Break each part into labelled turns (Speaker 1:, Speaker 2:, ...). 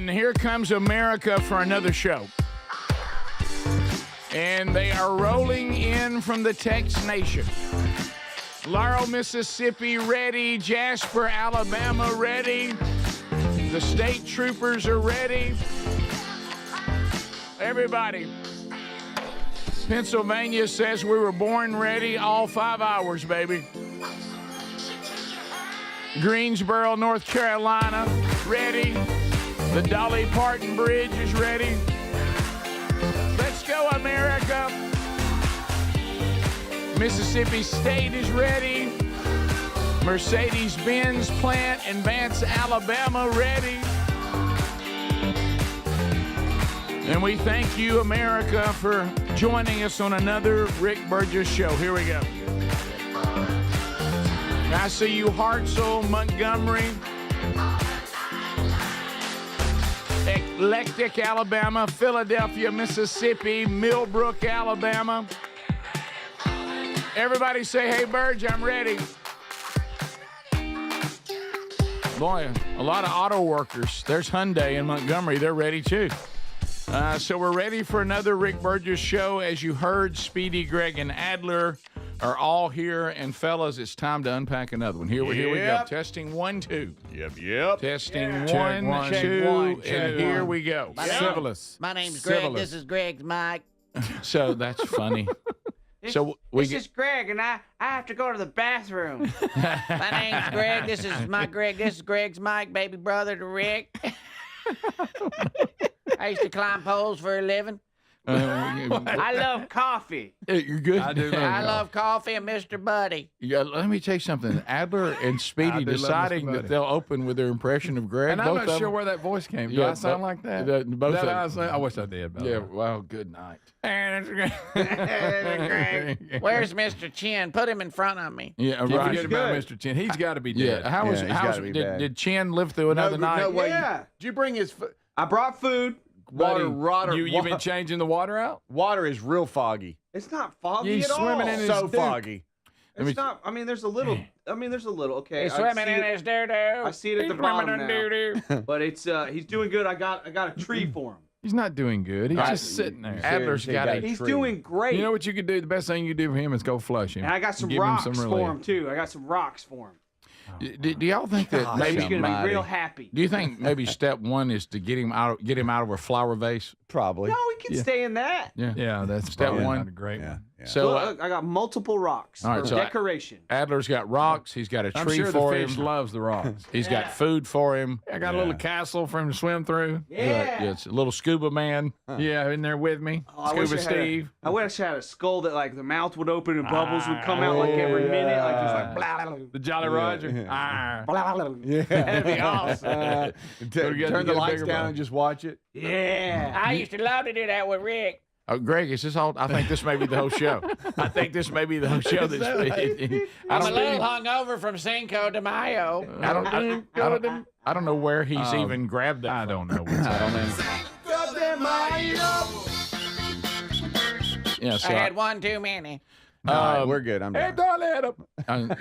Speaker 1: And here comes America for another show. And they are rolling in from the Tex Nation. Laurel, Mississippi, ready. Jasper, Alabama, ready. The state troopers are ready. Everybody. Pennsylvania says we were born ready all 5 hours, baby. Greensboro, North Carolina, ready. The Dolly Parton Bridge is ready. Let's go, America. Mississippi State is ready. Mercedes-Benz plant in Vance, Alabama, ready. And we thank you, America, for joining us on another Rick Burgess show. Here we go. I see you, Hartselle, Montgomery, Eclectic, Alabama, Philadelphia, Mississippi, Millbrook, Alabama. Everybody say, hey, Burge, I'm ready. Boy, a lot of auto workers. There's Hyundai in Montgomery. They're ready, too. So we're ready for another Rick Burgess show. As you heard, Speedy, Greg, and Adler are all here. And, fellas, it's time to unpack another one. Here we go. Testing 1, 2.
Speaker 2: Yep.
Speaker 1: Testing
Speaker 2: Check
Speaker 1: 1, 2, and here we go.
Speaker 2: Civilus.
Speaker 3: My name's Greg. This is Greg's mic.
Speaker 1: So that's funny. So
Speaker 4: this is Greg, and I have to go to the bathroom.
Speaker 3: My name's Greg. This is my Greg. This is Greg's mic, baby brother to Rick. I used to climb poles for a living.
Speaker 4: I love coffee.
Speaker 1: You're good.
Speaker 2: I do.
Speaker 3: I love coffee and Mr. Buddy.
Speaker 1: Yeah, let me tell you something. Adler and Speedy deciding that they'll open with their impression of Greg.
Speaker 2: And I'm not sure where that voice came from. Do I sound like that?
Speaker 1: Both
Speaker 2: I wish I did.
Speaker 1: Yeah, well, good night.
Speaker 3: Greg. Where's Mr. Chin? Put him in front of me.
Speaker 1: Yeah,
Speaker 2: Can't
Speaker 1: right.
Speaker 2: forget about Mr. Chin. He's got to be dead.
Speaker 1: Yeah, how did Chin live through another night?
Speaker 2: No way.
Speaker 5: Yeah.
Speaker 2: Did you bring his food?
Speaker 5: I brought food.
Speaker 2: Water. You've been changing the water out?
Speaker 6: Water is real foggy.
Speaker 5: It's not foggy
Speaker 2: He's
Speaker 5: at all.
Speaker 2: swimming in his
Speaker 6: So
Speaker 2: Duke.
Speaker 6: foggy.
Speaker 5: It's not. I mean, there's a little. Okay.
Speaker 3: He's swimming in his doo-doo.
Speaker 5: I see it at the bottom now.
Speaker 3: Doo-doo.
Speaker 5: But it's. He's doing good. I got a tree for him.
Speaker 2: He's not doing good. He's just sitting there.
Speaker 1: Adler's got it.
Speaker 5: He's doing great.
Speaker 2: You know what you could do? The best thing you could do for him is go flush him.
Speaker 5: And I got some
Speaker 2: Give
Speaker 5: rocks
Speaker 2: him some
Speaker 5: for
Speaker 2: relief.
Speaker 5: him too. I got some rocks for him.
Speaker 1: Do y'all think that
Speaker 5: He's
Speaker 1: maybe?
Speaker 5: gonna be real happy.
Speaker 1: Do you think maybe step one is to get him out of a flower vase?
Speaker 6: Probably.
Speaker 5: No, he can stay in that.
Speaker 2: Yeah, that's
Speaker 1: Step
Speaker 2: probably
Speaker 1: one.
Speaker 2: not a great one.
Speaker 1: So
Speaker 5: Look, I got multiple rocks
Speaker 1: all right,
Speaker 5: for
Speaker 1: so
Speaker 5: decoration.
Speaker 1: Adler's got rocks. He's got a
Speaker 2: I'm
Speaker 1: tree
Speaker 2: sure
Speaker 1: for
Speaker 2: the
Speaker 1: him.
Speaker 2: fish loves the rocks.
Speaker 1: He's got food for him.
Speaker 2: I got a little castle for him to swim through.
Speaker 5: Yeah.
Speaker 1: It's a little scuba man.
Speaker 2: Yeah, in there with me.
Speaker 5: I wish
Speaker 2: Scuba
Speaker 5: I had
Speaker 2: Steve.
Speaker 5: I wish I had a skull that like the mouth would open and bubbles would come out like every minute, like just like blah, blah,
Speaker 2: The Jolly Roger.
Speaker 5: blah, blah, blah.
Speaker 1: That'd be awesome.
Speaker 6: Turn the lights down and just watch it.
Speaker 5: Yeah.
Speaker 3: I used to love to do that with Rick.
Speaker 1: Greg, is this all? I think this may be the whole show. I think this may be the whole show.
Speaker 3: I'm a little hungover from Cinco de Mayo.
Speaker 1: I don't know where he's even grabbed that.
Speaker 2: I don't know what's happening.
Speaker 1: Yeah, so
Speaker 3: I had one too many.
Speaker 6: All right, we're good. I'm
Speaker 2: Hey,
Speaker 6: done.
Speaker 2: darling.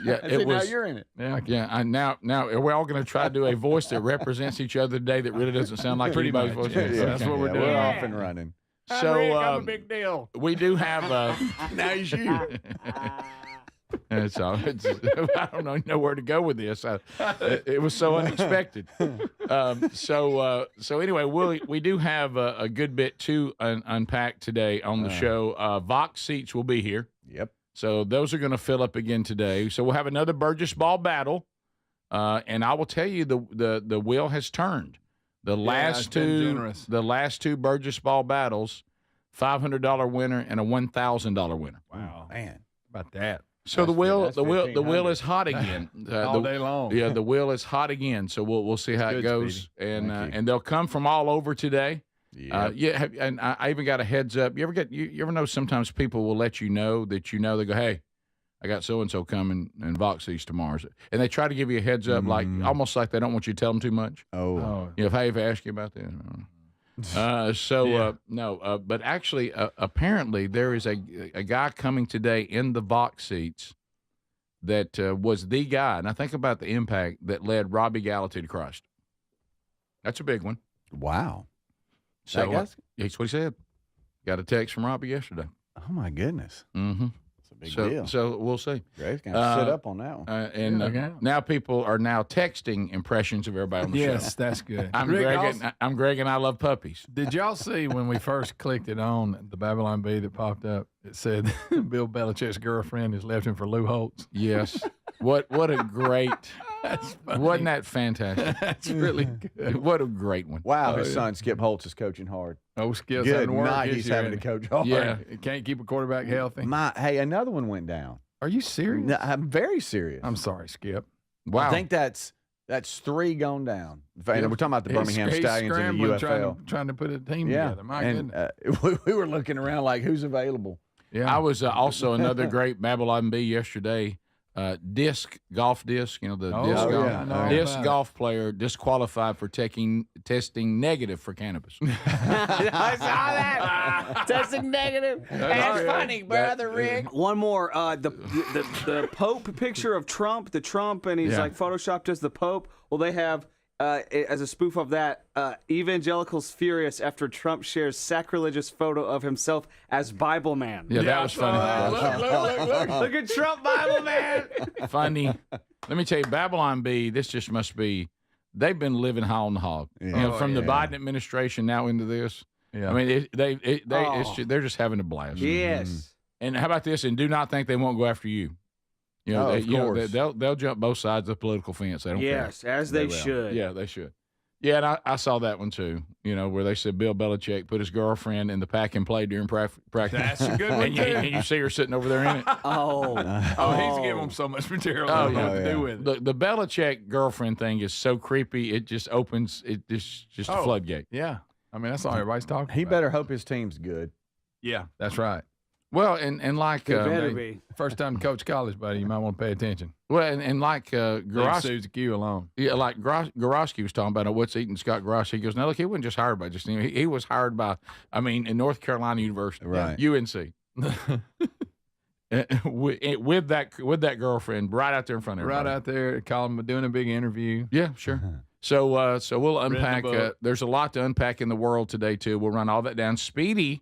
Speaker 1: yeah,
Speaker 6: See,
Speaker 1: it
Speaker 6: now
Speaker 1: was.
Speaker 6: you're in it.
Speaker 1: Yeah, now we're all going to try to do a voice that represents each other today that really doesn't sound like anybody's voice.
Speaker 2: yeah. That's what we're doing.
Speaker 6: We're off and running.
Speaker 1: So
Speaker 2: Rick, I'm a big deal.
Speaker 1: we do have.
Speaker 6: Now you shoot.
Speaker 1: So I don't know where to go with this. It was so unexpected. So anyway, we do have a good bit to unpack today on the show. Vox seats will be here.
Speaker 6: Yep.
Speaker 1: So those are going to fill up again today. So we'll have another Burgess ball battle, and I will tell you the wheel has turned. The last two Burgess ball battles, $500 winner and a $1,000 winner.
Speaker 2: Wow.
Speaker 6: Man.
Speaker 2: About that.
Speaker 1: So the wheel
Speaker 6: $1,500.
Speaker 1: is hot again.
Speaker 2: All day long.
Speaker 1: Yeah, the wheel is hot again. So we'll see how it goes,
Speaker 6: Thank you.
Speaker 1: and they'll come from all over today.
Speaker 6: Yep.
Speaker 1: And I even got a heads up. You ever know sometimes people will let you know that they go, hey, I got so and so coming and Vox seats tomorrow, and they try to give you a heads up, like almost like they don't want you to tell them too much.
Speaker 6: Oh.
Speaker 1: You know, if I ask you about this. But actually, apparently there is a guy coming today in the Vox seats that was the guy. And I think about the impact that led Robbie Gallaty to Christ. That's a big one.
Speaker 6: Wow.
Speaker 1: So
Speaker 6: That
Speaker 1: that's what he said. Got a text from Robbie yesterday.
Speaker 6: Oh my goodness.
Speaker 1: Mm-hmm.
Speaker 6: It's a big deal.
Speaker 1: So we'll see.
Speaker 6: Greg's gonna sit up on that one.
Speaker 1: And now people are now texting impressions of everybody on the show.
Speaker 2: Yes, that's good.
Speaker 1: I'm
Speaker 2: Rick,
Speaker 1: Greg, and I love puppies.
Speaker 2: did y'all see when we first clicked it on the Babylon Bee that popped up? It said Bill Belichick's girlfriend has left him for Lou Holtz.
Speaker 1: Yes. What a great.
Speaker 2: That's funny.
Speaker 1: Wasn't that fantastic?
Speaker 2: That's really good.
Speaker 1: What a great one.
Speaker 6: Wow, his son Skip Holtz is coaching hard.
Speaker 2: Oh, Skip's
Speaker 6: Good
Speaker 2: having work
Speaker 6: night,
Speaker 2: this
Speaker 6: he's
Speaker 2: year.
Speaker 6: having to coach hard.
Speaker 1: Yeah.
Speaker 2: Can't keep a quarterback healthy.
Speaker 6: Hey, another one went down.
Speaker 2: Are you serious?
Speaker 6: No, I'm very serious.
Speaker 2: I'm sorry, Skip.
Speaker 1: Wow.
Speaker 6: I think that's 3 gone down. And we're talking about the Birmingham
Speaker 2: He's
Speaker 6: Stallions in the
Speaker 2: scrambling,
Speaker 6: UFL.
Speaker 2: trying to put a team
Speaker 6: Yeah,
Speaker 2: together. My
Speaker 6: and
Speaker 2: goodness.
Speaker 6: we were looking around like, who's available?
Speaker 2: Yeah.
Speaker 1: I was also another great Babylon Bee yesterday. Golf disc, the disc golf.
Speaker 6: yeah. I know
Speaker 1: Disc
Speaker 2: about it.
Speaker 1: golf player disqualified for testing negative for cannabis.
Speaker 3: I saw that. Testing negative. That's funny, brother Rick.
Speaker 5: One more. The Pope picture of Trump, and he's
Speaker 1: Yeah.
Speaker 5: like photoshopped as the Pope. Well, they have, as a spoof of that, evangelicals furious after Trump shares sacrilegious photo of himself as Bible man.
Speaker 1: Yeah, that was funny.
Speaker 5: Look at Trump, Bible man.
Speaker 1: Funny. Let me tell you, Babylon Bee, this just must be, they've been living high on the hog.
Speaker 6: Yeah.
Speaker 1: From the Biden administration now into this.
Speaker 2: Yeah.
Speaker 1: I mean, they're just having a blast.
Speaker 5: Yes.
Speaker 1: And how about this? And do not think they won't go after you.
Speaker 6: Of course.
Speaker 1: They'll jump both sides of the political fence. They don't care.
Speaker 5: Yes, as they
Speaker 6: will.
Speaker 5: should.
Speaker 1: Yeah, they should. Yeah, and I saw that one too. Where they said Bill Belichick put his girlfriend in the pack and play during practice.
Speaker 2: That's a good one,
Speaker 1: and you see her sitting over there in it.
Speaker 5: Oh.
Speaker 2: he's giving them so much material.
Speaker 1: Oh,
Speaker 2: I don't know what
Speaker 6: yeah.
Speaker 2: to do with it.
Speaker 1: The Belichick girlfriend thing is so creepy. It just opens just a floodgate.
Speaker 2: Yeah. I mean, that's all everybody's talking
Speaker 6: He
Speaker 2: about.
Speaker 6: better hope his team's good.
Speaker 2: Yeah, that's right.
Speaker 1: Well, and like
Speaker 5: It better be.
Speaker 2: First time to coach college, buddy, you might want to pay attention.
Speaker 1: well, and like
Speaker 2: Leave
Speaker 1: Garoski,
Speaker 2: Susie Q alone.
Speaker 1: yeah, like Garoski was talking about what's eating Scott Garoski. He goes, now look, he wasn't just hired by he was hired by, in North Carolina University,
Speaker 6: Right.
Speaker 1: UNC. with that girlfriend right out there in front of everybody.
Speaker 2: Right out there, calling him, doing a big interview.
Speaker 1: Yeah, sure. So we'll unpack.
Speaker 2: book.
Speaker 1: There's a lot to unpack in the world today too. We'll run all that down. Speedy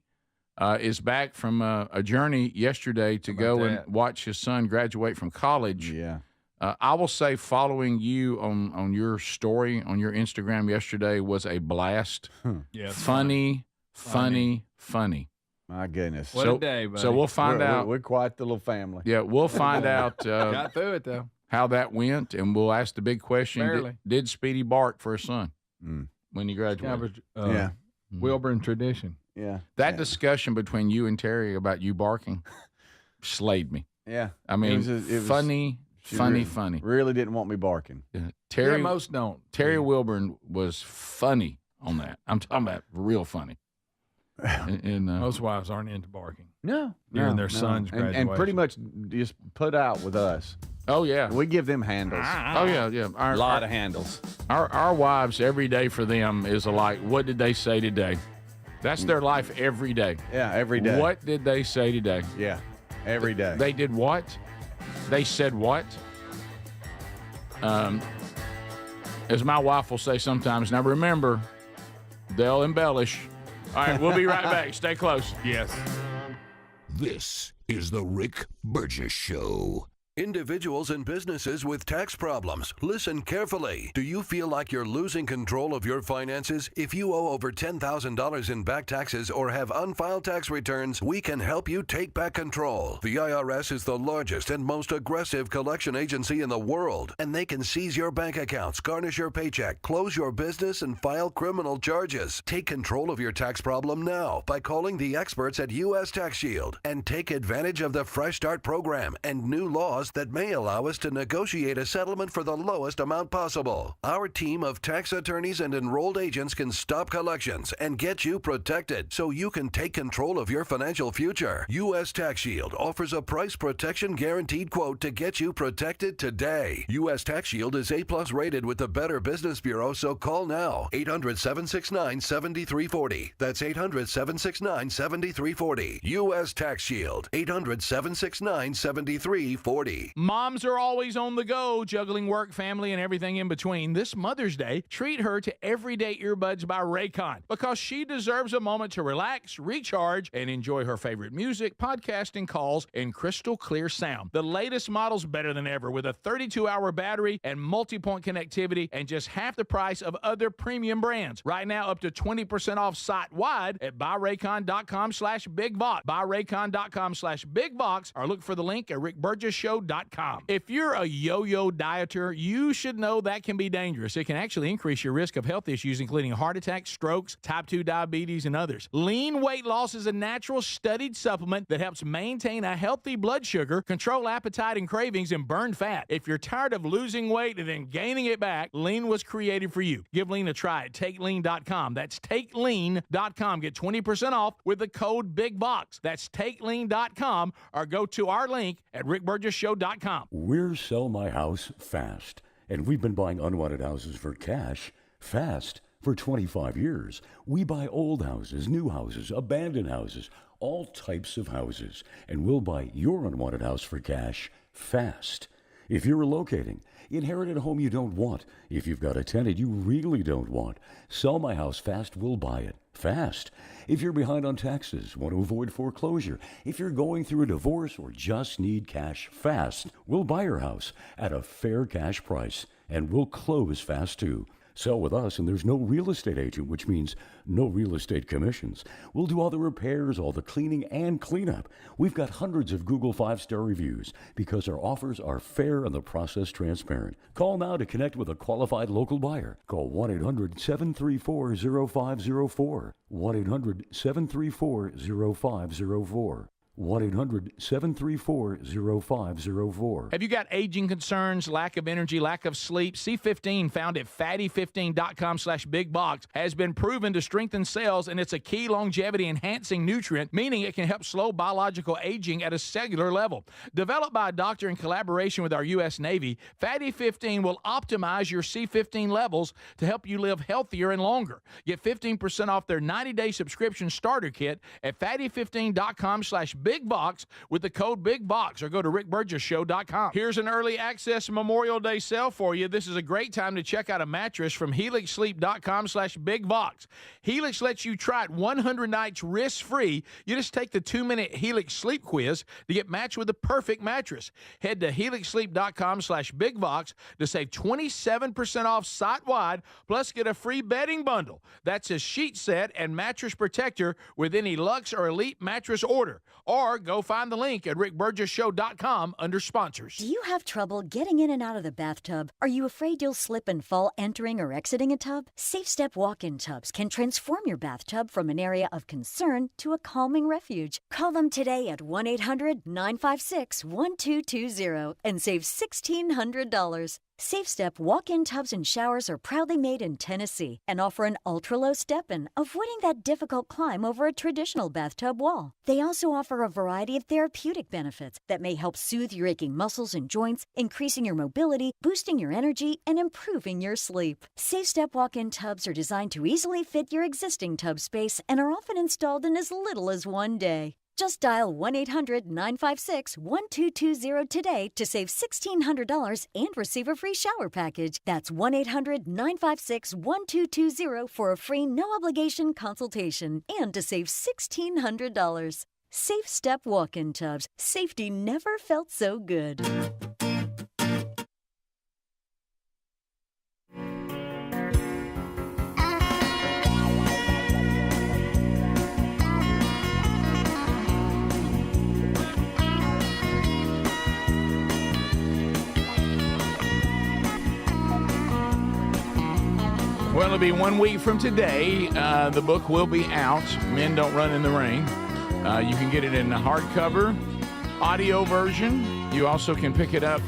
Speaker 1: is back from a journey yesterday to go
Speaker 2: that?
Speaker 1: and watch his son graduate from college.
Speaker 6: Yeah.
Speaker 1: I will say, following you on your story on your Instagram yesterday was a blast.
Speaker 2: Yeah,
Speaker 1: Funny.
Speaker 6: My goodness.
Speaker 2: What
Speaker 1: So-
Speaker 2: a day, buddy.
Speaker 1: So we'll find out.
Speaker 6: We're quite the little family.
Speaker 1: Yeah, we'll find out
Speaker 2: got through it though.
Speaker 1: how that went, and we'll ask the big question:
Speaker 2: Barely.
Speaker 1: Did Speedy bark for his son when he
Speaker 2: Kind
Speaker 1: graduated?
Speaker 2: of a,
Speaker 6: Yeah.
Speaker 2: Wilburn tradition.
Speaker 6: Yeah.
Speaker 1: That
Speaker 6: yeah.
Speaker 1: discussion between you and Terry about you barking slayed me.
Speaker 6: Yeah.
Speaker 1: I mean,
Speaker 6: It was-
Speaker 1: funny.
Speaker 6: Really didn't want me barking.
Speaker 1: Yeah.
Speaker 2: Yeah,
Speaker 1: Terry
Speaker 2: most don't.
Speaker 1: Terry Wilburn was funny on that. I'm talking about real funny. And,
Speaker 2: Most wives aren't into barking.
Speaker 6: No.
Speaker 2: During their son's
Speaker 6: And pretty
Speaker 2: graduation.
Speaker 6: much just put out with us.
Speaker 1: oh yeah,
Speaker 6: We give them handles.
Speaker 1: oh yeah.
Speaker 6: A lot of handles.
Speaker 1: Our wives, every day for them is like, what did they say today? That's their life every day.
Speaker 6: Yeah, every day.
Speaker 1: What did they say today?
Speaker 6: Yeah, every day.
Speaker 1: They did what? They said what? As my wife will say sometimes, now remember, they'll embellish. All right, we'll be right back. Stay close.
Speaker 2: Yes.
Speaker 7: This is the Rick Burgess Show. Individuals and businesses with tax problems, listen carefully. Do you feel like you're losing control of your finances? If you owe over $10,000 in back taxes or have unfiled tax returns, we can help you take back control. The IRS is the largest and most aggressive collection agency in the world, and they can seize your bank accounts, garnish your paycheck, close your business, and file criminal charges. Take control of your tax problem now by calling the experts at U.S. Tax Shield and take advantage of the Fresh Start program and new laws that may allow us to negotiate a settlement for the lowest amount possible. Our team of tax attorneys and enrolled agents can stop collections and get you protected so you can take control of your financial future. U.S. Tax Shield offers a price protection guaranteed quote to get you protected today. U.S. Tax Shield is A+ rated with the Better Business Bureau, so call now. 800-769-7340. That's 800-769-7340. U.S. Tax Shield. 800-769-7340. party.
Speaker 1: Moms are always on the go, juggling work, family, and everything in between. This Mother's Day, treat her to Everyday Earbuds by Raycon because she deserves a moment to relax, recharge, and enjoy her favorite music, podcasting, calls, and crystal clear sound. The latest model's better than ever with a 32-hour battery and multi-point connectivity and just half the price of other premium brands. Right now, up to 20% off site-wide at buyraycon.com/bigbox. Buyraycon.com/bigbox or look for the link at rickburgesshow.com. If you're a yo-yo dieter, you should know that can be dangerous. It can actually increase your risk of health issues, including heart attacks, strokes, type 2 diabetes, and others. Lean weight loss is a natural studied supplement that helps maintain a healthy blood sugar, control appetite and cravings, and burn fat. If you're tired of losing weight and then gaining it back, Lean was created for you. Give Lean a try at TakeLean.com. That's TakeLean.com. Get 20% off with the code BIGBOX. That's TakeLean.com or go to our link at rickburgesshow.com.
Speaker 8: We're Sell My House Fast, and we've been buying unwanted houses for cash fast for 25 years. We buy old houses, new houses, abandoned houses, all types of houses, and we'll buy your unwanted house for cash fast. If you're relocating, inherited a home you don't want, if you've got a tenant you really don't want, Sell My House Fast will buy it fast. If you're behind on taxes, want to avoid foreclosure, if you're going through a divorce or just need cash fast, we'll buy your house at a fair cash price, and we'll close fast too. Sell with us, and there's no real estate agent, which means no real estate commissions. We'll do all the repairs, all the cleaning, and cleanup. We've got hundreds of Google 5-star reviews because our offers are fair and the process transparent. Call now to connect with a qualified local buyer. Call 1-800-734-0504. 1-800-734-0504. 1-800-734-0504.
Speaker 1: Have you got aging concerns, lack of energy, lack of sleep? C15, found at fatty15.com/bigbox, has been proven to strengthen cells, and it's a key longevity enhancing nutrient, meaning it can help slow biological aging at a cellular level. Developed by a doctor in collaboration with our U.S. Navy, Fatty 15 will optimize your C15 levels to help you live healthier and longer. Get 15% off their 90-day subscription starter kit at fatty15.com/bigbox with the code BIGBOX, or go to rickburgesshow.com. Here's an early access Memorial Day sale for you. This is a great time to check out a mattress from helixsleep.com/bigbox. Helix lets you try it 100 nights risk-free. You just take the 2-minute Helix sleep quiz to get matched with the perfect mattress. Head to helixsleep.com/bigbox to save 27% off site-wide, plus get a free bedding bundle. That's a sheet set and mattress protector with any Luxe or Elite mattress order. Or go find the link at rickburgesshow.com under sponsors.
Speaker 9: Do you have trouble getting in and out of the bathtub? Are you afraid you'll slip and fall entering or exiting a tub? Safe Step walk-in tubs can transform your bathtub from an area of concern to a calming refuge. Call them today at 1-800-956-1220 and save $1,600. Safe Step walk-in tubs and showers are proudly made in Tennessee and offer an ultra-low step-in, avoiding that difficult climb over a traditional bathtub wall. They also offer a variety of therapeutic benefits that may help soothe your aching muscles and joints, increasing your mobility, boosting your energy, and improving your sleep. Safe Step walk-in tubs are designed to easily fit your existing tub space and are often installed in as little as one day. Just dial 1-800-956-1220 today to save $1,600 and receive a free shower package. That's 1-800-956-1220 for a free no-obligation consultation and to save $1,600. Safe Step walk-in tubs. Safety never felt so good.
Speaker 1: Well, it'll be 1 week from today. The book will be out. Men Don't Run in the Rain. You can get it in the hardcover, audio version. You also can pick it up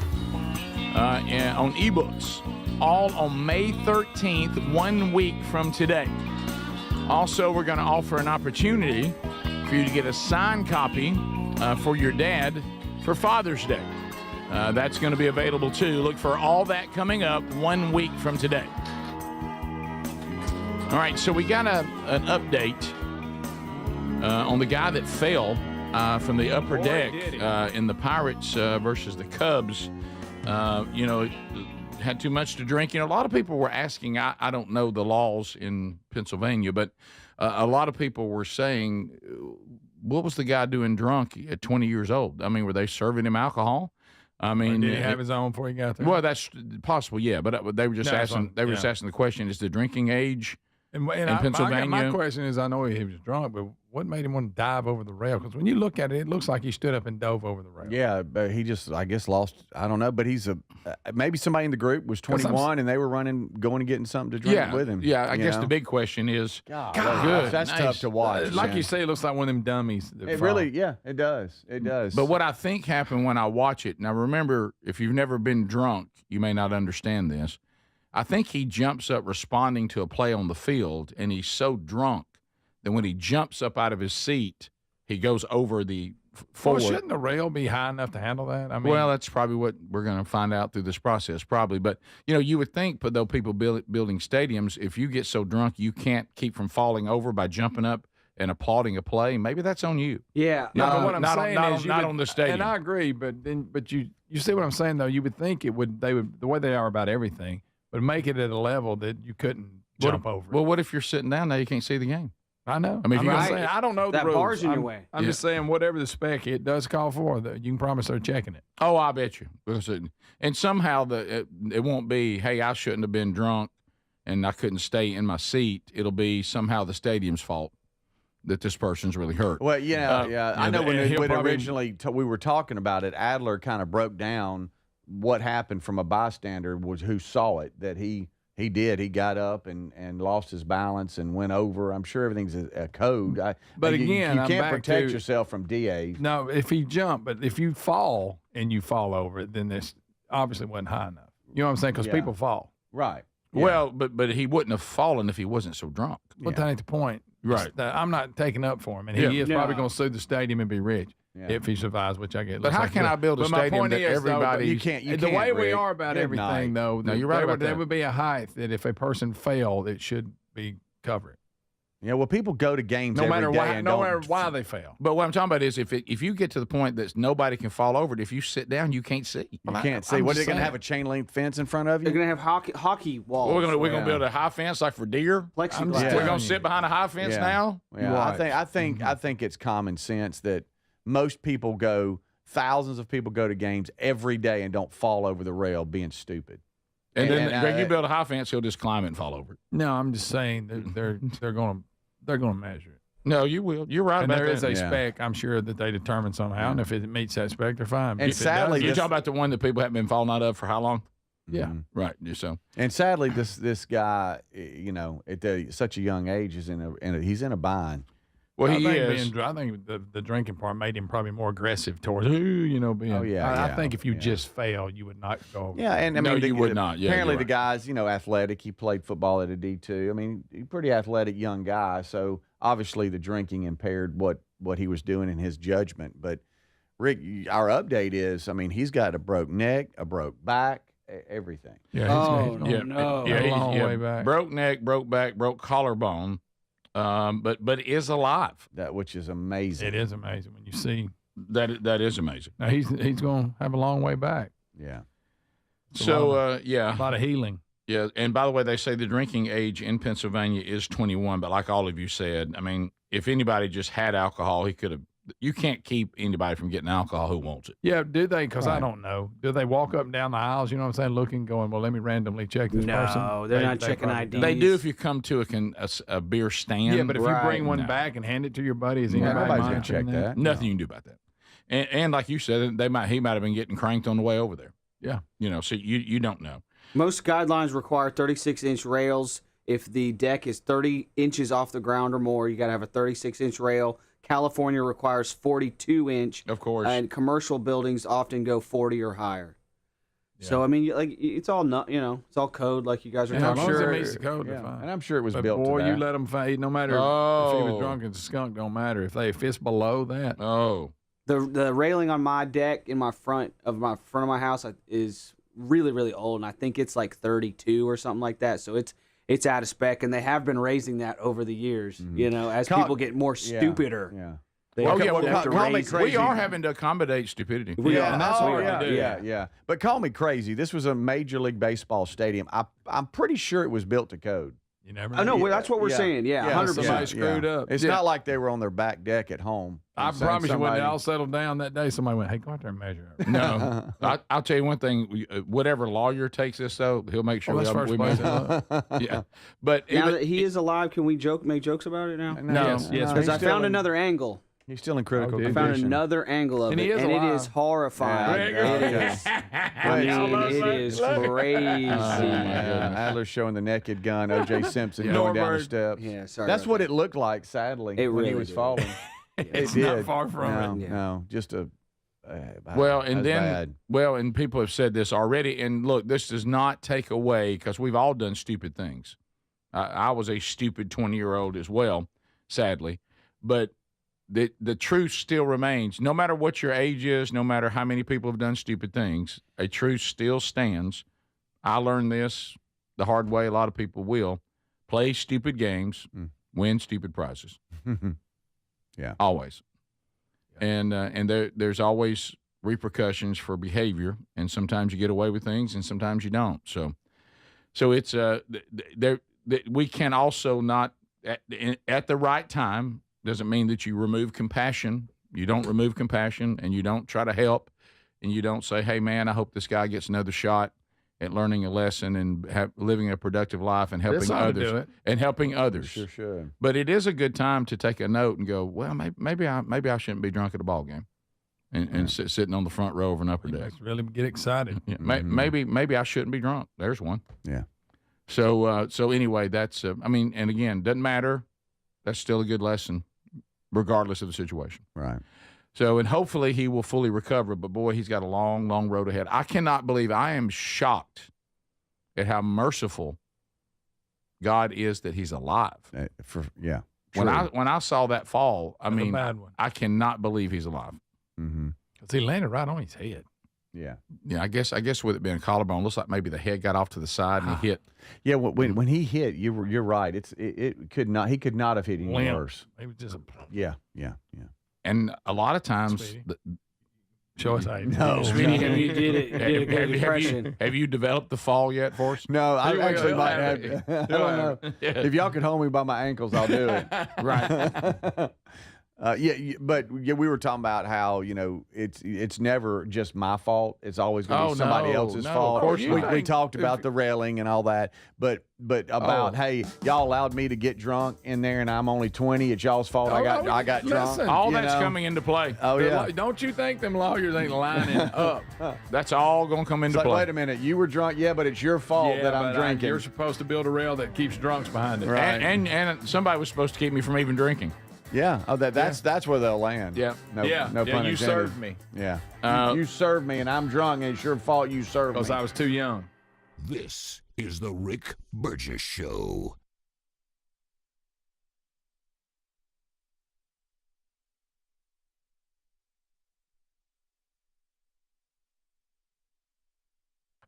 Speaker 1: on ebooks. All on May 13th, 1 week from today. Also, we're going to offer an opportunity for you to get a signed copy for your dad for Father's Day. That's going to be available too. Look for all that coming up 1 week from today. All right, so we got an update on the guy that fell from the upper deck in the Pirates versus the Cubs. Had too much to drink. A lot of people were asking, I don't know the laws in Pennsylvania, but a lot of people were saying, what was the guy doing drunk at 20 years old? I mean, were they serving him alcohol? I mean,
Speaker 2: did he have his own before he got there?
Speaker 1: Well, that's possible, yeah. But they were just asking. They were just asking the question: is the drinking age in Pennsylvania?
Speaker 2: My question is, I know he was drunk, but what made him want to dive over the rail? Because when you look at it, it looks like he stood up and dove over the rail.
Speaker 6: Yeah, but he just, I guess, lost. I don't know, but he's maybe somebody in the group was 21 and they were going and getting something to drink with him.
Speaker 1: Yeah, I guess the big question is,
Speaker 6: God, that's tough to watch.
Speaker 2: Like you say, it looks like one of them dummies.
Speaker 6: It really, it does. It does.
Speaker 1: But what I think happened when I watch it, now remember, if you've never been drunk, you may not understand this. I think he jumps up responding to a play on the field, and he's so drunk that when he jumps up out of his seat, he goes over the forward.
Speaker 2: Well, shouldn't the rail be high enough to handle that? I mean,
Speaker 1: well, that's probably what we're going to find out through this process, probably. But, you would think, but though people building stadiums, if you get so drunk you can't keep from falling over by jumping up and applauding a play, maybe that's on you.
Speaker 5: Yeah.
Speaker 2: What I'm saying is
Speaker 1: not on the stadium.
Speaker 2: And I agree, but you see what I'm saying, though? You would think they would, the way they are about everything, would make it at a level that you couldn't jump over.
Speaker 1: Well, what if you're sitting down now, you can't see the game?
Speaker 2: I know.
Speaker 1: I mean,
Speaker 2: I don't know the
Speaker 5: that
Speaker 2: rules.
Speaker 5: bar's in your way.
Speaker 2: I'm just saying, whatever the spec it does call for, you can promise they're checking it.
Speaker 1: Oh, I bet you. And somehow it won't be, hey, I shouldn't have been drunk and I couldn't stay in my seat. It'll be somehow the stadium's fault that this person's really hurt.
Speaker 6: Well, I know when originally we were talking about it, Adler kind of broke down what happened from a bystander was who saw it, that he did. He got up and lost his balance and went over. I'm sure everything's a code.
Speaker 2: But
Speaker 6: you
Speaker 2: again,
Speaker 6: can't protect yourself from DAs.
Speaker 2: No, if he jumped, but if you fall and you fall over it, then this obviously wasn't high enough. You know what I'm saying? Because people fall.
Speaker 6: Right.
Speaker 1: Yeah. Well, but he wouldn't have fallen if he wasn't so drunk.
Speaker 2: But that ain't the point.
Speaker 1: Right.
Speaker 2: I'm not taking up for him, and he is probably going to sue the stadium and be rich.
Speaker 6: Yeah.
Speaker 2: If he survives, which I get.
Speaker 1: But how can I build a stadium that everybody?
Speaker 6: You can't.
Speaker 2: The way we are about everything, though.
Speaker 1: No, you're right about that.
Speaker 2: There would be a height that if a person failed, it should be covered.
Speaker 6: Yeah, well, people go to games
Speaker 2: no matter
Speaker 6: every
Speaker 2: why they fail.
Speaker 1: But what I'm talking about is if you get to the point that nobody can fall over it, if you sit down, you can't see.
Speaker 6: You can't see. What are they going to have, a chain link fence in front of you?
Speaker 5: They're going to have hockey walls.
Speaker 1: We're going to build a high fence like for deer.
Speaker 5: Plexiglass.
Speaker 1: We're going to sit behind a high fence now.
Speaker 6: Yeah, I think it's common sense that most people thousands of people go to games every day and don't fall over the rail being stupid.
Speaker 1: And then Greg, you build a high fence, he'll just climb it and fall over it.
Speaker 2: No, I'm just saying they're going to measure it.
Speaker 1: No, you will. You're right.
Speaker 2: And
Speaker 1: about
Speaker 2: there
Speaker 1: that.
Speaker 2: is a spec, I'm sure, that they determine somehow, and if it meets that spec, they're fine.
Speaker 6: And sadly,
Speaker 1: you're talking about the one that people haven't been falling out of for how long?
Speaker 2: Yeah,
Speaker 1: right. So,
Speaker 6: and sadly, this guy, at such a young age, is he's in a bind.
Speaker 1: Well,
Speaker 2: I think the drinking part made him probably more aggressive towards being. I think if you just fail, you would not go.
Speaker 6: Yeah, and I mean,
Speaker 1: you would not. Yeah,
Speaker 6: apparently, the
Speaker 1: right.
Speaker 6: guy's athletic. He played football at a D2. I mean, he's a pretty athletic young guy. So obviously, the drinking impaired what he was doing in his judgment. But Rick, our update is, I mean, he's got a broke neck, a broke back, everything.
Speaker 2: Yeah.
Speaker 5: No.
Speaker 2: Yeah, he's a long way back.
Speaker 1: Broke neck, broke back, broke collarbone. But is alive.
Speaker 6: Which is amazing.
Speaker 2: It is amazing when you see
Speaker 1: that is amazing.
Speaker 2: Now he's going to have a long way back.
Speaker 6: Yeah.
Speaker 1: So
Speaker 2: a lot of healing.
Speaker 1: Yeah, and by the way, they say the drinking age in Pennsylvania is 21. But like all of you said, I mean, if anybody just had alcohol, he could have. You can't keep anybody from getting alcohol who wants it.
Speaker 2: Yeah, do they? Because I don't know. Do they walk up and down the aisles? You know what I'm saying? Looking, going, well, let me randomly check this person.
Speaker 5: No, they're not checking IDs.
Speaker 1: They do if you come to a beer stand.
Speaker 2: Yeah, but if you bring one back and hand it to your buddy, is anybody
Speaker 6: nobody's
Speaker 2: going
Speaker 6: to check that?
Speaker 1: Nothing you can do about that. And like you said, he might have been getting cranked on the way over there.
Speaker 2: Yeah.
Speaker 1: So you don't know.
Speaker 5: Most guidelines require 36-inch rails. If the deck is 30 inches off the ground or more, you got to have a 36-inch rail. California requires 42-inch.
Speaker 1: Of course.
Speaker 5: And commercial buildings often go 40 or higher. Yeah. So I mean, it's all it's all code, like you guys are
Speaker 2: and
Speaker 5: talking.
Speaker 2: I'm sure
Speaker 5: about.
Speaker 2: it meets the code. Yeah.
Speaker 6: And I'm sure it was
Speaker 2: but
Speaker 6: built.
Speaker 2: Boy,
Speaker 6: to that.
Speaker 2: you let them fight. No matter if he was drunk and skunk, don't matter if it's below that.
Speaker 1: Oh.
Speaker 5: The railing on my deck in front of my house is really, really old, and I think it's like 32 or something like that. So it's out of spec, and they have been raising that over the years. Mm-hmm. As people get more stupider.
Speaker 6: Yeah.
Speaker 5: They
Speaker 1: Oh,
Speaker 5: have
Speaker 1: yeah,
Speaker 5: to
Speaker 1: well,
Speaker 6: call me
Speaker 5: raise-
Speaker 6: crazy.
Speaker 1: We are having to accommodate stupidity.
Speaker 5: We are.
Speaker 6: And
Speaker 5: That's
Speaker 6: oh,
Speaker 5: what
Speaker 6: yeah,
Speaker 5: we do.
Speaker 6: yeah. But call me crazy. This was a Major League Baseball stadium. I'm pretty sure it was built to code.
Speaker 2: You never
Speaker 5: I know.
Speaker 2: know.
Speaker 5: That's what we're saying. Yeah, 100%.
Speaker 2: somebody screwed up.
Speaker 6: It's not like they were on their back deck at home.
Speaker 2: I
Speaker 6: and saying
Speaker 2: promise you, when they
Speaker 6: somebody-
Speaker 2: all settled down that day, somebody went, "Hey, go out there and measure it."
Speaker 1: No, I'll tell you one thing. Whatever lawyer takes this, though, he'll make sure
Speaker 2: Well, that's
Speaker 1: we
Speaker 2: first
Speaker 1: measure
Speaker 2: base.
Speaker 1: it. Yeah, but
Speaker 5: Now
Speaker 1: even-
Speaker 5: that he is alive, can we make jokes about it now?
Speaker 1: No.
Speaker 2: Yes,
Speaker 5: Because
Speaker 6: he's
Speaker 5: I
Speaker 6: still
Speaker 5: found
Speaker 6: in-
Speaker 5: another angle.
Speaker 6: He's still in critical
Speaker 2: Okay.
Speaker 5: I
Speaker 6: condition.
Speaker 5: found another angle of
Speaker 2: And
Speaker 5: it,
Speaker 2: he is
Speaker 5: and it
Speaker 2: alive.
Speaker 5: is horrifying.
Speaker 6: Yeah,
Speaker 5: It
Speaker 6: okay.
Speaker 5: is. I mean, it is crazy.
Speaker 6: Adler's showing the naked gun. O.J. Simpson going down the
Speaker 2: Norbert.
Speaker 6: steps.
Speaker 5: Yeah, sorry
Speaker 6: That's
Speaker 5: about
Speaker 6: what
Speaker 5: that.
Speaker 6: it looked like. Sadly,
Speaker 5: It
Speaker 6: when he
Speaker 5: really
Speaker 6: was
Speaker 5: did.
Speaker 6: falling,
Speaker 2: It's
Speaker 6: it
Speaker 2: not
Speaker 6: did.
Speaker 2: far from
Speaker 6: no,
Speaker 2: it.
Speaker 6: No, just a.
Speaker 1: well,
Speaker 6: that's
Speaker 1: and then
Speaker 6: bad.
Speaker 1: and people have said this already. And look, this does not take away because we've all done stupid things. I was a stupid 20-year-old as well, sadly, but the truth still remains. No matter what your age is, no matter how many people have done stupid things, a truth still stands. I learned this the hard way. A lot of people will play stupid games, win stupid prizes.
Speaker 6: Yeah,
Speaker 1: always. And there's always repercussions for behavior, and sometimes you get away with things, and sometimes you don't. So it's we can also not at the right time. Doesn't mean that you remove compassion. You don't remove compassion, and you don't try to help, and you don't say, "Hey, man, I hope this guy gets another shot at learning a lesson and living a productive life and helping
Speaker 2: ought to do
Speaker 1: others
Speaker 2: it.
Speaker 1: and helping others."
Speaker 6: sure should.
Speaker 1: But it is a good time to take a note and go, well, maybe I shouldn't be drunk at a ball game, and sitting on the front row of an upper deck.
Speaker 2: Let's really get excited.
Speaker 1: Yeah, maybe I shouldn't be drunk. There's one.
Speaker 6: Yeah.
Speaker 1: So anyway, that's and again, doesn't matter. That's still a good lesson, regardless of the situation.
Speaker 6: Right.
Speaker 1: So, and hopefully he will fully recover. But boy, he's got a long, long road ahead. I cannot believe. I am shocked at how merciful God is that he's alive. When I saw that fall, I
Speaker 2: That's a
Speaker 1: mean,
Speaker 2: bad one.
Speaker 1: I cannot believe he's alive.
Speaker 6: Mm-hmm.
Speaker 2: Because he landed right on his head.
Speaker 6: Yeah.
Speaker 1: Yeah, I guess with it being a collarbone, looks like maybe the head got off to the side and he hit.
Speaker 6: Yeah, when he hit, you're right. It could not. He could not have hit any
Speaker 2: Limp.
Speaker 6: worse.
Speaker 2: Maybe just a
Speaker 6: Yeah.
Speaker 1: And a lot of times,
Speaker 2: Speedy. Show us how you
Speaker 6: No.
Speaker 1: Speedy, have
Speaker 5: You did it. You did a good impression.
Speaker 1: have you developed the fall yet for us?
Speaker 6: No, I
Speaker 2: He'll
Speaker 6: actually
Speaker 2: have
Speaker 6: might
Speaker 2: it.
Speaker 6: have. I don't know. If y'all could hold me by my ankles, I'll do it.
Speaker 1: Right.
Speaker 6: But we were talking about how it's never just my fault. It's always going to be somebody else's fault.
Speaker 1: Of course
Speaker 6: We talked about the railing and all that, but about hey, y'all allowed me to get drunk in there, and I'm only 20. It's y'all's fault. I got drunk.
Speaker 2: listen.
Speaker 1: All that's coming into play.
Speaker 6: Oh yeah.
Speaker 2: Don't you think them lawyers ain't lining up?
Speaker 1: That's all going to come into
Speaker 6: It's like,
Speaker 1: play.
Speaker 6: wait a minute, you were drunk, yeah, but it's your fault that I'm
Speaker 2: but
Speaker 6: drinking.
Speaker 2: You're supposed to build a rail that keeps drunks behind it.
Speaker 6: Right.
Speaker 1: And somebody was supposed to keep me from even drinking.
Speaker 6: Yeah. Oh, that's where they'll land.
Speaker 1: Yeah.
Speaker 6: No,
Speaker 2: Yeah.
Speaker 6: no pun
Speaker 2: You
Speaker 6: intended.
Speaker 2: served me
Speaker 6: Yeah.
Speaker 1: Uh,
Speaker 6: you served me, and I'm drunk, and it's your fault you served
Speaker 2: because
Speaker 6: me.
Speaker 2: I was too young.
Speaker 7: This is the Rick Burgess Show.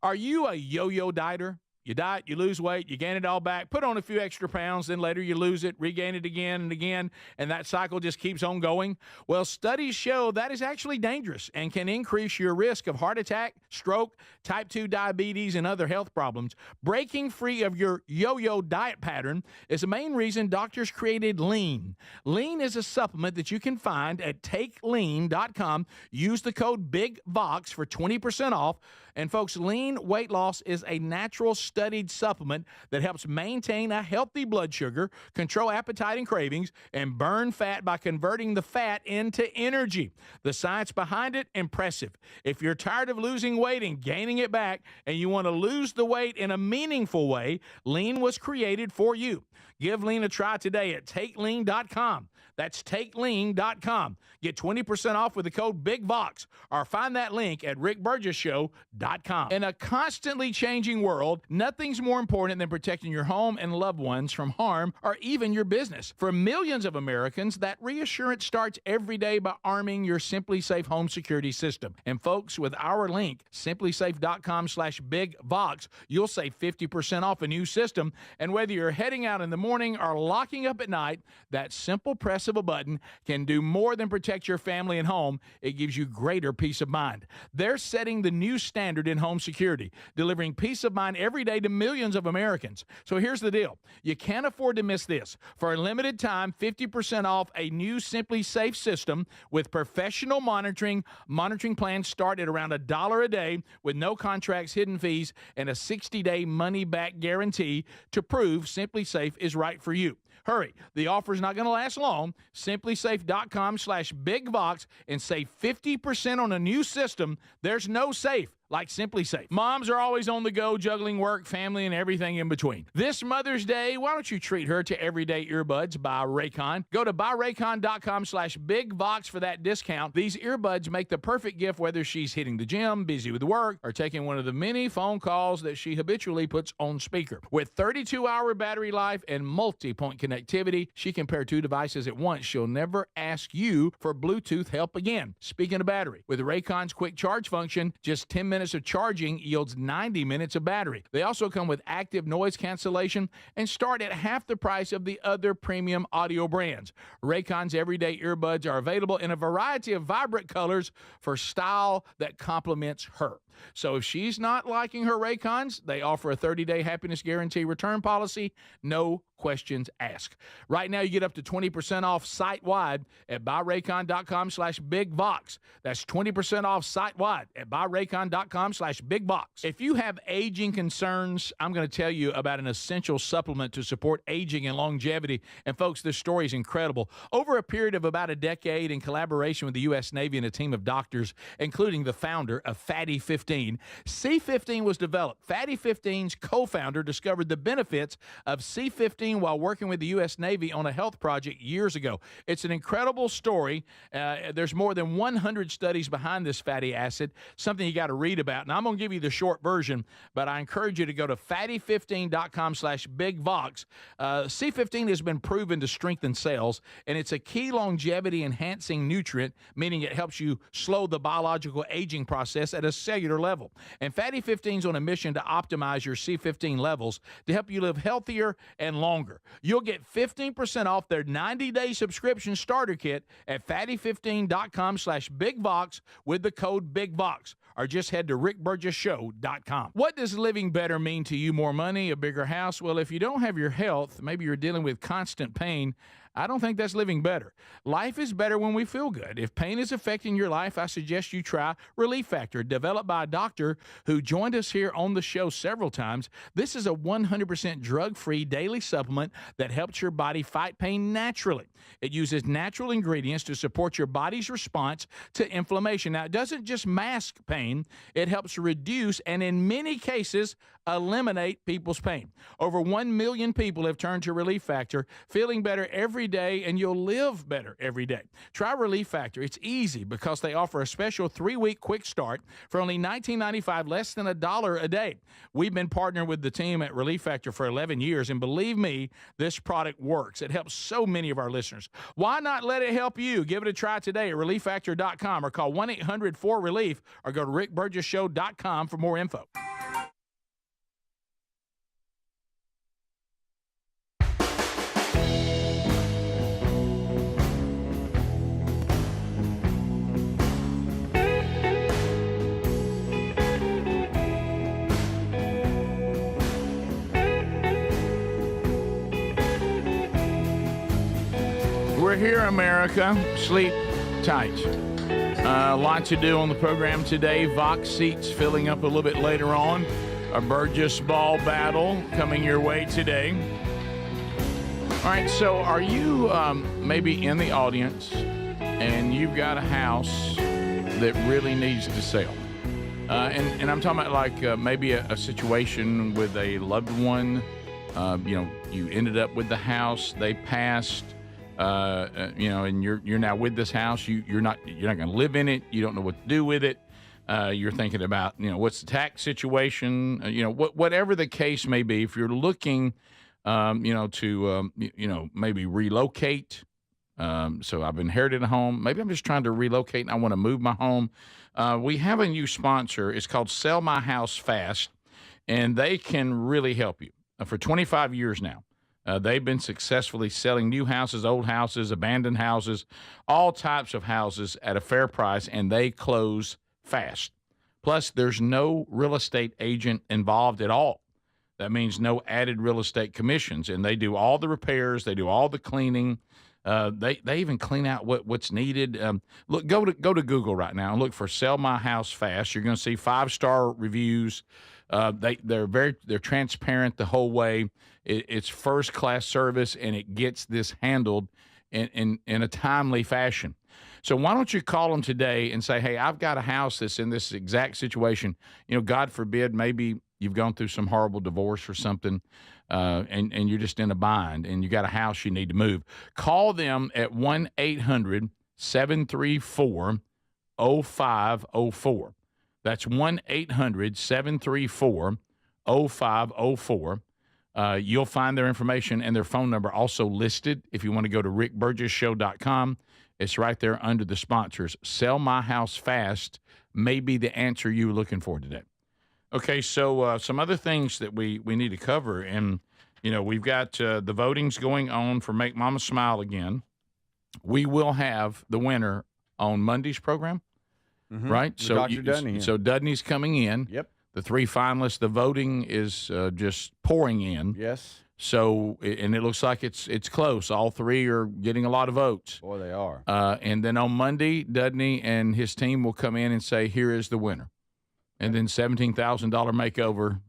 Speaker 1: Are you a yo-yo dieter? You diet, you lose weight, you gain it all back, put on a few extra pounds, then later you lose it, regain it again and again, and that cycle just keeps on going? Well, studies show that is actually dangerous and can increase your risk of heart attack, stroke, type 2 diabetes, and other health problems. Breaking free of your yo-yo diet pattern is the main reason doctors created Lean. Lean is a supplement that you can find at takelean.com. Use the code BIGVOX for 20% off. And folks, Lean weight loss is a natural studied supplement that helps maintain a healthy blood sugar, control appetite and cravings, and burn fat by converting the fat into energy. The science behind it, impressive. If you're tired of losing weight and gaining it back, and you want to lose the weight in a meaningful way, Lean was created for you. Give Lean a try today at takelean.com. That's takelean.com. Get 20% off with the code BIGVOX or find that link at rickburgessshow.com. In a constantly changing world, nothing nothing's more important than protecting your home and loved ones from harm or even your business. For millions of Americans, that reassurance starts every day by arming your Simply Safe home security system. And folks, with our link, simplysafe.com/bigvox, you'll save 50% off a new system. And whether you're heading out in the morning or locking up at night, that simple press of a button can do more than protect your family and home. It gives you greater peace of mind. They're setting the new standard in home security, delivering peace of mind every day to millions of Americans. So here's the deal. You can't afford to miss this. For a limited time, 50% off a new Simply Safe system with professional monitoring. Monitoring plans start at around $1 a day with no contracts, hidden fees, and a 60-day money-back guarantee to prove Simply Safe is right for you. Hurry. The offer's not going to last long. Simplysafe.com/bigvox and save 50% on a new system. There's no safe like Simply Safe. Moms are always on the go, juggling work, family, and everything in between. This Mother's Day, why don't you treat her to everyday earbuds by Raycon? Go to buyraycon.com/bigvox for that discount. These earbuds make the perfect gift whether she's hitting the gym, busy with work, or taking one of the many phone calls that she habitually puts on speaker. With 32-hour battery life and multi-point connectivity, she can pair two devices at once. She'll never ask you for Bluetooth help again. Speaking of battery, with Raycon's quick charge function, just 10 minutes of charging yields 90 minutes of battery. They also come with active noise cancellation and start at half the price of the other premium audio brands. Raycon's everyday earbuds are available in a variety of vibrant colors for style that complements her. So if she's not liking her Raycons, they offer a 30-day happiness guarantee return policy, no questions asked. Right now, you get up to 20% off site-wide at buyraycon.com/bigvox. That's 20% off site-wide at buyraycon.com/bigvox. If you have aging concerns, I'm going to tell you about an essential supplement to support aging and longevity. And folks, this story is incredible. Over a period of about a decade, in collaboration with the U.S. Navy and a team of doctors, including the founder of Fatty 15, C15 was developed. Fatty 15's co-founder discovered the benefits of C15 while working with the U.S. Navy on a health project years ago. It's an incredible story. There's more than 100 studies behind this fatty acid, something you got to read about. Now, I'm going to give you the short version, but I encourage you to go to fatty15.com/bigvox. C15 has been proven to strengthen cells, and it's a key longevity-enhancing nutrient, meaning it helps you slow the biological aging process at a cellular level. And Fatty 15 is on a mission to optimize your C15 levels to help you live healthier and longer. You'll get 15% off their 90-day subscription starter kit at fatty15.com/bigvox with the code BIGVOX, or just head to rickburgesshow.com. What does living better mean to you? More money, a bigger house? Well, if you don't have your health, maybe you're dealing with constant pain, I don't think that's living better. Life is better when we feel good. If pain is affecting your life, I suggest you try Relief Factor, developed by a doctor who joined us here on the show several times. This is a 100% drug-free daily supplement that helps your body fight pain naturally. It uses natural ingredients to support your body's response to inflammation. Now, it doesn't just mask pain. It helps reduce and, in many cases, eliminate people's pain. Over 1 million people have turned to Relief Factor, feeling better every day, and you'll live better every day. Try Relief Factor. It's easy because they offer a special 3-week quick start for only $19.95, less than $1 a day. We've been partnering with the team at Relief Factor for 11 years, and believe me, this product works. It helps so many of our listeners. Why not let it help you? Give it a try today at relieffactor.com or call 1-800-4RELIEF or go to rickburgesshow.com for more info. We're here, America. Sleep tight. A lot to do on the program today. Vox seats filling up a little bit later on. A Burgess ball battle coming your way today. All right, so are you maybe in the audience and you've got a house that really needs to sell? And I'm talking about like maybe a situation with a loved one. You ended up with the house, they passed. And you're now with this house. You're not going to live in it. You don't know what to do with it. You're thinking about, what's the tax situation, whatever the case may be. If you're looking, to, maybe relocate. So I've inherited a home. Maybe I'm just trying to relocate and I want to move my home. We have a new sponsor. It's called Sell My House Fast, and they can really help you. For 25 years now, they've been successfully selling new houses, old houses, abandoned houses, all types of houses at a fair price, and they close fast. Plus, there's no real estate agent involved at all. That means no added real estate commissions, and they do all the repairs, they do all the cleaning. They even clean out what's needed. Look, go to Google right now and look for "Sell My House Fast." You're going to see 5-star reviews. They're transparent the whole way. It's first class service, and it gets this handled in a timely fashion. So why don't you call them today and say, hey, I've got a house that's in this exact situation. God forbid, maybe you've gone through some horrible divorce or something, and you're just in a bind, and you got a house you need to move. Call them at 1-800-734-0504. That's 1-800-734-0504. You'll find their information and their phone number also listed if you want to go to rickburgessshow.com. It's right there under the sponsors. Sell My House Fast may be the answer you were looking for today. Okay, so some other things that we need to cover. And, we've got the votings going on for Make Mama Smile Again. We will have the winner on Monday's program, right? So
Speaker 6: Dr. Dudney.
Speaker 1: So Dudney's coming in.
Speaker 6: Yep.
Speaker 1: The 3 finalists, the voting is just pouring in.
Speaker 6: Yes.
Speaker 1: So, and it looks like it's close. All 3 are getting a lot of votes.
Speaker 6: Boy, they are.
Speaker 1: And then on Monday, Dudney and his team will come in and say, here is the winner. And then $17,000 makeover,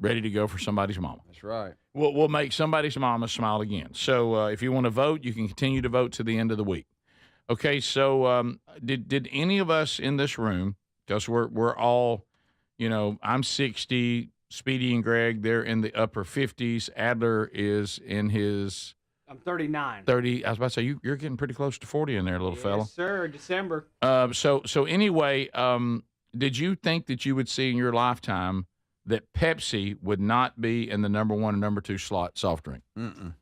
Speaker 1: ready to go for somebody's mama.
Speaker 6: That's right.
Speaker 1: We'll make somebody's mama smile again. So if you want to vote, you can continue to vote to the end of the week. Okay, so did any of us in this room, because we're all, I'm 60, Speedy and Greg, they're in the upper 50s. Adler is in his...
Speaker 5: I'm 39.
Speaker 1: 30. I was about to say, you're getting pretty close to 40 in there, little fella.
Speaker 5: Yes, sir. December.
Speaker 1: So anyway, did you think that you would see in your lifetime that Pepsi would not be in the number 1 and number 2 slot soft drink?
Speaker 6: Mm-mm.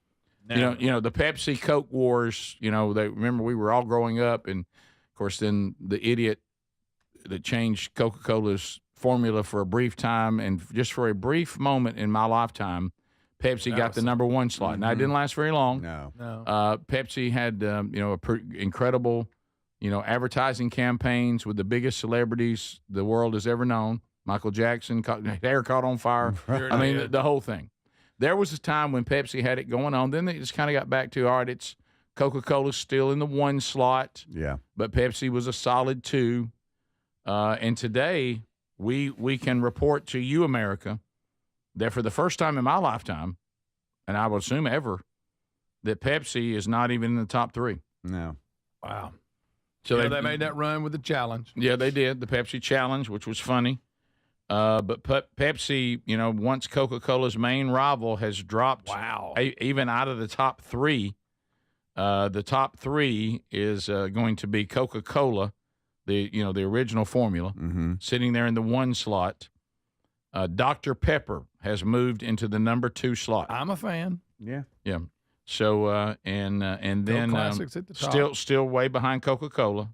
Speaker 1: The Pepsi Coke wars, they remember we were all growing up, and of course then the idiot that changed Coca-Cola's formula for a brief time, and just for a brief moment in my lifetime, Pepsi got the number 1 slot. Now, it didn't last very long.
Speaker 6: No.
Speaker 1: Pepsi had, incredible, advertising campaigns with the biggest celebrities the world has ever known. Michael Jackson, hair caught on fire. I mean, the whole thing. There was a time when Pepsi had it going on. Then they just kind of got back to, all right, it's Coca-Cola's still in the 1 slot.
Speaker 6: Yeah.
Speaker 1: But Pepsi was a solid 2. And today we can report to you, America, that for the first time in my lifetime, and I would assume ever, that Pepsi is not even in the top 3.
Speaker 6: No.
Speaker 2: Wow.
Speaker 1: So
Speaker 2: they made that run with the challenge.
Speaker 1: Yeah, they did, the Pepsi challenge, which was funny. But Pepsi, once Coca-Cola's main rival has dropped even out of the top 3, the top 3 is going to be Coca-Cola, the original formula, sitting there in the 1 slot. Dr. Pepper has moved into the number 2 slot.
Speaker 2: I'm a fan.
Speaker 6: Yeah.
Speaker 1: Yeah. So and then
Speaker 2: Classics at the top.
Speaker 1: still way behind Coca-Cola.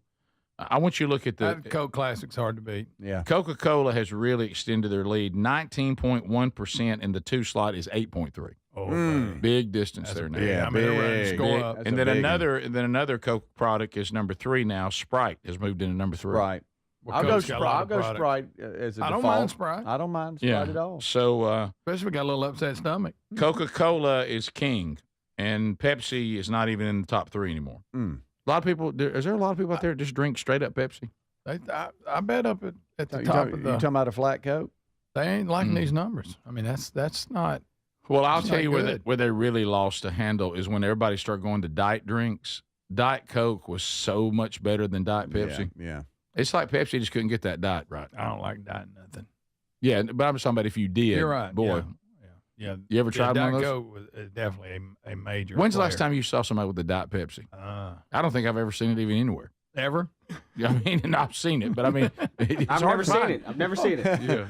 Speaker 1: I want you to look at the
Speaker 2: Coke Classic's hard to beat.
Speaker 6: Yeah.
Speaker 1: Coca-Cola has really extended their lead. 19.1%, and the 2 slot is 8.3.
Speaker 2: Oh,
Speaker 1: Big distance there now.
Speaker 6: Yeah,
Speaker 2: I'm in a run to score
Speaker 6: big.
Speaker 2: up.
Speaker 6: That's
Speaker 1: And
Speaker 6: a
Speaker 1: then
Speaker 6: big
Speaker 1: another Coke product is number 3 now. Sprite has moved into number 3.
Speaker 6: Right.
Speaker 2: Well,
Speaker 6: I'll go
Speaker 2: Coke's got a lot of product.
Speaker 6: Sprite as a
Speaker 2: I don't
Speaker 6: default.
Speaker 2: mind Sprite.
Speaker 6: I don't mind Sprite
Speaker 1: Yeah.
Speaker 6: at all.
Speaker 1: So
Speaker 2: Especially if we got a little upset stomach.
Speaker 1: Coca-Cola is king, and Pepsi is not even in the top 3 anymore.
Speaker 6: Mm.
Speaker 1: A lot of people. Is there a lot of people out there that just drink straight up Pepsi?
Speaker 2: I bet up at the
Speaker 6: You
Speaker 2: top
Speaker 6: talking,
Speaker 2: of
Speaker 6: you
Speaker 2: the.
Speaker 6: talking about a flat Coke?
Speaker 2: They ain't liking these numbers. I mean, that's not.
Speaker 1: Well, I'll
Speaker 2: It's
Speaker 1: tell
Speaker 2: not
Speaker 1: you
Speaker 2: good.
Speaker 1: where they really lost a handle is when everybody started going to diet drinks. Diet Coke was so much better than Diet Pepsi.
Speaker 6: Yeah.
Speaker 1: It's like Pepsi just couldn't get that diet right.
Speaker 2: I don't like diet nothing.
Speaker 1: Yeah, but I'm talking about if you did.
Speaker 2: You're right.
Speaker 1: Boy.
Speaker 2: Yeah.
Speaker 1: You ever tried one of
Speaker 2: Diet
Speaker 1: those?
Speaker 2: Coke was definitely a major.
Speaker 1: When's the last
Speaker 2: player.
Speaker 1: time you saw somebody with a Diet Pepsi?
Speaker 2: Uh,
Speaker 1: I don't think I've ever seen it even anywhere.
Speaker 2: Ever?
Speaker 1: I mean, and I've seen it, but I mean,
Speaker 5: I've never seen it. I've never seen it.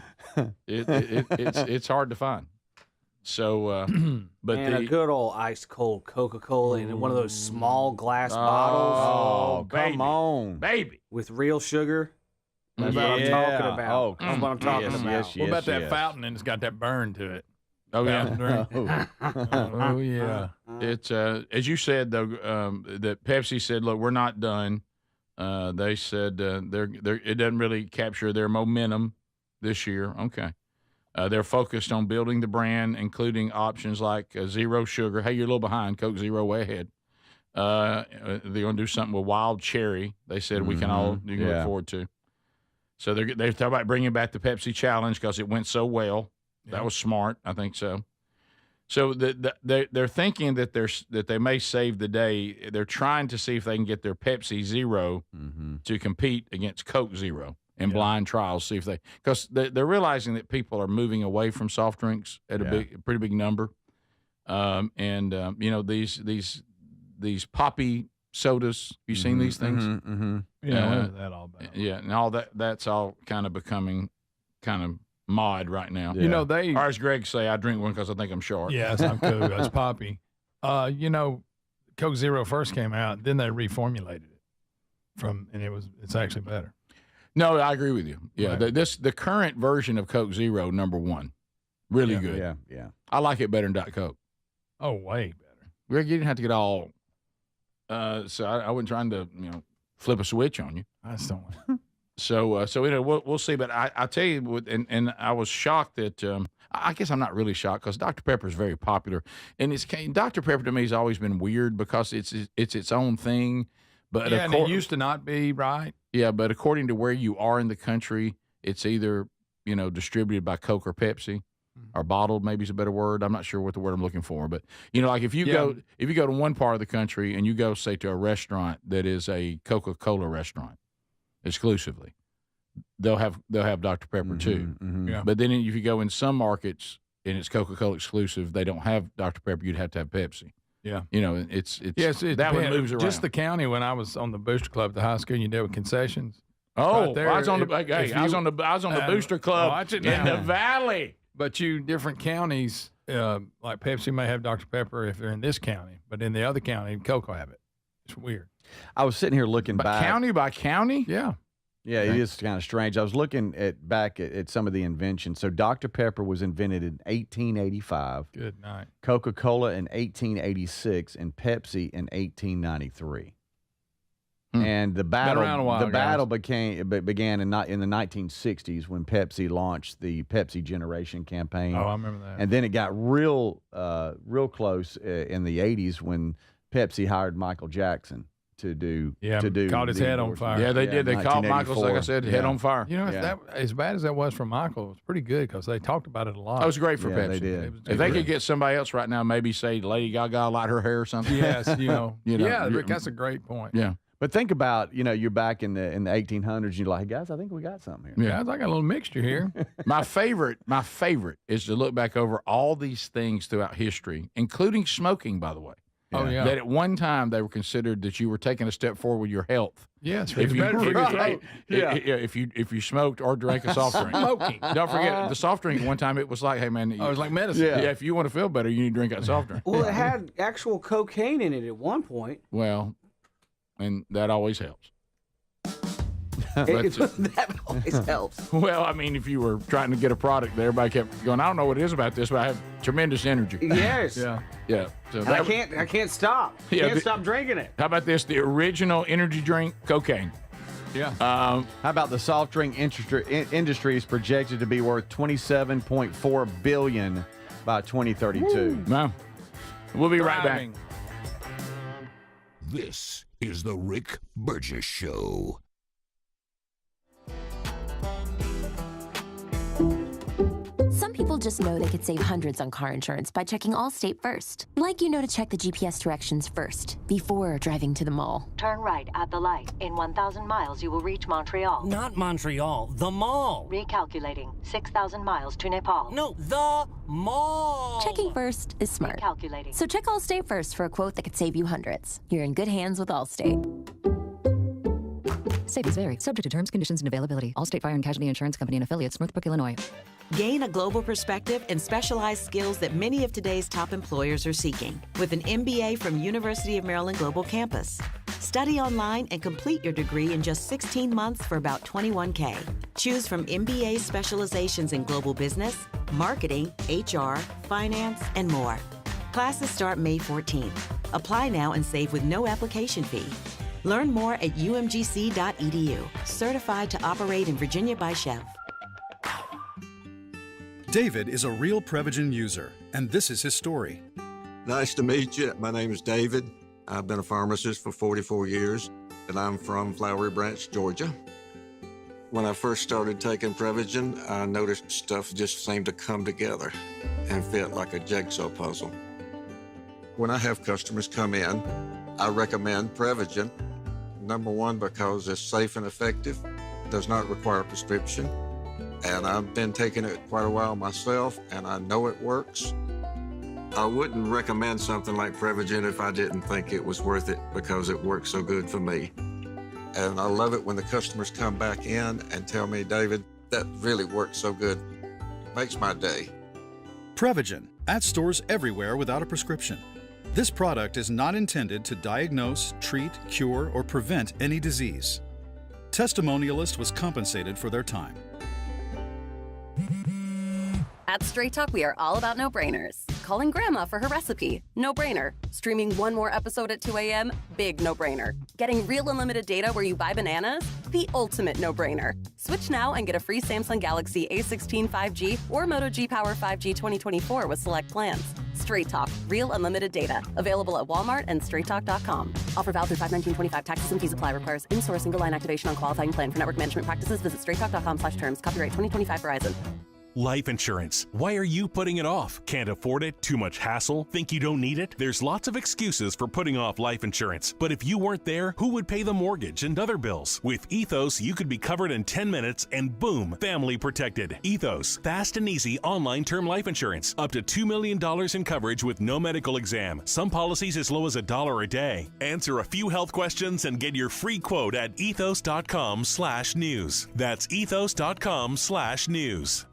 Speaker 1: Yeah, it's hard to find. So, but
Speaker 5: And a good old ice cold Coca-Cola in one of those small glass bottles
Speaker 6: Oh, come on.
Speaker 1: baby.
Speaker 5: with real sugar. That's what I'm talking about.
Speaker 6: Oh,
Speaker 5: That's what I'm talking
Speaker 6: yes,
Speaker 5: about.
Speaker 6: yes,
Speaker 2: What about that
Speaker 6: yes.
Speaker 2: fountain and it's got that burn to it?
Speaker 1: Oh yeah,
Speaker 2: Fountain drink. Oh yeah.
Speaker 1: it's as you said though. That Pepsi said, "Look, we're not done." They said it doesn't really capture their momentum this year. Okay. They're focused on building the brand, including options like zero sugar. Hey, you're a little behind. Coke Zero, way ahead. They're going to do something with wild cherry. They said you can look forward to. So they're talking about bringing back the Pepsi Challenge because it went so well. Yeah. That was smart. I think so. So they're thinking that they may save the day. They're trying to see if they can get their Pepsi Zero to compete against Coke Zero in blind trials. See if because they're realizing that people are moving away from soft drinks at a pretty big number, these poppy sodas. You seen these things?
Speaker 2: Yeah, what is that all about?
Speaker 1: Yeah, and all that's all kind of becoming kind of mod right now.
Speaker 2: You know,
Speaker 1: or as Greg say, I drink one because I think I'm short.
Speaker 2: Yes, I'm cool. That's poppy. Coke Zero first came out, then they reformulated it and it's actually better.
Speaker 1: No, I agree with you. Yeah,
Speaker 2: Right.
Speaker 1: the current version of Coke Zero, number one, really good.
Speaker 6: Yeah.
Speaker 1: I like it better than Diet Coke.
Speaker 2: Oh, way better.
Speaker 1: Greg, you didn't have to get all. So I wasn't trying to flip a switch on you.
Speaker 2: I just don't.
Speaker 1: So we'll see. But I tell you, and I was shocked that I guess I'm not really shocked because Dr. Pepper is very popular, and Dr. Pepper to me has always been weird because it's its own thing. But
Speaker 2: and it used to not be, right?
Speaker 1: Yeah, but according to where you are in the country, it's either distributed by Coke or Pepsi, or bottled. Maybe is a better word. I'm not sure what the word I'm looking for. But like if you go to one part of the country and you go say to a restaurant that is a Coca-Cola restaurant exclusively, they'll have Dr. Pepper too.
Speaker 2: Yeah.
Speaker 1: But then if you go in some markets and it's Coca-Cola exclusive, they don't have Dr. Pepper. You'd have to have Pepsi.
Speaker 2: Yeah.
Speaker 1: It's
Speaker 2: that
Speaker 1: one moves around.
Speaker 2: Just the county when I was on the booster club at the high school, you dealt with concessions.
Speaker 1: Oh,
Speaker 2: right there,
Speaker 1: I was on the booster club
Speaker 2: watch it
Speaker 1: in
Speaker 2: now.
Speaker 1: the valley.
Speaker 2: But different counties, like Pepsi may have Dr. Pepper if they're in this county, but in the other county, Coke will have it. It's weird.
Speaker 6: I was sitting here looking back.
Speaker 1: County by county?
Speaker 2: Yeah.
Speaker 6: Yeah, it is kind of strange. I was looking back at some of the inventions. So Dr. Pepper was invented in 1885.
Speaker 2: Good night.
Speaker 6: Coca-Cola in 1886 and Pepsi in 1893. And the battle
Speaker 2: around a while,
Speaker 6: began in the 1960s when Pepsi launched the Pepsi Generation campaign.
Speaker 2: Oh, I remember that.
Speaker 6: And then it got real close in the 80s when Pepsi hired Michael Jackson to do
Speaker 2: caught his head on fire.
Speaker 1: Yeah, they did. They caught Michael's, like I said, head on fire.
Speaker 2: As bad as that was for Michael, it was pretty good because they talked about it a lot.
Speaker 1: That was great for Pepsi.
Speaker 6: They did.
Speaker 1: If they could get somebody else right now, maybe say Lady Gaga light her hair or something.
Speaker 2: Yes, yeah, Rick, that's a great point.
Speaker 1: Yeah.
Speaker 6: But think about, you're back in the 1800s. You're like, hey guys, I think we got something here.
Speaker 2: Yeah, I got a little mixture here.
Speaker 1: My favorite is to look back over all these things throughout history, including smoking, by the way.
Speaker 2: Oh, yeah.
Speaker 1: That at one time they were considered that you were taking a step forward with your health.
Speaker 2: Yes,
Speaker 1: if
Speaker 2: you
Speaker 1: if you smoked or drank a soft drink.
Speaker 2: Smoking.
Speaker 1: Don't forget the soft drink. One time it was like, hey man,
Speaker 2: it was like medicine.
Speaker 1: Yeah, if you want to feel better, you need to drink that soft drink.
Speaker 5: Well, it had actual cocaine in it at one point.
Speaker 1: Well, and that always helps.
Speaker 5: That always helps.
Speaker 1: Well, I mean, if you were trying to get a product there, everybody kept going, I don't know what it is about this, but I have tremendous energy.
Speaker 5: Yes.
Speaker 1: Yeah. So
Speaker 5: I can't stop. Can't stop drinking it.
Speaker 1: How about this? The original energy drink, cocaine.
Speaker 2: Yeah.
Speaker 6: How about the soft drink industry is projected to be worth $27.4 billion by 2032.
Speaker 1: No. We'll be right back.
Speaker 7: This is the Rick Burgess Show.
Speaker 10: Some people just know they could save hundreds on car insurance by checking Allstate first. Like to check the GPS directions first, before driving to the mall.
Speaker 9: Turn right at the light. In 1,000 miles, you will reach Montreal.
Speaker 11: Not Montreal, the mall.
Speaker 9: Recalculating. 6,000 miles to Nepal.
Speaker 11: No, the mall.
Speaker 10: Checking first is smart.
Speaker 9: Recalculating.
Speaker 10: So check Allstate first for a quote that could save you hundreds. You're in good hands with Allstate.
Speaker 12: Savings vary, subject to terms, conditions, and availability. Allstate Fire and Casualty Insurance Company and affiliates, Northbrook, Illinois.
Speaker 13: Gain a global perspective and specialized skills that many of today's top employers are seeking with an MBA from University of Maryland Global Campus. Study online and complete your degree in just 16 months for about $21K. Choose from MBA specializations in global business, marketing, HR, finance, and more. Classes start May 14th. Apply now and save with no application fee. Learn more at umgc.edu. Certified to operate in Virginia by Chef.
Speaker 14: David is a real Prevagen user, and this is his story.
Speaker 15: Nice to meet you. My name is David. I've been a pharmacist for 44 years, and I'm from Flowery Branch, Georgia. When I first started taking Prevagen, I noticed stuff just seemed to come together and fit like a jigsaw puzzle. When I have customers come in, I recommend Prevagen. Number one, because it's safe and effective, does not require a prescription, and I've been taking it quite a while myself, and I know it works. I wouldn't recommend something like Prevagen if I didn't think it was worth it because it works so good for me. And I love it when the customers come back in and tell me, David, that really works so good. Makes my day.
Speaker 14: Prevagen, at stores everywhere without a prescription. This product is not intended to diagnose, treat, cure, or prevent any disease. Testimonialist was compensated for their time.
Speaker 16: At Straight Talk, we are all about no-brainers. Calling Grandma for her recipe, no-brainer. Streaming one more episode at 2 a.m., big no-brainer. Getting real unlimited data where you buy bananas, the ultimate no-brainer. Switch now and get a free Samsung Galaxy A16 5G or Moto G Power 5G 2024 with select plans. Straight Talk, real unlimited data. Available at Walmart and straighttalk.com. Offer valid through 5/19/25. Taxes and fees apply. Requires in-store single line activation on qualifying plan. For network management practices, visit straighttalk.com/terms. Copyright 2025 Verizon.
Speaker 17: Life insurance. Why are you putting it off? Can't afford it? Too much hassle? Think you don't need it? There's lots of excuses for putting off life insurance. But if you weren't there, who would pay the mortgage and other bills? With Ethos, you could be covered in 10 minutes and boom, family protected. Ethos, fast and easy online term life insurance. Up to $2 million in coverage with no medical exam. Some policies as low as $1 a day. Answer a few health questions and get your free quote at ethos.com/news. That's ethos.com/news.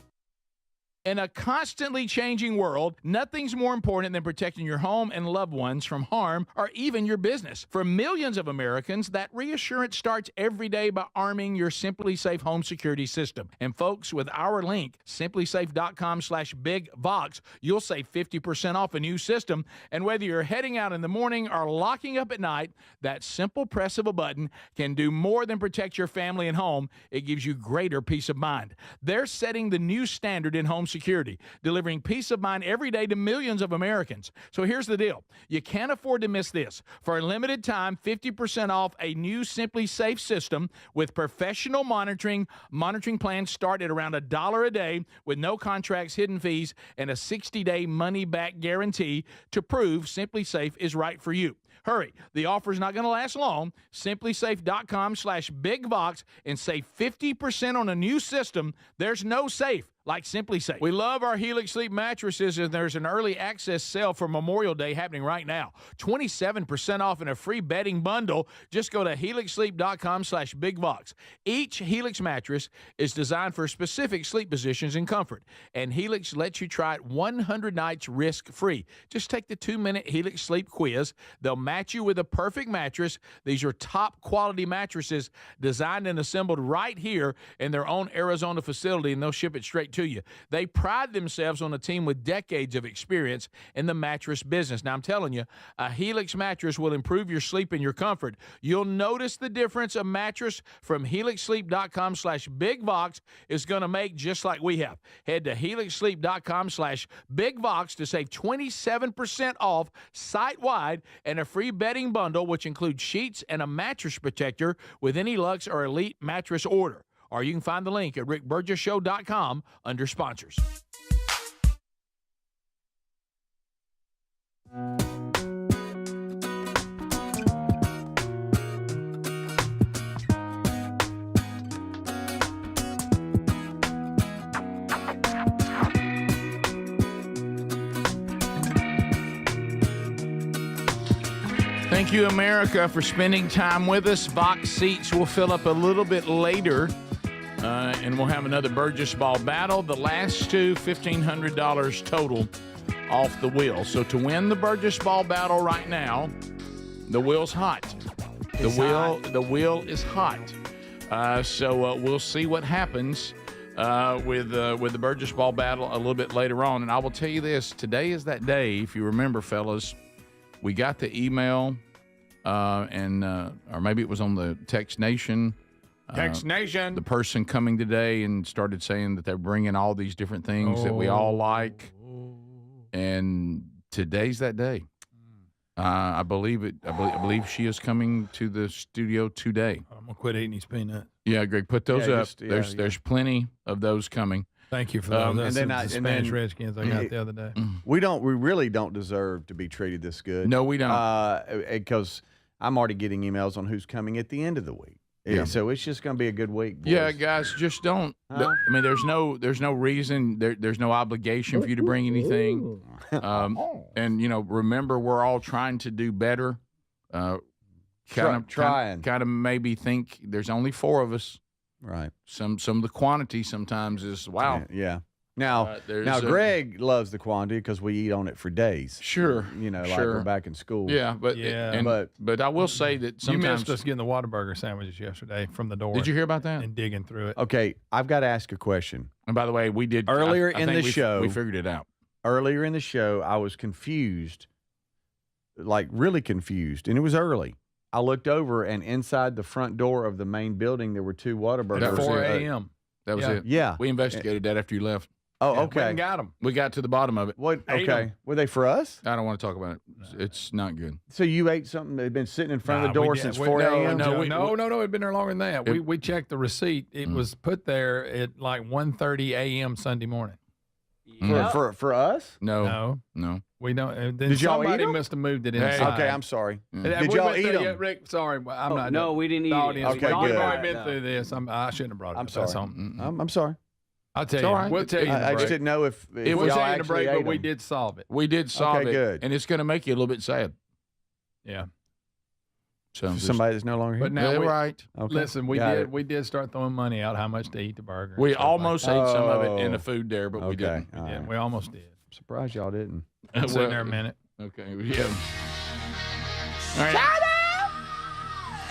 Speaker 1: In a constantly changing world, nothing's more important than protecting your home and loved ones from harm or even your business. For millions of Americans, that reassurance starts every day by arming your Simply Safe home security system. And folks, with our link, simplysafe.com/bigvox, you'll save 50% off a new system. And whether you're heading out in the morning or locking up at night, that simple press of a button can do more than protect your family and home. It gives you greater peace of mind. They're setting the new standard in home security, delivering peace of mind every day to millions of Americans. So here's the deal. You can't afford to miss this. For a limited time, 50% off a new Simply Safe system with professional monitoring. Monitoring plans start at around $1 a day with no contracts, hidden fees, and a 60-day money-back guarantee to prove Simply Safe is right for you. Hurry. The offer's not going to last long. Simplysafe.com/bigvox and save 50% on a new system. There's no safe like Simply Safe. We love our Helix Sleep mattresses, and there's an early access sale for Memorial Day happening right now. 27% off and a free bedding bundle. Just go to helixsleep.com/bigvox. Each Helix mattress is designed for specific sleep positions and comfort, and Helix lets you try it 100 nights risk-free. Just take the 2-minute Helix Sleep quiz. They'll match you with a perfect mattress. These are top-quality mattresses designed and assembled right here in their own Arizona facility, and they'll ship it straight to you. They pride themselves on a team with decades of experience in the mattress business. Now, I'm telling you, a Helix mattress will improve your sleep and your comfort. You'll notice the difference a mattress from helixsleep.com/bigvox is going to make, just like we have. Head to helixsleep.com/bigvox to save 27% off site-wide and a free bedding bundle, which includes sheets and a mattress protector with any Luxe or Elite mattress order. Or you can find the link at rickburgessshow.com under sponsors. Thank you, America, for spending time with us. Box seats will fill up a little bit later, and we'll have another Burgess Ball battle. The last two, $1,500 total off the wheel. So to win the Burgess Ball battle right now, the wheel's hot. The wheel is hot. So we'll see what happens with the Burgess Ball battle a little bit later on. And I will tell you this: today is that day. If you remember, fellas, we got the email, or maybe it was on the Text Nation. The person coming today and started saying that they're bringing all these different things that we all like. And today's that day. I believe it. I believe she is coming to the studio today.
Speaker 2: I'm gonna quit eating these peanuts.
Speaker 1: Yeah, Greg, put those up. There's plenty of those coming.
Speaker 2: Thank you for those.
Speaker 6: And then
Speaker 2: the Spanish Redskins I got the other day.
Speaker 6: We really don't deserve to be treated this good.
Speaker 1: No, we don't.
Speaker 6: Because I'm already getting emails on who's coming at the end of the week.
Speaker 1: Yeah.
Speaker 6: So it's just going to be a good week, boys.
Speaker 1: Yeah, guys, just don't.
Speaker 6: Huh?
Speaker 1: I mean, there's no reason. There's no obligation for you to bring anything. And remember, we're all trying to do better. Kind of maybe think there's only 4 of us.
Speaker 6: Right.
Speaker 1: Some of the quantity sometimes is wow.
Speaker 6: Yeah. Now Greg loves the quantity because we eat on it for days.
Speaker 1: Sure.
Speaker 6: Like we're back in school.
Speaker 1: Yeah, but I will say that sometimes
Speaker 2: you missed us getting the Whataburger sandwiches yesterday from the door.
Speaker 1: Did you hear about that?
Speaker 2: And digging through it.
Speaker 6: Okay, I've got to ask a question.
Speaker 1: And by the way, we did
Speaker 6: earlier
Speaker 1: I
Speaker 6: in
Speaker 1: think
Speaker 6: the show.
Speaker 1: We figured it out.
Speaker 6: Earlier in the show, I was confused, like really confused, and it was early. I looked over, and inside the front door of the main building, there were 2 Whataburgers.
Speaker 2: At 4 a.m.
Speaker 1: That was it.
Speaker 6: Yeah.
Speaker 1: We investigated that after you left.
Speaker 6: Oh,
Speaker 2: Yeah,
Speaker 6: okay.
Speaker 2: We got them.
Speaker 1: We got to the bottom of it.
Speaker 6: What?
Speaker 2: Ate
Speaker 6: Okay.
Speaker 2: 'em.
Speaker 6: Were they for us?
Speaker 1: I don't want to talk about it. It's not good.
Speaker 6: So you ate something that had been sitting in front of the
Speaker 2: Nah,
Speaker 6: door
Speaker 2: we did-
Speaker 6: since
Speaker 2: we-
Speaker 6: 4 a.m.?
Speaker 2: No, it'd been there longer than that. We checked the receipt. It was put there at like 1:30 a.m. Sunday morning.
Speaker 6: For us?
Speaker 1: No.
Speaker 2: We don't. And then
Speaker 6: Did y'all eat
Speaker 2: somebody
Speaker 6: 'em?
Speaker 2: must have moved it
Speaker 6: Hey,
Speaker 2: inside.
Speaker 6: okay, I'm sorry.
Speaker 2: And
Speaker 6: Did
Speaker 2: we
Speaker 6: y'all
Speaker 2: went
Speaker 6: eat
Speaker 2: through-
Speaker 6: them?
Speaker 2: yeah, Rick, sorry, I'm not.
Speaker 5: No, we didn't eat
Speaker 2: the
Speaker 5: it.
Speaker 2: audience.
Speaker 6: Okay,
Speaker 2: We've
Speaker 6: good.
Speaker 2: already been through this. I shouldn't have brought it
Speaker 6: I'm
Speaker 2: up.
Speaker 6: sorry.
Speaker 2: That's something.
Speaker 6: I'm sorry.
Speaker 2: I'll tell
Speaker 1: It's
Speaker 2: you.
Speaker 1: all right.
Speaker 2: We'll tell you. in the
Speaker 6: I just
Speaker 2: break.
Speaker 6: didn't know if
Speaker 2: We'll
Speaker 6: y'all
Speaker 2: tell you in the
Speaker 6: actually
Speaker 2: break,
Speaker 6: ate
Speaker 2: but we
Speaker 6: them.
Speaker 2: did solve it.
Speaker 1: We did solve
Speaker 6: Okay,
Speaker 1: it.
Speaker 6: good.
Speaker 1: And it's going to make you a little bit sad.
Speaker 2: Yeah.
Speaker 1: So
Speaker 6: For somebody that's no longer here.
Speaker 2: But now
Speaker 1: Yeah,
Speaker 2: we,
Speaker 1: right.
Speaker 6: Okay.
Speaker 2: listen, we
Speaker 6: Got
Speaker 2: did
Speaker 6: it.
Speaker 2: we did start throwing money out how much to eat the burger. and
Speaker 1: We
Speaker 2: stuff like
Speaker 1: almost
Speaker 2: that.
Speaker 1: ate some of it in
Speaker 6: Oh.
Speaker 1: the food there, but we
Speaker 6: Okay.
Speaker 1: didn't.
Speaker 6: All
Speaker 2: Yeah,
Speaker 6: right.
Speaker 2: we almost did.
Speaker 6: I'm surprised y'all didn't.
Speaker 2: Sit there a minute.
Speaker 1: Okay. Yeah. All right.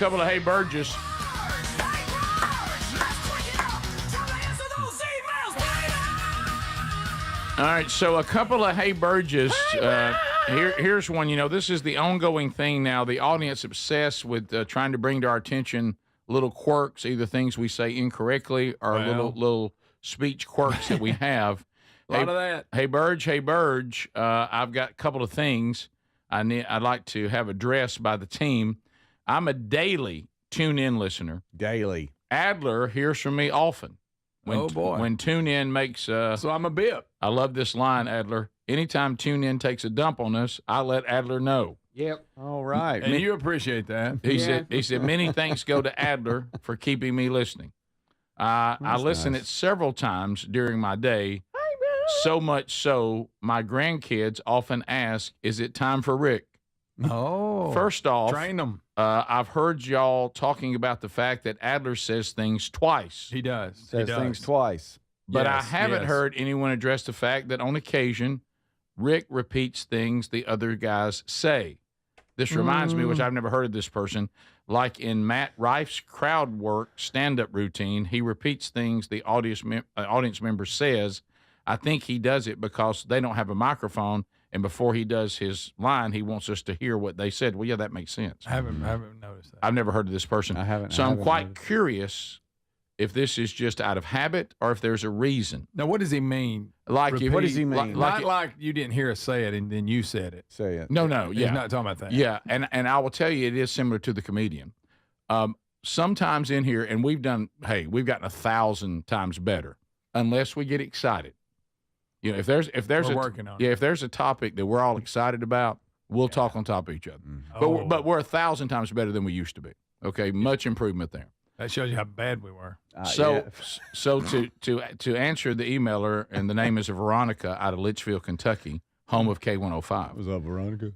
Speaker 1: Couple of Hey Burgess. All right, so a couple of Hey Burgess. Here's one. This is the ongoing thing now. The audience obsessed with trying to bring to our attention little quirks, either things we say incorrectly or little speech quirks that we have.
Speaker 2: A lot of that.
Speaker 1: Hey Burge. I've got a couple of things I'd like to have addressed by the team. I'm a daily tune-in listener.
Speaker 6: Daily.
Speaker 1: Adler hears from me often.
Speaker 2: Oh, boy.
Speaker 1: When tune-in makes
Speaker 2: So I'm a bip.
Speaker 1: I love this line, Adler. Anytime TuneIn takes a dump on us, I let Adler know.
Speaker 5: Yep.
Speaker 6: All right.
Speaker 2: And you appreciate that.
Speaker 1: He said, many thanks go to Adler for keeping me listening. I listen
Speaker 6: nice.
Speaker 1: it several times during my day, so much so my grandkids often ask, is it time for Rick?
Speaker 2: Oh.
Speaker 1: First off,
Speaker 2: Train them.
Speaker 1: I've heard y'all talking about the fact that Adler says things twice.
Speaker 2: He does.
Speaker 6: Says things twice.
Speaker 1: But
Speaker 2: Yes,
Speaker 1: I haven't
Speaker 2: yes.
Speaker 1: heard anyone address the fact that on occasion, Rick repeats things the other guys say. This reminds me, which I've never heard of this person, like in Matt Rife's crowd work stand-up routine, he repeats things the audience member says. I think he does it because they don't have a microphone, and before he does his line, he wants us to hear what they said. Well, yeah, that makes sense.
Speaker 2: I haven't noticed that.
Speaker 1: I've never heard of this person.
Speaker 6: I haven't.
Speaker 1: So
Speaker 6: I
Speaker 1: I'm
Speaker 6: haven't
Speaker 1: quite
Speaker 6: noticed.
Speaker 1: curious if this is just out of habit or if there's a reason.
Speaker 2: Now, what does he mean?
Speaker 1: Like,
Speaker 2: Repeat?
Speaker 6: What does he mean?
Speaker 2: Not like you didn't hear us say it and then you said it.
Speaker 6: Say it.
Speaker 1: No,
Speaker 2: He's
Speaker 1: yeah.
Speaker 2: not talking about that.
Speaker 1: Yeah, and I will tell you, it is similar to the comedian. Sometimes in here, and we've gotten 1,000 times better, unless we get excited. If there's
Speaker 2: We're working on it.
Speaker 1: if there's a topic that we're all excited about, we'll talk on top of each other. But we're 1,000 times better than we used to be. Okay, much improvement there.
Speaker 2: That shows you how bad we were.
Speaker 1: So to answer the emailer, and the name is Veronica out of Litchfield, Kentucky, home of K105.
Speaker 6: What's up, Veronica?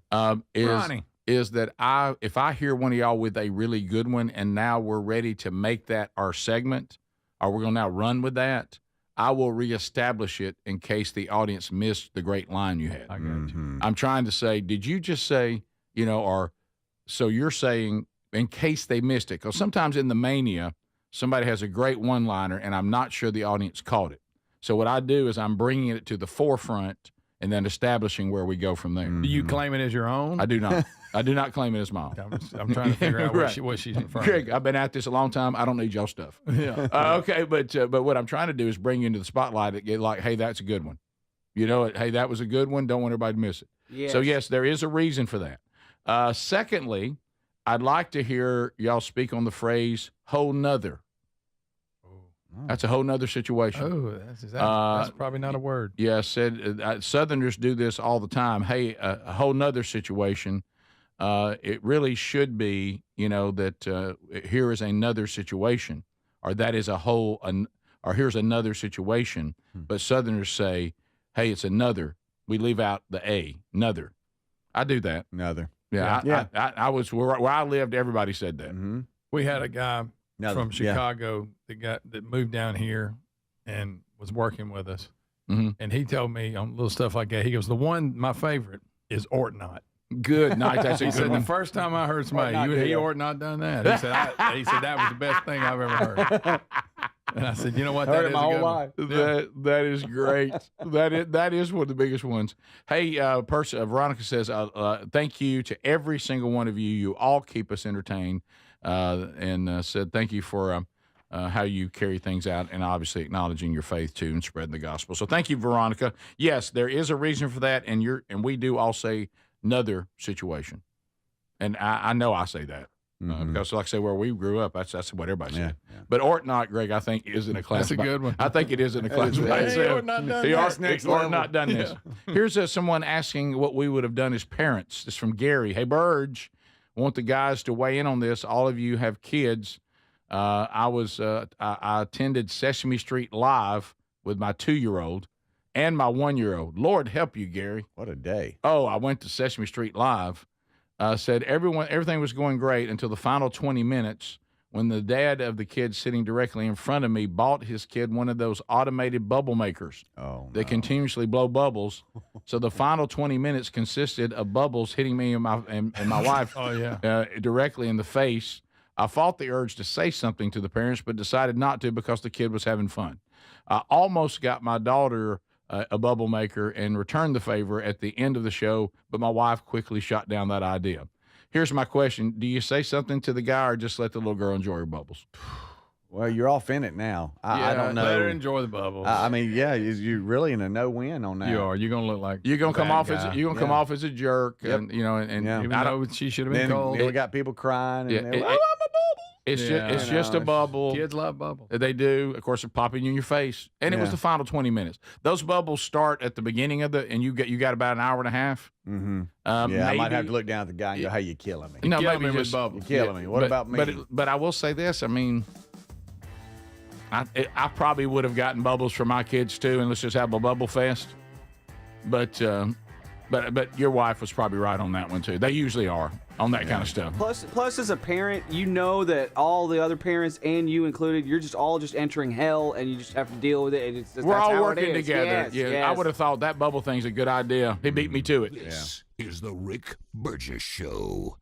Speaker 1: Is
Speaker 2: Ronnie.
Speaker 1: is that if I hear one of y'all with a really good one and now we're ready to make that our segment, or we're going to now run with that, I will reestablish it in case the audience missed the great line you had.
Speaker 2: I got you.
Speaker 1: I'm trying to say, did you just say, or so you're saying in case they missed it? Because sometimes in the mania, somebody has a great one-liner, and I'm not sure the audience caught it. So what I do is I'm bringing it to the forefront and then establishing where we go from there.
Speaker 2: Do you claim it as your own?
Speaker 1: I do not. I do not claim it as mine.
Speaker 2: I'm trying to figure out what she's referring
Speaker 1: Greg,
Speaker 2: to.
Speaker 1: I've been at this a long time. I don't need y'all stuff.
Speaker 2: Yeah.
Speaker 1: Okay, but what I'm trying to do is bring you into the spotlight and get like, hey, that's a good one. Hey, that was a good one. Don't want everybody to miss it.
Speaker 5: Yes.
Speaker 1: So, yes, there is a reason for that. Secondly, I'd like to hear y'all speak on the phrase whole nother. That's a whole nother situation.
Speaker 2: Oh, that's probably not a word.
Speaker 1: Yeah, Southerners do this all the time. Hey, a whole nother situation. It really should be, that here is another situation, or that is or here's another situation. But Southerners say, hey, it's another. We leave out the A, another. I do that.
Speaker 6: Another.
Speaker 1: Yeah. I was where I lived. Everybody said that.
Speaker 6: Mm-hmm.
Speaker 2: We had a guy from Chicago that moved down here and was working with us.
Speaker 1: Mm-hmm.
Speaker 2: And he told me on little stuff like that, he goes, my favorite is Ort not.
Speaker 1: Good night. That's a
Speaker 2: He
Speaker 1: good
Speaker 2: said
Speaker 1: one.
Speaker 2: The first time I heard somebody, he Ort not done that. He said, that was the best thing I've ever heard. And I said, you know what? That is a good one.
Speaker 1: That is great. that is one of the biggest ones. Hey, Veronica says, thank you to every single one of you. You all keep us entertained. And said thank you for how you carry things out and obviously acknowledging your faith too and spreading the gospel. So thank you, Veronica. Yes, there is a reason for that, and we do all say another situation, and I know I say that because, like I say, where we grew up, that's what everybody said. Yeah. But Ort not, Greg, I think is in a class.
Speaker 2: That's a good one.
Speaker 1: I think it is in a class by itself.
Speaker 2: Ort not done this.
Speaker 1: Ort not done this. Here's someone asking what we would have done as parents. This is from Gary. Hey, Burge. I want the guys to weigh in on this. All of you have kids. I attended Sesame Street Live with my 2-year-old and my 1-year-old. Lord help you, Gary.
Speaker 6: What a day.
Speaker 1: Oh, I went to Sesame Street Live. Said everything was going great until the final 20 minutes when the dad of the kid sitting directly in front of me bought his kid one of those automated bubble makers that continuously blow bubbles. So the final 20 minutes consisted of bubbles hitting me and my wife directly in the face. I fought the urge to say something to the parents, but decided not to because the kid was having fun. I almost got my daughter a bubble maker and returned the favor at the end of the show, but my wife quickly shot down that idea. Here's my question. Do you say something to the guy or just let the little girl enjoy her bubbles?
Speaker 6: Well, you're off in it now. I don't know.
Speaker 2: Let her enjoy the bubbles.
Speaker 6: You're really in a no-win on that.
Speaker 2: You are. You're gonna look like
Speaker 1: you're gonna come off as a jerk, and
Speaker 2: even though she should have been cold.
Speaker 6: We got people crying. And
Speaker 1: it's just a bubble.
Speaker 2: Kids love bubbles.
Speaker 1: They do. Of course, they're popping you in your face, and it was the final 20 minutes. Those bubbles start at the beginning of and you got about an hour and a half.
Speaker 6: Mm-hmm. I might have to look down at the guy and go, "Hey, you're killing me."
Speaker 1: No,
Speaker 2: maybe
Speaker 1: just
Speaker 2: bubbles.
Speaker 6: You're killing me. What about me?
Speaker 1: But I will say this. I mean, I probably would have gotten bubbles for my kids too, and let's just have a bubble fest. But your wife was probably right on that one too. They usually are on that kind of stuff.
Speaker 5: Plus, as a parent, you know that all the other parents and you included, you're all just entering hell, and you just have to deal with it. And
Speaker 1: we're all working together.
Speaker 5: Yes.
Speaker 1: I would have thought that bubble thing's a good idea. He beat me to it.
Speaker 7: This is the Rick Burgess Show.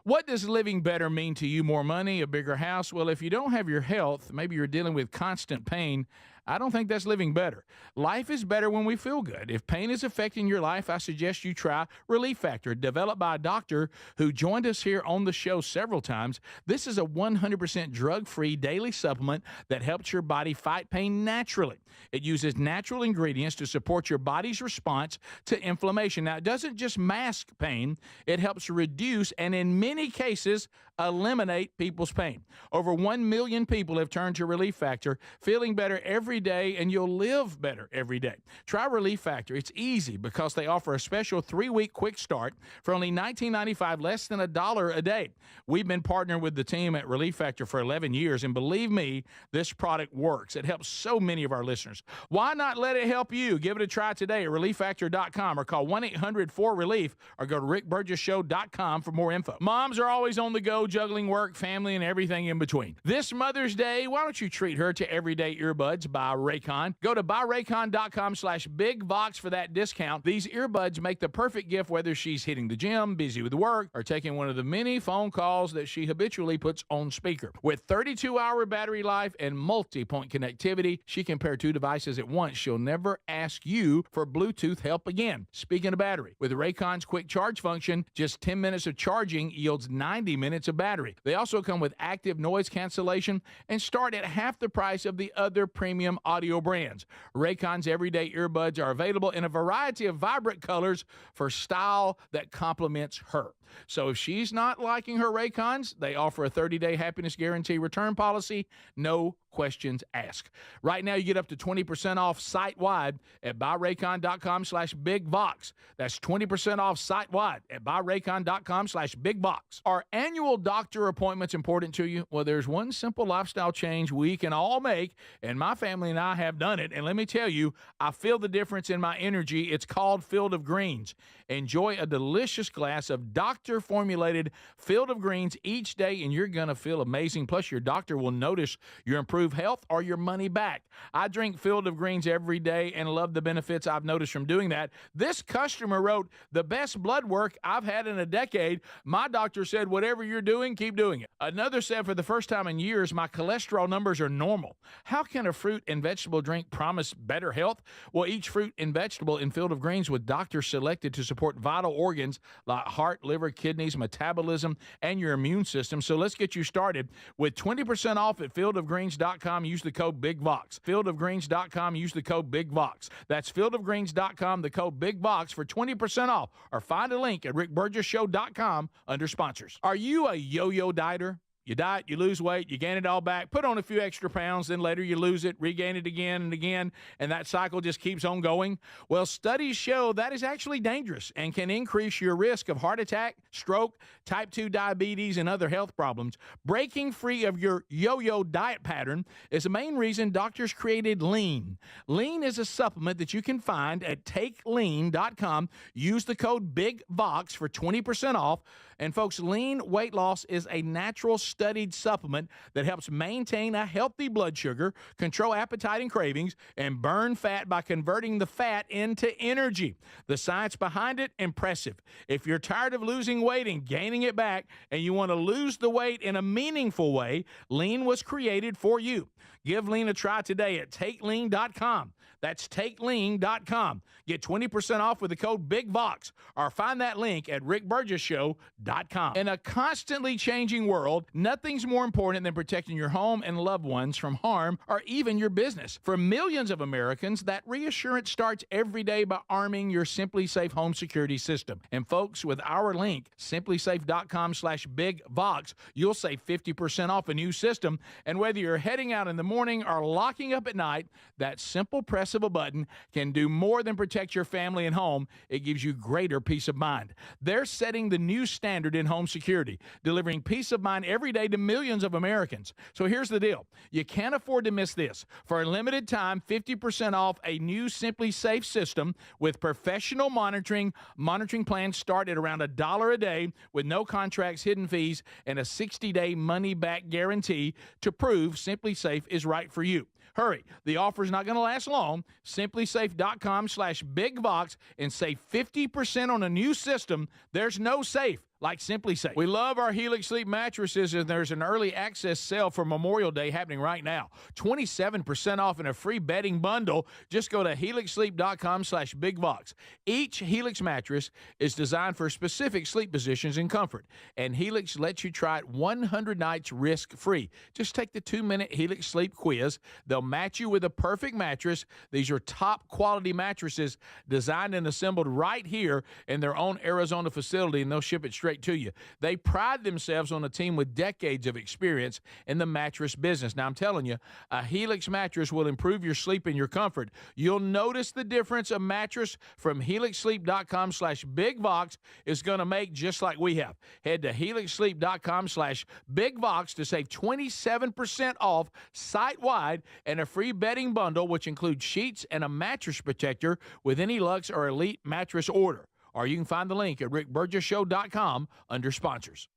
Speaker 1: What does living better mean to you? More money, a bigger house? Well, if you don't have your health, maybe you're dealing with constant pain, I don't think that's living better. Life is better when we feel good. If pain is affecting your life, I suggest you try Relief Factor, developed by a doctor who joined us here on the show several times. This is a 100% drug-free daily supplement that helps your body fight pain naturally. It uses natural ingredients to support your body's response to inflammation. Now, it doesn't just mask pain, it helps reduce and in many cases eliminate people's pain. Over 1 million people have turned to Relief Factor, feeling better every every day, and you'll live better every day. Try Relief Factor. It's easy because they offer a special 3-week quick start for only $19.95, less than $1 a day. We've been partnering with the team at Relief Factor for 11 years, and believe me, this product works. It helps so many of our listeners. Why not let it help you? Give it a try today at relieffactor.com or call 1-800-4RELIEF or go to rickburgessshow.com for more info. Moms are always on the go, juggling work, family, and everything in between. This Mother's Day, why don't you treat her to everyday earbuds by Raycon? Go to buyraycon.com/bigvox for that discount. These earbuds make the perfect gift whether she's hitting the gym, busy with work, or taking one of the many phone calls that she habitually puts on speaker. With 32-hour battery life and multi-point connectivity, she can pair 2 devices at once. She'll never ask you for Bluetooth help again. Speaking of battery, with Raycon's quick charge function, just 10 minutes of charging yields 90 minutes of battery. They also come with active noise cancellation and start at half the price of the other premium audio brands. Raycon's everyday earbuds are available in a variety of vibrant colors for style that complements her. So if she's not liking her Raycons, they offer a 30-day happiness guarantee return policy, no questions asked. Right now, you get up to 20% off site-wide at buyraycon.com/bigvox. That's 20% off site-wide at buyraycon.com/bigvox. Are annual doctor appointments important to you? Well, there's one simple lifestyle change we can all make, and my family and I have done it. And let me tell you, I feel the difference in my energy. It's called Field of Greens. Enjoy a delicious glass of doctor-formulated Field of Greens each day, and you're going to feel amazing. Plus, your doctor will notice your improved health or your money back. I drink Field of Greens every day and love the benefits I've noticed from doing that. This customer wrote, the best blood work I've had in a decade. My doctor said, whatever you're doing, keep doing it. Another said, for the first time in years, my cholesterol numbers are normal. How can a fruit and vegetable drink promise better health? Well, each fruit and vegetable in Field of Greens with doctors selected to support vital organs like heart, liver, kidneys, metabolism, and your immune system. So let's get you started with 20% off at fieldofgreens.com. Use the code BIGVOX. Fieldofgreens.com. Use the code BIGVOX. That's fieldofgreens.com, the code BIGVOX for 20% off. Or find a link at rickburgessshow.com under sponsors. Are you a yo-yo dieter? You diet, you lose weight, you gain it all back, put on a few extra pounds, then later you lose it, regain it again and again, and that cycle just keeps on going. Well, studies show that is actually dangerous and can increase your risk of heart attack, stroke, type 2 diabetes, and other health problems. Breaking free of your yo-yo diet pattern is the main reason doctors created Lean. Lean is a supplement that you can find at takelean.com. Use the code BIGVOX for 20% off. And folks, Lean weight loss is a natural studied supplement that helps maintain a healthy blood sugar, control appetite and cravings, and burn fat by converting the fat into energy. The science behind it, impressive. If you're tired of losing weight and gaining it back, and you want to lose the weight in a meaningful way, Lean was created for you. Give Lean a try today at takelean.com. That's takelean.com. Get 20% off with the code BIGVOX, or find that link at rickburgessshow.com. In a constantly changing world, nothing's more important than protecting your home and loved ones from harm or even your business. For millions of Americans, that reassurance starts every day by arming your Simply Safe home security system. And folks, with our link, simplysafe.com/bigvox, you'll save 50% off a new system. And whether you're heading out in the morning or locking up at night, that simple press of a button can do more than protect your family and home. It gives you greater peace of mind. They're setting the new standard in home security, delivering peace of mind every day to millions of Americans. So here's the deal. You can't afford to miss this. For a limited time, 50% off a new Simply Safe system with professional monitoring. Monitoring plans start at around $1 a day with no contracts, hidden fees, and a 60-day money-back guarantee to prove Simply Safe is right for you. Hurry. The offer's not going to last long. Simplysafe.com/bigvox and save 50% on a new system. There's no safe like Simply Safe. We love our Helix Sleep mattresses, and there's an early access sale for Memorial Day happening right now. 27% off and a free bedding bundle. Just go to helixsleep.com/bigvox. Each Helix mattress is designed for specific sleep positions and comfort, and Helix lets you try it 100 nights risk-free. Just take the 2-minute Helix Sleep quiz. They'll match you with a perfect mattress. These are top-quality mattresses designed and assembled right here in their own Arizona facility, and they'll ship it straight straight to you. They pride themselves on a team with decades of experience in the mattress business. Now, I'm telling you, a Helix mattress will improve your sleep and your comfort. You'll notice the difference a mattress from helixsleep.com/bigvox is going to make, just like we have. Head to helixsleep.com/bigvox to save 27% off site-wide and a free bedding bundle, which includes sheets and a mattress protector with any Luxe or Elite mattress order. Or you can find the link at rickburgesshow.com under sponsors.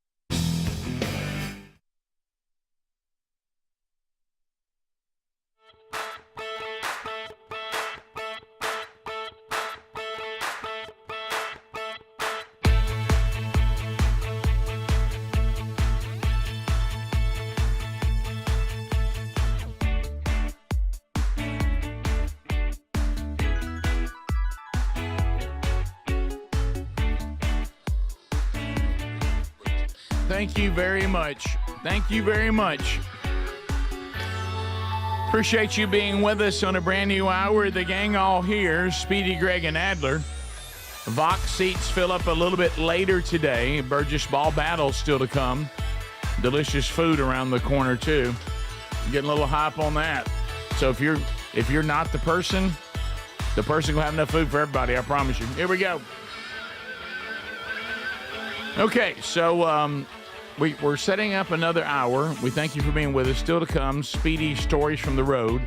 Speaker 1: Thank you very much. Thank you very much. Appreciate you being with us on a brand new hour. The gang all here, Speedy, Greg, and Adler. Vox seats fill up a little bit later today. Burgess ball battle still to come. Delicious food around the corner too. Getting a little hype on that. So if you're not the person will have enough food for everybody, I promise you. Here we go. Okay, so we're setting up another hour. We thank you for being with us. Still to come, Speedy Stories from the Road.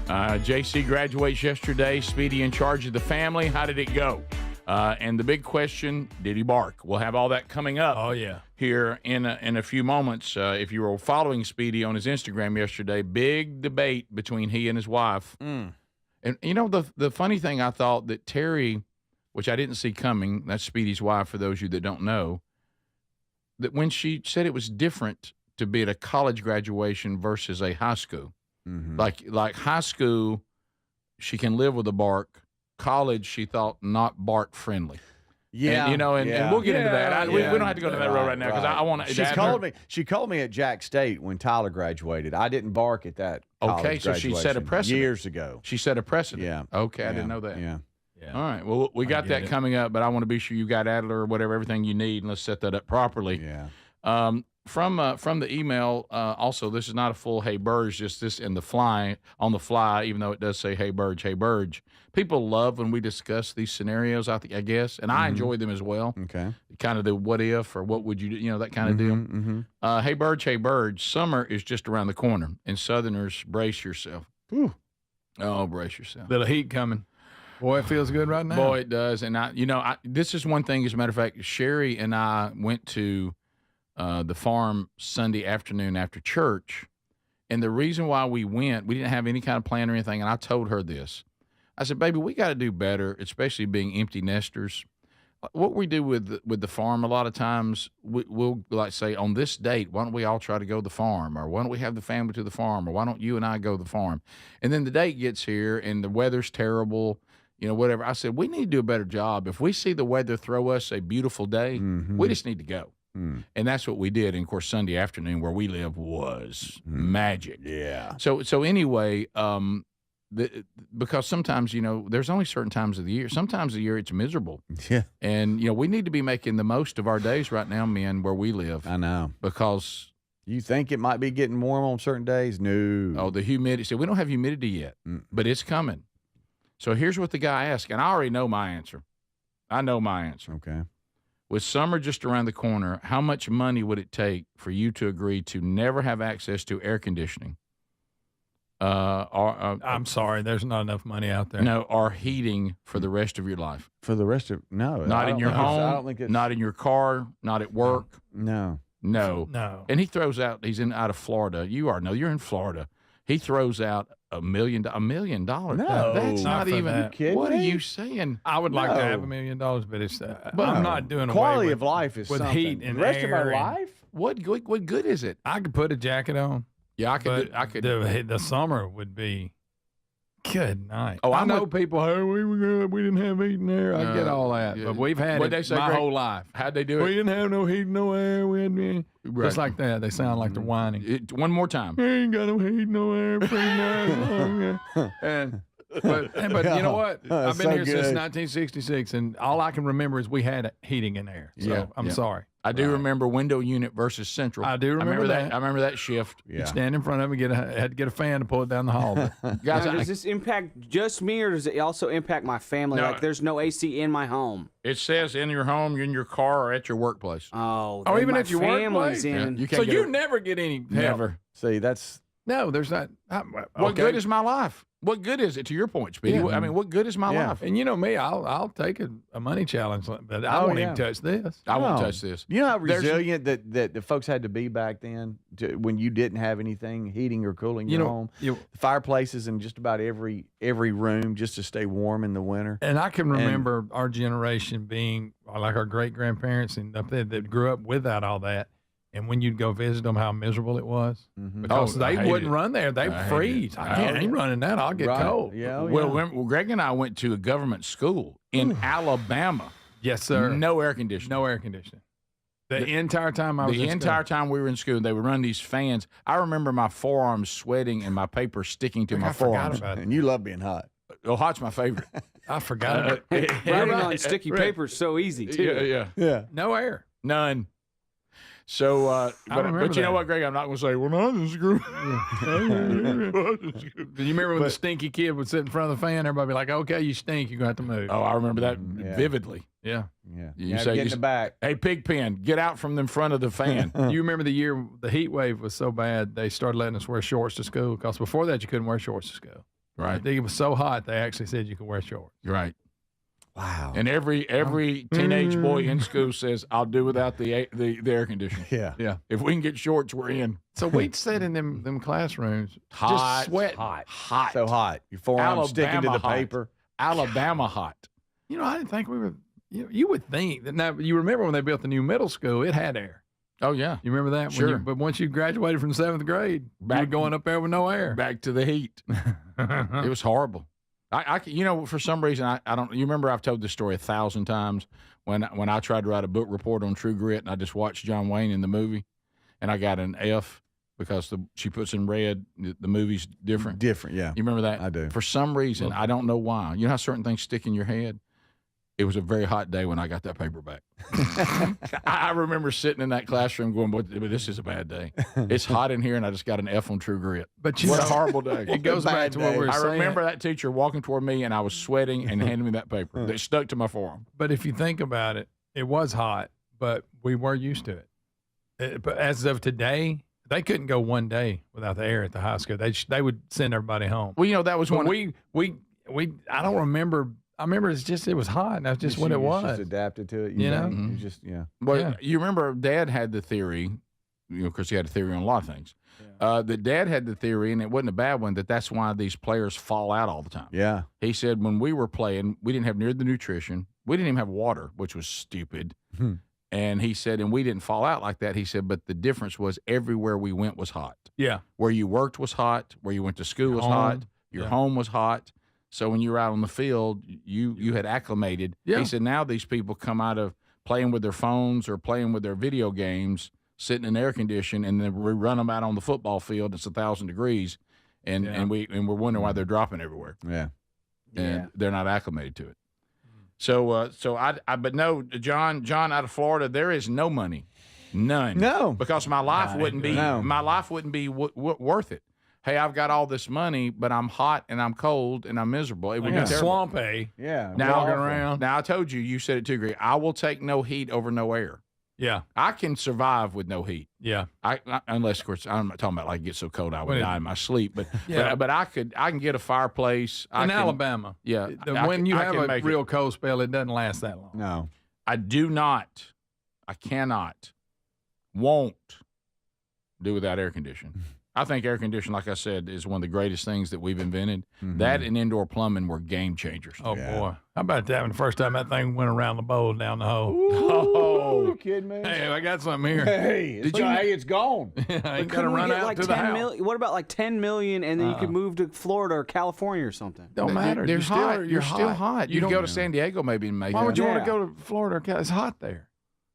Speaker 1: JC graduates yesterday. Speedy in charge of the family. How did it go? And the big question, did he bark? We'll have all that coming up.
Speaker 2: Oh, yeah.
Speaker 1: Here in a few moments. If you were following Speedy on his Instagram yesterday, big debate between he and his wife. And, you know, the funny thing, I thought that Terry, which I didn't see coming, that's Speedy's wife for those of you that don't know, that when she said it was different to be at a college graduation versus a high school. Like high school, she can live with a bark. College, she thought not bark friendly.
Speaker 6: Yeah,
Speaker 1: and, you know, and we'll get into that. We don't have to go to that road right now because I want to.
Speaker 6: She called me at Jack State when Tyler graduated. I didn't bark at that.
Speaker 1: Okay, so she set a precedent
Speaker 6: years ago.
Speaker 1: She set a precedent.
Speaker 6: Yeah.
Speaker 1: Okay, I didn't know that.
Speaker 6: Yeah.
Speaker 1: All right. Well, we got that coming up, but I want to be sure you got Adler or whatever, everything you need, and let's set that up properly.
Speaker 6: Yeah.
Speaker 1: From the email, also, this is not a full Hey Burge, just this on the fly, even though it does say Hey Burge, Hey Burge. People love when we discuss these scenarios, I guess, and I enjoy them as well.
Speaker 6: Okay.
Speaker 1: Kind of the what if or what would you do, you know, that kind of deal. Hey Burge, summer is just around the corner, and Southerners, brace yourself.
Speaker 2: Whew.
Speaker 1: Oh, brace yourself.
Speaker 2: Little heat coming. Boy, it feels good right now.
Speaker 1: Boy, it does. And this is one thing, as a matter of fact, Sherry and I went to the farm Sunday afternoon after church. And the reason why we went, we didn't have any kind of plan or anything. And I told her this. I said, baby, we got to do better, especially being empty nesters. What we do with the farm, a lot of times, we'll like say, on this date, why don't we all try to go to the farm? Or why don't we have the family to the farm? Or why don't you and I go to the farm? And then the date gets here and the weather's terrible. You know, whatever. I said, we need to do a better job. If we see the weather throw us a beautiful day, we just need to go. And that's what we did. And, of course, Sunday afternoon where we live was magic.
Speaker 6: Yeah.
Speaker 1: So anyway, because sometimes, you know, there's only certain times of the year. Sometimes of the year it's miserable.
Speaker 6: Yeah.
Speaker 1: And, you know, we need to be making the most of our days right now, men, where we live.
Speaker 6: I know.
Speaker 1: Because
Speaker 6: you think it might be getting warm on certain days? No.
Speaker 1: Oh, the humidity. So we don't have humidity yet, but it's coming. So here's what the guy asked, and I already know my answer. I know my answer.
Speaker 6: Okay.
Speaker 1: With summer just around the corner, how much money would it take for you to agree to never have access to air conditioning?
Speaker 2: I'm sorry, there's not enough money out there.
Speaker 1: No, or heating for the rest of your life.
Speaker 6: For the rest of
Speaker 1: not in your home, I don't think it's, not in your car, not at work.
Speaker 6: No.
Speaker 1: And he throws out. He's out of Florida. You're in Florida. He throws out $1 million.
Speaker 6: No,
Speaker 1: that's not even.
Speaker 6: That.
Speaker 1: What are you saying?
Speaker 2: I would like to have $1 million, but it's. I'm not doing
Speaker 6: quality
Speaker 2: away
Speaker 6: of life is
Speaker 2: with
Speaker 6: something.
Speaker 2: heat and
Speaker 6: the rest
Speaker 2: air
Speaker 6: of our life.
Speaker 1: What good is it?
Speaker 2: I could put a jacket on.
Speaker 1: Yeah, I could. I could.
Speaker 2: The summer would be. Good night.
Speaker 1: Oh,
Speaker 2: I know people. Hey, we didn't have heat and air. I get all that, but we've had it my whole life.
Speaker 1: How'd they do it?
Speaker 2: We didn't have no heat, no air. We had just like that. They sound like they're whining.
Speaker 1: One more time.
Speaker 2: We ain't got no heat, no air. But you know what? I've been here since 1966, and all I can remember is we had heating and air. So I'm sorry.
Speaker 1: I do remember window unit versus central.
Speaker 2: I do remember that.
Speaker 1: I remember that shift.
Speaker 2: You stand in front of it, had to get a fan to pull it down the hall.
Speaker 1: Guys,
Speaker 5: now, does this impact just me, or does it also impact my family?
Speaker 1: No.
Speaker 5: Like, there's no AC in my home.
Speaker 1: It says in your home, in your car, or at your workplace.
Speaker 5: Oh,
Speaker 2: even
Speaker 5: my
Speaker 2: at your
Speaker 5: family's
Speaker 2: workplace?
Speaker 5: in.
Speaker 1: You can't
Speaker 2: So you never get any help.
Speaker 1: Never.
Speaker 6: See, that's
Speaker 2: No, there's not.
Speaker 1: What good is my life? What good is it, to your point, Speedy?
Speaker 2: Yeah.
Speaker 1: I mean, what good is my life?
Speaker 2: And you know me, I'll take a money challenge, but I won't even touch this.
Speaker 1: I won't touch this.
Speaker 6: You know how resilient that the folks had to be back then when you didn't have anything heating or cooling your home. The fireplaces in just about every room just to stay warm in the winter.
Speaker 2: And I can remember our generation being like our great grandparents and up there that grew up without all that. And when you'd go visit them, how miserable it was. Because they wouldn't run there. They freeze. I ain't running that. I'll get cold.
Speaker 6: Yeah.
Speaker 1: Well, Greg and I went to a government school in Alabama.
Speaker 2: Yes, sir.
Speaker 1: No air conditioning.
Speaker 2: No air conditioning. The entire time I was in
Speaker 1: entire
Speaker 2: school.
Speaker 1: time we were in school, they would run these fans. I remember my forearms sweating and my paper sticking to my forearms.
Speaker 6: And you love being hot.
Speaker 1: Oh, hot's my favorite.
Speaker 2: I forgot.
Speaker 5: Writing on sticky paper is so easy, too.
Speaker 1: Yeah.
Speaker 2: No air.
Speaker 1: None. So, but you know
Speaker 2: that.
Speaker 1: what, Greg? I'm not going to say, well, no, this is good.
Speaker 2: Do you remember when the stinky kid would sit in front of the fan? Everybody be like, okay, you stink. You're going to have to move.
Speaker 1: Oh, I remember that vividly.
Speaker 2: Yeah.
Speaker 1: You say,
Speaker 6: get in the back.
Speaker 1: Hey, Pigpen, get out from the front of the fan.
Speaker 2: You remember the year the heat wave was so bad, they started letting us wear shorts to school? Because before that, you couldn't wear shorts to school.
Speaker 1: Right.
Speaker 2: It was so hot, they actually said you could wear shorts.
Speaker 1: You're right.
Speaker 6: Wow.
Speaker 1: And every teenage boy in school says, I'll do without the air conditioning.
Speaker 6: Yeah.
Speaker 1: If we can get shorts, we're in.
Speaker 2: So we'd sit in them classrooms,
Speaker 1: Hot.
Speaker 2: just sweating.
Speaker 1: Hot.
Speaker 6: So hot. Your forearms sticking to the
Speaker 1: hot.
Speaker 6: paper.
Speaker 1: Alabama hot.
Speaker 2: You know, I didn't think we were. You would think that now. You remember when they built the new middle school? It had air.
Speaker 1: Oh yeah.
Speaker 2: You remember that?
Speaker 1: Sure.
Speaker 2: But once you graduated from 7th grade, you were going up there with no air.
Speaker 1: Back to the heat. It was horrible. You know, for some reason, I don't. You remember I've told this story 1,000 times when I tried to write a book report on True Grit, and I just watched John Wayne in the movie, and I got an F because she puts in red. The movie's different.
Speaker 6: Different, yeah.
Speaker 1: You remember that?
Speaker 6: I do.
Speaker 1: For some reason, I don't know why. You know how certain things stick in your head? It was a very hot day when I got that paper back. I remember sitting in that classroom going, but this is a bad day. It's hot in here, and I just got an F on True Grit.
Speaker 2: But
Speaker 1: what a horrible day.
Speaker 2: It goes back to what we were saying.
Speaker 1: I remember that teacher walking toward me, and I was sweating and handing me that paper. That stuck to my forearm.
Speaker 2: But if you think about it, it was hot, but we were used to it. But as of today, they couldn't go one day without the air at the high school. They would send everybody home.
Speaker 1: Well, you know, that was
Speaker 2: when
Speaker 1: one.
Speaker 2: I don't remember. I remember it was hot, and that's just what it was.
Speaker 6: Just adapted to it.
Speaker 2: You know?
Speaker 6: You just,
Speaker 1: Well, you remember Dad had the theory, you know, because he had a theory on a lot of things. That Dad had the theory, and it wasn't a bad one, that's why these players fall out all the time.
Speaker 6: Yeah.
Speaker 1: He said when we were playing, we didn't have near the nutrition. We didn't even have water, which was stupid. And he said, and we didn't fall out like that. He said, but the difference was everywhere we went was hot.
Speaker 2: Yeah.
Speaker 1: Where you worked was hot. Where you went to school was hot. Your home was hot. So when you were out on the field, you had acclimated.
Speaker 2: Yeah.
Speaker 1: He said now these people come out of playing with their phones or playing with their video games, sitting in air condition, and then we run them out on the football field. It's 1,000 degrees, and we're wondering why they're dropping everywhere.
Speaker 6: Yeah,
Speaker 1: and they're not acclimated to it. So but no, John out of Florida, there is no money, none.
Speaker 6: No,
Speaker 1: because my life wouldn't be worth it. Hey, I've got all this money, but I'm hot and I'm cold and I'm miserable. It would be terrible.
Speaker 2: Swamp A.
Speaker 6: Yeah.
Speaker 1: Now,
Speaker 2: walking around.
Speaker 1: Now I told you, you said it too, Greg. I will take no heat over no air.
Speaker 2: Yeah.
Speaker 1: I can survive with no heat.
Speaker 2: Yeah.
Speaker 1: Unless, of course, I'm not talking about like it gets so cold I would die in my sleep. But
Speaker 2: Yeah.
Speaker 1: but I can get a fireplace.
Speaker 2: In Alabama.
Speaker 1: Yeah.
Speaker 2: When you have a real cold spell, it doesn't last that long.
Speaker 6: No.
Speaker 1: I cannot, won't do without air conditioning. I think air conditioning, like I said, is one of the greatest things that we've invented. That and indoor plumbing were game changers.
Speaker 2: Oh, boy. How about that when the first time that thing went around the bowl down the hole?
Speaker 6: Oh, you kidding me?
Speaker 2: Hey, I got something here.
Speaker 6: Hey, it's gone.
Speaker 2: I ain't got to run out to the house.
Speaker 5: What about like 10 million, and then you could move to Florida or California or something?
Speaker 2: Don't matter.
Speaker 1: You're
Speaker 2: You're
Speaker 1: still hot. You can go to San Diego maybe and make
Speaker 2: Why would you
Speaker 1: that.
Speaker 2: want to go to Florida or It's hot there.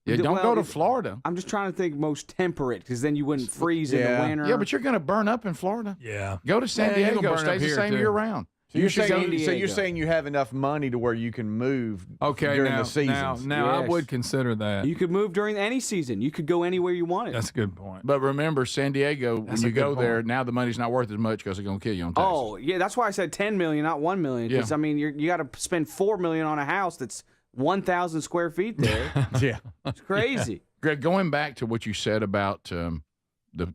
Speaker 1: Yeah, don't go to Florida.
Speaker 5: I'm just trying to think most temperate, because then you wouldn't freeze in the winter.
Speaker 1: Yeah, but you're going to burn up in Florida.
Speaker 2: Yeah.
Speaker 1: Go to San Diego. Stays the same year round.
Speaker 6: So you're saying you have enough money to where you can move during the seasons.
Speaker 2: Now I would consider that.
Speaker 5: You could move during any season. You could go anywhere you wanted.
Speaker 2: That's a good point.
Speaker 1: But remember, San Diego, when you go there, now the money's not worth as much because they're going to kill you on taxes.
Speaker 5: Oh, yeah, that's why I said $10 million, not $1 million. Because, I mean, you got to spend $4 million on a house that's 1,000 square feet there.
Speaker 1: Yeah.
Speaker 5: It's crazy.
Speaker 1: Yeah. Greg, going back to what you said about the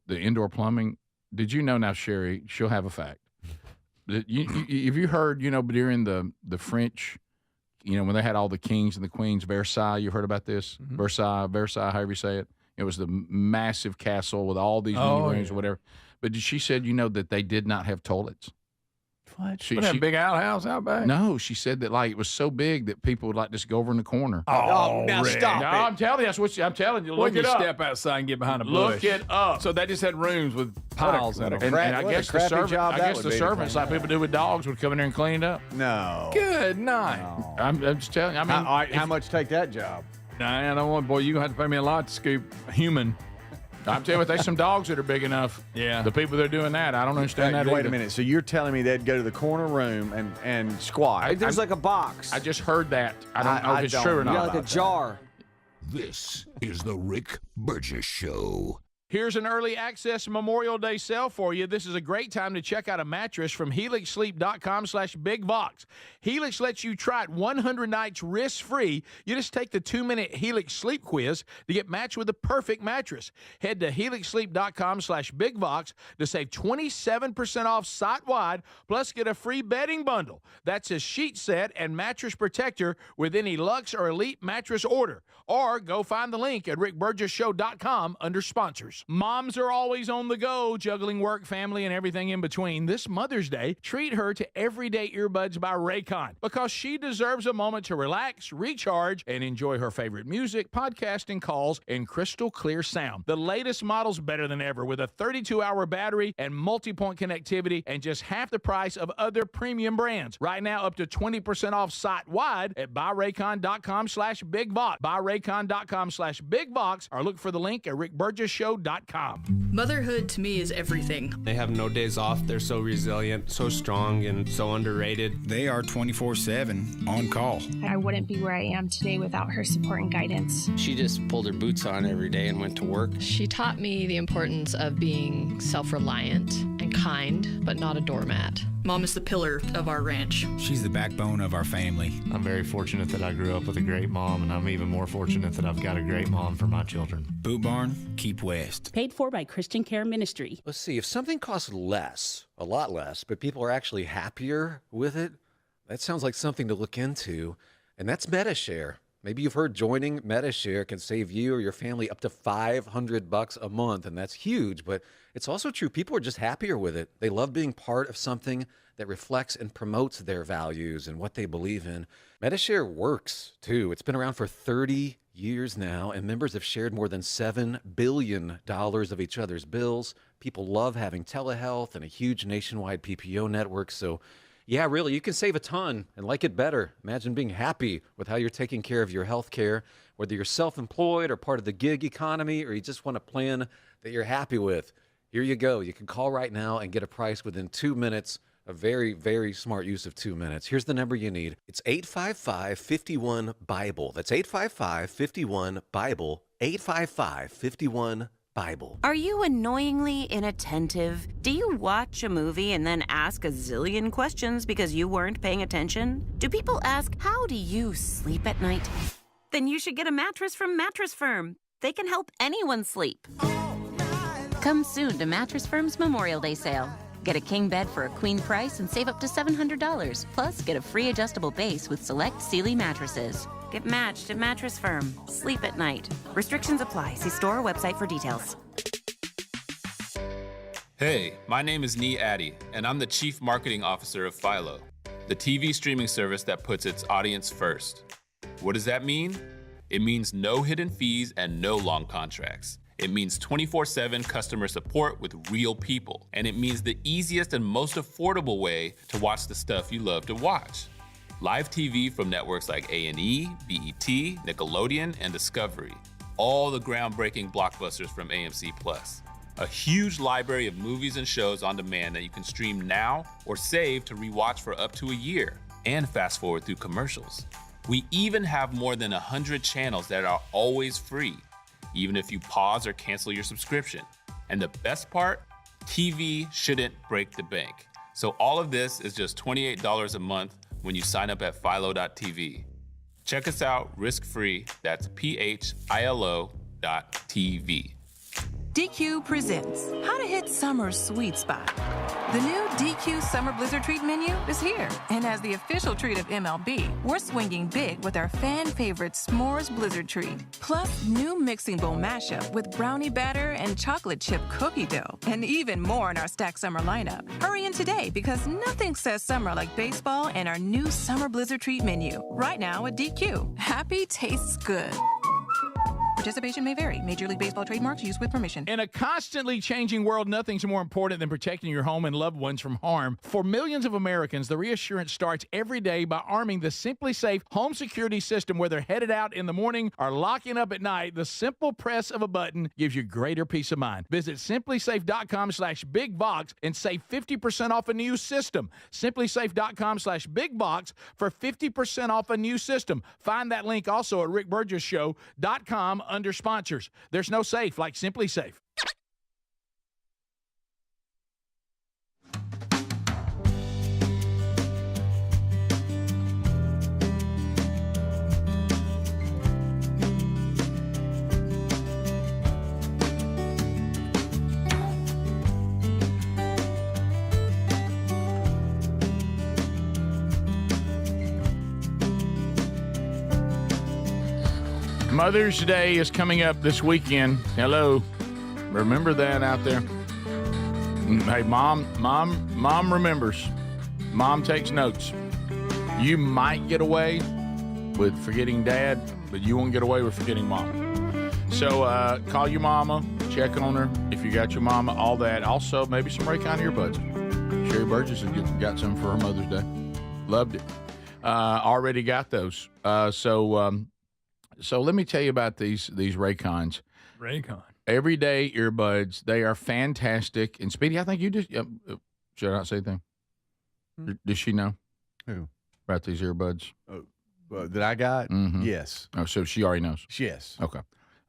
Speaker 1: indoor plumbing, did you know now, Sherry, she'll have a fact. Have you heard, during the French, when they had all the kings and the queens, Versailles, you heard about this? Mm-hmm. Versailles, however you say it. It was the massive castle with all these many rooms or whatever. But she said, that they did not have toilets.
Speaker 2: What? She had a big outhouse out back?
Speaker 1: No, she said that it was so big that people would just go over in the corner.
Speaker 2: Oh, now
Speaker 1: Rick.
Speaker 2: stop
Speaker 1: No,
Speaker 2: it.
Speaker 1: I'm telling you, that's what I'm telling you. Look
Speaker 2: When you
Speaker 1: it up.
Speaker 2: step outside and get behind a bush.
Speaker 1: Look it up.
Speaker 2: So they just had rooms with piles in them.
Speaker 1: And I guess the servants, like people do with dogs, would come in there and clean it up.
Speaker 6: No.
Speaker 2: Good night.
Speaker 6: No.
Speaker 1: I'm just telling you. I mean,
Speaker 6: how much take that job?
Speaker 2: Nah, I don't want. Boy, you gonna have to pay me a lot to scoop a human.
Speaker 1: I'm telling you, there's some dogs that are big enough.
Speaker 2: Yeah.
Speaker 1: The people that are doing that, I don't understand that
Speaker 6: Wait
Speaker 1: either.
Speaker 6: a minute. So you're telling me they'd go to the corner room and squat?
Speaker 5: There's like a box.
Speaker 1: I just heard that. I don't know if it's true or not.
Speaker 5: Yeah, like a jar.
Speaker 7: This is the Rick Burgess Show.
Speaker 1: Here's an early access Memorial Day sale for you. This is a great time to check out a mattress from HelixSleep.com/BigVox. Helix lets you try it 100 nights risk-free. You just take the 2-minute Helix sleep quiz to get matched with the perfect mattress. Head to HelixSleep.com/BigVox to save 27% off site-wide, plus get a free bedding bundle. That's a sheet set and mattress protector with any Luxe or Elite mattress order. Or go find the link at rickburgessshow.com under sponsors. Moms are always on the go, juggling work, family, and everything in between. This Mother's Day, treat her to Everyday Earbuds by Raycon because she deserves a moment to relax, recharge, and enjoy her favorite music, podcasting, calls, and crystal clear sound. The latest model's better than ever with a 32-hour battery and multi-point connectivity and just half the price of other premium brands. Right now, up to 20% off site-wide at buyraycon.com/BigVox. Buyraycon.com/BigVox or look for the link at rickburgessshow.com.
Speaker 18: Motherhood to me is everything.
Speaker 19: They have no days off. They're so resilient, so strong, and so underrated.
Speaker 20: They are 24/7 on call.
Speaker 21: I wouldn't be where I am today without her support and guidance.
Speaker 22: She just pulled her boots on every day and went to work.
Speaker 23: She taught me the importance of being self-reliant and kind, but not a doormat.
Speaker 18: Mom is the pillar of our ranch.
Speaker 20: She's the backbone of our family.
Speaker 24: I'm very fortunate that I grew up with a great mom, and I'm even more fortunate that I've got a great mom for my children.
Speaker 20: Boot Barn, keep west.
Speaker 25: Paid for by Christian Care Ministry.
Speaker 26: Let's see, if something costs less, a lot less, but people are actually happier with it, that sounds like something to look into, and that's MetaShare. Maybe you've heard joining MetaShare can save you or your family up to $500 a month, and that's huge, but it's also true. People are just happier with it. They love being part of something that reflects and promotes their values and what they believe in. MetaShare works, too. It's been around for 30 years now, and members have shared more than $7 billion of each other's bills. People love having telehealth and a huge nationwide PPO network, so yeah, really, you can save a ton and like it better. Imagine being happy with how you're taking care of your health care, whether you're self-employed or part of the gig economy, or you just want a plan that you're happy with. Here you go. You can call right now and get a price within 2 minutes. A very, very smart use of 2 minutes. Here's the number you need. It's 855-51-BIBLE. That's 855-51-BIBLE. 855-51-BIBLE.
Speaker 27: Are you annoyingly inattentive? Do you watch a movie and then ask a zillion questions because you weren't paying attention? Do people ask, how do you sleep at night? Then you should get a mattress from Mattress Firm. They can help anyone sleep. Come soon to Mattress Firm's Memorial Day sale. Get a king bed for a queen price and save up to $700. Plus, get a free adjustable base with select Sealy mattresses. Get matched at Mattress Firm. Sleep at night. Restrictions apply. See store or website for details.
Speaker 28: Hey, my name is Nee Addy, and I'm the Chief Marketing Officer of Philo, the TV streaming service that puts its audience first. What does that mean? It means no hidden fees and no long contracts. It means 24/7 customer support with real people. And it means the easiest and most affordable way to watch the stuff you love to watch. Live TV from networks like A&E, BET, Nickelodeon, and Discovery. All the groundbreaking blockbusters from AMC+. a huge library of movies and shows on demand that you can stream now or save to rewatch for up to a year, and fast forward through commercials. We even have more than 100 channels that are always free, even if you pause or cancel your subscription. And the best part, TV shouldn't break the bank. So all of this is just $28 a month when you sign up at philo.tv. Check us out risk-free. That's philo.tv.
Speaker 3: DQ presents How to Hit Summer's Sweet Spot. The new DQ Summer Blizzard Treat menu is here. And as the official treat of MLB, we're swinging big with our fan-favorite S'mores Blizzard Treat. Plus, new mixing bowl mashup with brownie batter and chocolate chip cookie dough. And even more in our Stack Summer lineup. Hurry in today because nothing says summer like baseball and our new Summer Blizzard Treat menu. Right now at DQ. Happy tastes good. Participation may vary. Major League Baseball trademarks used with permission.
Speaker 1: In a constantly changing world, nothing's more important than protecting your home and loved ones from harm. For millions of Americans, the reassurance starts every day by arming the Simply Safe home security system. Whether headed out in the morning or locking up at night, the simple press of a button gives you greater peace of mind. Visit simplysafe.com/bigbox and save 50% off a new system. Simplysafe.com/bigbox for 50% off a new system. Find that link also at rickburgesshow.com under sponsors. There's no safe like Simply Safe. Mother's Day is coming up this weekend. Hello. Remember that out there. Hey, Mom remembers. Mom takes notes. You might get away with forgetting Dad, but you won't get away with forgetting Mom. So call your mama, check on her if you got your mama, all that. Also, maybe some Raycon earbuds. Sherry Burgess has got some for her Mother's Day. Loved it. Already got those. So let me tell you about these Raycons.
Speaker 2: Raycon.
Speaker 1: Everyday earbuds. They are fantastic. And Speedy, I think you just should I not say anything? Does she know?
Speaker 6: Who?
Speaker 1: About these earbuds?
Speaker 6: That I got?
Speaker 1: Mm-hmm.
Speaker 6: Yes.
Speaker 1: Oh, so she already knows?
Speaker 6: Yes.
Speaker 1: Okay.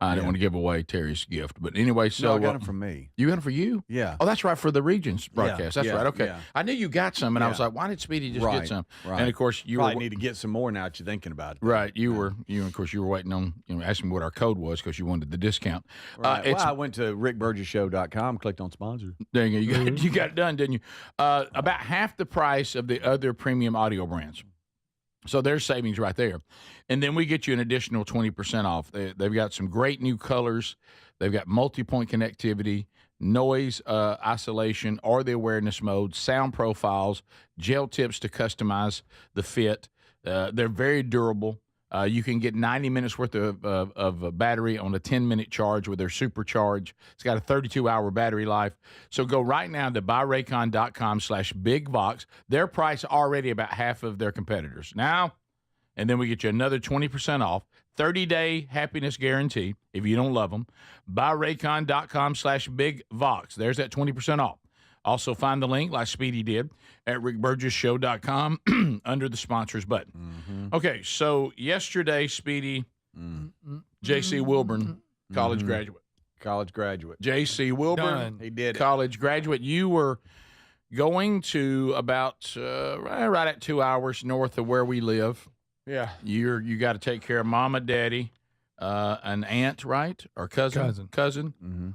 Speaker 1: I didn't want to give away Terry's gift. But anyway, so.
Speaker 6: No, I got them from me.
Speaker 1: You got them for you?
Speaker 6: Yeah.
Speaker 1: Oh, that's right, for the Regions broadcast. That's right. Okay.
Speaker 6: Yeah.
Speaker 1: I knew you got some, and I was like, why did Speedy just get some?
Speaker 6: Right.
Speaker 1: And, of course, you
Speaker 6: probably need to get some more now that you're thinking about it.
Speaker 1: Right. You were waiting on, asking me what our code was because you wanted the discount.
Speaker 6: Right. I went to rickburgesshow.com, clicked on sponsor.
Speaker 1: There you go. You got it done, didn't you? About half the price of the other premium audio brands. So there's savings right there. And then we get you an additional 20% off. They've got some great new colors. They've got multi-point connectivity, noise isolation, or the awareness mode, sound profiles, gel tips to customize the fit. They're very durable. You can get 90 minutes worth of battery on a 10-minute charge with their supercharge. It's got a 32-hour battery life. So go right now to buyraycon.com/bigbox. Their price already about half of their competitors. Now, and then we get you another 20% off, 30-day happiness guarantee if you don't love them. Buyraycon.com/bigbox. There's that 20% off. Also, find the link, like Speedy did, at rickburgesshow.com under the sponsors button. Mm-hmm. Okay, so yesterday, Speedy, J.C. Wilburn, college graduate.
Speaker 6: College graduate.
Speaker 1: J.C. Wilburn,
Speaker 6: done. He did it.
Speaker 1: College graduate. You were going to about right at 2 hours north of where we live.
Speaker 6: Yeah.
Speaker 1: You got to take care of Mama, Daddy, an aunt, right? Or cousin.
Speaker 6: Mm-hmm.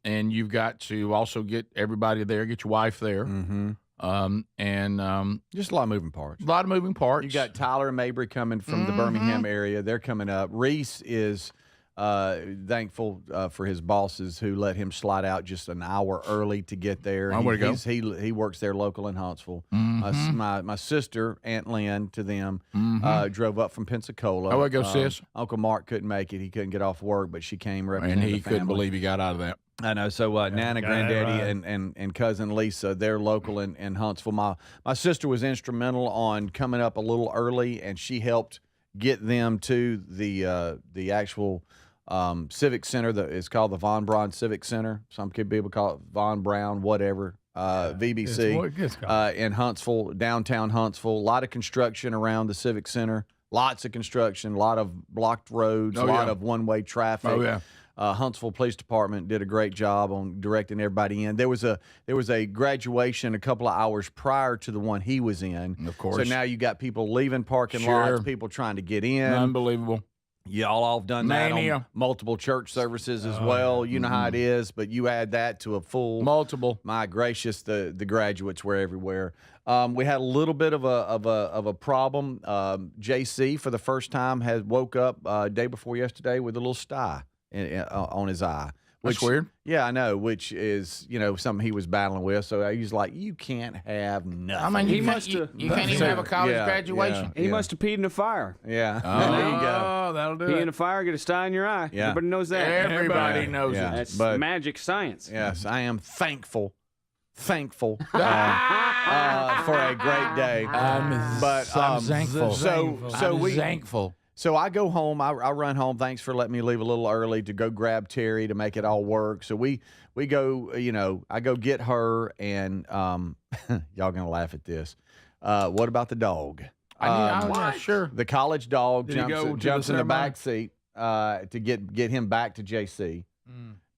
Speaker 1: And you've got to also get everybody there, get your wife there.
Speaker 6: Mm-hmm.
Speaker 1: Just
Speaker 6: a lot of moving parts.
Speaker 1: A lot of moving parts.
Speaker 6: You got Tyler and Mabry coming from the Birmingham area. They're coming up. Reese is thankful for his bosses who let him slide out just an hour early to get there.
Speaker 1: Way to go.
Speaker 6: He works there local in Huntsville. My sister, Aunt Lynn, to them, drove up from Pensacola.
Speaker 1: How I go, sis?
Speaker 6: Uncle Mark couldn't make it. He couldn't get off work, but she came representing
Speaker 1: and he
Speaker 6: the family.
Speaker 1: couldn't believe he got out of that.
Speaker 6: I know. So Nana, Granddaddy, and cousin Lisa, they're local in Huntsville. My sister was instrumental on coming up a little early, and she helped get them to the actual Civic Center. It's called the Von Braun Civic Center. Some people call it Von Braun, whatever. VBC in Huntsville, downtown Huntsville. A lot of construction around the Civic Center. Lots of construction, a lot of blocked roads, a lot of one-way traffic.
Speaker 1: Oh, yeah.
Speaker 6: Huntsville Police Department did a great job on directing everybody in. There was a graduation a couple of hours prior to the one he was in.
Speaker 1: Of course.
Speaker 6: So now you got people leaving parking lots, people trying to get in.
Speaker 1: Unbelievable.
Speaker 6: Y'all have done that on multiple church services as well. You know how it is, but you add that to a full
Speaker 1: multiple.
Speaker 6: My gracious, the graduates were everywhere. We had a little bit of a problem. JC for the first time woke up day before yesterday with a little sty on his eye.
Speaker 1: That's weird.
Speaker 6: Yeah, I know, which is, something he was battling with. So I was like, you can't have nothing.
Speaker 1: I mean, you can't even have a college graduation.
Speaker 5: He must have peed in a fire.
Speaker 6: Yeah.
Speaker 5: There you
Speaker 2: go. Oh, that'll do it.
Speaker 5: Pee in a fire, get a sty in your eye.
Speaker 6: Yeah.
Speaker 5: Everybody knows that.
Speaker 1: Everybody knows it.
Speaker 5: That's magic science.
Speaker 6: Yes, I am thankful for a great day.
Speaker 1: I'm thankful.
Speaker 6: Thankful. So I go home. I run home. Thanks for letting me leave a little early to go grab Terry to make it all work. So we go. I go get her, and y'all gonna laugh at this. What about the dog?
Speaker 1: Sure.
Speaker 6: The college dog jumps in the back seat to get him back to JC.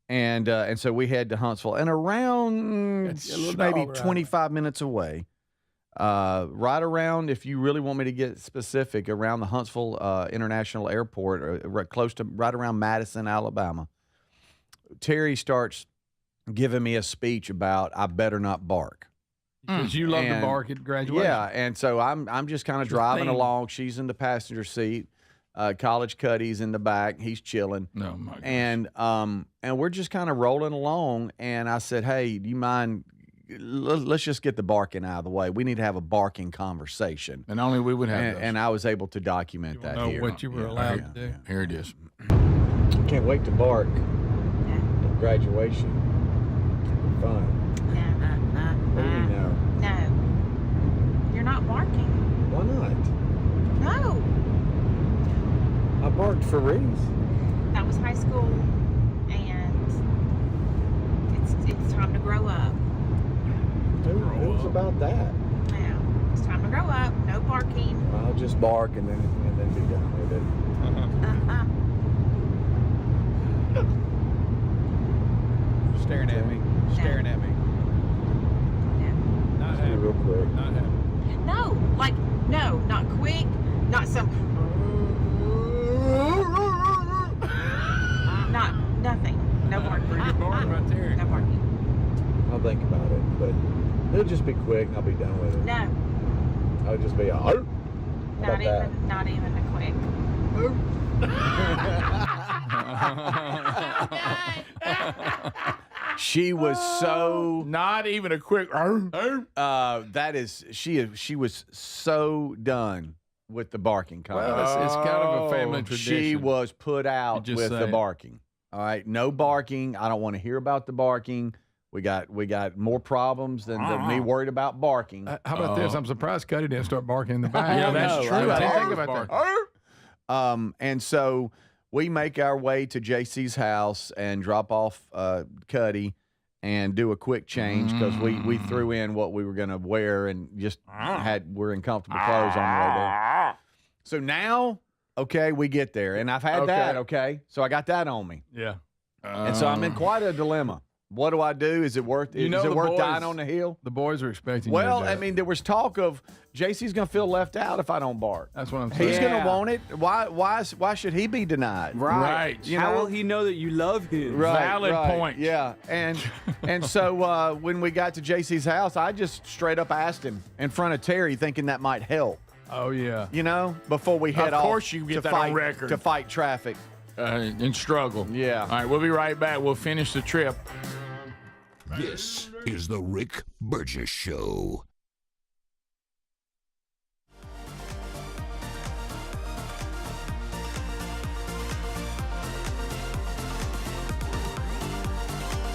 Speaker 6: And so we head to Huntsville, and around maybe 25 minutes away, right around, if you really want me to get specific, around the Huntsville International Airport, right around Madison, Alabama, Terry starts giving me a speech about I better not bark.
Speaker 2: Because you love to bark at graduation.
Speaker 6: Yeah, and so I'm just kind of driving along. She's in the passenger seat. College Cuddy's in the back. He's chilling.
Speaker 1: No, my gosh.
Speaker 6: And we're just kind of rolling along. And I said, hey, do you mind? Let's just get the barking out of the way. We need to have a barking conversation.
Speaker 1: And only we would have those.
Speaker 6: And I was able to document that here.
Speaker 2: What you were allowed to do.
Speaker 1: Here it is.
Speaker 6: Can't wait to bark at graduation. Fun. What do you know?
Speaker 4: No. You're not barking.
Speaker 6: Why not?
Speaker 4: No.
Speaker 6: I barked for Reese.
Speaker 4: That was high school, and it's time to grow up.
Speaker 6: It was about that.
Speaker 4: Yeah, it's time to grow up. No barking.
Speaker 6: I'll just bark and then be done with it.
Speaker 2: Staring at me. Staring at me.
Speaker 4: No.
Speaker 2: Not happy.
Speaker 6: Real quick.
Speaker 2: Not happy.
Speaker 4: No, not quick. Not some. Nothing. No barking.
Speaker 2: Pretty boring right there.
Speaker 4: No barking.
Speaker 6: I'll think about it, but it'll just be quick and I'll be done with it.
Speaker 4: No.
Speaker 6: I'll just be
Speaker 4: Not even a quick.
Speaker 6: She was so
Speaker 1: not even a quick.
Speaker 6: She was so done with the barking contest.
Speaker 2: Well, it's kind of a family tradition.
Speaker 6: She was put out with the barking. All right, no barking. I don't want to hear about the barking. We got more problems than me worried about barking.
Speaker 2: How about this? I'm surprised Cuddy didn't start barking in the back.
Speaker 1: Yeah, that's true.
Speaker 2: I didn't think about that.
Speaker 6: And so we make our way to JC's house and drop off Cuddy and do a quick change because we threw in what we were going to wear and just we're in comfortable clothes on the way there. So now, okay, we get there. And I've had that, okay? So I got that on me.
Speaker 2: Yeah.
Speaker 6: And so I'm in quite a dilemma. What do I do? Is it worth dying on the hill?
Speaker 2: The boys are expecting
Speaker 6: Well,
Speaker 2: you to
Speaker 6: I mean, there was talk of JC's going to feel left out if I don't bark.
Speaker 2: That's what I'm saying.
Speaker 6: He's going to want it. Why should he be denied?
Speaker 5: Right. How will he know that you love him?
Speaker 1: Valid point.
Speaker 6: Yeah. And so when we got to JC's house, I just straight up asked him in front of Terry, thinking that might help.
Speaker 2: Oh, yeah.
Speaker 6: Before we head off.
Speaker 1: Of course you get that on record.
Speaker 6: To fight traffic.
Speaker 1: And struggle.
Speaker 6: Yeah.
Speaker 1: All right, we'll be right back. We'll finish the trip.
Speaker 7: This is the Rick Burgess Show.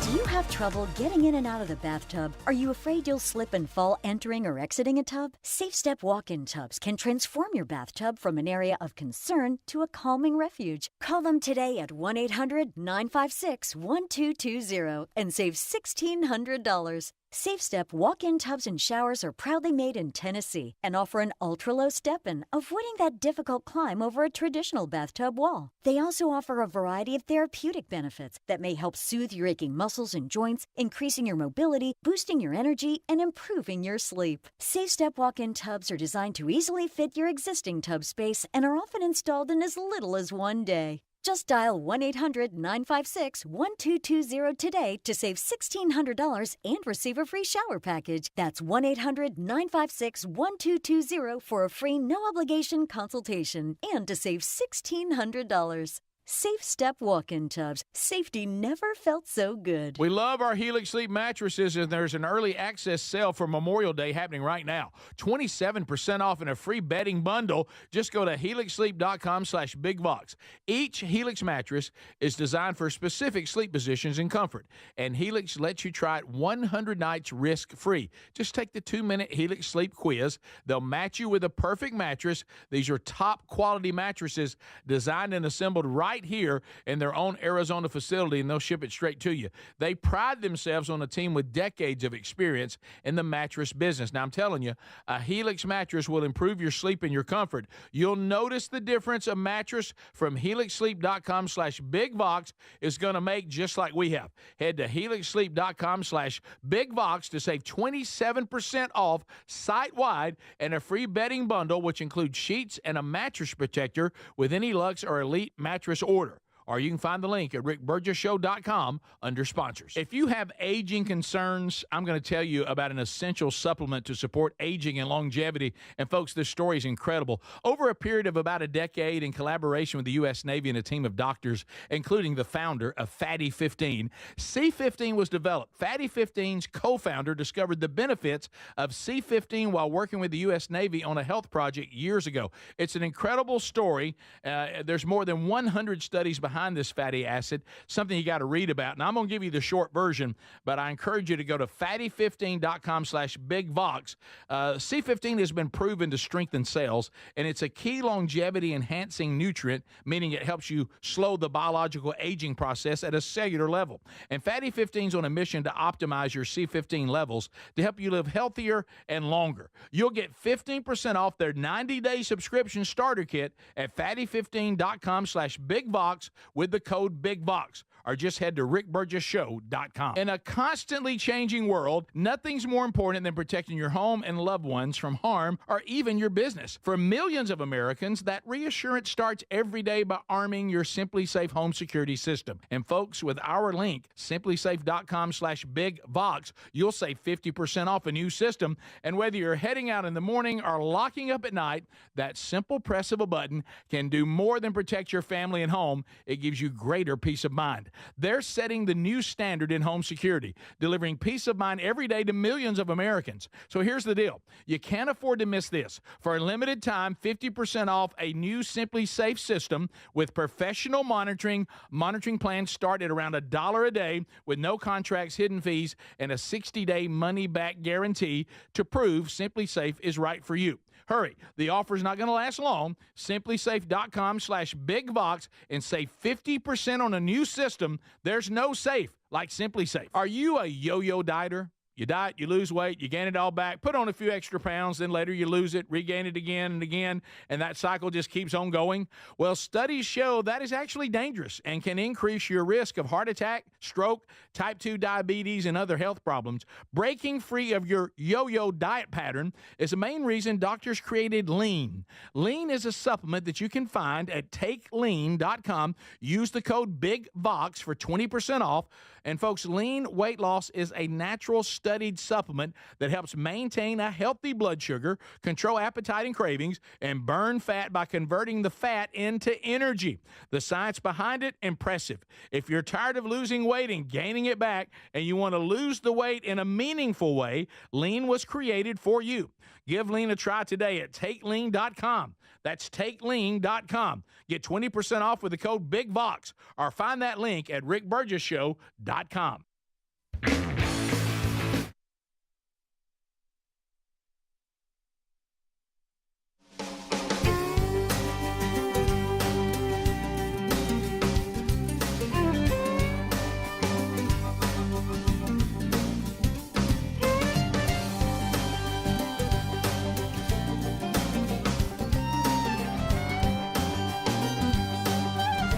Speaker 16: Do you
Speaker 8: have trouble getting in and out of the bathtub? Are you afraid you'll slip and fall entering or exiting a tub? Safe Step walk-in tubs can transform your bathtub from an area of concern to a calming refuge. Call them today at 1-800-956-1220 and save $1,600. Safe Step walk-in tubs and showers are proudly made in Tennessee and offer an ultra-low step-in, avoiding that difficult climb over a traditional bathtub wall. They also offer a variety of therapeutic benefits that may help soothe your aching muscles and joints, increasing your mobility, boosting your energy, and improving your sleep. Safe Step walk-in tubs are designed to easily fit your existing tub space and are often installed in as little as one day. Just dial 1-800-956-1220 today to save $1,600 and receive a free shower package. That's 1-800-956-1220 for a free no-obligation consultation and to save $1,600. Safe Step walk-in tubs. Safety never felt so good.
Speaker 1: We love our Helix Sleep mattresses, and there's an early access sale for Memorial Day happening right now. 27% off and a free bedding bundle. Just go to helixsleep.com/bigbox. Each Helix mattress is designed for specific sleep positions and comfort, and Helix lets you try it 100 nights risk-free. Just take the 2-minute Helix Sleep quiz. They'll match you with a perfect mattress. These are top-quality mattresses designed and assembled right here in their own Arizona facility, and they'll ship it straight to you. They pride themselves on a team with decades of experience in the mattress business. Now, I'm telling you, a Helix mattress will improve your sleep and your comfort. You'll notice the difference a mattress from helixsleep.com/bigbox is going to make, just like we have. Head to helixsleep.com/bigbox to save 27% off site-wide and a free bedding bundle, which includes sheets and a mattress protector with any Luxe or Elite mattress order. Or you can find the link at rickburgesshow.com under sponsors. If you have aging concerns, I'm going to tell you about an essential supplement to support aging and longevity. And folks, this story is incredible. Over a period of about a decade, in collaboration with the U.S. Navy and a team of doctors, including the founder of Fatty 15, C15 was developed. Fatty 15's co-founder discovered the benefits of C15 while working with the U.S. Navy on a health project years ago. It's an incredible story. There's more than 100 studies behind this fatty acid, something you got to read about. And I'm going to give you the short version, but I encourage you to go to fatty15.com/bigvox. C15 has been proven to strengthen cells, and it's a key longevity enhancing nutrient, meaning it helps you slow the biological aging process at a cellular level. And Fatty 15 is on a mission to optimize your C15 levels to help you live healthier and longer. You'll get 15% off their 90-day subscription starter kit at fatty15.com/bigvox with the code BIGVOX, or just head to rickburgesshow.com. In a constantly changing world, nothing's more important than protecting your home and loved ones from harm or even your business. For millions of Americans, that reassurance starts every day by arming your Simply Safe home security system. And folks, with our link, simplysafe.com/bigvox, you'll save 50% off a new system. And whether you're heading out in the morning or locking up at night, that simple press of a button can do more than protect your family and home. It gives you greater peace of mind. They're setting the new standard in home security, delivering peace of mind every day to millions of Americans. So here's the deal. You can't afford to miss this. For a limited time, 50% off a new Simply Safe system with professional monitoring. Monitoring plans start at around $1 a day with no contracts, hidden fees, and a 60-day money-back guarantee to prove Simply Safe is right for you. Hurry. The offer's not going to last long. Simplysafe.com/bigvox and save 50% on a new system. There's no safe like Simply Safe. Are you a yo-yo dieter? You diet, you lose weight, you gain it all back, put on a few extra pounds, then later you lose it, regain it again and again, and that cycle just keeps on going? Well, studies show that is actually dangerous and can increase your risk of heart attack, stroke, type 2 diabetes, and other health problems. Breaking free of your yo-yo diet pattern is the main reason doctors created Lean. Lean is a supplement that you can find at takelean.com. Use the code BIGVOX for 20% off. And folks, Lean weight loss is a natural studied supplement that helps maintain a healthy blood sugar, control appetite and cravings, and burn fat by converting the fat into energy. The science behind it, impressive. If you're tired of losing weight and gaining it back, and you want to lose the weight in a meaningful way, Lean was created for you. Give Lean a try today at takelean.com. That's takelean.com. Get 20% off with the code BIGVOX, or find that link at rickburgesshow.com.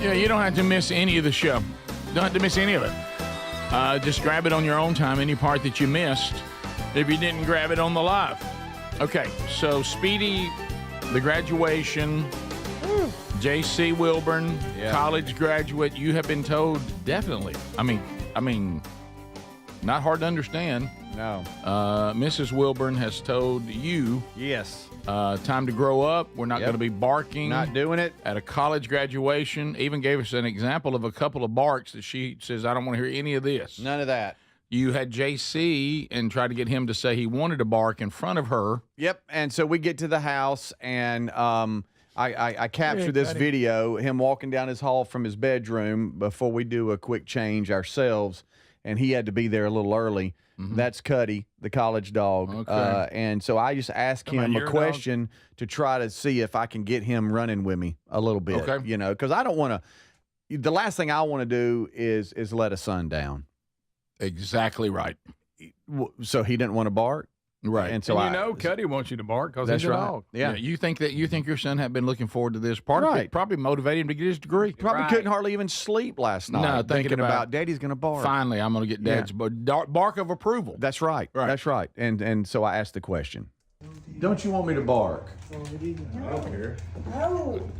Speaker 1: Yeah, you don't have to miss any of the show. Don't have to miss any of it. Just grab it on your own time, any part that you missed, if you didn't grab it on the live. Okay, so Speedy, the graduation, J.C. Wilburn, college graduate, you have been told definitely. I mean, not hard to understand.
Speaker 6: No.
Speaker 1: Mrs. Wilburn has told you.
Speaker 6: Yes.
Speaker 1: Time to grow up. We're not going to be barking.
Speaker 6: Not doing it.
Speaker 1: At a college graduation. Even gave us an example of a couple of barks that she says, I don't want to hear any of this.
Speaker 6: None of that.
Speaker 1: You had JC and tried to get him to say he wanted to bark in front of her.
Speaker 6: Yep. And so we get to the house, and I capture this video, him walking down his hall from his bedroom before we do a quick change ourselves, and he had to be there a little early. Mm-hmm. That's Cuddy, the college dog.
Speaker 1: Okay.
Speaker 6: And so I just asked him a question to try to see if I can get him running with me a little bit.
Speaker 1: Okay.
Speaker 6: You know, because I don't want to. The last thing I want to do is let a son down.
Speaker 1: Exactly right.
Speaker 6: So he didn't want to bark.
Speaker 1: Right.
Speaker 2: And so Cuddy wants you to bark because he's a dog.
Speaker 6: Yeah.
Speaker 1: You think your son had been looking forward to this part of it? Probably motivated him to get his degree.
Speaker 6: Probably couldn't hardly even sleep last night.
Speaker 1: No,
Speaker 6: thinking about Daddy's going to bark.
Speaker 1: Finally, I'm going to get Dad's bark of approval.
Speaker 6: That's right. That's right. And so I asked the question. Don't you want me to bark?
Speaker 2: I don't care.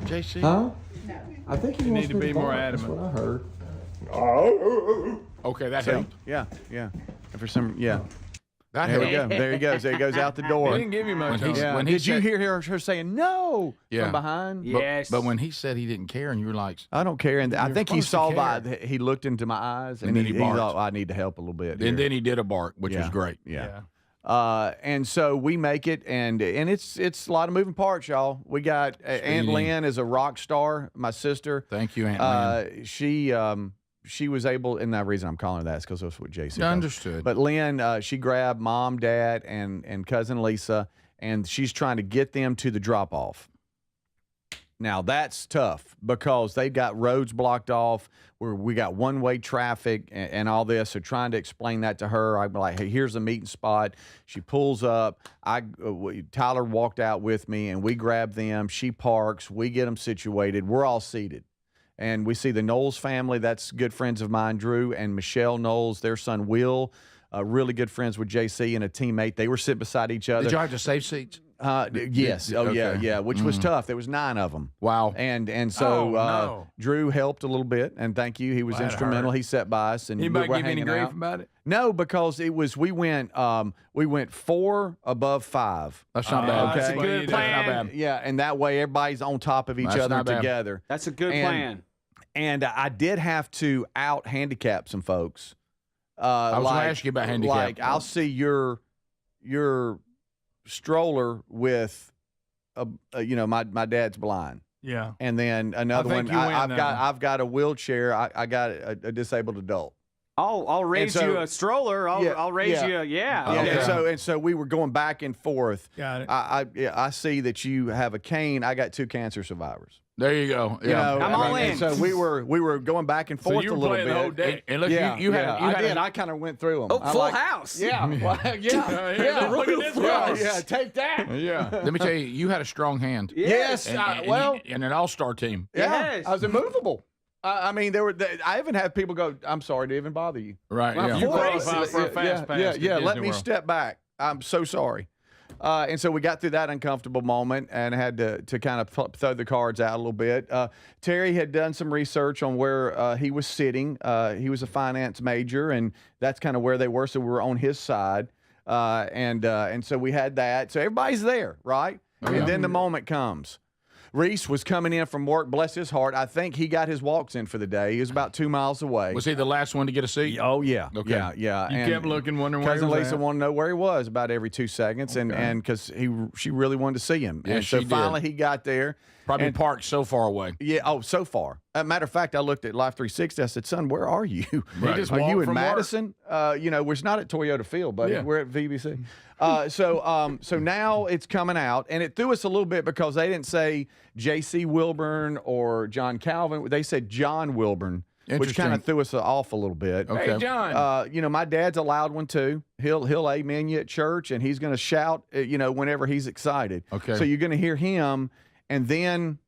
Speaker 1: JC?
Speaker 6: Huh? No. I think
Speaker 2: you need to be more adamant.
Speaker 6: That's what I heard.
Speaker 1: Okay, that helped.
Speaker 6: Yeah. And for some, yeah.
Speaker 1: There
Speaker 6: we go. There he goes. There he goes out the door.
Speaker 2: He didn't give you much.
Speaker 6: Did you hear her saying no from behind?
Speaker 5: Yes.
Speaker 1: But when he said he didn't care, and you were like,
Speaker 6: I don't care. And I think he saw he looked into my eyes, and
Speaker 1: then
Speaker 6: he thought, I need to help a little bit.
Speaker 1: And then he did a bark, which was great.
Speaker 6: Yeah. And so we make it, and it's a lot of moving parts, y'all. We got Aunt Lynn is a rock star, my sister.
Speaker 1: Thank you, Aunt Lynn.
Speaker 6: She was able, and the reason I'm calling her that is because that's what Jason
Speaker 1: understood.
Speaker 6: But Lynn, she grabbed Mom, Dad, and cousin Lisa, and she's trying to get them to the drop-off. Now, that's tough because they've got roads blocked off where we got one-way traffic and all this. So trying to explain that to her, I'm like, hey, here's a meeting spot. She pulls up. Tyler walked out with me, and we grab them. She parks. We get them situated. We're all seated. And we see the Knowles family. That's good friends of mine, Drew and Michelle Knowles, their son, Will, really good friends with JC and a teammate. They were sitting beside each other.
Speaker 1: Did you have to save seats?
Speaker 6: Yes. Yeah, which was tough. There was 9 of them.
Speaker 1: Wow.
Speaker 6: And so Drew helped a little bit, and thank you. He was instrumental. He sat by us. And
Speaker 2: anybody
Speaker 6: we were
Speaker 2: give any grief
Speaker 6: out.
Speaker 2: about it?
Speaker 6: No, because we went 4 above 5.
Speaker 1: That's not bad.
Speaker 6: Okay.
Speaker 5: That's a good plan.
Speaker 1: That's not bad.
Speaker 6: Yeah, and that way everybody's on top of each other together.
Speaker 5: That's a good plan.
Speaker 6: And I did have to out-handicap some folks.
Speaker 1: I was going to ask you about handicap.
Speaker 6: Like, I'll see your stroller with, my dad's blind.
Speaker 2: Yeah.
Speaker 6: And then another one, I've got a wheelchair. I got a disabled adult.
Speaker 5: I'll raise you a stroller. I'll raise you.
Speaker 6: And so we were going back and forth.
Speaker 2: Got it.
Speaker 6: I see that you have a cane. I got 2 cancer survivors.
Speaker 1: There you go. Yeah.
Speaker 5: I'm all in.
Speaker 6: And so we were going back and forth
Speaker 2: you were
Speaker 6: a little
Speaker 2: playing
Speaker 6: bit.
Speaker 2: the whole day.
Speaker 1: And look, you had
Speaker 6: I kind of went through them.
Speaker 5: Oh, full house.
Speaker 6: Yeah. Yeah. Take that.
Speaker 1: Yeah. Let me tell you, you had a strong hand.
Speaker 6: Yes.
Speaker 1: And an all-star team.
Speaker 6: Yeah.
Speaker 5: Yes.
Speaker 6: I was immovable. I mean, I even had people go, I'm sorry to even bother you.
Speaker 1: Right.
Speaker 5: Well,
Speaker 1: Yeah.
Speaker 2: You qualify for a fast pass.
Speaker 6: Yeah. Let me step back. I'm so sorry. And so we got through that uncomfortable moment and had to kind of throw the cards out a little bit. Terry had done some research on where he was sitting. He was a finance major, and that's kind of where they were, so we were on his side. And so we had that. So everybody's there, right? And then the moment comes. Reese was coming in from work, bless his heart. I think he got his walks in for the day. He was about 2 miles away.
Speaker 1: Was he the last one to get a seat?
Speaker 6: Oh, yeah.
Speaker 1: Okay.
Speaker 6: Yeah.
Speaker 2: You kept looking, wondering where he
Speaker 6: Cousin
Speaker 2: was
Speaker 6: Lisa
Speaker 2: at.
Speaker 6: wanted to know where he was about every 2 seconds, and because she really wanted to see him.
Speaker 1: Yeah,
Speaker 6: and so
Speaker 1: she did.
Speaker 6: finally he got there.
Speaker 1: Probably parked so far away.
Speaker 6: Yeah, so far. Matter of fact, I looked at Life 360. I said, son, where are you?
Speaker 1: Right. He just
Speaker 6: Are you
Speaker 2: walked
Speaker 6: in
Speaker 2: from
Speaker 6: Madison? We're not at Toyota Field, buddy.
Speaker 2: Yeah.
Speaker 6: We're at VBC. So now it's coming out, and it threw us a little bit because they didn't say J.C. Wilburn or John Calvin. They said John Wilburn, which kind of threw us off a little bit.
Speaker 1: Okay.
Speaker 2: Hey, John.
Speaker 6: My dad's a loud one too. He'll amen you at church, and he's going to shout, whenever he's excited.
Speaker 1: Okay.
Speaker 6: So you're going to hear him, and then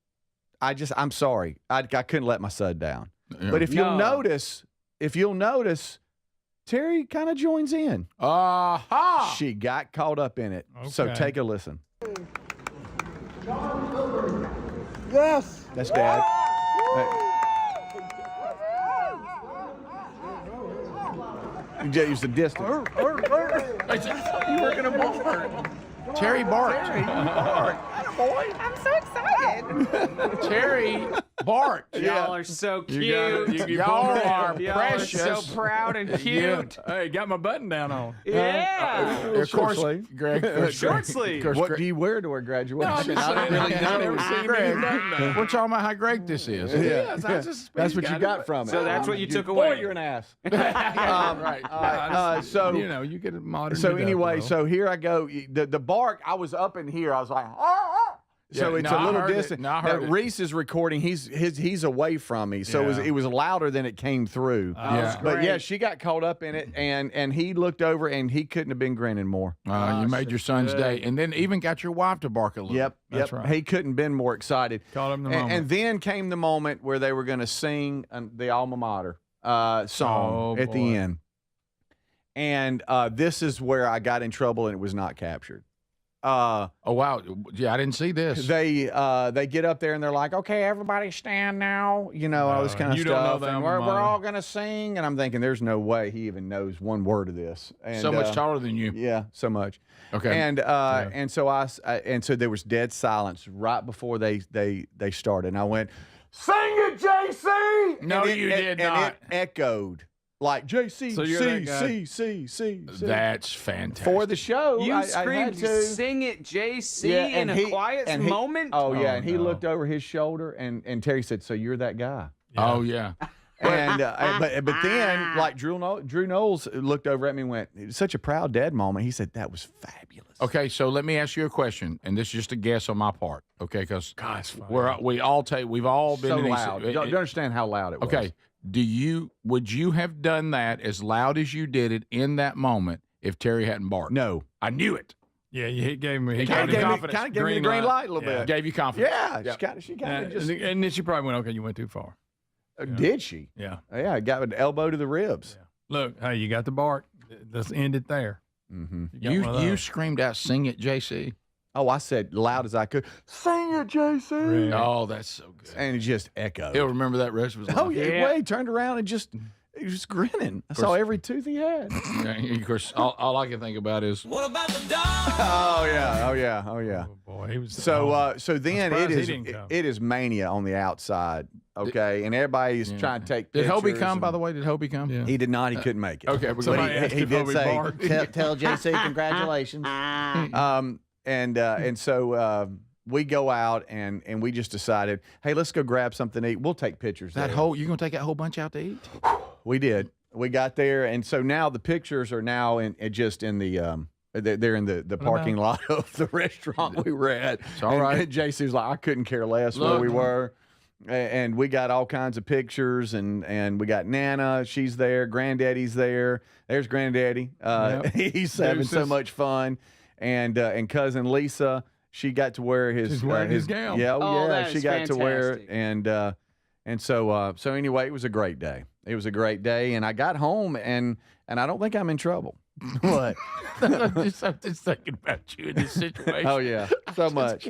Speaker 6: I'm sorry. I couldn't let my son down.
Speaker 1: Yeah.
Speaker 6: But if you'll notice, Terry kind of joins in.
Speaker 1: Aha!
Speaker 6: She got caught up in it. So
Speaker 2: Okay.
Speaker 6: take a listen.
Speaker 9: Yes.
Speaker 6: That's Dad. You just use the distance.
Speaker 1: You were going to bark. Terry barked.
Speaker 9: I'm so excited.
Speaker 1: Terry barked.
Speaker 5: Y'all are so cute.
Speaker 1: Y'all are
Speaker 5: Y'all
Speaker 1: precious.
Speaker 5: are so proud and cute.
Speaker 2: Hey, got my button down on.
Speaker 5: Yeah.
Speaker 1: Of course,
Speaker 6: sleeve.
Speaker 1: Greg.
Speaker 5: Short sleeve.
Speaker 6: What do you wear to a graduation?
Speaker 1: We're talking about how great this is.
Speaker 6: Yeah. That's what you got from it.
Speaker 5: So that's what you took away.
Speaker 6: Boy, you're an ass.
Speaker 1: Right.
Speaker 6: So
Speaker 2: you get a modern.
Speaker 6: So anyway, so here I go. The bark. I was up in here. I was like, So it's a little distant. Reese is recording. He's away from me, so it was louder than it came through. But yeah, she got caught up in it, and he looked over, and he couldn't have been grinning more.
Speaker 1: You made your son's day, and then even got your wife to bark a little.
Speaker 6: Yep.
Speaker 2: That's right.
Speaker 6: He couldn't been more excited.
Speaker 2: Caught him in the moment.
Speaker 6: And then came the moment where they were going to sing the alma mater song at the end. And this is where I got in trouble, and it was not captured.
Speaker 1: Oh wow! Yeah, I didn't see this.
Speaker 6: They get up there and they're like, "Okay, everybody stand now," all this kind of
Speaker 2: you
Speaker 6: stuff.
Speaker 2: don't know
Speaker 6: And
Speaker 2: that
Speaker 6: we're all gonna sing, and I'm thinking, "There's no way he even knows one word of this." And,
Speaker 1: so much taller than you.
Speaker 6: Yeah, so much.
Speaker 1: Okay.
Speaker 6: And so there was dead silence right before they started, and I went, "Sing it, JC!"
Speaker 1: No, you did not.
Speaker 6: And it echoed. Like JC,
Speaker 2: So you're that guy.
Speaker 6: C.
Speaker 1: That's fantastic.
Speaker 6: For the show,
Speaker 5: You
Speaker 6: I
Speaker 5: screamed,
Speaker 6: had to.
Speaker 5: "Sing it, JC!" in a quiet moment.
Speaker 6: And he looked over his shoulder, and Terry said, "So you're that guy?"
Speaker 1: Oh yeah.
Speaker 6: And but then like Drew Knowles looked over at me and went, "It was such a proud dad moment." He said, "That was fabulous."
Speaker 1: Okay, so let me ask you a question, and this is just a guess on my part. Okay, because we've all been
Speaker 6: So
Speaker 1: in these,
Speaker 6: loud. You don't understand how loud it was.
Speaker 1: Okay. Would you have done that as loud as you did it in that moment if Terry hadn't barked?
Speaker 6: No.
Speaker 1: I knew it.
Speaker 2: Yeah, he gave me. He
Speaker 6: Kind
Speaker 2: gave me
Speaker 6: of
Speaker 2: confidence.
Speaker 6: gave me the green light a little bit.
Speaker 1: Gave you confidence.
Speaker 6: Yeah, she kind of just.
Speaker 2: And then she probably went, "Okay, you went too far."
Speaker 6: Did she?
Speaker 2: Yeah.
Speaker 6: Yeah, I got an elbow to the ribs.
Speaker 2: Yeah. Look, hey, you got the bark. Let's end it there.
Speaker 6: Mm-hmm.
Speaker 1: You screamed out, "Sing it, JC."
Speaker 6: Oh, I said loud as I could, "Sing it, JC."
Speaker 2: Really?
Speaker 1: Oh, that's so good.
Speaker 6: And it just echoed.
Speaker 1: He'll remember that rest of his life.
Speaker 6: Oh, yeah. Well, he turned around and he was grinning. I saw every tooth he had.
Speaker 1: Of course, all I can think about is,
Speaker 9: What about the dog?
Speaker 6: Oh, yeah.
Speaker 2: Oh boy, he was
Speaker 6: So then
Speaker 2: surprised he didn't come.
Speaker 6: it is mania on the outside, okay? And everybody's trying to take
Speaker 1: did
Speaker 6: pictures.
Speaker 1: Hobie come, by the way? Did Hobie come?
Speaker 2: Yeah.
Speaker 6: He did not. He couldn't make it.
Speaker 1: Okay,
Speaker 6: So
Speaker 2: Somebody asked
Speaker 6: he
Speaker 2: if
Speaker 6: did
Speaker 2: Hobie
Speaker 6: say,
Speaker 2: barked.
Speaker 6: tell JC congratulations. And so we go out and we just decided, hey, let's go grab something to eat. We'll take pictures.
Speaker 1: You're
Speaker 6: there.
Speaker 1: going to take that whole bunch out to eat?
Speaker 6: We did. We got there, and so now the pictures are now just in the they're in the parking lot of the restaurant we were at.
Speaker 1: It's all right.
Speaker 6: And JC was like, I couldn't care less where we were. And we got all kinds of pictures, and we got Nana. She's there. Granddaddy's there. There's Granddaddy. He's having so much fun. And cousin Lisa, she got to wear his.
Speaker 2: She's wearing his gown.
Speaker 6: Yeah,
Speaker 5: that
Speaker 6: she
Speaker 5: is
Speaker 6: got to wear it.
Speaker 5: fantastic.
Speaker 6: And so anyway, it was a great day. It was a great day, and I got home, and I don't think I'm in trouble. What?
Speaker 1: I'm just thinking about you in this situation.
Speaker 6: Oh yeah, so much.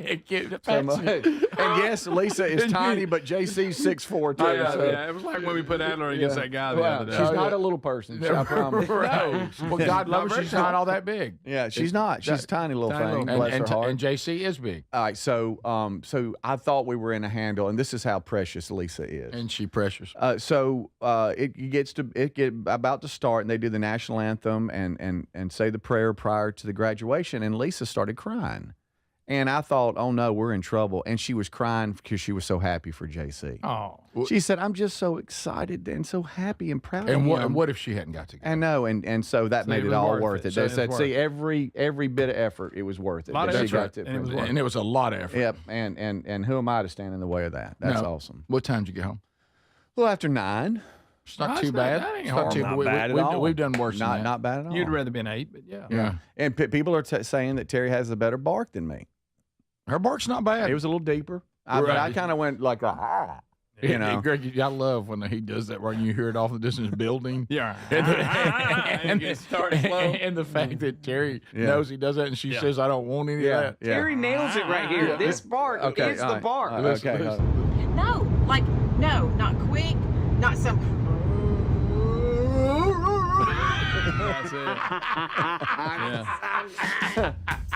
Speaker 6: So much. And yes, Lisa is tiny, but JC's 6'4" too.
Speaker 2: Yeah, it was like when we put Adler against that guy the other day.
Speaker 6: She's not a little person. I promise.
Speaker 1: No. Well, God love her. She's not all that big.
Speaker 6: Yeah, she's not. She's a tiny little thing. Bless her heart.
Speaker 1: And JC is big.
Speaker 6: All right, so I thought we were in a handle, and this is how precious Lisa is.
Speaker 1: And she precious.
Speaker 6: It gets about to start, and they do the national anthem and say the prayer prior to the graduation, and Lisa started crying. And I thought, oh no, we're in trouble. And she was crying because she was so happy for JC.
Speaker 2: Oh.
Speaker 6: She said, I'm just so excited and so happy and proud of
Speaker 1: And
Speaker 6: him.
Speaker 1: what if she hadn't got to go?
Speaker 6: I know, and so that made it all worth it.
Speaker 2: So
Speaker 6: They
Speaker 2: it's
Speaker 6: said,
Speaker 2: worth
Speaker 6: see,
Speaker 2: it.
Speaker 6: every bit of effort, it was worth it.
Speaker 2: A lot of
Speaker 6: that she
Speaker 2: effort,
Speaker 6: got to-
Speaker 2: and it was worth it.
Speaker 1: And it was a lot of effort.
Speaker 6: Yep, and who am I to stand in the way of that? That's awesome.
Speaker 1: What time did you get home?
Speaker 6: Well, after 9.
Speaker 1: It's not
Speaker 2: No,
Speaker 1: too
Speaker 2: it's
Speaker 1: bad.
Speaker 2: that ain't
Speaker 1: It's not too
Speaker 2: horrible.
Speaker 6: Not bad at all.
Speaker 1: We've done worse than that.
Speaker 6: Not bad at all.
Speaker 2: You'd rather been 8, but yeah.
Speaker 1: Yeah.
Speaker 6: And people are saying that Terry has a better bark than me.
Speaker 1: Her bark's not bad.
Speaker 6: It was a little deeper. But I kind of went like you know.
Speaker 1: Greg, I love when he does that when you hear it off the distance building.
Speaker 2: Yeah.
Speaker 1: And the fact that Terry knows he does that and she says, I don't want any of that.
Speaker 5: Terry nails it right here. This bark is the bark.
Speaker 4: No, like, no, not quick, not some.
Speaker 2: That's it.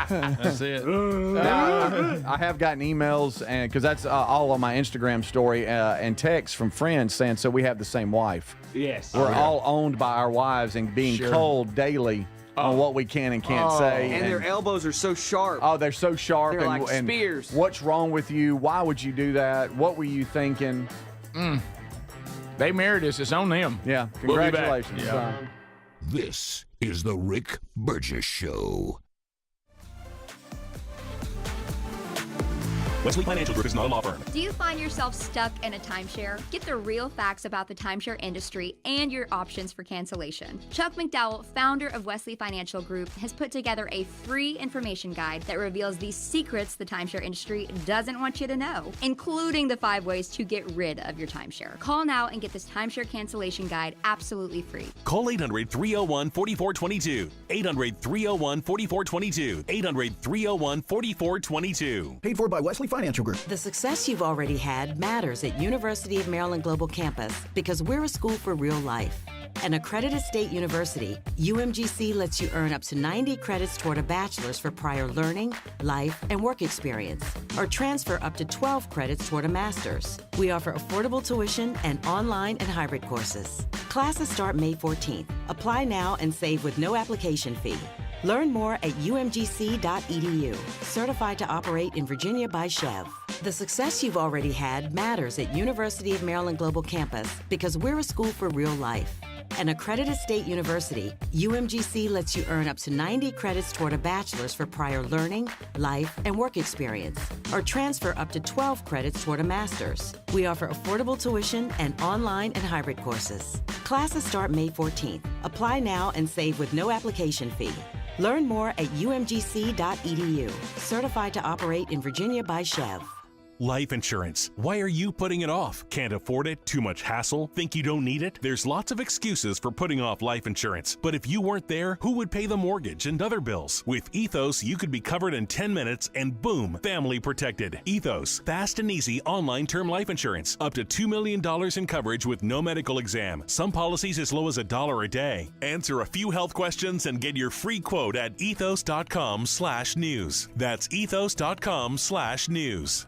Speaker 2: That's it.
Speaker 6: Now, I have gotten emails, and because that's all on my Instagram story, and texts from friends saying, so we have the same wife.
Speaker 5: Yes.
Speaker 6: We're all owned by our wives and being told daily on what we can and can't say.
Speaker 5: And their elbows are so sharp.
Speaker 6: Oh, they're so sharp.
Speaker 5: They're like spears.
Speaker 6: What's wrong with you? Why would you do that? What were you thinking?
Speaker 1: They married us. It's on them.
Speaker 6: Yeah. Congratulations. Son.
Speaker 7: This is the Rick Burgess Show.
Speaker 10: Wesley Financial Group is not a law firm.
Speaker 11: Do you find yourself stuck in a timeshare? Get the real facts about the timeshare industry and your options for cancellation. Chuck McDowell, founder of Wesley Financial Group, has put together a free information guide that reveals the secrets the timeshare industry doesn't want you to know, including the 5 ways to get rid of your timeshare. Call now and get this timeshare cancellation guide absolutely free.
Speaker 10: Call 800-301-4422. 800-301-4422. 800-301-4422.
Speaker 12: Paid for by Wesley Financial Group.
Speaker 27: The success you've already had matters at University of Maryland Global Campus because we're a school for real life. An accredited state university, UMGC lets you earn up to 90 credits toward a bachelor's for prior learning, life, and work experience, or transfer up to 12 credits toward a master's. We offer affordable tuition and online and hybrid courses. Classes start May 14th. Apply now and save with no application fee. Learn more at umgc.edu. Certified to operate in Virginia by Chev. The success you've already had matters at University of Maryland Global Campus because we're a school for real life. An accredited state university, UMGC lets you earn up to 90 credits toward a bachelor's for prior learning, life, and work experience, or transfer up to 12 credits toward a master's. We offer affordable tuition and online and hybrid courses. Classes start May 14th. Apply now and save with no application fee. Learn more at umgc.edu. Certified to operate in Virginia by Chev.
Speaker 10: Life insurance. Why are you putting it off? Can't afford it? Too much hassle? Think you don't need it? There's lots of excuses for putting off life insurance. But if you weren't there, who would pay the mortgage and other bills? With Ethos, you could be covered in 10 minutes and boom, family protected. Ethos, fast and easy online term life insurance. Up to $2 million in coverage with no medical exam. Some policies as low as $1 a day. Answer a few health questions and get your free quote at ethos.com/news. That's ethos.com/news.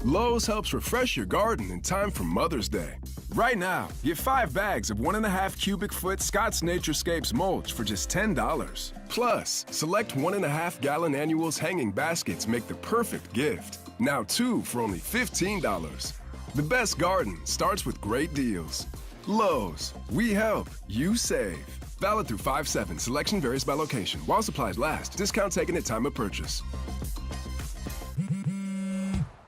Speaker 13: Lowe's helps refresh your garden in time for Mother's Day. Right now, get 5 bags of 1.5 cubic foot Scott's Naturescapes mulch for just $10. Plus, select 1.5 gallon annuals hanging baskets make the perfect gift. Now 2 for only $15. The best garden starts with great deals. Lowe's, we help, you save. Valid through 5/7. Selection varies by location. While supplies last. Discount taken at time of purchase.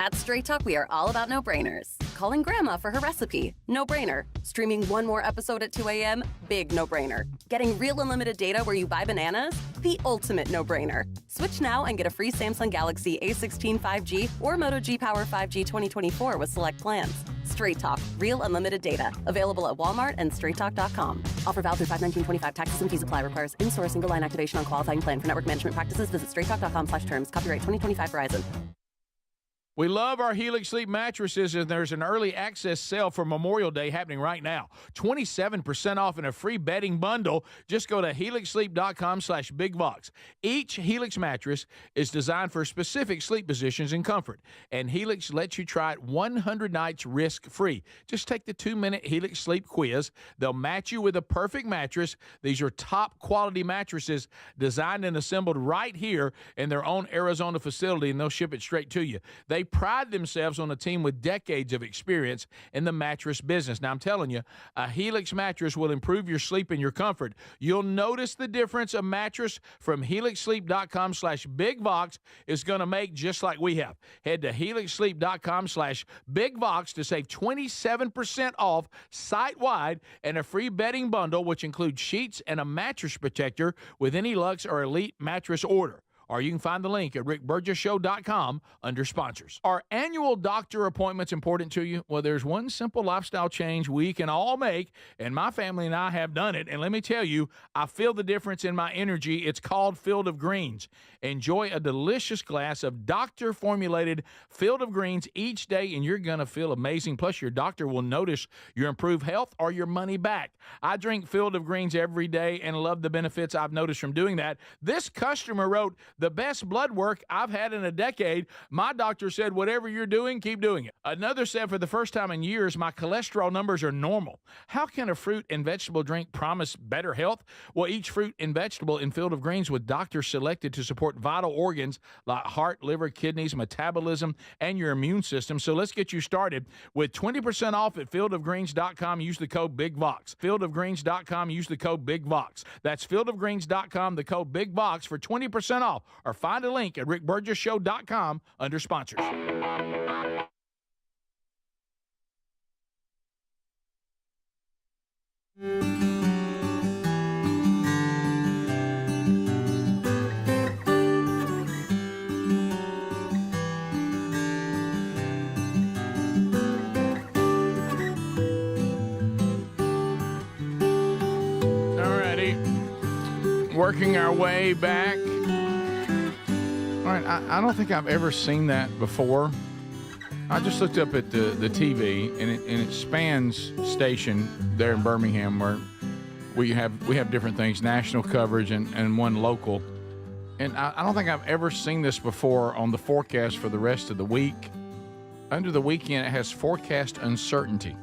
Speaker 16: At Straight Talk, we are all about no-brainers. Calling Grandma for her recipe, no-brainer. Streaming one more episode at 2 a.m., big no-brainer. Getting real unlimited data where you buy bananas, the ultimate no-brainer. Switch now and get a free Samsung Galaxy A16 5G or Moto G Power 5G 2024 with select plans. Straight Talk, real unlimited data. Available at Walmart and straighttalk.com. Offer valid through 5/19/25. Taxes and fees apply. Requires in-store single line activation on qualifying plan. For network management practices, visit straighttalk.com/terms. Copyright 2025 Verizon.
Speaker 1: We love our Helix Sleep mattresses, and there's an early access sale for Memorial Day happening right now. 27% off and a free bedding bundle. Just go to helixsleep.com/bigbox. Each Helix mattress is designed for specific sleep positions and comfort, and Helix lets you try it 100 nights risk-free. Just take the 2-minute Helix Sleep quiz. They'll match you with a perfect mattress. These are top-quality mattresses designed and assembled right here in their own Arizona facility, and they'll ship it straight to you. They pride themselves on a team with decades of experience in the mattress business. Now, I'm telling you, a Helix mattress will improve your sleep and your comfort. You'll notice the difference a mattress from helixsleep.com/bigbox is going to make, just like we have. Head to helixsleep.com/bigbox to save 27% off site-wide and a free bedding bundle, which includes sheets and a mattress protector with any Luxe or Elite mattress order. or you can find the link at rickburgessshow.com under sponsors. Are annual doctor appointments important to you? Well, there's one simple lifestyle change we can all make, and my family and I have done it. And let me tell you, I feel the difference in my energy. It's called Field of Greens. Enjoy a delicious glass of doctor-formulated Field of Greens each day, and you're going to feel amazing. Plus, your doctor will notice your improved health or your money back. I drink Field of Greens every day and love the benefits I've noticed from doing that. This customer wrote, the best blood work I've had in a decade. My doctor said, whatever you're doing, keep doing it. Another said, for the first time in years, my cholesterol numbers are normal. How can a fruit and vegetable drink promise better health? Well, each fruit and vegetable in Field of Greens with doctors selected to support vital organs like heart, liver, kidneys, metabolism, and your immune system. So let's get you started with 20% off at fieldofgreens.com. Use the code BIGVOX. Fieldofgreens.com. Use the code BIGVOX. That's fieldofgreens.com, the code BIGVOX for 20% off. Or find a link at rickburgessshow.com under sponsors. Working our way back. All right, I don't think I've ever seen that before. I just looked up at the TV, and it spans station there in Birmingham, where we have different things, national coverage and one local. And I don't think I've ever seen this before on the forecast for the rest of the week. Under the weekend, it has forecast uncertainty.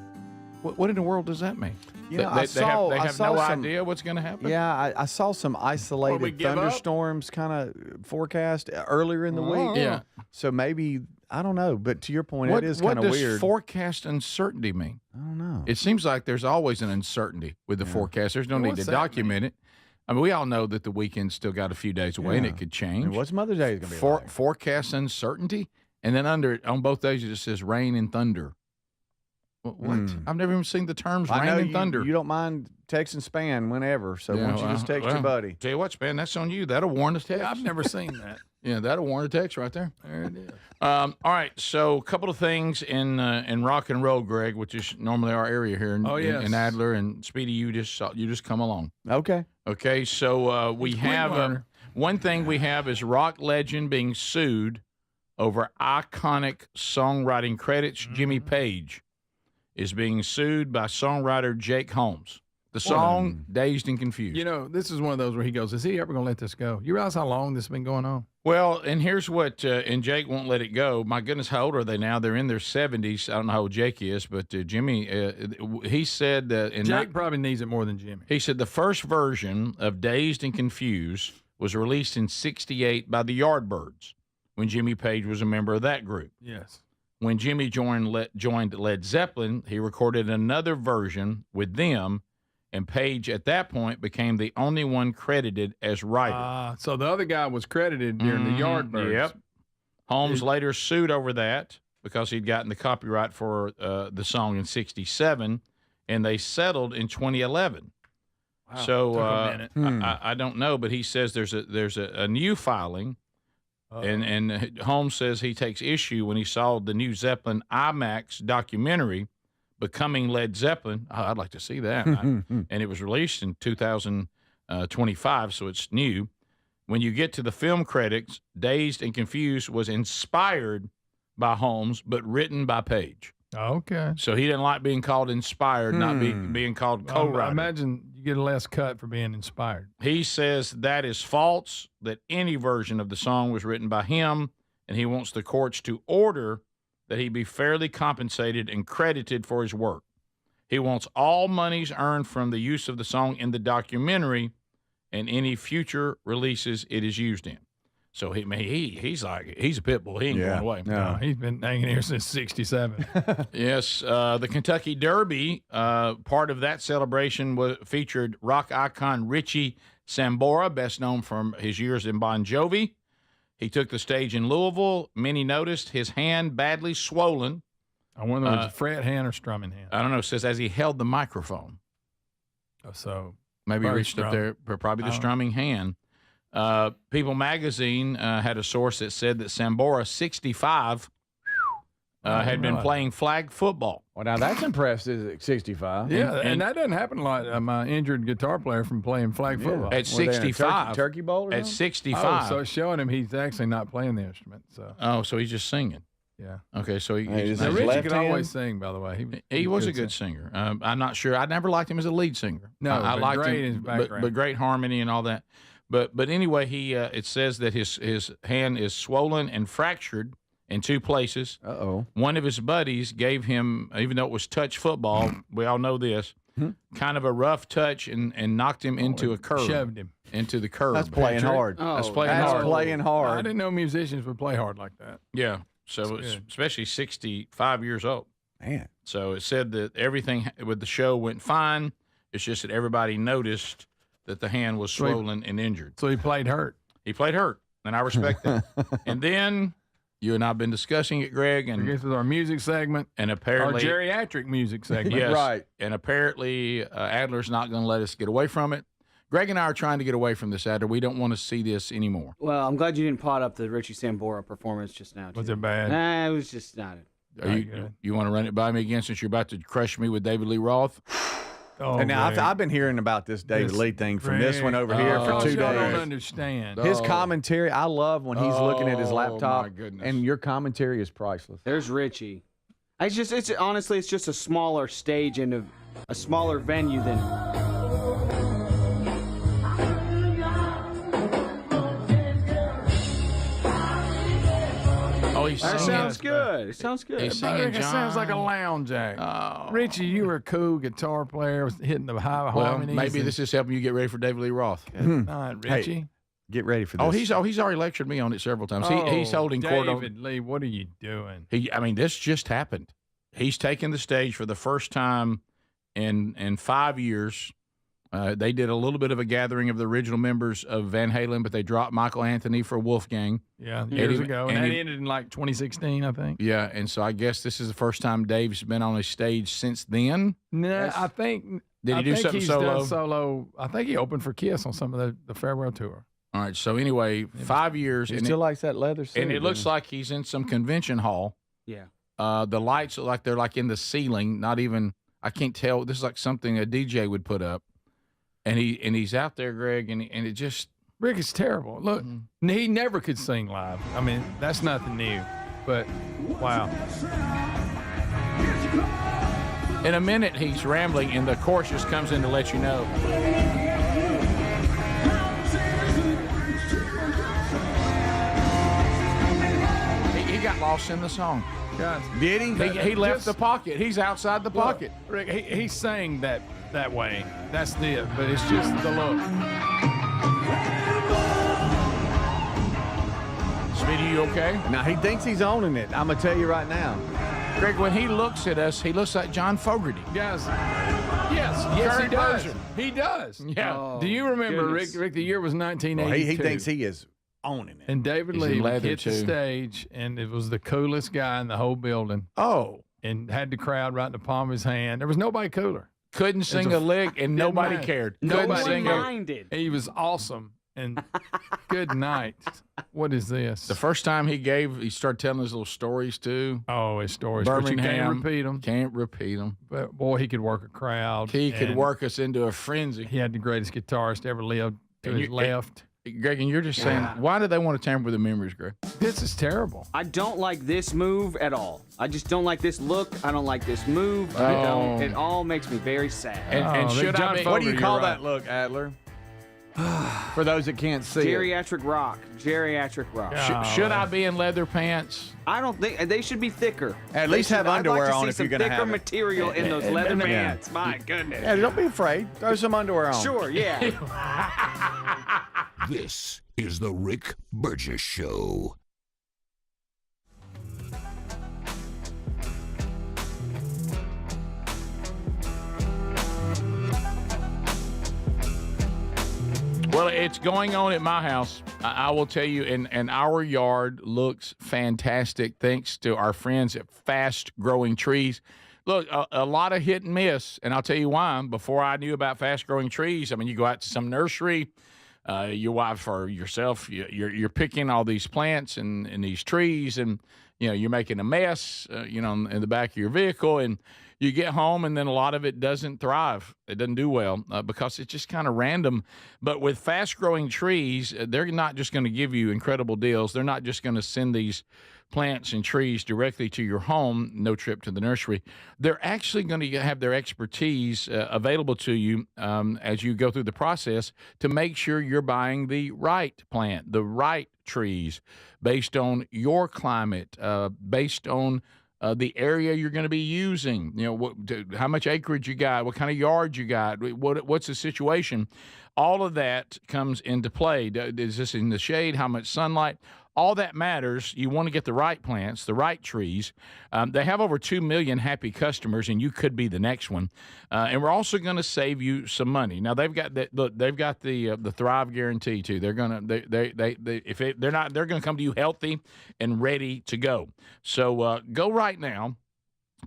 Speaker 1: What in the world does that mean?
Speaker 6: You know,
Speaker 1: they have no idea what's going to happen?
Speaker 6: Yeah, I saw some isolated thunderstorms kind of forecast earlier in the week.
Speaker 1: Yeah.
Speaker 6: So maybe, I don't know, but to your point, it is kind of weird.
Speaker 1: What does forecast uncertainty mean?
Speaker 6: I don't know.
Speaker 1: It seems like there's always an uncertainty with the forecast. There's no need to document it. I mean, we all know that the weekend's still got a few days away, and it could change.
Speaker 6: And what's Mother's Day going to be like?
Speaker 1: Forecast uncertainty? And then on both days, it just says rain and thunder. What? I've never even seen the terms rain and thunder.
Speaker 6: You don't mind text and span whenever, so why don't you just text your buddy?
Speaker 1: Tell you what, Span, that's on you. That'll warrant a text.
Speaker 2: I've never seen that.
Speaker 1: Yeah, that'll warrant a text right there.
Speaker 2: There it is.
Speaker 1: All right, so a couple of things in rock and roll, Greg, which is normally our area here in Adler, and Speedy, you just come along. Okay, so we have one thing we have is rock legend being sued over iconic songwriting credits. Jimmy Page is being sued by songwriter Jake Holmes. The song, Dazed and Confused.
Speaker 2: You know, this is one of those where he goes, is he ever going to let this go? You realize how long this has been going on?
Speaker 1: Well, and here's what, and Jake won't let it go. My goodness, how old are they now? They're in their 70s. I don't know how old Jake is, but Jimmy, he said that.
Speaker 2: Jake probably needs it more than Jimmy.
Speaker 1: He said the first version of Dazed and Confused was released in '68 by the Yardbirds when Jimmy Page was a member of that group.
Speaker 2: Yes.
Speaker 1: When Jimmy joined Led Zeppelin, he recorded another version with them, and Page at that point became the only one credited as writer.
Speaker 2: So the other guy was credited during the Yardbirds.
Speaker 1: Yep. Holmes later sued over that because he'd gotten the copyright for the song in '67, and they settled in 2011.
Speaker 2: Wow.
Speaker 1: So
Speaker 2: Took a minute.
Speaker 1: I don't know, but he says there's a new filing. And Holmes says he takes issue when he saw the new Zeppelin IMAX documentary, Becoming Led Zeppelin. Oh, I'd like to see that. And it was released in 2025, so it's new. When you get to the film credits, Dazed and Confused was inspired by Holmes, but written by Page.
Speaker 2: Okay.
Speaker 1: So he didn't like being called inspired, not being called co-writer.
Speaker 2: I imagine you get a less cut for being inspired.
Speaker 1: He says that is false, that any version of the song was written by him, and he wants the courts to order that he be fairly compensated and credited for his work. He wants all monies earned from the use of the song in the documentary and any future releases it is used in. So he's a pit bull. He ain't going away.
Speaker 2: No, he's been hanging here since '67.
Speaker 1: Yes, the Kentucky Derby, part of that celebration featured rock icon Richie Sambora, best known from his years in Bon Jovi. He took the stage in Louisville. Many noticed his hand badly swollen.
Speaker 2: I wonder if it was a fret hand or strumming hand.
Speaker 1: I don't know. It says as he held the microphone.
Speaker 2: So
Speaker 1: maybe he reached up there, probably the strumming hand. People Magazine had a source that said that Sambora, 65, had been playing flag football.
Speaker 6: Well, now that's impressive at 65.
Speaker 2: Yeah, and that doesn't happen a lot. My injured guitar player from playing flag football.
Speaker 1: At 65.
Speaker 6: Turkey bowl or
Speaker 1: At
Speaker 6: something?
Speaker 1: 65.
Speaker 2: Oh, so it's showing him he's actually not playing the instrument.
Speaker 1: So he's just singing.
Speaker 2: Yeah.
Speaker 1: Okay, so
Speaker 6: Is
Speaker 2: Now,
Speaker 6: his
Speaker 2: Richie
Speaker 6: left
Speaker 2: could
Speaker 6: hand?
Speaker 2: always sing, by the way.
Speaker 1: he was a good singer. I'm not sure. I never liked him as a lead singer.
Speaker 2: No,
Speaker 1: I
Speaker 2: but
Speaker 1: liked
Speaker 2: great in
Speaker 1: him,
Speaker 2: his background.
Speaker 1: but great harmony and all that. But anyway, he it says that his hand is swollen and fractured in 2 places.
Speaker 6: Uh-oh.
Speaker 1: One of his buddies gave him, even though it was touch football, we all know this, kind of a rough touch and knocked him into a curve.
Speaker 2: Shoved him.
Speaker 1: Into the curve.
Speaker 6: That's playing hard.
Speaker 1: That's playing
Speaker 6: That's
Speaker 1: hard.
Speaker 6: playing hard.
Speaker 2: I didn't know musicians would play hard like that.
Speaker 1: Yeah. So it's especially 65 years old.
Speaker 6: Man.
Speaker 1: So it said that everything with the show went fine. It's just that everybody noticed that the hand was swollen and injured.
Speaker 2: So he played hurt.
Speaker 1: He played hurt, and I respect that. And then you and I have been discussing it, Greg, and
Speaker 2: this is our music segment,
Speaker 1: and
Speaker 2: our
Speaker 1: apparently
Speaker 2: geriatric music segment.
Speaker 1: yes,
Speaker 6: Right.
Speaker 1: And apparently Adler's not going to let us get away from it. Greg and I are trying to get away from this, Adler. We don't want to see this anymore.
Speaker 5: Well, I'm glad you didn't pot up the Richie Sambora performance just now.
Speaker 2: Was
Speaker 5: too.
Speaker 2: it bad?
Speaker 5: Nah, it was just not.
Speaker 1: You want to run it by me again since you're about to crush me with David Lee Roth?
Speaker 2: Oh,
Speaker 6: And now
Speaker 2: Greg.
Speaker 6: I've been hearing about this David
Speaker 2: This-
Speaker 6: Lee thing from
Speaker 2: Greg.
Speaker 6: this one over here for
Speaker 2: Oh,
Speaker 6: 2
Speaker 2: y'all
Speaker 6: days.
Speaker 2: don't understand.
Speaker 6: His commentary, I love when he's looking at his laptop.
Speaker 1: my goodness.
Speaker 6: And your commentary is priceless.
Speaker 5: There's Richie. It's honestly, it's just a smaller stage and a smaller venue than.
Speaker 1: Oh, he's
Speaker 5: That
Speaker 1: singing.
Speaker 5: sounds good. It sounds good.
Speaker 1: He's singing
Speaker 2: It sounds like a
Speaker 1: John.
Speaker 2: lounge act.
Speaker 1: Oh.
Speaker 2: Richie, you were a cool guitar player, hitting the high
Speaker 1: Well,
Speaker 2: harmonies.
Speaker 1: maybe
Speaker 2: and-
Speaker 1: this is helping you get ready for David Lee Roth.
Speaker 2: Good night, Richie.
Speaker 6: Hey, get ready for this.
Speaker 1: He's already lectured me on it several times. He's holding court over.
Speaker 2: David Lee, what are you doing?
Speaker 1: This just happened. He's taken the stage for the first time in 5 years. They did a little bit of a gathering of the original members of Van Halen, but they dropped Michael Anthony for Wolfgang.
Speaker 2: Yeah, years ago. And
Speaker 1: and
Speaker 2: that
Speaker 1: he-
Speaker 2: ended in like 2016, I think.
Speaker 1: Yeah, and so I guess this is the first time Dave's been on a stage since then.
Speaker 2: No, I think.
Speaker 1: Did he
Speaker 2: I
Speaker 1: do
Speaker 2: think
Speaker 1: something
Speaker 2: he's
Speaker 1: solo?
Speaker 2: Done solo. I think he opened for Kiss on some of the farewell tour.
Speaker 1: All right, so anyway, 5 years.
Speaker 6: He
Speaker 1: and
Speaker 6: still
Speaker 1: it,
Speaker 6: likes that leather suit.
Speaker 1: and it looks
Speaker 6: doesn't
Speaker 1: like he's in some convention hall.
Speaker 5: Yeah.
Speaker 1: The lights look like they're like in the ceiling, not even, I can't tell. This is like something a DJ would put up. And he's out there, Greg, and it just.
Speaker 2: Rick is terrible. Look, he never could sing live. I mean, that's nothing new. But, wow.
Speaker 1: In a minute, he's rambling, and the chorus just comes in to let you know. He got lost in the song.
Speaker 2: Guys,
Speaker 6: Did he?
Speaker 1: He left the pocket. He's outside the pocket.
Speaker 2: Rick, he sang that way. That's it. But it's just the look.
Speaker 1: Speedy, you okay?
Speaker 6: Now, he thinks he's owning it. I'm going to tell you right now.
Speaker 1: Greg, when he looks at us, he looks like John Fogerty.
Speaker 2: Guys, yes, he
Speaker 1: Current
Speaker 2: does.
Speaker 1: version.
Speaker 2: He does.
Speaker 1: Yeah.
Speaker 5: Oh,
Speaker 2: Do you remember,
Speaker 5: goodness.
Speaker 2: Rick, the year was
Speaker 6: Well,
Speaker 2: 1982.
Speaker 6: he thinks he is owning it.
Speaker 2: And David
Speaker 1: He's in
Speaker 2: Lee
Speaker 1: leather,
Speaker 2: hit the
Speaker 1: too.
Speaker 2: stage, and it was the coolest guy in the whole building,
Speaker 1: Oh.
Speaker 2: and had the crowd right in the palm of his hand. There was nobody cooler.
Speaker 1: Couldn't sing
Speaker 2: a
Speaker 1: a lick, and nobody
Speaker 2: mind.
Speaker 1: cared.
Speaker 2: Nobody
Speaker 1: Couldn't sing a
Speaker 5: minded.
Speaker 2: He was awesome. And good night. What is this?
Speaker 1: The first time he started telling his little stories too.
Speaker 2: Oh, his stories. But you
Speaker 1: Birmingham.
Speaker 2: can't repeat them.
Speaker 1: Can't repeat them.
Speaker 2: But boy, he could work a crowd.
Speaker 1: He could
Speaker 2: and
Speaker 1: work us into a frenzy.
Speaker 2: He had the greatest guitarist to ever lived to
Speaker 1: And
Speaker 2: his
Speaker 1: you-
Speaker 2: left.
Speaker 1: Greg, and you're just saying, why do they want to tamper with the memories, Greg?
Speaker 2: This is terrible.
Speaker 5: I don't like this move at all. I just don't like this look. I don't like this move. I don't. It all makes me very sad.
Speaker 1: And should I be?
Speaker 6: What do you call
Speaker 2: right.
Speaker 6: that look, Adler? For those that can't see it.
Speaker 5: Geriatric rock. Geriatric rock.
Speaker 1: Should I be in leather pants?
Speaker 5: I don't think they should be thicker.
Speaker 6: At least have underwear on if you're
Speaker 5: going
Speaker 6: gonna
Speaker 5: to
Speaker 6: have it.
Speaker 5: material in those leather
Speaker 6: Yeah.
Speaker 5: pants. My goodness.
Speaker 6: Yeah, don't be afraid. Throw some underwear on.
Speaker 5: Sure, yeah.
Speaker 7: This is the Rick Burgess Show.
Speaker 1: Well, it's going on at my house. I will tell you, and our yard looks fantastic thanks to our friends at Fast Growing Trees. Look, a lot of hit and miss, and I'll tell you why. Before I knew about Fast Growing Trees, I mean, you go out to some nursery, your wife or yourself, you're picking all these plants and these trees, and you're making a mess, in the back of your vehicle, and you get home, and then a lot of it doesn't thrive. It doesn't do well because it's just kind of random. But with fast-growing trees, they're not just going to give you incredible deals. They're not just going to send these plants and trees directly to your home, no trip to the nursery. They're actually going to have their expertise available to you as you go through the process to make sure you're buying the right plant, the right trees, based on your climate, based on the area you're going to be using, how much acreage you got, what kind of yard you got, what's the situation. All of that comes into play. Is this in the shade? How much sunlight? All that matters. You want to get the right plants, the right trees. They have over 2 million happy customers, and you could be the next one. And we're also going to save you some money. Now they've got the Thrive Guarantee too. They're going to they're going to come to you healthy and ready to go. So go right now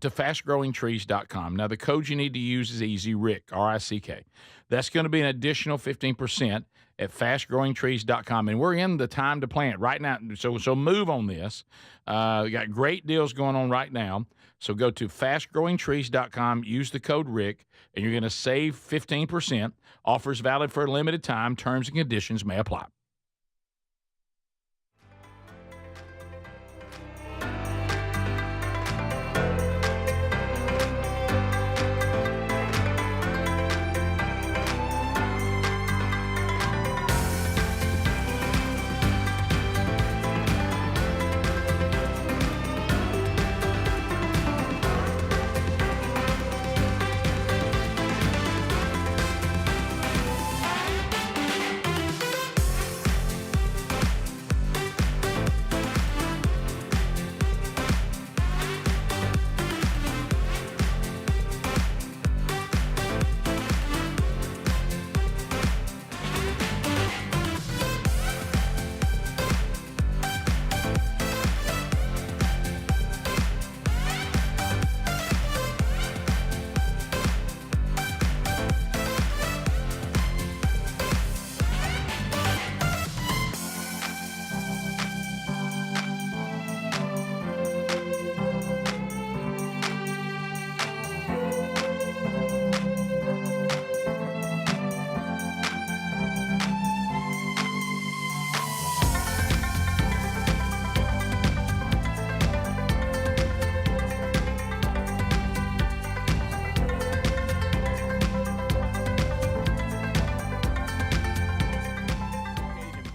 Speaker 1: to fastgrowingtrees.com. Now the code you need to use is easy, Rick, R-I-C-K. That's going to be an additional 15% at fastgrowingtrees.com. And we're in the time to plant right now. So move on this. We got great deals going on right now. So go to fastgrowingtrees.com, use the code Rick, and you're going to save 15%. Offers valid for a limited time. Terms and conditions may apply.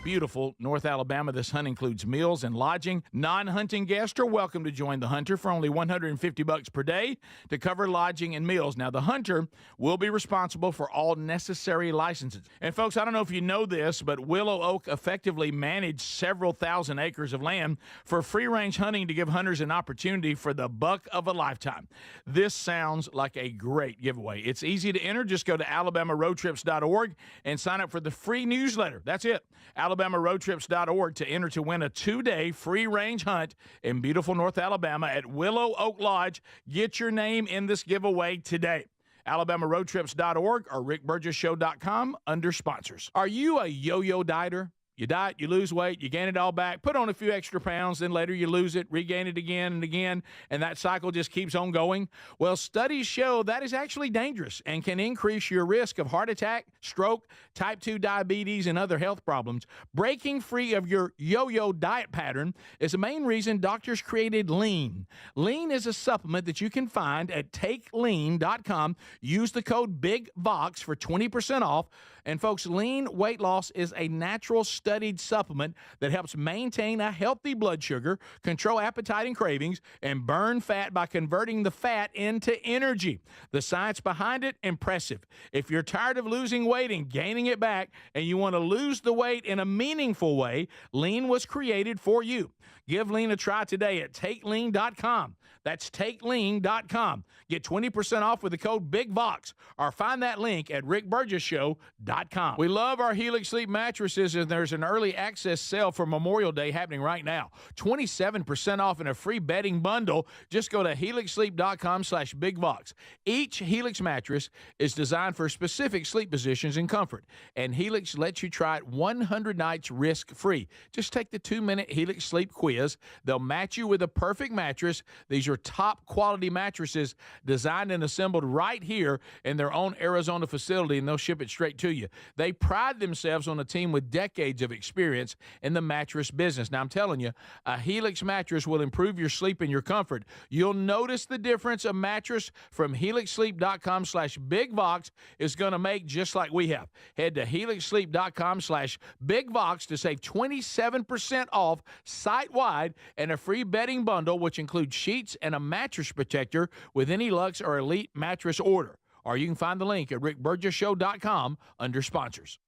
Speaker 1: Beautiful North Alabama. This hunt includes meals and lodging. Non-hunting guests are welcome to join the hunter for only $150 per day to cover lodging and meals. Now, the hunter will be responsible for all necessary licenses. And folks, I don't know if you know this, but Willow Oak effectively managed several thousand acres of land for free-range hunting to give hunters an opportunity for the buck of a lifetime. This sounds like a great giveaway. It's easy to enter. Just go to alabamaroadtrips.org and sign up for the free newsletter. That's it. alabamaroadtrips.org to enter to win a 2-day free-range hunt in beautiful North Alabama at Willow Oak Lodge. Get your name in this giveaway today. alabamaroadtrips.org or rickburgessshow.com under sponsors. Are you a yo-yo dieter? You diet, you lose weight, you gain it all back, put on a few extra pounds, then later you lose it, regain it again and again, and that cycle just keeps on going. Well, studies show that is actually dangerous and can increase your risk of heart attack, stroke, type 2 diabetes, and other health problems. Breaking free of your yo-yo diet pattern is the main reason doctors created Lean. Lean is a supplement that you can find at takelean.com. Use the code BIGVOX for 20% off. And folks, Lean weight loss is a natural studied supplement that helps maintain a healthy blood sugar, control appetite and cravings, and burn fat by converting the fat into energy. The science behind it, impressive. If you're tired of losing weight and gaining it back, and you want to lose the weight in a meaningful way, Lean was created for you. Give Lean a try today at takelean.com. That's takelean.com. Get 20% off with the code BIGVOX or find that link at rickburgessshow.com. We love our Helix Sleep mattresses, and there's an early access sale for Memorial Day happening right now. 27% off and a free bedding bundle. Just go to helixsleep.com/bigvox. Each Helix mattress is designed for specific sleep positions and comfort, and Helix lets you try it 100 nights risk-free. Just take the 2-minute Helix Sleep quiz. They'll match you with a perfect mattress. These are top-quality mattresses designed and assembled right here in their own Arizona facility, and they'll ship it straight to you. They pride themselves on a team with decades of experience in the mattress business. Now, I'm telling you, a Helix mattress will improve your sleep and your comfort. You'll notice the difference a mattress from helixsleep.com/bigvox is going to make, just like we have. Head to helixsleep.com/bigvox to save 27% off site-wide and a free bedding bundle, which includes sheets and a mattress protector with any Luxe or Elite mattress order. Or you can find the link at rickburgesshow.com under sponsors.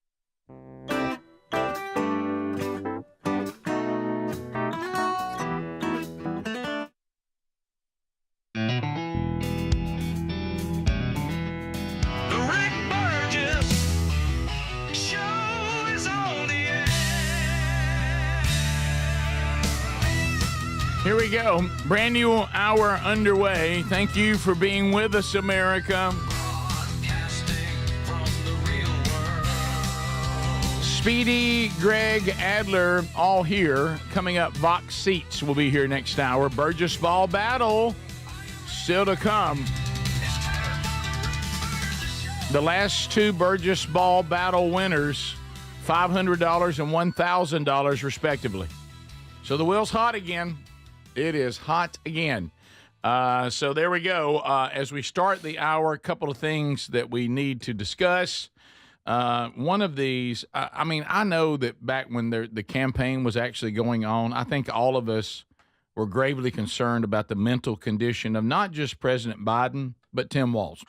Speaker 1: Here we go. Brand new hour underway. Thank you for being with us, America. Speedy, Greg, Adler, all here. Coming up, Vox Seats will be here next hour. Burgess Ball Battle still to come. The last two Burgess Ball Battle winners, $500 and $1,000 respectively. So the wheel's hot again. It is hot again. So there we go. As we start the hour, a couple of things that we need to discuss. One of these, I know that back when the campaign was actually going on, I think all of us were gravely concerned about the mental condition of not just President Biden, but Tim Walz.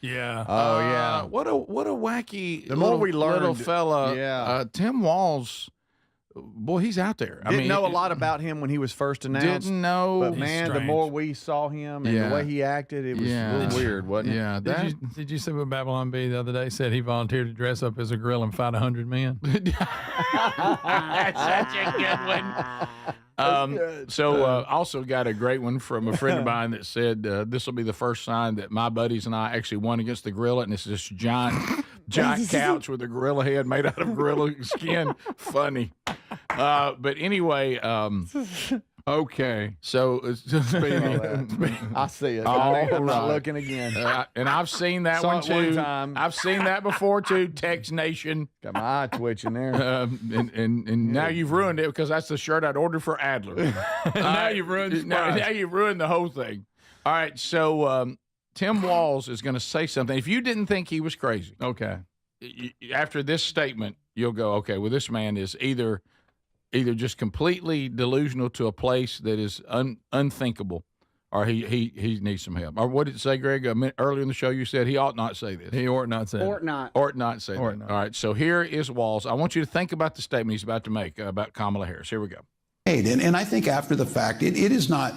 Speaker 2: Yeah.
Speaker 6: Oh, yeah.
Speaker 1: What a wacky
Speaker 6: the more we learned,
Speaker 1: little fella.
Speaker 6: Yeah.
Speaker 1: Tim Walz. Boy, he's out there.
Speaker 6: Didn't know a lot about him when he was first announced.
Speaker 1: Didn't know.
Speaker 6: But, man, the more we saw him and the way he acted, it was a little weird, wasn't it?
Speaker 1: Yeah.
Speaker 2: Did you see what Babylon B the other day said he volunteered to dress up as a gorilla and fight 100 men?
Speaker 1: That's such a good one. Also got a great one from a friend of mine that said, this will be the first sign that my buddies and I actually won against the gorilla, and it's this giant couch with a gorilla head made out of gorilla skin. Funny. But anyway, okay. So it's just
Speaker 6: I see it. I'm not looking again.
Speaker 1: And I've seen that
Speaker 6: Saw
Speaker 1: one
Speaker 6: it
Speaker 1: too.
Speaker 6: one time.
Speaker 1: I've seen that before too. Text Nation.
Speaker 6: Got my eye twitching there.
Speaker 1: And now you've ruined it because that's the shirt I'd ordered for Adler.
Speaker 2: Now you've ruined.
Speaker 1: Now you've ruined the whole thing. All right. So Tim Walz is going to say something. If you didn't think he was crazy,
Speaker 2: okay.
Speaker 1: After this statement, you'll go, okay. Well, this man is either just completely delusional to a place that is unthinkable, or he needs some help. Or what did it say, Greg? Earlier in the show, you said he ought not say this.
Speaker 2: He ought not say
Speaker 5: Ought not.
Speaker 1: Ought not say that. All right, so here is Walz. I want you to think about the statement he's about to make about Kamala Harris. Here we go.
Speaker 12: And I think after the fact, it is not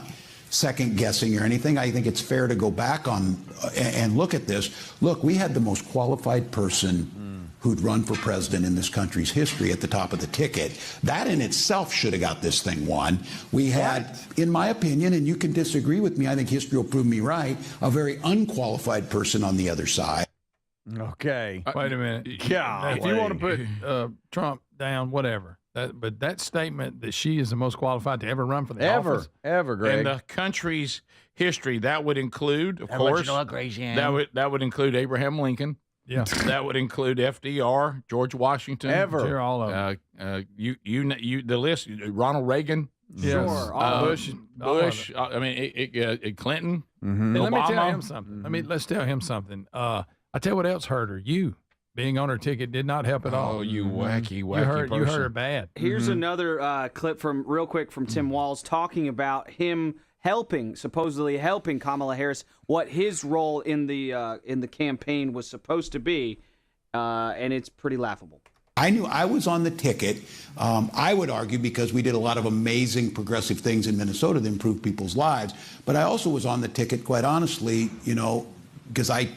Speaker 12: second guessing or anything. I think it's fair to go back on and look at this. Look, we had the most qualified person who'd run for president in this country's history at the top of the ticket. That in itself should have got this thing won. We had, in my opinion, and you can disagree with me, I think history will prove me right, a very unqualified person on the other side.
Speaker 6: Okay.
Speaker 2: Wait a minute.
Speaker 6: God,
Speaker 2: if you want to put Trump down, whatever. But that statement that she is the most qualified to ever run for the office.
Speaker 6: Ever, Greg.
Speaker 1: In the country's history, that would include, of course, that would include Abraham Lincoln.
Speaker 2: Yeah,
Speaker 1: that would include FDR, George Washington,
Speaker 2: Sure, all of them.
Speaker 1: The list. Ronald Reagan,
Speaker 2: sure,
Speaker 1: Bush. I mean, Clinton.
Speaker 2: Mm-hmm.
Speaker 1: Obama.
Speaker 2: Let me tell him something. Let's tell him something. I tell you what else hurt her. You being on her ticket did not help at all.
Speaker 1: Oh, you wacky person.
Speaker 2: You hurt her bad.
Speaker 5: Here's another clip real quick from Tim Walz talking about him supposedly helping Kamala Harris, what his role in the campaign was supposed to be, and it's pretty laughable.
Speaker 12: I knew I was on the ticket, I would argue, because we did a lot of amazing progressive things in Minnesota that improved people's lives. But I also was on the ticket, quite honestly, because I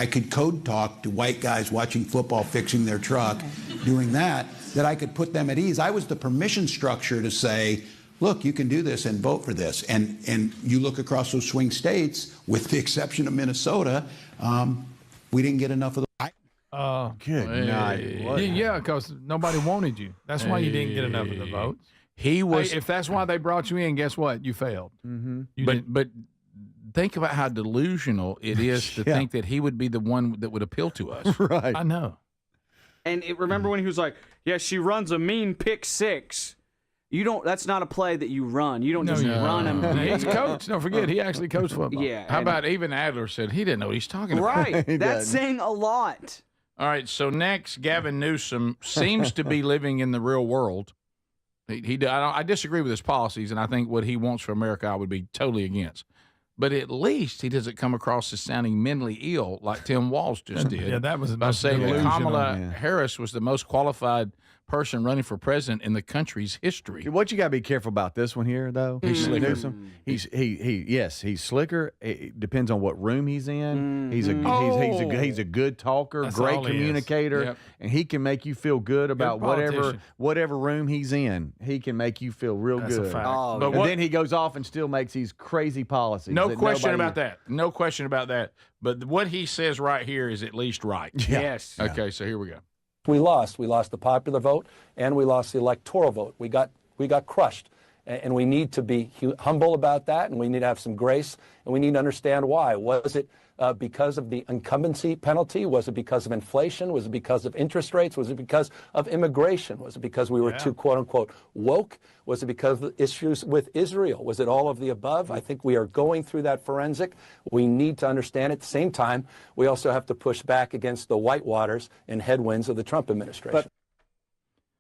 Speaker 12: could code talk to white guys watching football, fixing their truck, doing that. that I could put them at ease. I was the permission structure to say, look, you can do this and vote for this. And you look across those swing states, with the exception of Minnesota, we didn't get enough of the.
Speaker 6: Good night.
Speaker 2: Yeah, because nobody wanted you. That's why you didn't get enough of the votes.
Speaker 1: He was.
Speaker 2: Hey, if that's why they brought you in, guess what? You failed.
Speaker 1: But think about how delusional it is to think that he would be the one that would appeal to us.
Speaker 6: Right.
Speaker 2: I know.
Speaker 5: And remember when he was like, yeah, she runs a mean pick six. You don't. That's not a play that you run. You don't just run them.
Speaker 2: He's a coach. Don't forget, he actually coached football.
Speaker 5: Yeah.
Speaker 1: How about even Adler said he didn't know what he's talking about.
Speaker 5: Right. That's saying a lot.
Speaker 1: All right. So next, Gavin Newsom seems to be living in the real world. I disagree with his policies, and I think what he wants for America I would be totally against. But at least he doesn't come across as sounding mentally ill like Tim Walz just did.
Speaker 2: Yeah, that was
Speaker 1: by saying that Kamala
Speaker 6: yeah.
Speaker 1: Harris was the most qualified person running for president in the country's history.
Speaker 6: What you got to be careful about this one here, though.
Speaker 1: He's slicker.
Speaker 6: Newsom, he's slicker. It depends on what room he's in. He's a good talker,
Speaker 2: That's
Speaker 6: great
Speaker 2: all he is.
Speaker 6: communicator,
Speaker 1: Yep.
Speaker 6: and he can make you feel good about
Speaker 2: politician.
Speaker 6: whatever room he's in. He can make you feel real
Speaker 2: That's a
Speaker 6: good.
Speaker 2: fact.
Speaker 1: But
Speaker 6: And then he goes off and still makes these crazy policies.
Speaker 1: No
Speaker 6: that
Speaker 1: question
Speaker 6: nobody-
Speaker 1: about that. No question about that. But what he says right here is at least right.
Speaker 6: Yeah.
Speaker 5: Yes.
Speaker 1: Okay, so here we go.
Speaker 14: We lost. We lost the popular vote, and we lost the electoral vote. We got crushed, and we need to be humble about that, and we need to have some grace, and we need to understand why. Was it because of the incumbency penalty? Was it because of inflation? Was it because of interest rates? Was it because of immigration? Was it because we were too, quote unquote, woke? Was it because of issues with Israel? Was it all of the above? I think we are going through that forensic. We need to understand at the same time, we also have to push back against the whitewaters and headwinds of the Trump administration.
Speaker 5: But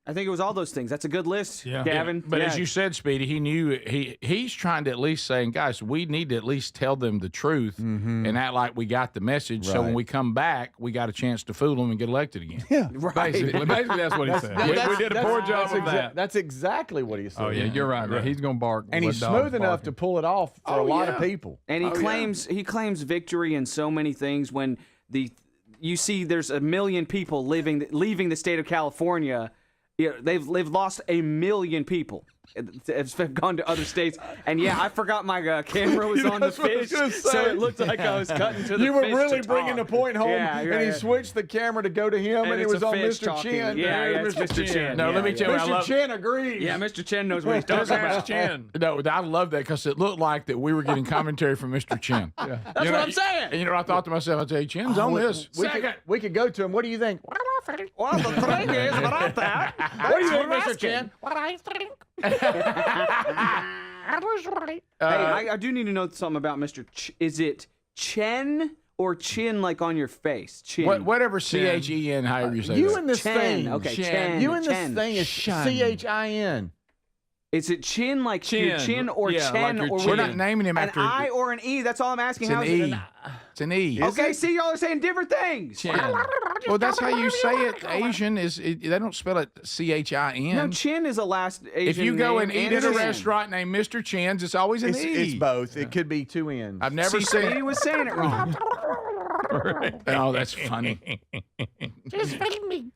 Speaker 5: I think it was all those things. That's a good list, Gavin.
Speaker 1: But as you said, Speedy, he knew he's trying to at least saying, guys, we need to at least tell them the truth and act like we got the message. So when we come back, we got a chance to fool them and get elected again.
Speaker 6: Yeah,
Speaker 5: right.
Speaker 2: Basically, that's what he said. We did a poor job of that.
Speaker 6: That's exactly what he said.
Speaker 2: Oh, yeah, you're right. He's going to bark.
Speaker 6: And he's smooth enough to pull it off for a lot of people.
Speaker 5: And he claims victory in so many things. When you see there's 1 million people leaving the state of California. Yeah, they've lost 1 million people. Have gone to other states, and I forgot my camera was on the fish, so it looked like I was cutting to the fish.
Speaker 6: You were really
Speaker 5: to
Speaker 6: bringing the
Speaker 5: talk.
Speaker 6: point home,
Speaker 5: and
Speaker 6: he switched the camera to go to him, and it
Speaker 5: it's
Speaker 6: was
Speaker 5: a
Speaker 6: on
Speaker 5: fish
Speaker 6: Mr.
Speaker 5: talking.
Speaker 6: Chin.
Speaker 5: Yeah, it's Mr. Chin.
Speaker 1: No, let me tell you,
Speaker 6: Mr. Chin agrees.
Speaker 5: Yeah, Mr. Chin knows what he's talking about.
Speaker 2: Chin.
Speaker 1: No, I love that because it looked like that we were getting commentary from Mr. Chin.
Speaker 5: That's what I'm saying.
Speaker 1: And what I thought to myself, I'd say, Chin's on this.
Speaker 6: We could go to him. What do you think?
Speaker 5: Well, the thing is, what I thought.
Speaker 6: What do you think, Mr. Chin?
Speaker 9: What I think.
Speaker 5: I do need to know something about Mr. Is it Chen or Chin like on your face? Chin.
Speaker 1: Whatever CHEN, however you say
Speaker 6: You
Speaker 1: that.
Speaker 6: and this
Speaker 5: Chen.
Speaker 6: thing.
Speaker 5: Okay,
Speaker 6: Chen.
Speaker 5: Chen.
Speaker 6: You and this
Speaker 5: Chen.
Speaker 6: thing is
Speaker 1: Shun.
Speaker 6: CHIN.
Speaker 5: Is it Chin like your chin or
Speaker 2: Yeah,
Speaker 5: Chen
Speaker 2: like your
Speaker 5: or
Speaker 2: chin.
Speaker 1: We're not naming him
Speaker 5: an
Speaker 1: after
Speaker 5: I or an E? That's all I'm asking.
Speaker 1: It's
Speaker 5: How
Speaker 1: an
Speaker 5: is it
Speaker 1: E. It's an E.
Speaker 5: Okay, see, y'all are saying different things.
Speaker 1: Chin. Well, that's how you say it. Asian they don't spell it CHIN.
Speaker 5: No, Chin is a last Asian
Speaker 1: If you go and
Speaker 5: name
Speaker 1: eat at a
Speaker 5: Chin.
Speaker 1: restaurant named Mr. Chin's, it's always an E.
Speaker 6: It's both. It could be two ends.
Speaker 1: I've never
Speaker 5: See,
Speaker 1: seen
Speaker 5: Speedy was saying it wrong.
Speaker 1: Oh, that's funny.
Speaker 9: Just feed me.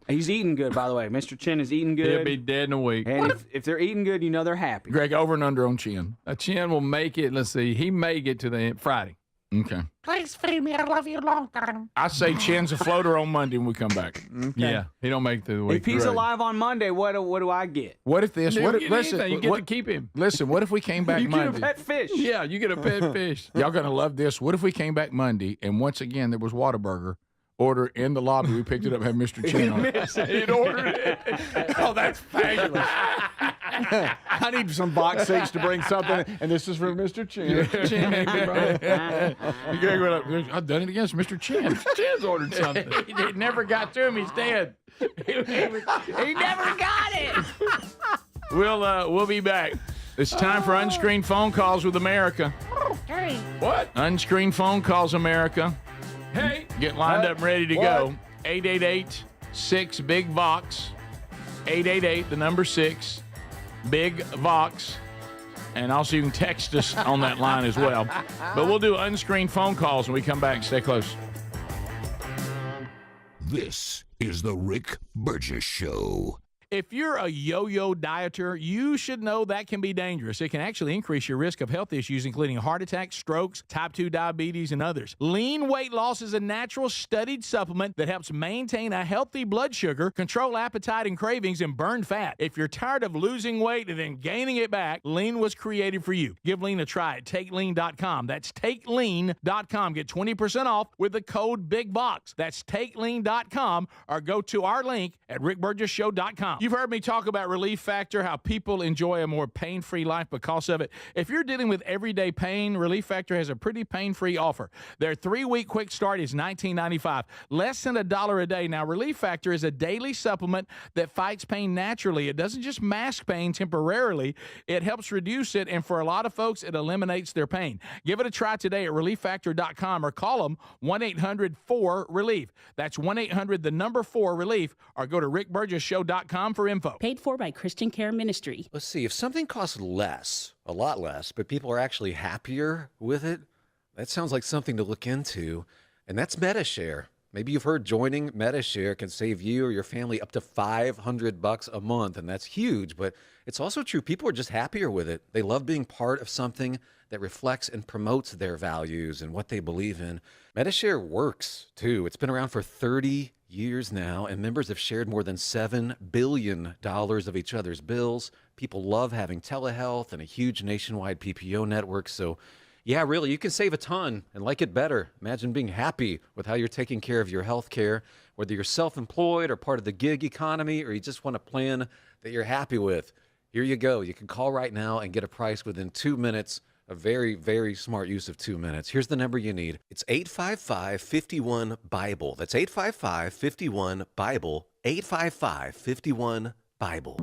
Speaker 5: He's eating good, by the way. Mr. Chin is eating good.
Speaker 2: He'll be dead in a week.
Speaker 5: And if they're eating good, you know they're happy.
Speaker 1: Greg, over and under on Chin.
Speaker 2: A Chin will make it. Let's see. He may get to the end Friday.
Speaker 1: Okay.
Speaker 9: Please feed me. I love you long time.
Speaker 1: I say Chin's a floater on Monday when we come back.
Speaker 2: Yeah, he don't make it through the week.
Speaker 5: If he's alive on Monday, what do I get?
Speaker 1: What if this?
Speaker 2: You
Speaker 1: What
Speaker 2: don't
Speaker 1: if,
Speaker 2: get
Speaker 1: listen,
Speaker 2: anything. You get
Speaker 1: what,
Speaker 2: to keep him.
Speaker 1: listen, what if we came back
Speaker 5: You get
Speaker 1: Monday?
Speaker 5: a pet fish.
Speaker 2: Yeah, you get a pet fish.
Speaker 1: Y'all gonna love this. What if we came back Monday and once again there was Whataburger order in the lobby? We picked it up, had Mr. Chin on it.
Speaker 2: He'd ordered it.
Speaker 1: Oh, that's fabulous.
Speaker 6: I need some box seats to bring something, and this is for Mr. Chin.
Speaker 2: Chin ain't good, bro.
Speaker 1: Greg went up, I've done it against Mr. Chin.
Speaker 2: Chin's ordered something.
Speaker 1: It never got to him. He's dead.
Speaker 5: He never got it.
Speaker 1: We'll be back. It's time for Unscreened Phone Calls with America.
Speaker 9: Hey.
Speaker 2: What?
Speaker 1: Unscreened Phone Calls America.
Speaker 2: Hey.
Speaker 1: Get lined up and ready to go. 888-6-BIG-VOX. 888, the number 6, Big Vox. And also you can text us on that line as well. But we'll do unscreened phone calls when we come back. Stay close.
Speaker 7: This is the Rick Burgess Show.
Speaker 1: If you're a yo-yo dieter, you should know that can be dangerous. It can actually increase your risk of health issues, including heart attacks, strokes, type 2 diabetes, and others. Lean weight loss is a natural studied supplement that helps maintain a healthy blood sugar, control appetite and cravings, and burn fat. If you're tired of losing weight and then gaining it back, Lean was created for you. Give Lean a try at TakeLean.com. That's TakeLean.com. Get 20% off with the code BIGBOX. That's TakeLean.com, or go to our link at RickBurgessShow.com. You've heard me talk about Relief Factor, how people enjoy a more pain-free life because of it. If you're dealing with everyday pain, Relief Factor has a pretty pain-free offer. Their 3-week quick start is $19.95, less than $1 a day. Now, Relief Factor is a daily supplement that fights pain naturally. It doesn't just mask pain temporarily. It helps reduce it, and for a lot of folks, it eliminates their pain. Give it a try today at ReliefFactor.com or call them 1-800-4-RELIEF. That's 1-800-4-RELIEF, or go to RickBurgessShow.com for info.
Speaker 25: Paid for by Christian Care Ministry.
Speaker 26: Let's see, if something costs less, a lot less, but people are actually happier with it, that sounds like something to look into, and that's MediShare. Maybe you've heard joining MediShare can save you or your family up to $500 a month, and that's huge, but it's also true. People are just happier with it. They love being part of something that reflects and promotes their values and what they believe in. MediShare works, too. It's been around for 30 years now, and members have shared more than $7 billion of each other's bills. People love having telehealth and a huge nationwide PPO network, so yeah, really, you can save a ton and like it better. Imagine being happy with how you're taking care of your health care, whether you're self-employed or part of the gig economy, or you just want a plan that you're happy with. Here you go. You can call right now and get a price within 2 minutes. A very, very smart use of 2 minutes. Here's the number you need. It's 855-51-BIBLE. That's 855-51-BIBLE. 855-51-BIBLE.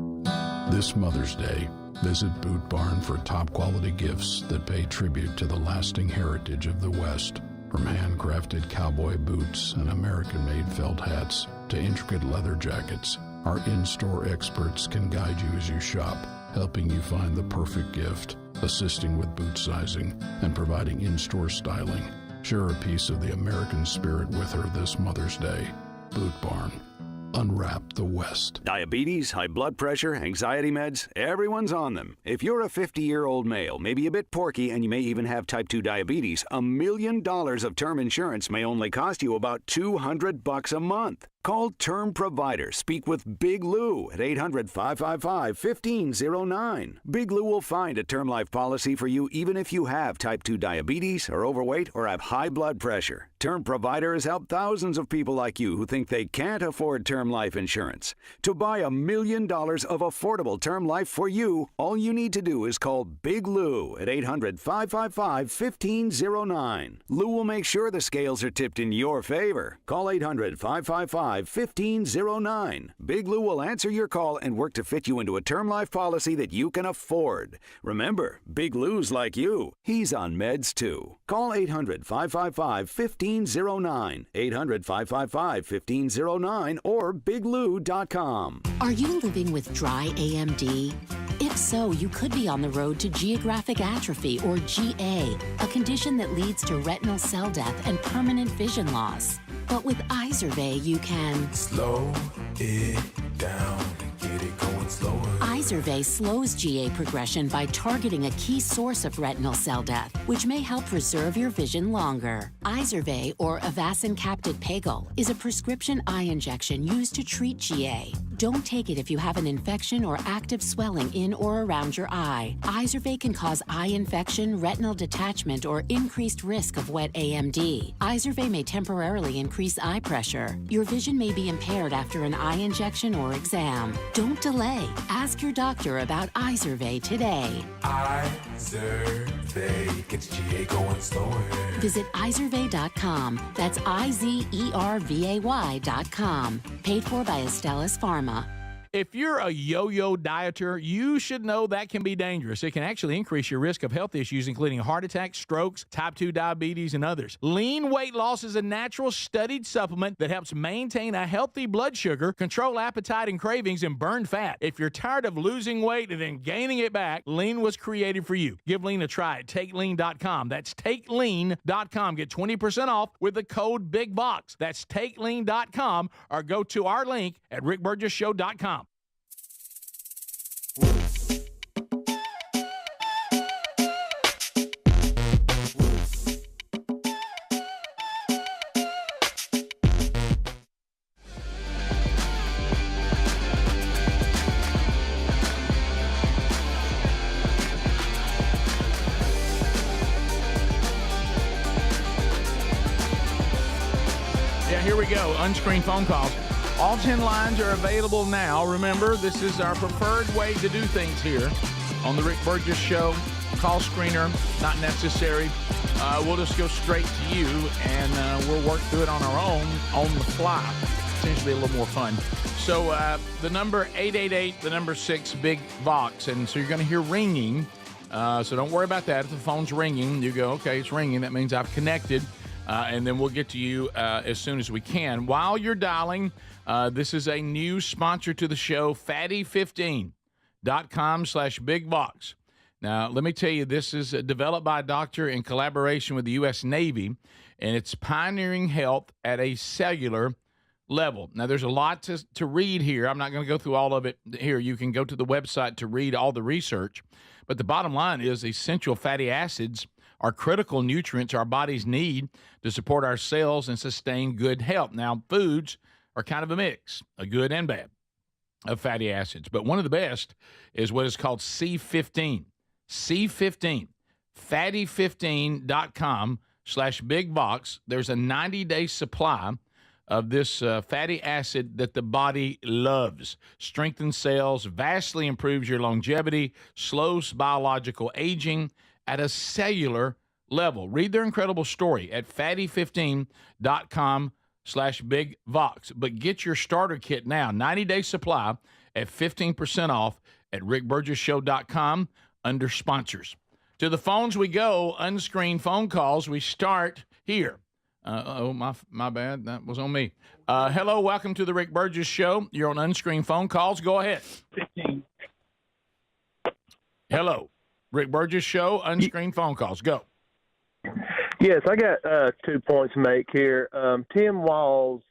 Speaker 15: This Mother's Day, visit Boot Barn for top quality gifts that pay tribute to the lasting heritage of the West. From handcrafted cowboy boots and American-made felt hats to intricate leather jackets, our in-store experts can guide you as you shop, helping you find the perfect gift, assisting with boot sizing, and providing in-store styling. Share a piece of the American spirit with her this Mother's Day. Boot Barn. Unwrap the West.
Speaker 17: Diabetes, high blood pressure, anxiety meds, everyone's on them. If you're a 50-year-old male, maybe a bit porky, and you may even have type 2 diabetes, $1 million of term insurance may only cost you about $200 a month. Call Term Provider. Speak with Big Lou at 800-555-1509. Big Lou will find a term life policy for you even if you have type 2 diabetes, are overweight, or have high blood pressure. Term Provider has helped thousands of people like you who think they can't afford term life insurance. To buy $1 million of affordable term life for you, all you need to do is call Big Lou at 800-555-1509. Lou will make sure the scales are tipped in your favor. Call 800-555-1509. Big Lou will answer your call and work to fit you into a term life policy that you can afford. Remember, Big Lou's like you. He's on meds too. Call 800-555-1509. 800-555-1509 or biglou.com.
Speaker 18: Are you living with dry AMD? If so, you could be on the road to geographic atrophy, or GA, a condition that leads to retinal cell death and permanent vision loss. But with Izervay, you can
Speaker 19: slow it down and get it going slower.
Speaker 18: Izervay slows GA progression by targeting a key source of retinal cell death, which may help preserve your vision longer. Izervay, or avacincaptad pegol, is a prescription eye injection used to treat GA. Don't take it if you have an infection or active swelling in or around your eye. Izervay can cause eye infection, retinal detachment, or increased risk of wet AMD. Izervay may temporarily increase eye pressure. Your vision may be impaired after an eye injection or exam. Don't delay. Ask your doctor about Izervay today.
Speaker 19: Izervay gets GA going slower.
Speaker 18: Visit Izervay.com. That's IZERVAY.com. Paid for by Astellas Pharma.
Speaker 1: If you're a yo-yo dieter, you should know that can be dangerous. It can actually increase your risk of health issues, including heart attacks, strokes, type 2 diabetes, and others. Lean weight loss is a natural studied supplement that helps maintain a healthy blood sugar, control appetite and cravings, and burn fat. If you're tired of losing weight and then gaining it back, Lean was created for you. Give Lean a try at TakeLean.com. That's TakeLean.com. Get 20% off with the code BIGBOX. That's TakeLean.com, or go to our link at rickburgessshow.com. Here we go. Unscreened phone calls. All 10 lines are available now. Remember, this is our preferred way to do things here on the Rick Burgess Show. Call screener, not necessary. We'll just go straight to you, and we'll work through it on our own, on the fly. Seems to be a little more fun. So the number 888, the number 6, Big Vox. And so you're going to hear ringing. So don't worry about that. If the phone's ringing, you go, okay, it's ringing. That means I've connected. And then we'll get to you as soon as we can. While you're dialing, this is a new sponsor to the show, fatty15.com/bigbox. Now, let me tell you, this is developed by a doctor in collaboration with the U.S. Navy, and it's pioneering health at a cellular level. Now, there's a lot to read here. I'm not going to go through all of it here. You can go to the website to read all the research. But the bottom line is essential fatty acids are critical nutrients our bodies need to support our cells and sustain good health. Now, foods are kind of a mix, a good and bad, of fatty acids. But one of the best is what is called C15. C15. Fatty15.com/bigbox. There's a 90-day supply of this fatty acid that the body loves. Strengthens cells, vastly improves your longevity, slows biological aging, at a cellular level. Read their incredible story at fatty15.com/bigvox. But get your starter kit now, 90-day supply at 15% off at rickburgessshow.com under sponsors. To the phones we go, unscreened phone calls. We start here. My bad. That was on me. Hello, welcome to the Rick Burgess Show. You're on unscreened phone calls. Go ahead.
Speaker 3: 15.
Speaker 1: Hello. Rick Burgess Show, unscreened phone calls. Go.
Speaker 3: Yes, I got 2 points to make here. Tim Walz,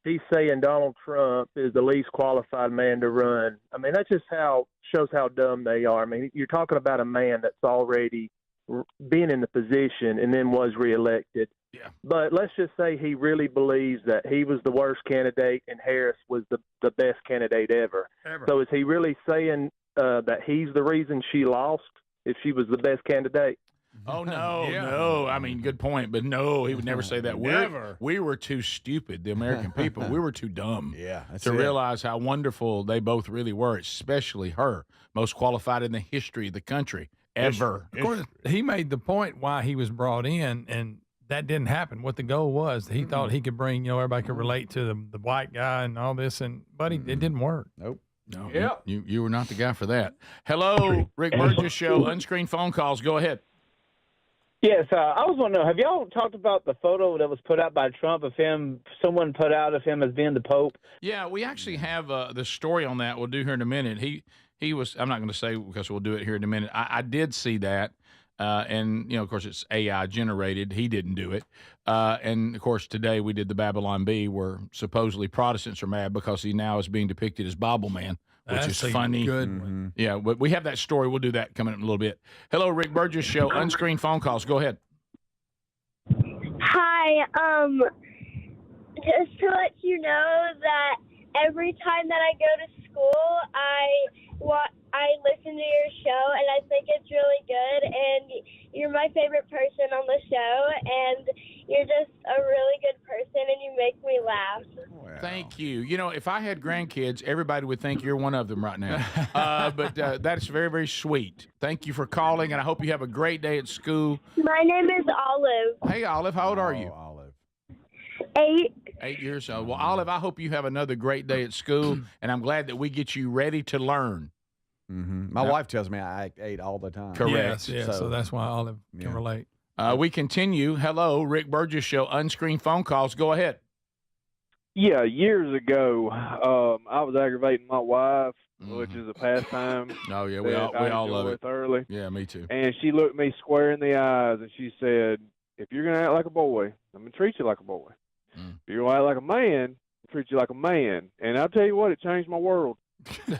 Speaker 3: he's saying Donald Trump is the least qualified man to run. I mean, that just shows how dumb they are. I mean, you're talking about a man that's already been in the position and then was reelected.
Speaker 1: Yeah.
Speaker 3: But let's just say he really believes that he was the worst candidate and Harris was the best candidate ever. So is he really saying that he's the reason she lost if she was the best candidate?
Speaker 1: Oh, no, no. I mean, good point, but no, he would never say that.
Speaker 3: Never.
Speaker 1: We were too stupid, the American people. We were too dumb
Speaker 6: that's
Speaker 1: to
Speaker 6: it.
Speaker 1: realize how wonderful they both really were, especially her, most qualified in the history of the country ever.
Speaker 2: Of course, he made the point why he was brought in, and that didn't happen. What the goal was, he thought he could bring, everybody could relate to the white guy and all this, but it didn't work.
Speaker 6: Nope.
Speaker 1: No, you were not the guy for that. Hello, Rick Burgess Show, unscreened phone calls. Go ahead.
Speaker 8: Yes, I was wondering, have y'all talked about the photo that was put out by Trump of him, someone put out of him as being the Pope?
Speaker 1: Yeah, we actually have the story on that we'll do here in a minute. He was, I'm not going to say because we'll do it here in a minute. I did see that, and, of course, it's AI generated. He didn't do it. And, of course, today we did the Babylon Bee where supposedly Protestants are mad because he now is being depicted as Bible Man. Which is funny.
Speaker 2: Good.
Speaker 1: Yeah, but we have that story. We'll do that coming up in a little bit. Hello, Rick Burgess Show, unscreened phone calls. Go ahead.
Speaker 20: Hi. Just to let you know that every time that I go to school, I listen to your show, and I think it's really good, and you're my favorite person on the show, and you're just a really good person, and you make me laugh.
Speaker 1: Wow. Thank you. If I had grandkids, everybody would think you're one of them right now. But that's very, very sweet. Thank you for calling, and I hope you have a great day at school.
Speaker 20: My name is Olive.
Speaker 1: Hey, Olive, how old are you?
Speaker 6: Olive.
Speaker 20: 8.
Speaker 1: 8 years old. Well, Olive, I hope you have another great day at school, and I'm glad that we get you ready to learn.
Speaker 6: Mm-hmm. My wife tells me I act 8 all the time.
Speaker 1: Correct.
Speaker 2: Yes, so that's why Olive can relate.
Speaker 1: We continue. Hello, Rick Burgess Show, unscreened phone calls. Go ahead.
Speaker 4: Yeah, years ago, I was aggravating my wife, which is a pastime.
Speaker 1: Oh, yeah, we all love it.
Speaker 4: Thoroughly.
Speaker 1: Yeah, me too.
Speaker 4: And she looked me square in the eyes, and she said, if you're going to act like a boy, I'm going to treat you like a boy. If you're going to act like a man, I'll treat you like a man. And I'll tell you what, it changed my world.
Speaker 1: Treat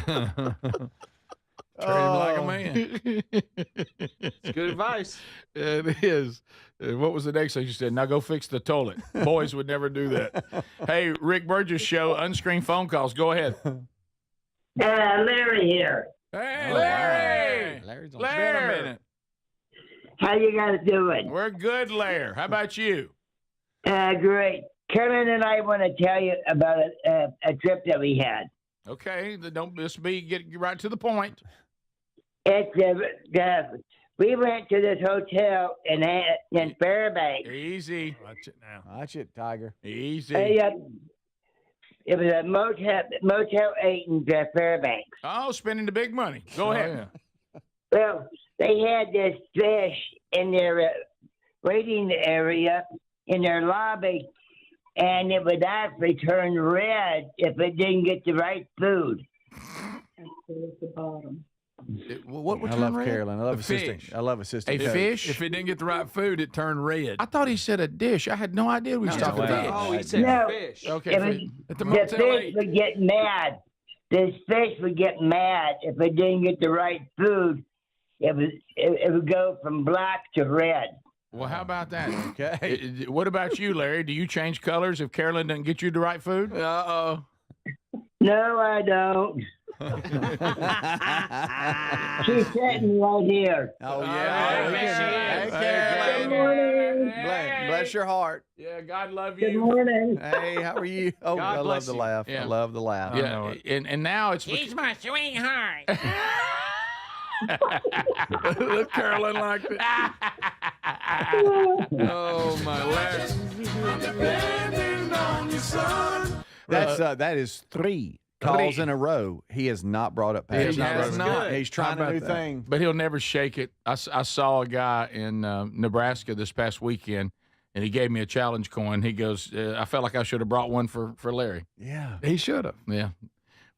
Speaker 1: him like a man.
Speaker 5: It's good advice.
Speaker 1: It is. What was the next thing you said? Now go fix the toilet. Boys would never do that. Hey, Rick Burgess Show, unscreened phone calls. Go ahead.
Speaker 11: Larry here.
Speaker 1: Hey, Larry.
Speaker 6: Larry's on
Speaker 1: Larry. It's been a minute.
Speaker 11: How you guys doing?
Speaker 1: We're good, Larry. How about you?
Speaker 11: Great. Kevin and I want to tell you about a trip that we had.
Speaker 1: Okay, don't just get right to the point.
Speaker 11: We went to this hotel in Fairbanks.
Speaker 1: Easy.
Speaker 2: Watch it now.
Speaker 6: Watch it, Tiger.
Speaker 1: Easy.
Speaker 11: It was a Motel 8 in Fairbanks.
Speaker 1: Oh, spending the big money. Go ahead.
Speaker 11: Yeah. Well, they had this fish in their waiting area in their lobby, and it would actually turn red if it didn't get the right food. At the bottom.
Speaker 6: I love Carolyn. I love assistant. I love assistant.
Speaker 1: A fish?
Speaker 2: If it didn't get the right food, it turned red.
Speaker 1: I thought he said a dish. I had no idea we was talking about.
Speaker 5: Oh, he said fish.
Speaker 1: Okay.
Speaker 11: The fish would get mad. This fish would get mad if it didn't get the right food. It would go from black to red.
Speaker 1: Well, how about that?
Speaker 6: Okay.
Speaker 1: What about you, Larry? Do you change colors if Carolyn doesn't get you the right food?
Speaker 2: Uh-oh.
Speaker 11: No, I don't. She's sitting right here.
Speaker 6: Oh, yeah. Hey, Carolyn.
Speaker 11: Good morning.
Speaker 6: Bless your heart.
Speaker 1: Yeah, God love you.
Speaker 11: Good morning.
Speaker 6: Hey, how are you? Oh,
Speaker 1: God
Speaker 6: I
Speaker 1: bless
Speaker 6: love the
Speaker 1: you.
Speaker 6: laugh.
Speaker 1: Yeah.
Speaker 6: I love the laugh.
Speaker 1: Yeah, and now it's...
Speaker 9: He's my sweetheart.
Speaker 2: Look, Carolyn like that. Oh, my Larry.
Speaker 6: That is 3 calls in a row. He has not brought up Pat. He's trying a new thing.
Speaker 1: But he'll never shake it. I saw a guy in Nebraska this past weekend, and he gave me a challenge coin. He goes, I felt like I should have brought one for Larry.
Speaker 6: Yeah.
Speaker 2: He should have.
Speaker 1: Yeah.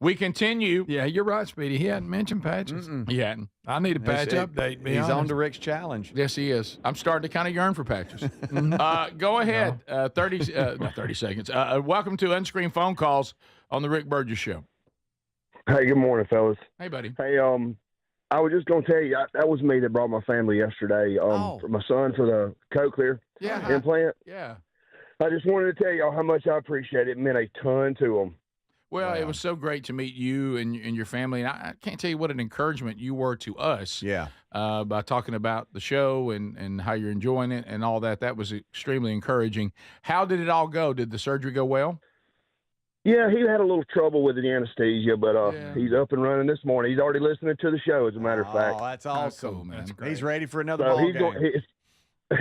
Speaker 1: We continue.
Speaker 2: Yeah, you're right, Speedy. He hadn't mentioned patches.
Speaker 1: He hadn't.
Speaker 2: I need a patch update.
Speaker 6: He's on to Rick's challenge.
Speaker 1: Yes, he is. I'm starting to kind of yearn for patches. Go ahead. 30 seconds. Welcome to Unscreened Phone Calls on the Rick Burgess Show.
Speaker 21: Hey, good morning, fellas.
Speaker 1: Hey, buddy.
Speaker 21: Hey, I was just going to tell you, that was me that brought my family yesterday. For my son for the cochlear implant.
Speaker 1: Yeah.
Speaker 21: I just wanted to tell y'all how much I appreciate it. It meant a ton to them.
Speaker 1: Well, it was so great to meet you and your family. And I can't tell you what an encouragement you were to us.
Speaker 6: Yeah.
Speaker 1: By talking about the show and how you're enjoying it and all that. That was extremely encouraging. How did it all go? Did the surgery go well?
Speaker 21: Yeah, he had a little trouble with the anesthesia, but he's up and running this morning. He's already listening to the show, as a matter of fact.
Speaker 6: Oh, that's awesome.
Speaker 1: Cool, man.
Speaker 6: That's great. He's ready for another
Speaker 21: So
Speaker 6: ball
Speaker 21: he's
Speaker 6: game.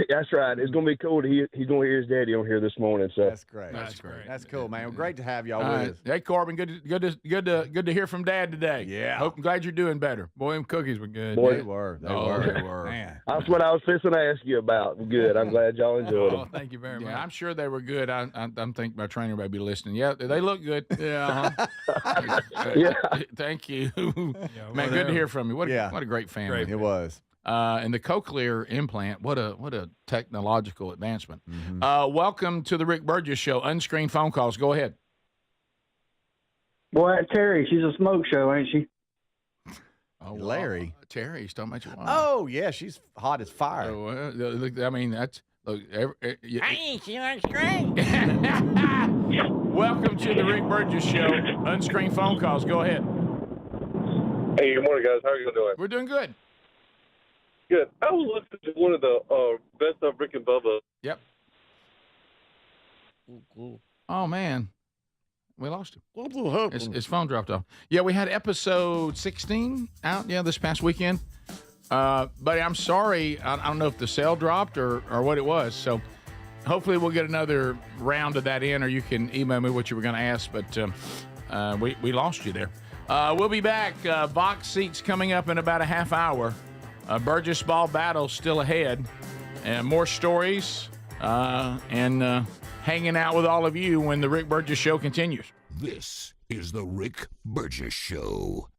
Speaker 21: that's right. It's going to be cool. He's going to hear his daddy on here this morning. So
Speaker 6: That's great.
Speaker 1: That's great.
Speaker 6: That's cool, man. Well, great to have y'all
Speaker 1: All
Speaker 6: with
Speaker 1: right.
Speaker 6: us.
Speaker 1: Hey, Corbin, good to hear from Dad today.
Speaker 6: Yeah.
Speaker 1: I'm glad you're doing better.
Speaker 2: Boy, them cookies were good.
Speaker 21: Boy,
Speaker 6: They were. They
Speaker 1: were.
Speaker 6: Man.
Speaker 21: that's what I was fixing to ask you about. Good. I'm glad y'all enjoyed
Speaker 2: Oh,
Speaker 21: it.
Speaker 2: thank you very much.
Speaker 1: Yeah, I'm sure they were good. I'm thinking my trainer may be listening. Yeah, they look good.
Speaker 2: Yeah.
Speaker 21: Yeah.
Speaker 1: Thank you, man. Good
Speaker 2: whatever.
Speaker 1: to hear from you. What
Speaker 6: Yeah.
Speaker 1: a great family.
Speaker 6: It was.
Speaker 1: And the cochlear implant, what a technological advancement.
Speaker 6: Mm-hmm.
Speaker 1: Welcome to the Rick Burgess Show. Unscreened phone calls. Go ahead.
Speaker 22: Boy, that Terry, she's a smoke show, ain't she?
Speaker 1: Oh,
Speaker 6: Larry.
Speaker 1: Terry, he's talking about your wife.
Speaker 6: Oh, yeah. She's hot as fire.
Speaker 1: Look, I mean, that's look.
Speaker 9: Hey, she looks great.
Speaker 1: Welcome to the Rick Burgess Show. Unscreened phone calls. Go ahead.
Speaker 23: Hey, good morning, guys. How are you doing?
Speaker 1: We're doing good.
Speaker 23: Good. I was listening to one of the best of Rick and Bubba.
Speaker 1: Yep. Oh man, we lost him. His phone dropped off. Yeah, we had episode 16 out. Yeah, this past weekend. Buddy, I'm sorry. I don't know if the sale dropped or what it was. So hopefully we'll get another round of that in, or you can email me what you were going to ask. But we lost you there. We'll be back. Vox seats coming up in about a half hour. Burgess ball battle still ahead. And more stories and hanging out with all of you when the Rick Burgess Show continues.
Speaker 7: This is the Rick Burgess Show.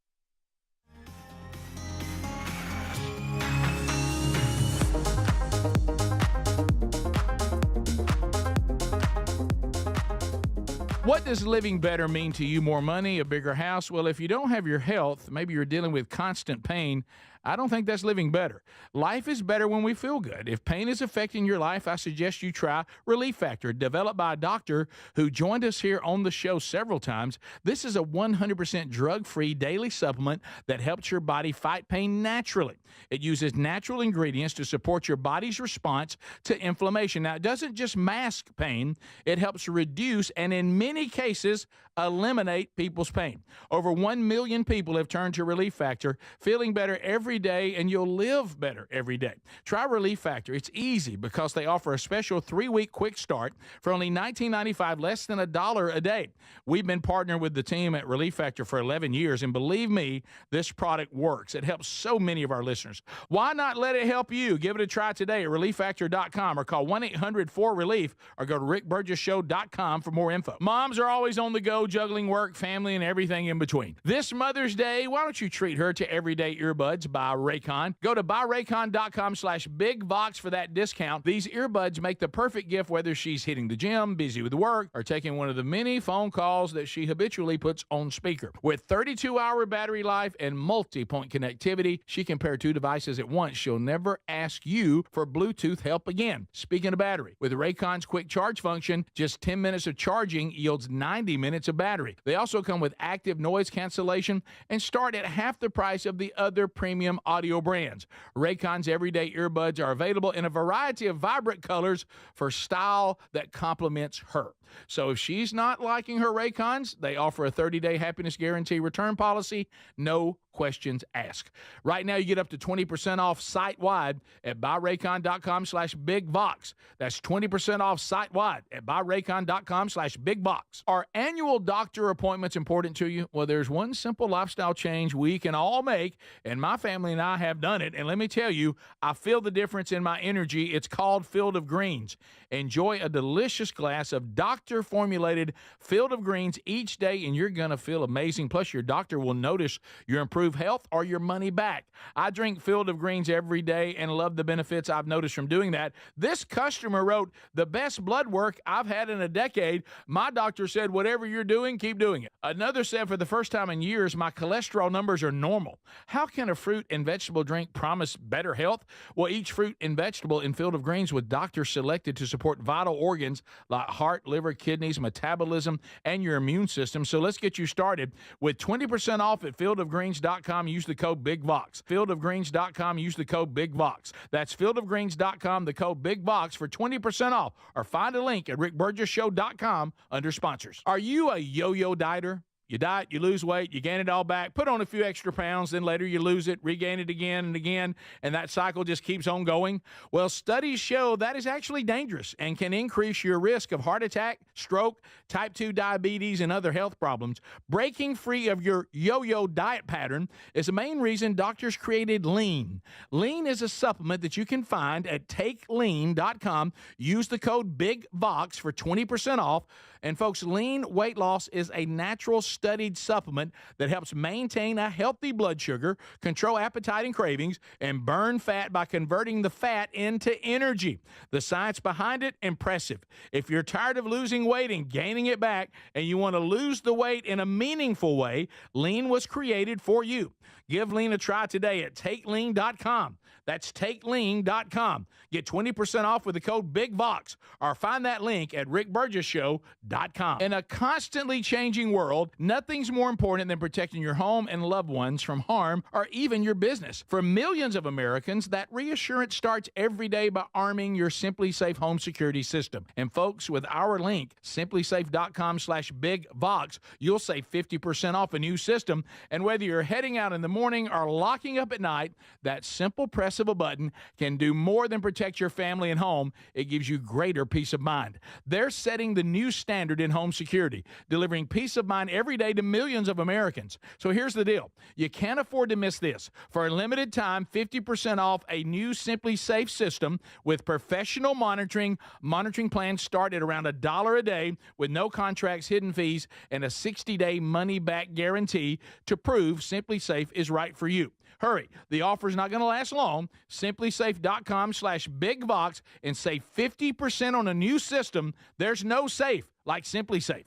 Speaker 1: What does living better mean to you? More money, a bigger house? Well, if you don't have your health, maybe you're dealing with constant pain, I don't think that's living better. Life is better when we feel good. If pain is affecting your life, I suggest you try Relief Factor, developed by a doctor who joined us here on the show several times. This is a 100% drug-free daily supplement that helps your body fight pain naturally. It uses natural ingredients to support your body's response to inflammation. Now, it doesn't just mask pain, it helps reduce and in many cases eliminate people's pain. Over 1 million people have turned to Relief Factor, feeling better every day, and you'll live better every day. Try Relief Factor. It's easy because they offer a special 3-week quick start for only $19.95, less than $1 a day. We've been partnering with the team at Relief Factor for 11 years, and believe me, this product works. It helps so many of our listeners. Why not let it help you? Give it a try today at ReliefFactor.com or call 1-800-4RELIEF or go to RickBurgessShow.com for more info. Moms are always on the go, juggling work, family, and everything in between. This Mother's Day, why don't you treat her to everyday earbuds by Raycon? Go to buyraycon.com/BigVox for that discount. These earbuds make the perfect gift whether she's hitting the gym, busy with work, or taking one of the many phone calls that she habitually puts on speaker. With 32-hour battery life and multi-point connectivity, she can pair 2 devices at once. She'll never ask you for Bluetooth help again. Speaking of battery, with Raycon's quick charge function, just 10 minutes of charging yields 90 minutes of battery. They also come with active noise cancellation and start at half the price of the other premium audio brands. Raycon's everyday earbuds are available in a variety of vibrant colors for style that complements her. So if she's not liking her Raycons, they offer a 30-day happiness guarantee return policy, no questions asked. Right now, you get up to 20% off site-wide at buyraycon.com/BigVox. That's 20% off site-wide at buyraycon.com/BigVox. Are annual doctor appointments important to you? Well, there's one simple lifestyle change we can all make, and my family and I have done it. And let me tell you, I feel the difference in my energy. It's called Field of Greens. Enjoy a delicious glass of doctor-formulated Field of Greens each day, and you're going to feel amazing. Plus, your doctor will notice your improved health or your money back. I drink Field of Greens every day and love the benefits I've noticed from doing that. This customer wrote, the best blood work I've had in a decade. My doctor said, whatever you're doing, keep doing it. Another said, for the first time in years, my cholesterol numbers are normal. How can a fruit and vegetable drink promise better health? Well, each fruit and vegetable in Field of Greens with doctors selected to support vital organs like heart, liver, kidneys, metabolism, and your immune system. So let's get you started with 20% off at fieldofgreens.com. Use the code BigVox. Fieldofgreens.com. Use the code BigVox. That's fieldofgreens.com, the code BigVox for 20% off. Or find a link at rickburgesshow.com under sponsors. Are you a yo-yo dieter? You diet, you lose weight, you gain it all back, put on a few extra pounds, then later you lose it, regain it again and again, and that cycle just keeps on going? Well, studies show that is actually dangerous and can increase your risk of heart attack, stroke, type 2 diabetes, and other health problems. Breaking free of your yo-yo diet pattern is the main reason doctors created Lean. Lean is a supplement that you can find at takelean.com. Use the code BigVox for 20% off. And folks, Lean weight loss is a natural studied supplement that helps maintain a healthy blood sugar, control appetite and cravings, and burn fat by converting the fat into energy. The science behind it, impressive. If you're tired of losing weight and gaining it back, and you want to lose the weight in a meaningful way, Lean was created for you. Give Lean a try today at takelean.com. That's takelean.com. Get 20% off with the code BigVox, or find that link at rickburgesshow.com. In a constantly changing world, Nothing's more important than protecting your home and loved ones from harm or even your business. For millions of Americans, that reassurance starts every day by arming your Simply Safe home security system. And folks, with our link, simplysafe.com/bigvox, you'll save 50% off a new system. And whether you're heading out in the morning or locking up at night, that simple press of a button can do more than protect your family and home. It gives you greater peace of mind. They're setting the new standard in home security, delivering peace of mind every day to millions of Americans. So here's the deal. You can't afford to miss this. For a limited time, 50% off a new Simply Safe system with professional monitoring. Monitoring plans start at around $1 a day with no contracts, hidden fees, and a 60-day money-back guarantee to prove Simply Safe is right for you. Hurry. The offer's not going to last long. Simplysafe.com/bigvox and save 50% on a new system. There's no safe like Simply Safe.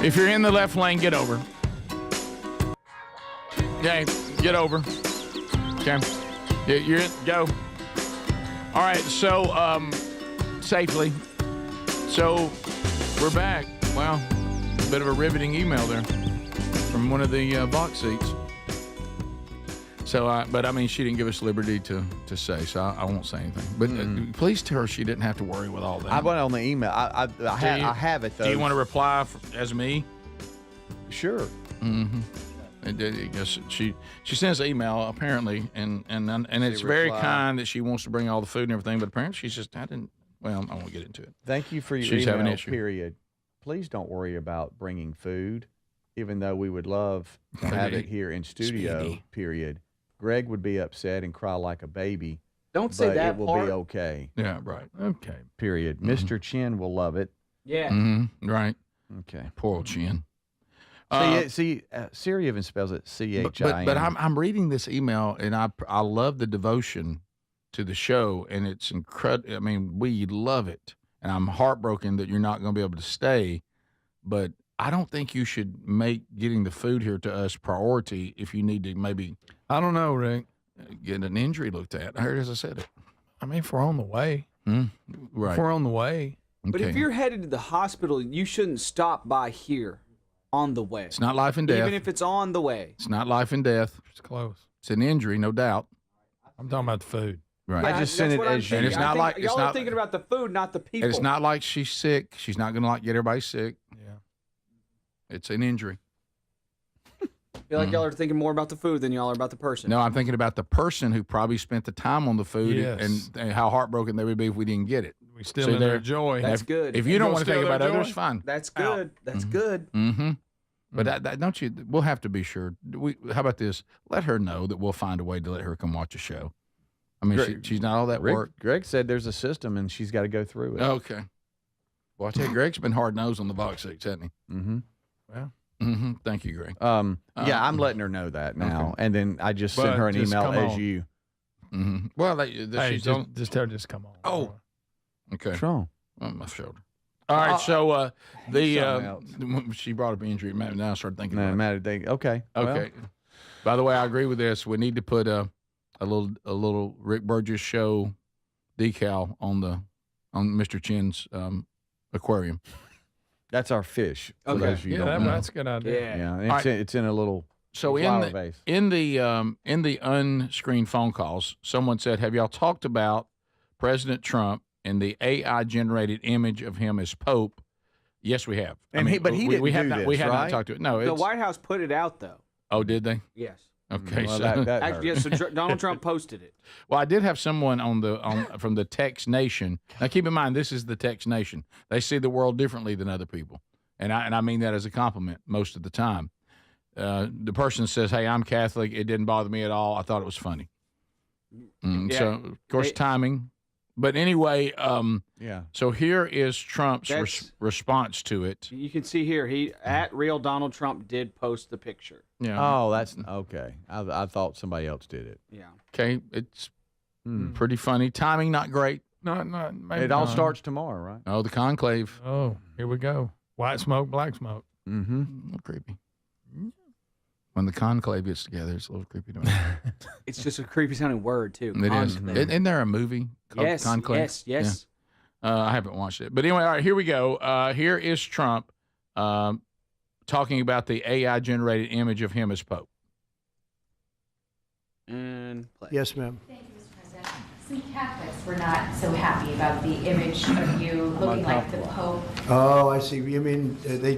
Speaker 1: If you're in the left lane, get over. Okay, get over. Okay, you're in, go. All right, so safely. So we're back. Wow, a bit of a riveting email there from one of the box seats. So, but I mean, she didn't give us liberty to say, so I won't say anything. But please tell her she didn't have to worry with all that.
Speaker 6: I went on the email. I have it, though.
Speaker 1: Do you want to reply as me?
Speaker 6: Sure.
Speaker 1: Mm-hmm. I guess she sends an email, apparently, and it's very kind that she wants to bring all the food and everything, but apparently she's just, I won't get into it.
Speaker 6: Thank you for your
Speaker 1: she's
Speaker 6: email,
Speaker 1: having an issue.
Speaker 6: Period. Please don't worry about bringing food, even though we would love to have it here in studio,
Speaker 1: Speedy.
Speaker 6: period. Greg would be upset and cry like a baby.
Speaker 5: Don't say that
Speaker 6: it will
Speaker 5: part.
Speaker 6: be okay.
Speaker 1: Yeah, right. Okay.
Speaker 6: Period. Mr. Chin will love it.
Speaker 5: Yeah.
Speaker 1: Mm-hmm. Right.
Speaker 6: Okay.
Speaker 1: Poor old Chin.
Speaker 6: Siri even spells it CHIN.
Speaker 1: But I'm reading this email, and I love the devotion to the show, and it's incredible. I mean, we love it, and I'm heartbroken that you're not going to be able to stay, but I don't think you should make getting the food here to us priority if you need to maybe.
Speaker 2: I don't know, Rick.
Speaker 1: Get an injury looked at. I heard as I said it.
Speaker 2: I mean, if we're on the way.
Speaker 1: Right.
Speaker 2: If we're on the way.
Speaker 5: But if you're headed to the hospital, you shouldn't stop by here on the way.
Speaker 1: It's not life and death.
Speaker 5: Even if it's on the way.
Speaker 1: It's not life and death.
Speaker 2: It's close.
Speaker 1: It's an injury, no doubt.
Speaker 2: I'm talking about the food.
Speaker 1: Right.
Speaker 5: Yeah,
Speaker 6: I just sent it as you.
Speaker 1: And it's not like it's
Speaker 5: y'all
Speaker 1: not
Speaker 5: are thinking about the food, not the people.
Speaker 1: And it's not like she's sick. She's not going to get everybody sick.
Speaker 2: Yeah.
Speaker 1: It's an injury.
Speaker 5: I feel like y'all are thinking more about the food than y'all are about the person.
Speaker 1: No, I'm thinking about the person who probably spent the time on the food
Speaker 2: Yes.
Speaker 1: and how heartbeartling they would be if we didn't get it.
Speaker 2: We still in their joy.
Speaker 5: That's good.
Speaker 1: If you don't want to think about
Speaker 2: their
Speaker 1: others,
Speaker 2: joy?
Speaker 1: fine.
Speaker 5: That's good. That's good.
Speaker 1: Mm-hmm. But that, don't you? We'll have to be sure. How about this? Let her know that we'll find a way to let her come watch a show. I mean, she's not all that work.
Speaker 6: Greg said there's a system and she's got to go through it.
Speaker 1: Okay. Well, I tell you, Greg's been hard nosed on the box seats, hasn't he?
Speaker 6: Mm-hmm.
Speaker 2: Well.
Speaker 1: Mm-hmm. Thank you, Greg.
Speaker 6: Yeah, I'm letting her know that now, and then I just sent her an email as you.
Speaker 1: Mm-hmm. Well,
Speaker 2: Hey, just tell her just come on.
Speaker 1: Oh, okay.
Speaker 6: What's wrong?
Speaker 1: On my shoulder. All right, so she brought up injury. Now I started thinking about it.
Speaker 6: Okay.
Speaker 1: Okay.
Speaker 6: Well.
Speaker 1: By the way, I agree with this. We need to put a little Rick Burgess show decal on Mr. Chin's aquarium.
Speaker 6: That's our fish.
Speaker 1: Okay.
Speaker 2: That's a good idea.
Speaker 6: Yeah, it's in a little flower vase.
Speaker 1: In the unscreened phone calls, someone said, "Have y'all talked about President Trump and the AI generated image of him as Pope?" Yes, we have.
Speaker 6: And he didn't
Speaker 1: we have
Speaker 6: do
Speaker 1: not,
Speaker 6: this,
Speaker 1: we have not
Speaker 6: right?
Speaker 1: talked to it. No,
Speaker 5: The White House put it out, though.
Speaker 1: Oh, did they?
Speaker 5: Yes.
Speaker 1: Okay,
Speaker 6: Well,
Speaker 1: so
Speaker 6: that
Speaker 5: Actually,
Speaker 6: hurt.
Speaker 5: so Donald Trump posted it.
Speaker 1: Well, I did have someone from the Text Nation. Now, keep in mind, this is the Text Nation. They see the world differently than other people, and I mean that as a compliment most of the time. The person says, "Hey, I'm Catholic. It didn't bother me at all. I thought it was funny."
Speaker 5: Yeah.
Speaker 1: So, of course, timing. But anyway,
Speaker 6: yeah.
Speaker 1: So here is Trump's response to it.
Speaker 5: You can see here, he at real Donald Trump did post the picture.
Speaker 1: Yeah.
Speaker 6: Oh, that's okay. I thought somebody else did it.
Speaker 5: Yeah.
Speaker 1: Okay, it's pretty funny. Timing not great.
Speaker 6: It all starts tomorrow, right?
Speaker 1: Oh, the conclave.
Speaker 2: Oh, here we go. White smoke, black smoke.
Speaker 1: Mm-hmm. A little creepy. When the conclave gets together, it's a little creepy to me.
Speaker 5: It's just a creepy sounding word too.
Speaker 1: It is. Isn't there a movie called
Speaker 5: Yes,
Speaker 1: Conclave?
Speaker 5: yes.
Speaker 1: Yeah. I haven't watched it. But anyway, all right, here we go. Here is Trump talking about the AI-generated image of him as Pope.
Speaker 5: And play.
Speaker 10: Yes, ma'am.
Speaker 12: Thank you, Mr. President. Some Catholics were not so happy about the image of you looking like the Pope.
Speaker 10: Oh, I see. You mean they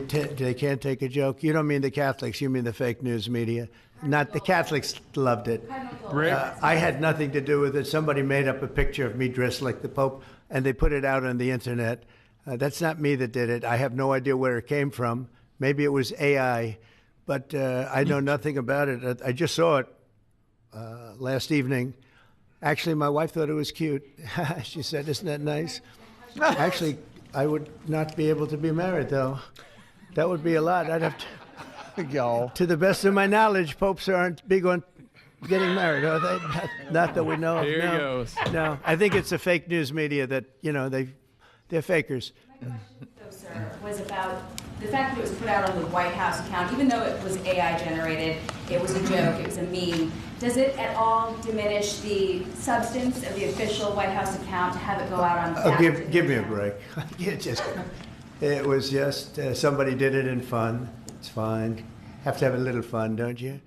Speaker 10: can't take a joke? You don't mean the Catholics. You mean the fake news media. Not the Catholics loved it. I had nothing to do with it. Somebody made up a picture of me dressed like the Pope, and they put it out on the internet. That's not me that did it. I have no idea where it came from. Maybe it was AI, but I know nothing about it. I just saw it last evening. Actually, my wife thought it was cute. She said, "Isn't that nice?" Actually, I would not be able to be married, though. That would be a lot. I'd have to go. To the best of my knowledge, popes aren't big on getting married, are they? Not that we know of.
Speaker 2: Here
Speaker 10: no.
Speaker 2: he goes.
Speaker 10: No, I think it's the fake news media that, they're fakers.
Speaker 12: My question, though, sir, was about the fact that it was put out on the White House account, even though it was AI generated, it was a joke, it was a meme. Does it at all diminish the substance of the official White House account to have it go out on that?
Speaker 10: Give me a break. It was just somebody did it in fun. It's fine. Have to have a little fun, don't you?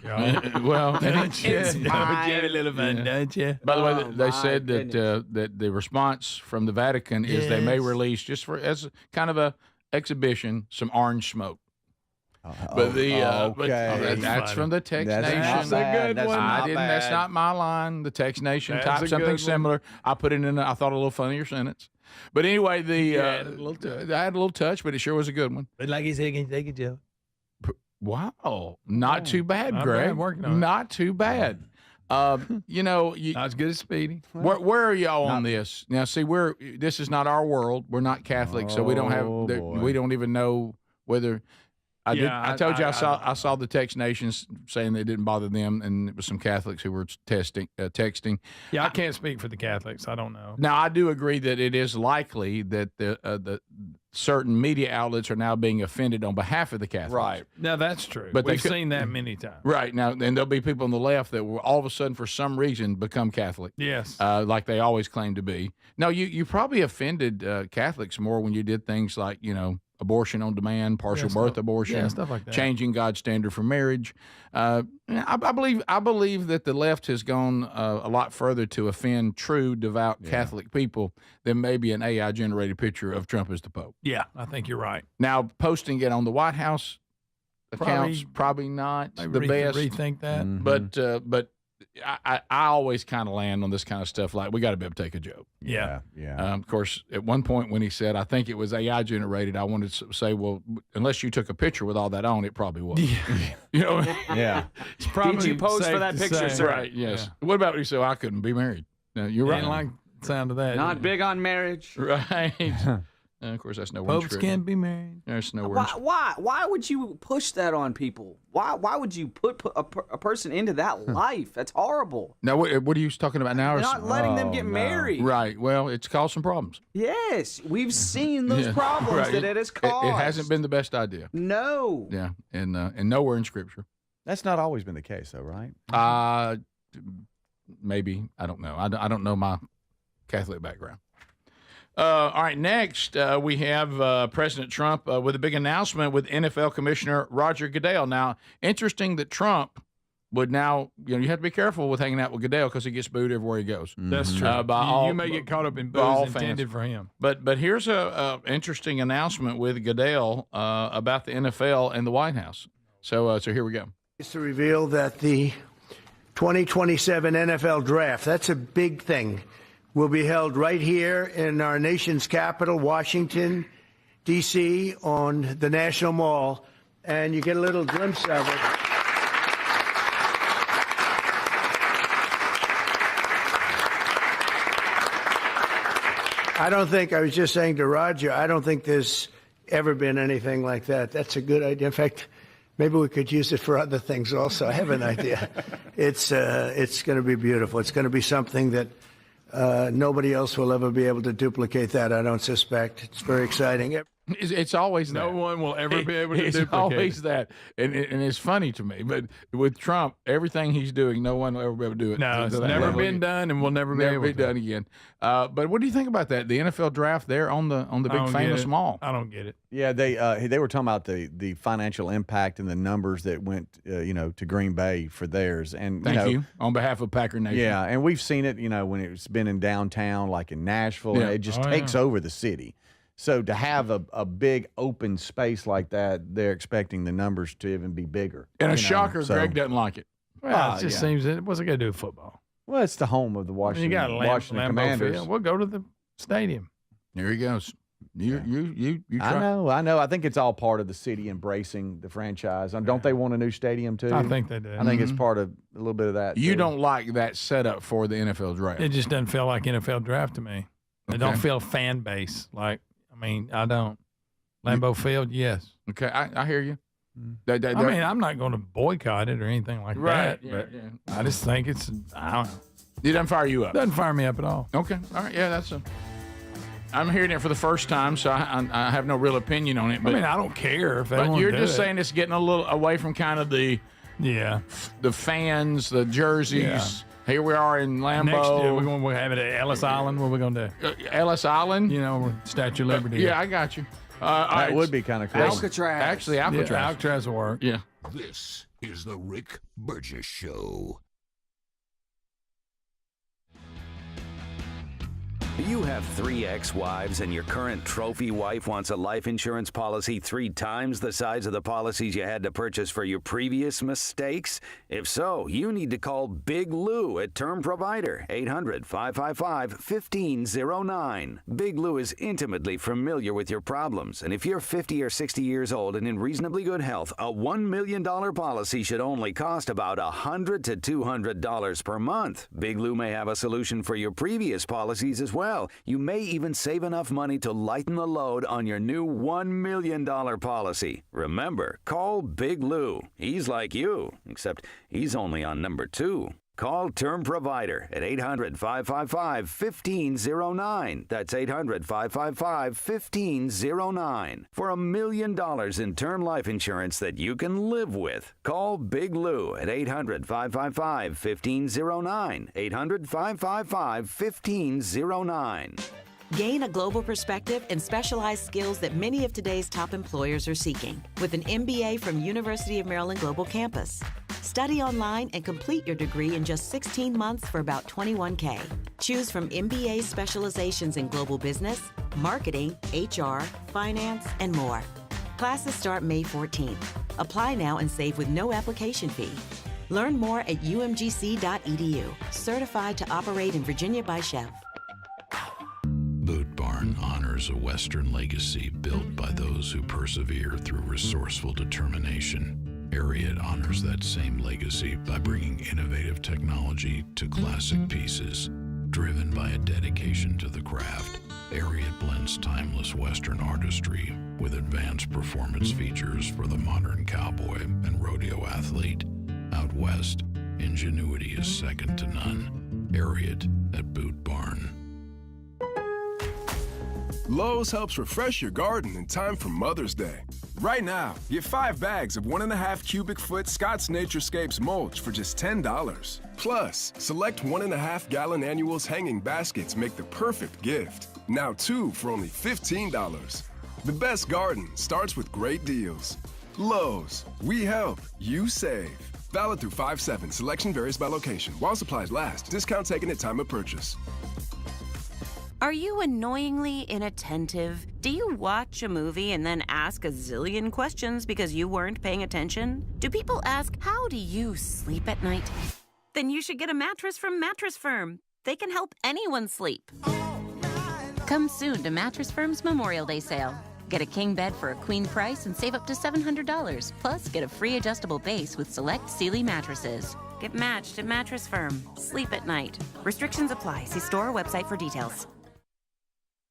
Speaker 1: Well,
Speaker 2: it's fine. Have a little fun, don't you?
Speaker 1: By the way, they said that the response from the Vatican is they may release, just as kind of a exhibition, some orange smoke. But that's from the Text Nation.
Speaker 2: That's a good one.
Speaker 1: That's not my line. The Text Nation typed something similar. I put it in. I thought a little funnier sentence. But anyway, I had a little touch, but it sure was a good one.
Speaker 2: But like he said, can you take a joke?
Speaker 1: Wow, not too bad, Greg. Not too bad.
Speaker 2: Not as good as Speedy.
Speaker 1: Where are y'all on this? Now, see, this is not our world. We're not Catholic, so we don't have. We don't even know whether. I told you I saw the Text Nations saying they didn't bother them, and it was some Catholics who were texting.
Speaker 2: Yeah, I can't speak for the Catholics. I don't know.
Speaker 1: Now, I do agree that it is likely that the certain media outlets are now being offended on behalf of the Catholics.
Speaker 2: Right. Now, that's true.
Speaker 1: But
Speaker 2: we've seen that many times.
Speaker 1: Right. Now, and there'll be people on the left that will all of a sudden, for some reason, become Catholic.
Speaker 2: Yes.
Speaker 1: Like they always claim to be. No, you probably offended Catholics more when you did things like, abortion on demand, partial birth abortion,
Speaker 2: stuff like that.
Speaker 1: Changing God's standard for marriage. I believe that the left has gone a lot further to offend true, devout Catholic people than maybe an AI-generated picture of Trump as the Pope.
Speaker 2: Yeah, I think you're right.
Speaker 1: Now, posting it on the White House accounts, probably not the best.
Speaker 2: Rethink that.
Speaker 1: Mm-hmm. But I always kind of land on this kind of stuff like we got to be able to take a joke.
Speaker 2: Yeah.
Speaker 1: Of course, at one point when he said, I think it was AI generated, I wanted to say, well, unless you took a picture with all that on, it probably was.
Speaker 6: Yeah.
Speaker 2: It's probably
Speaker 5: Did you pose for that picture, sir?
Speaker 1: Right, yes. What about when he said, I couldn't be married? No, you're right.
Speaker 2: Didn't like the sound of that.
Speaker 5: Not big on marriage.
Speaker 1: Right. Of course, that's nowhere in
Speaker 2: Popes
Speaker 1: Scripture.
Speaker 2: can't be married.
Speaker 1: There's nowhere.
Speaker 5: Why would you push that on people? Why would you put a person into that life? That's horrible.
Speaker 1: Now, what are you talking about now?
Speaker 5: Not letting them get married.
Speaker 1: Right. Well, it's caused some problems.
Speaker 5: Yes, we've seen those problems that it has caused.
Speaker 1: It hasn't been the best idea.
Speaker 5: No.
Speaker 1: Yeah, and nowhere in Scripture.
Speaker 6: That's not always been the case, though, right?
Speaker 1: Maybe. I don't know. I don't know my Catholic background. All right, next we have President Trump with a big announcement with NFL Commissioner Roger Goodell. Now, interesting that Trump would now, you have to be careful with hanging out with Goodell because he gets booed everywhere he goes.
Speaker 2: That's true. You may get caught up in boos intended for him.
Speaker 1: But here's a interesting announcement with Goodell about the NFL and the White House. So here we go.
Speaker 10: It's to reveal that the 2027 NFL draft, that's a big thing, will be held right here in our nation's capital, Washington, D.C., on the National Mall. And you get a little glimpse of it. I don't think, I was just saying to Roger, I don't think there's ever been anything like that. That's a good idea. In fact, maybe we could use it for other things also. I have an idea. It's going to be beautiful. It's going to be something that nobody else will ever be able to duplicate that, I don't suspect. It's very exciting.
Speaker 1: It's always
Speaker 2: no
Speaker 1: that.
Speaker 2: one will ever be able to
Speaker 1: it's
Speaker 2: duplicate
Speaker 1: always that, and it's funny to me. But with Trump, everything he's doing, no one will ever be able to do it.
Speaker 2: No, it's
Speaker 1: to that
Speaker 2: never
Speaker 1: level.
Speaker 2: been done, and will never be
Speaker 1: Never
Speaker 2: able
Speaker 1: be
Speaker 2: to.
Speaker 1: done again. But what do you think about that? The NFL draft there on the big famous mall.
Speaker 2: I don't get it.
Speaker 6: Yeah, they were talking about the financial impact and the numbers that went to Green Bay for theirs. And
Speaker 1: Thank you on behalf of Packer Nation.
Speaker 6: Yeah, and we've seen it. When it's been in downtown, like in Nashville,
Speaker 1: Yeah.
Speaker 6: it just takes over the city. So to have a big open space like that, they're expecting the numbers to even be bigger.
Speaker 1: And a shocker, Greg doesn't like it.
Speaker 2: Well, it just seems that what's it going to do with football?
Speaker 6: Well, it's the home of the Washington,
Speaker 2: You got
Speaker 6: Washington
Speaker 2: Lambeau
Speaker 6: Commanders.
Speaker 2: Field. We'll go to the stadium.
Speaker 1: There he goes. You try.
Speaker 6: I know. I think it's all part of the city embracing the franchise. Don't they want a new stadium too?
Speaker 2: I think they do.
Speaker 6: I think it's part of a little bit of that.
Speaker 1: You
Speaker 6: too.
Speaker 1: don't like that setup for the NFL draft.
Speaker 2: It just doesn't feel like NFL draft to me. It don't feel fan base. I don't. Lambeau Field, yes.
Speaker 1: Okay, I hear you.
Speaker 2: I'm not going to boycott it or anything like that. But I just think I don't know.
Speaker 1: It doesn't fire you up.
Speaker 2: Doesn't fire me up at all.
Speaker 1: Okay, all right, yeah, I'm hearing it for the first time, so I have no real opinion on it. But
Speaker 2: I don't care if they
Speaker 1: But
Speaker 2: want
Speaker 1: you're
Speaker 2: to do
Speaker 1: just
Speaker 2: it.
Speaker 1: saying it's getting a little away from kind of the fans, the jerseys.
Speaker 2: Yeah.
Speaker 1: Here we are in Lambeau.
Speaker 2: Next year, we're going to have it at Ellis Island. What are we going to do?
Speaker 1: Ellis Island?
Speaker 2: Statue of Liberty.
Speaker 1: Yeah, I got you.
Speaker 6: That would be kind of cool.
Speaker 5: Alcatraz.
Speaker 1: Actually, Alcatraz.
Speaker 2: Yeah, Alcatraz will work.
Speaker 1: Yeah.
Speaker 7: This is the Rick Burgess Show.
Speaker 17: You have 3 ex-wives and your current trophy wife wants a life insurance policy 3 times the size of the policies you had to purchase for your previous mistakes? If so, you need to call Big Lou at Term Provider, 800-555-1509. Big Lou is intimately familiar with your problems, and if you're 50 or 60 years old and in reasonably good health, a $1 million policy should only cost about $100 to $200 per month. Big Lou may have a solution for your previous policies as well. You may even save enough money to lighten the load on your new $1 million policy. Remember, call Big Lou. He's like you, except he's only on number 2. Call Term Provider at 800-555-1509. That's 800-555-1509. For $1 million in term life insurance that you can live with. Call Big Lou at 800-555-1509. 800-555-1509.
Speaker 13: Gain a global perspective and specialized skills that many of today's top employers are seeking with an MBA from University of Maryland Global Campus. Study online and complete your degree in just 16 months for about $21K. Choose from MBA specializations in global business, marketing, HR, finance, and more. Classes start May 14th. Apply now and save with no application fee. Learn more at umgc.edu. Certified to operate in Virginia by Chef.
Speaker 15: Boot Barn honors a Western legacy built by those who persevere through resourceful determination. Ariat honors that same legacy by bringing innovative technology to classic pieces. Driven by a dedication to the craft, Ariat blends timeless Western artistry with advanced performance features for the modern cowboy and rodeo athlete. Out west, ingenuity is second to none. Ariat at Boot Barn.
Speaker 14: Lowe's helps refresh your garden in time for Mother's Day. Right now, get 5 bags of 1.5 cubic foot Scott's Naturescapes mulch for just $10. Plus, select 1.5 gallon annuals hanging baskets make the perfect gift. Now 2 for only $15. The best garden starts with great deals. Lowe's, we help, you save. Valid through 5/7. Selection varies by location. While supplies last. Discount taken at time of purchase.
Speaker 16: Are you annoyingly inattentive? Do you watch a movie and then ask a zillion questions because you weren't paying attention? Do people ask, how do you sleep at night? Then you should get a mattress from Mattress Firm. They can help anyone sleep. Come soon to Mattress Firm's Memorial Day sale. Get a king bed for a queen price and save up to $700. Plus, get a free adjustable base with select Sealy mattresses. Get matched at Mattress Firm. Sleep at night. Restrictions apply. See store or website for details.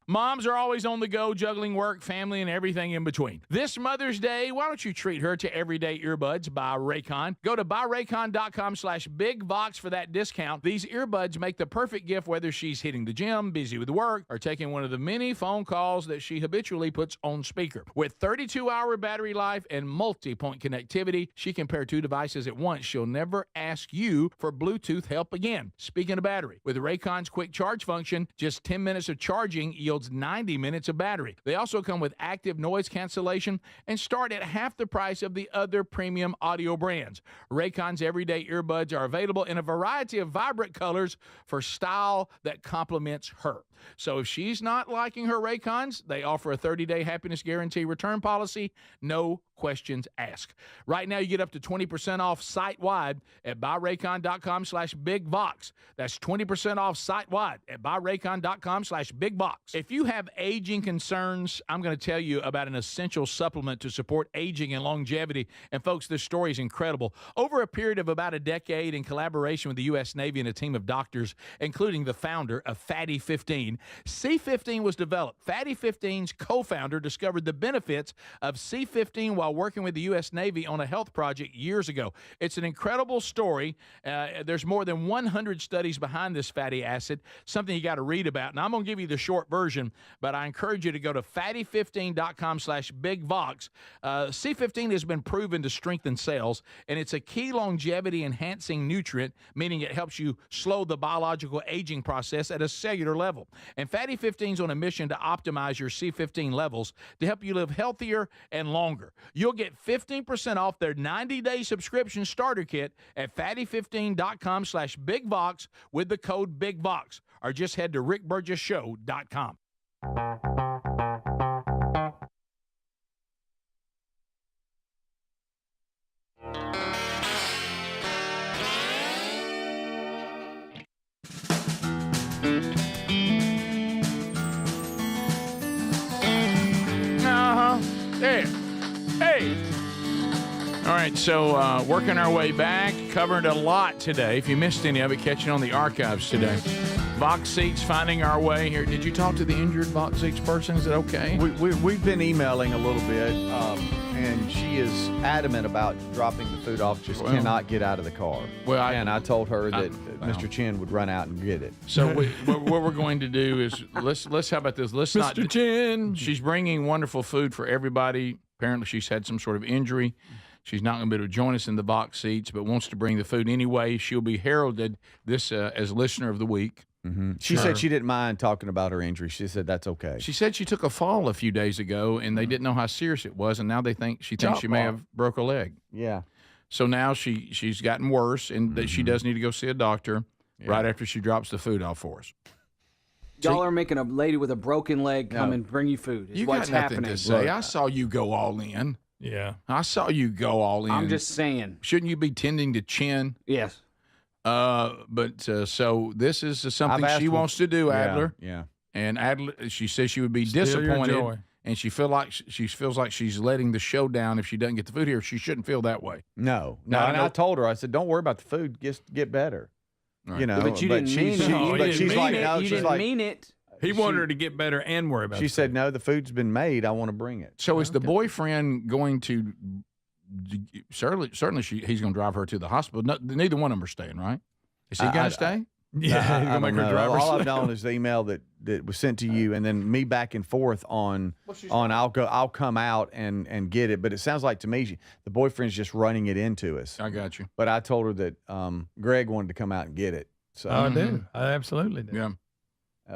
Speaker 1: Moms are always on the go, juggling work, family, and everything in between. This Mother's Day, why don't you treat her to everyday earbuds by Raycon? Go to buyraycon.com/bigvox for that discount. These earbuds make the perfect gift whether she's hitting the gym, busy with work, or taking one of the many phone calls that she habitually puts on speaker. With 32-hour battery life and multi-point connectivity, she can pair 2 devices at once. She'll never ask you for Bluetooth help again. Speaking of battery, with Raycon's quick charge function, just 10 minutes of charging yields 90 minutes of battery. They also come with active noise cancellation and start at half the price of the other premium audio brands. Raycon's everyday earbuds are available in a variety of vibrant colors for style that complements her. So if she's not liking her Raycons, they offer a 30-day happiness guarantee return policy, no questions asked. Right now, you get up to 20% off site-wide at buyraycon.com/bigvox. That's 20% off site-wide at buyraycon.com/bigvox. If you have aging concerns, I'm going to tell you about an essential supplement to support aging and longevity. And folks, this story is incredible. Over a period of about a decade, in collaboration with the U.S. Navy and a team of doctors, including the founder of Fatty 15, C15 was developed. Fatty 15's co-founder discovered the benefits of C15 while working with the U.S. Navy on a health project years ago. It's an incredible story. There's more than 100 studies behind this fatty acid, something you got to read about. And I'm going to give you the short version, but I encourage you to go to fatty15.com/bigvox. C15 has been proven to strengthen cells, and it's a key longevity-enhancing nutrient, meaning it helps you slow the biological aging process at a cellular level. And Fatty 15 is on a mission to optimize your C15 levels to help you live healthier and longer. You'll get 15% off their 90-day subscription starter kit at fatty15.com/bigvox with the code BIGVOX, or just head to rickburgessshow.com. There. Hey. All right, so working our way back, covered a lot today. If you missed any of it, catch it on the archives today. Vox seats, finding our way here. Did you talk to the injured Vox seats person? Is it okay?
Speaker 6: We've been emailing a little bit, and she is adamant about dropping the food off, just cannot get out of the car. Well, I told her that Mr. Chin would run out and get it.
Speaker 1: So what we're going to do is, let's how about this? Let's
Speaker 2: Mr. Chin.
Speaker 1: She's bringing wonderful food for everybody. Apparently she's had some sort of injury. She's not going to be able to join us in the Vox seats, but wants to bring the food anyway. She'll be heralded this as listener of the week.
Speaker 6: Mm-hmm. She said she didn't mind talking about her injury. She said that's okay.
Speaker 1: She said she took a fall a few days ago, and they didn't know how serious it was, and now they think she may have broke a leg.
Speaker 6: Yeah.
Speaker 1: So now she's gotten worse, and that she does need to go see a doctor right after she drops the food off for us.
Speaker 5: Y'all are making a lady with a broken leg come and bring you food.
Speaker 1: You got nothing to say. I saw you go all in.
Speaker 2: Yeah.
Speaker 1: I saw you go all in.
Speaker 5: I'm just saying.
Speaker 1: Shouldn't you be tending to Chin?
Speaker 5: Yes.
Speaker 1: So this is something she wants to do, Adler.
Speaker 6: Yeah.
Speaker 1: And Adler, she says she would be disappointed, and she feels like she's letting the show down if she doesn't get the food here. She shouldn't feel that way.
Speaker 6: No. And I told her, I said, don't worry about the food. Just get better.
Speaker 1: Right.
Speaker 6: You know,
Speaker 5: but you didn't mean it.
Speaker 6: But she's like, no,
Speaker 5: you
Speaker 6: she's
Speaker 5: didn't mean it.
Speaker 2: He wanted her to get better and worry about it.
Speaker 6: She said, no, the food's been made. I want to bring it.
Speaker 1: So is the boyfriend going to certainly he's going to drive her to the hospital? No, neither one of them are staying, right? Is he going to stay?
Speaker 2: Yeah, he's going to make her drive her.
Speaker 6: All I've known is the email that was sent to you, and then me back and forth on I'll come out and get it. But it sounds like to me the boyfriend's just running it into us.
Speaker 1: I got you.
Speaker 6: But I told her that Greg wanted to come out and get it. So
Speaker 2: I do. I absolutely do.
Speaker 1: Yeah.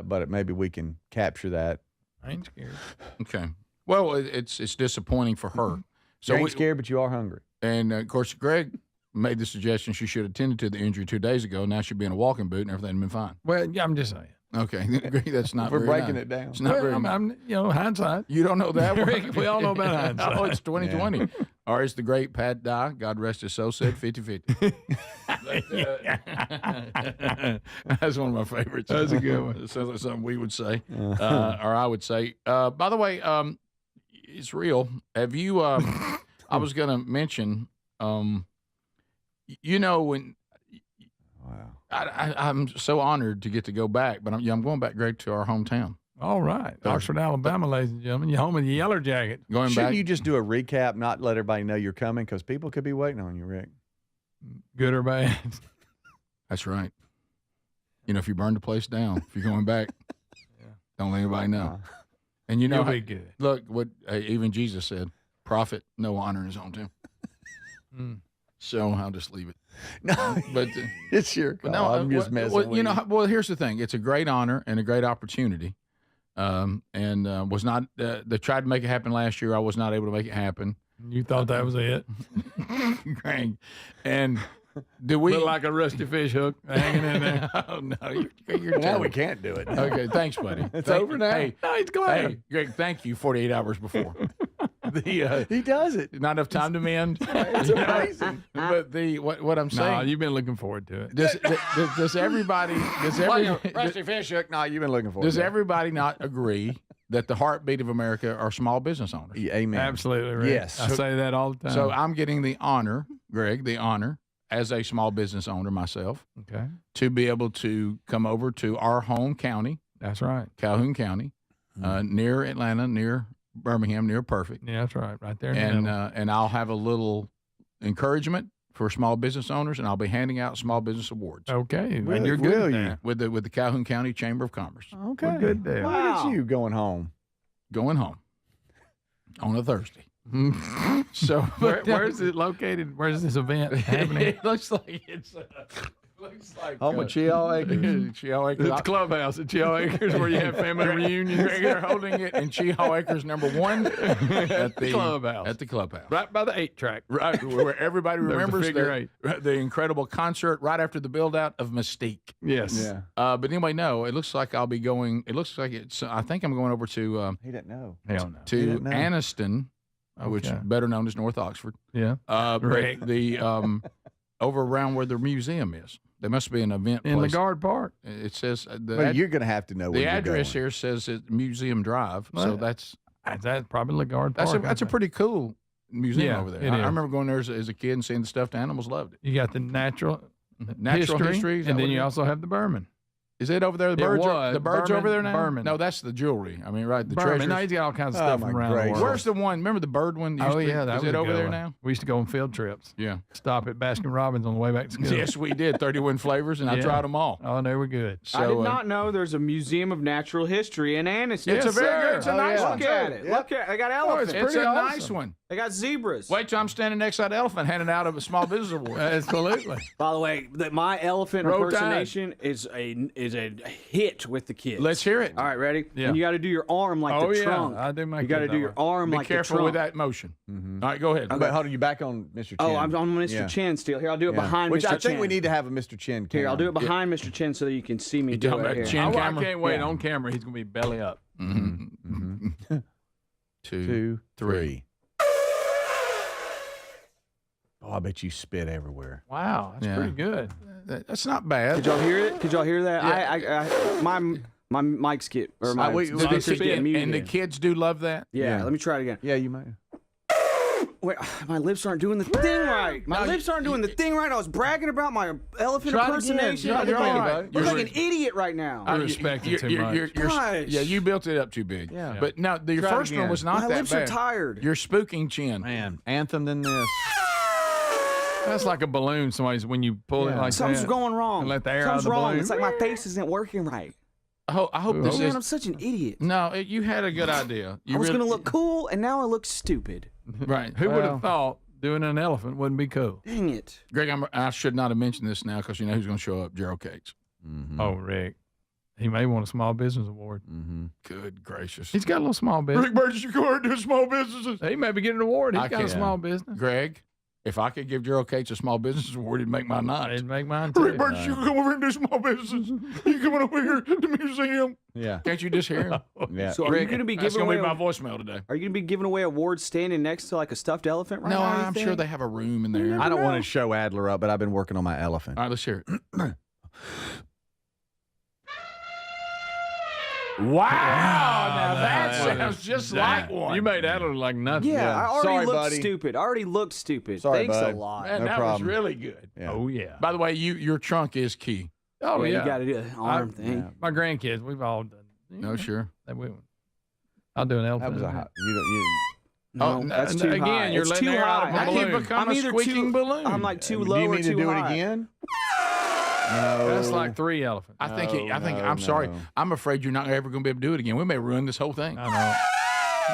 Speaker 6: But maybe we can capture that.
Speaker 2: I ain't scared.
Speaker 1: Okay. Well, it's disappointing for her. So
Speaker 6: you ain't scared, but you are hungry.
Speaker 1: And of course, Greg made the suggestion she should have tended to the injury 2 days ago. Now she'd be in a walking boot and everything had been fine.
Speaker 2: Well, yeah, I'm just saying.
Speaker 1: Okay, that's not.
Speaker 6: We're
Speaker 1: very
Speaker 6: breaking
Speaker 1: nice.
Speaker 6: it down.
Speaker 1: It's not very.
Speaker 2: I'm hindsight.
Speaker 1: You don't know that one.
Speaker 2: We all know about hindsight.
Speaker 1: Oh, it's 2020. Yeah. Or as the great Pat Dye, God rest his soul, said 50-50. That's one of my favorites.
Speaker 2: That's a good one.
Speaker 1: It sounds like something we would say, or I would say. By the way, it's real. Have you? I was going to mention. You know when. Wow. I'm so honored to get to go back, but I'm going back, Greg, to our hometown.
Speaker 2: All right. Oxford, Alabama, ladies and gentlemen. You're home in the Yeller Jacket.
Speaker 6: Shouldn't you just do a recap, not let everybody know you're coming? Because people could be waiting on you, Rick.
Speaker 2: Good or bad?
Speaker 1: That's right. You know, if you burn the place down, if you're going back, don't let anybody know. And you know,
Speaker 2: You'll be good.
Speaker 1: Look, what even Jesus said, prophet, no honor in his own temple. So I'll just leave it.
Speaker 6: No,
Speaker 1: but
Speaker 6: it's your call.
Speaker 1: No,
Speaker 6: I'm just messing with
Speaker 1: you know, well, here's the thing. It's a great honor and a great opportunity. Was not they tried to make it happen last year. I was not able to make it happen.
Speaker 2: You thought that was it?
Speaker 1: Greg. And do we
Speaker 2: look like a rusty fish hook hanging in there?
Speaker 1: Oh no, you're
Speaker 6: now
Speaker 1: terrible.
Speaker 6: we can't do it.
Speaker 1: Okay, thanks, buddy.
Speaker 6: It's over now.
Speaker 1: Hey,
Speaker 2: no, he's glad.
Speaker 1: Hey, Greg, thank you. 48 hours before.
Speaker 6: He does it.
Speaker 1: Not enough time to mend.
Speaker 6: It's amazing.
Speaker 1: But what I'm saying.
Speaker 2: No, you've been looking forward to it.
Speaker 1: Does everybody?
Speaker 6: Rusty fish hook? No, you've been looking for it.
Speaker 1: Does everybody not agree that the heartbeat of America are small business owners?
Speaker 6: Amen.
Speaker 2: Absolutely, Rick.
Speaker 6: Yes.
Speaker 2: I say that all the time.
Speaker 1: So I'm getting the honor, Greg, as a small business owner myself,
Speaker 2: okay,
Speaker 1: to be able to come over to our home county.
Speaker 2: That's right.
Speaker 1: Calhoun County, near Atlanta, near Birmingham, near Perfect.
Speaker 2: Yeah, that's right. Right there.
Speaker 1: And I'll have a little encouragement for small business owners, and I'll be handing out small business awards.
Speaker 2: Okay.
Speaker 1: And you're good at that. With the Calhoun County Chamber of Commerce.
Speaker 6: Okay.
Speaker 2: We're good there.
Speaker 6: Wow. Look at you going home.
Speaker 1: Going home on a Thursday. So
Speaker 2: where's it located? Where's this event happening?
Speaker 1: It looks like it's
Speaker 6: home at Cheal Acres.
Speaker 1: Cheal Acres.
Speaker 2: It's the clubhouse at Cheal Acres where you have family reunions.
Speaker 1: They're holding it in Cheal Acres #1 at the
Speaker 2: clubhouse.
Speaker 1: At the clubhouse,
Speaker 2: right by the 8-track,
Speaker 1: right where everybody remembers the incredible concert right after the build out of Mystique.
Speaker 2: Yes.
Speaker 6: Yeah.
Speaker 1: But anyway, no. It looks like I'll be going. It looks like it's. I think I'm going over to.
Speaker 6: He didn't know.
Speaker 2: Hell no.
Speaker 1: To Anniston, which is better known as North Oxford.
Speaker 2: Yeah.
Speaker 1: But the over around where the museum is. There must be an event
Speaker 2: in
Speaker 1: place.
Speaker 2: Lagarde Park.
Speaker 1: It says
Speaker 6: you're going to have to know
Speaker 1: the
Speaker 6: where
Speaker 1: address here says it's Museum Drive.
Speaker 2: Well,
Speaker 1: so that's
Speaker 2: probably Lagarde Park.
Speaker 1: That's a pretty cool museum over there. I
Speaker 2: is.
Speaker 1: remember going there as a kid and seeing the stuffed animals. Loved it.
Speaker 2: You got the natural
Speaker 1: history,
Speaker 2: and then you also have the Berman.
Speaker 1: Is it over there? The birds, the birds
Speaker 2: Berman,
Speaker 1: over there now?
Speaker 2: Berman.
Speaker 1: No, that's the jewelry. I mean, right, the
Speaker 2: Berman.
Speaker 1: treasures.
Speaker 2: No, he's got all kinds of stuff from around the world.
Speaker 1: Where's the one? Remember the bird one?
Speaker 2: Oh, yeah. That
Speaker 1: is
Speaker 2: was
Speaker 1: it over there
Speaker 2: one.
Speaker 1: now?
Speaker 2: We used to go on field trips.
Speaker 1: Yeah.
Speaker 2: Stop at Baskin Robbins on the way back to school.
Speaker 1: Yes, we did. 31 flavors, and I tried them all.
Speaker 2: Oh, they were good.
Speaker 1: So,
Speaker 5: I did not know there's a Museum of Natural History in Anniston.
Speaker 1: It's a very good. It's a nice one.
Speaker 5: Look at it. Look at it. They got elephants.
Speaker 1: It's a nice one.
Speaker 5: They got zebras.
Speaker 1: Wait till I'm standing next to that elephant handing out a small business award.
Speaker 2: Absolutely.
Speaker 5: By the way, my elephant
Speaker 1: Roll
Speaker 5: impersonation is a hit with the kids.
Speaker 1: Let's hear it.
Speaker 5: All right, ready?
Speaker 2: Yeah.
Speaker 5: And you got to do your arm like the trunk.
Speaker 2: I do my.
Speaker 5: You got to do your arm
Speaker 1: Be
Speaker 5: like the
Speaker 1: careful
Speaker 5: trunk.
Speaker 1: with that motion. All right, go ahead.
Speaker 6: But hold on, you back on Mr. Chin.
Speaker 5: Oh, I'm on Mr. Chin still. Here, I'll do it behind
Speaker 6: Which
Speaker 5: Mr. Chin.
Speaker 6: I think we need to have a Mr. Chin camera.
Speaker 5: Here, I'll do it behind Mr. Chin so that you can see me do it here.
Speaker 1: Chin
Speaker 2: I
Speaker 1: camera?
Speaker 2: can't wait on camera. He's gonna be belly up.
Speaker 1: 2, 3.
Speaker 6: Oh, I bet you spit everywhere.
Speaker 2: Wow, that's pretty good.
Speaker 1: That's not bad.
Speaker 5: Could y'all hear it? Could y'all hear that?
Speaker 1: Yeah.
Speaker 5: My mics get or my
Speaker 1: and
Speaker 5: speakers get muted.
Speaker 1: the kids do love that.
Speaker 5: Yeah, let me try it again.
Speaker 6: Yeah, you might.
Speaker 5: Wait, my lips aren't doing the thing right. My lips aren't doing the thing right. I was bragging about my elephant impersonation. I look like an idiot right now.
Speaker 2: I respect it too much.
Speaker 5: Gosh.
Speaker 1: Yeah, you built it up too big.
Speaker 6: Yeah.
Speaker 1: But no, your
Speaker 6: Try it
Speaker 1: first one
Speaker 6: again.
Speaker 1: was not
Speaker 5: My
Speaker 1: that
Speaker 5: lips
Speaker 1: bad.
Speaker 5: are tired.
Speaker 1: You're spooking Chin.
Speaker 6: Man, anthem than this.
Speaker 2: That's like a balloon. Somebody's when you pull it like
Speaker 5: Something's
Speaker 2: that.
Speaker 5: going wrong.
Speaker 2: And let the air
Speaker 5: Something's
Speaker 2: out of the
Speaker 5: wrong.
Speaker 2: balloon.
Speaker 5: It's like my face isn't working right.
Speaker 1: I hope this
Speaker 5: Man,
Speaker 1: is.
Speaker 5: I'm such an idiot.
Speaker 1: No, you had a good idea.
Speaker 5: I was gonna look cool, and now I look stupid.
Speaker 1: Right.
Speaker 2: Who would have thought doing an elephant wouldn't be cool?
Speaker 5: Dang it,
Speaker 1: Greg, I should not have mentioned this now because you know who's going to show up. Gerald Cates.
Speaker 2: Oh, Rick. He may want a small business award.
Speaker 1: Good gracious.
Speaker 2: He's got a little small business.
Speaker 1: Rick Burgess, you go ahead and do small businesses.
Speaker 2: He may be getting an award. He's
Speaker 1: I
Speaker 2: got a
Speaker 1: can't.
Speaker 2: small business.
Speaker 1: Greg, if I could give Gerald Cates a small business award, it'd make my night.
Speaker 2: It'd make mine too.
Speaker 1: Rick Burgess, you can come over here and do small businesses. You coming over here to the museum?
Speaker 6: Yeah.
Speaker 1: Can't you just hear him?
Speaker 6: Yeah.
Speaker 5: So are you gonna be
Speaker 1: That's
Speaker 5: giving
Speaker 1: going to
Speaker 5: away?
Speaker 1: be my voicemail today.
Speaker 5: Are you gonna be giving away awards standing next to like a stuffed elephant right
Speaker 1: No,
Speaker 5: now?
Speaker 1: I'm sure they have a room in there.
Speaker 6: I don't want to show Adler up, but I've been working on my elephant.
Speaker 1: All right, let's hear it. Wow! Now that sounds just like one.
Speaker 2: You made that look like nothing.
Speaker 5: Yeah, I already
Speaker 6: Sorry,
Speaker 5: looked
Speaker 6: buddy.
Speaker 5: stupid. I already looked stupid.
Speaker 6: Sorry,
Speaker 5: Thanks
Speaker 6: bud.
Speaker 5: a lot.
Speaker 1: Man,
Speaker 6: No
Speaker 1: that
Speaker 6: problem.
Speaker 1: was really good.
Speaker 6: Yeah.
Speaker 2: Oh, yeah.
Speaker 1: By the way, your trunk is key.
Speaker 2: Oh,
Speaker 5: Yeah,
Speaker 2: yeah.
Speaker 5: you got to do the arm thing.
Speaker 2: My grandkids, we've all done.
Speaker 1: No, sure.
Speaker 2: I'll do an elephant.
Speaker 6: That was
Speaker 5: No, that's too
Speaker 1: again,
Speaker 5: high.
Speaker 1: you're
Speaker 5: It's
Speaker 1: letting
Speaker 5: too
Speaker 1: air out
Speaker 5: high.
Speaker 1: of my balloon. I'm a
Speaker 5: either
Speaker 1: squeaking balloon.
Speaker 5: I'm like too
Speaker 6: Do
Speaker 5: low
Speaker 6: you
Speaker 5: or
Speaker 6: need
Speaker 5: too
Speaker 6: to do
Speaker 5: high.
Speaker 6: it again? No.
Speaker 2: That's like 3 elephants.
Speaker 1: I think. I'm sorry. I'm afraid you're not ever going to be able to do it again. We may ruin this whole thing.
Speaker 2: I know.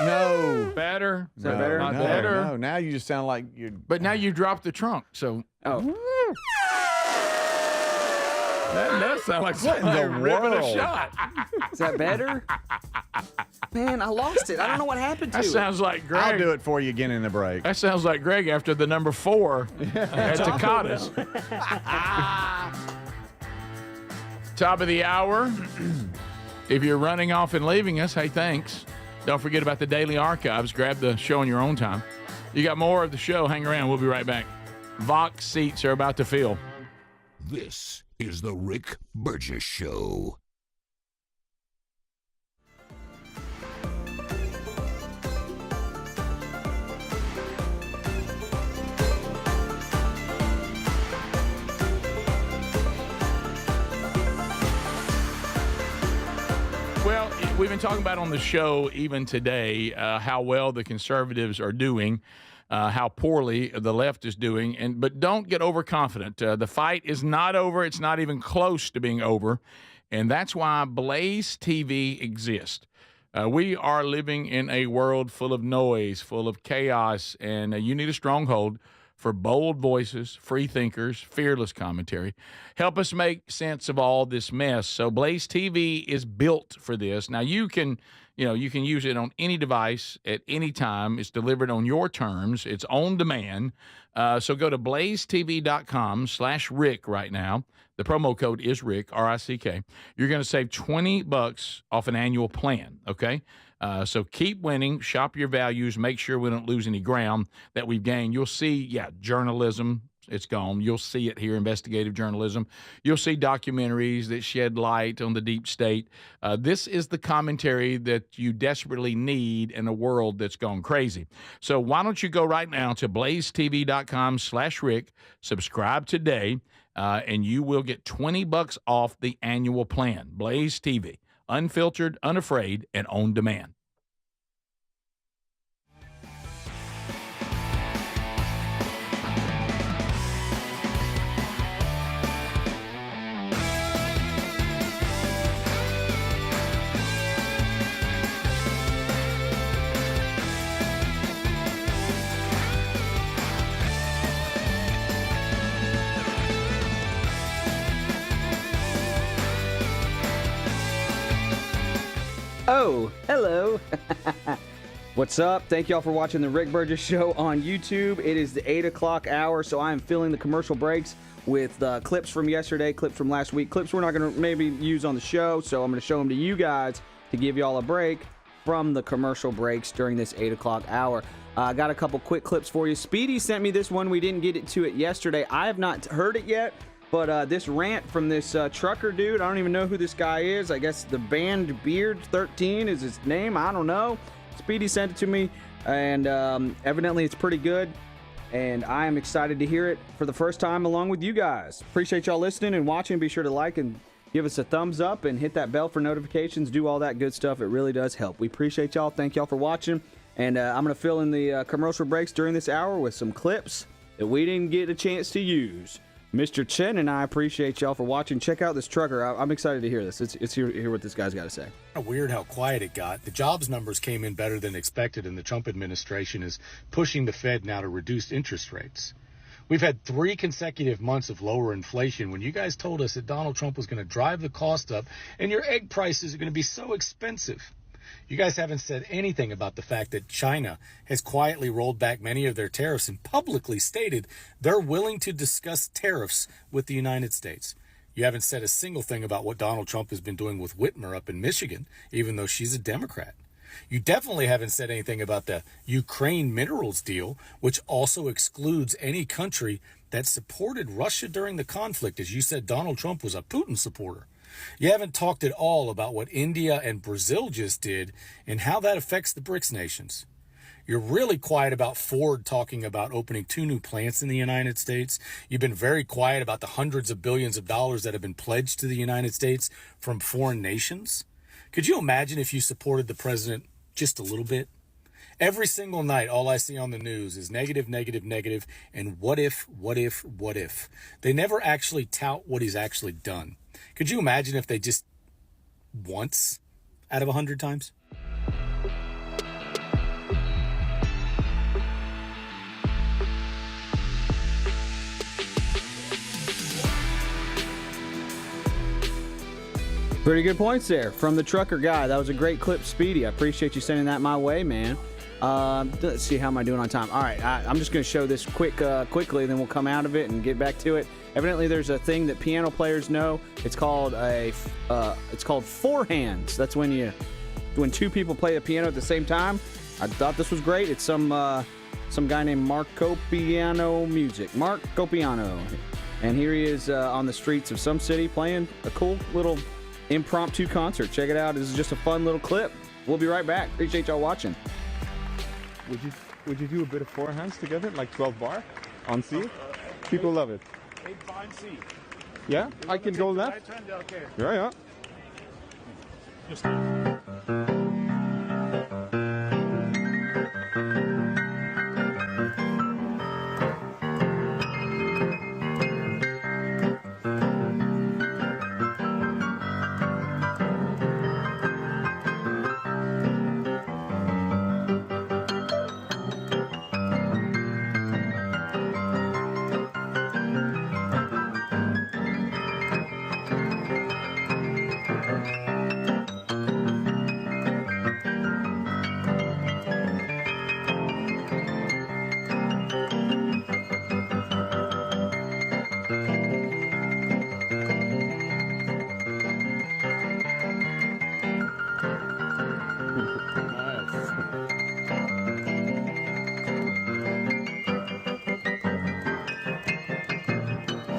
Speaker 6: No.
Speaker 2: Better.
Speaker 5: Is that better?
Speaker 2: Not
Speaker 6: No,
Speaker 2: better.
Speaker 6: no. Now you just sound like you're.
Speaker 1: But now you dropped the trunk, so.
Speaker 5: Oh.
Speaker 2: That does sound like
Speaker 6: What in the
Speaker 2: somebody ripping a
Speaker 6: world?
Speaker 2: shot.
Speaker 5: Is that better? Man, I lost it. I don't know what happened to
Speaker 1: That
Speaker 5: it.
Speaker 1: sounds like Greg.
Speaker 6: I'll do it for you again in the break.
Speaker 1: That sounds like Greg after the number 4 at Takadas. Top of the hour. If you're running off and leaving us, hey, thanks. Don't forget about the daily archives. Grab the show in your own time. You got more of the show. Hang around. We'll be right back. Vox seats are about to fill.
Speaker 7: This is the Rick Burgess Show.
Speaker 1: Well, we've been talking about on the show even today how well the conservatives are doing, how poorly the left is doing, but don't get overconfident. The fight is not over. It's not even close to being over, and that's why Blaze TV exists. We are living in a world full of noise, full of chaos, and you need a stronghold for bold voices, free thinkers, fearless commentary. Help us make sense of all this mess. So Blaze TV is built for this. Now you can use it on any device at any time. It's delivered on your terms. It's on demand. So go to blazetv.com/Rick right now. The promo code is Rick, R-I-C-K. You're going to save $20 off an annual plan, okay? So keep winning, shop your values, make sure we don't lose any ground that we've gained. You'll see, journalism, it's gone. You'll see it here, investigative journalism. You'll see documentaries that shed light on the deep state. This is the commentary that you desperately need in a world that's gone crazy. So why don't you go right now to blazetv.com/Rick, subscribe today, and you will get $20 off the annual plan. Blaze TV. Unfiltered, unafraid, and on demand.
Speaker 5: Oh, hello. What's up? Thank y'all for watching the Rick Burgess Show on YouTube. It is the 8 o'clock hour, so I am filling the commercial breaks with clips from yesterday, clips from last week, clips we're not going to maybe use on the show, so I'm going to show them to you guys to give y'all a break from the commercial breaks during this 8 o'clock hour. I got a couple quick clips for you. Speedy sent me this one. We didn't get to it yesterday. I have not heard it yet. But this rant from this trucker dude, I don't even know who this guy is. I guess the band Beard 13 is his name. I don't know. Speedy sent it to me, and evidently it's pretty good. And I am excited to hear it for the first time along with you guys. Appreciate y'all listening and watching. Be sure to like and give us a thumbs up and hit that bell for notifications. Do all that good stuff. It really does help. We appreciate y'all. Thank y'all for watching. And I'm going to fill in the commercial breaks during this hour with some clips that we didn't get a chance to use. Mr. Chen and I appreciate y'all for watching. Check out this trucker. I'm excited to hear this. It's hear what this guy's got to say.
Speaker 3: Weird how quiet it got. The jobs numbers came in better than expected, and the Trump administration is pushing the Fed now to reduce interest rates. We've had 3 consecutive months of lower inflation when you guys told us that Donald Trump was going to drive the cost up and your egg prices are going to be so expensive. You guys haven't said anything about the fact that China has quietly rolled back many of their tariffs and publicly stated they're willing to discuss tariffs with the United States. You haven't said a single thing about what Donald Trump has been doing with Whitmer up in Michigan, even though she's a Democrat. You definitely haven't said anything about the Ukraine minerals deal, which also excludes any country that supported Russia during the conflict, as you said Donald Trump was a Putin supporter. You haven't talked at all about what India and Brazil just did and how that affects the BRICS nations. You're really quiet about Ford talking about opening 2 new plants in the United States. You've been very quiet about the hundreds of billions of dollars that have been pledged to the United States from foreign nations. Could you imagine if you supported the president just a little bit? Every single night, all I see on the news is negative, negative, negative, and what if, what if, what if. They never actually tout what he's actually done. Could you imagine if they just once out of 100 times?
Speaker 5: Pretty good points there from the trucker guy. That was a great clip, Speedy. I appreciate you sending that my way, man. Let's see, how am I doing on time? All right, I'm just going to show this quickly, then we'll come out of it and get back to it. Evidently, there's a thing that piano players know. It's called four hands. That's when two people play the piano at the same time. I thought this was great. It's some guy named Marco Piano Music. Marco Piano. And here he is on the streets of some city playing a cool little impromptu concert. Check it out. This is just a fun little clip. We'll be right back. Appreciate y'all watching.
Speaker 8: Would you do a bit of four hands together, like 12 bar on C? People love it.
Speaker 18: 8 C.
Speaker 8: Yeah, I can go left. Yeah.
Speaker 18: Just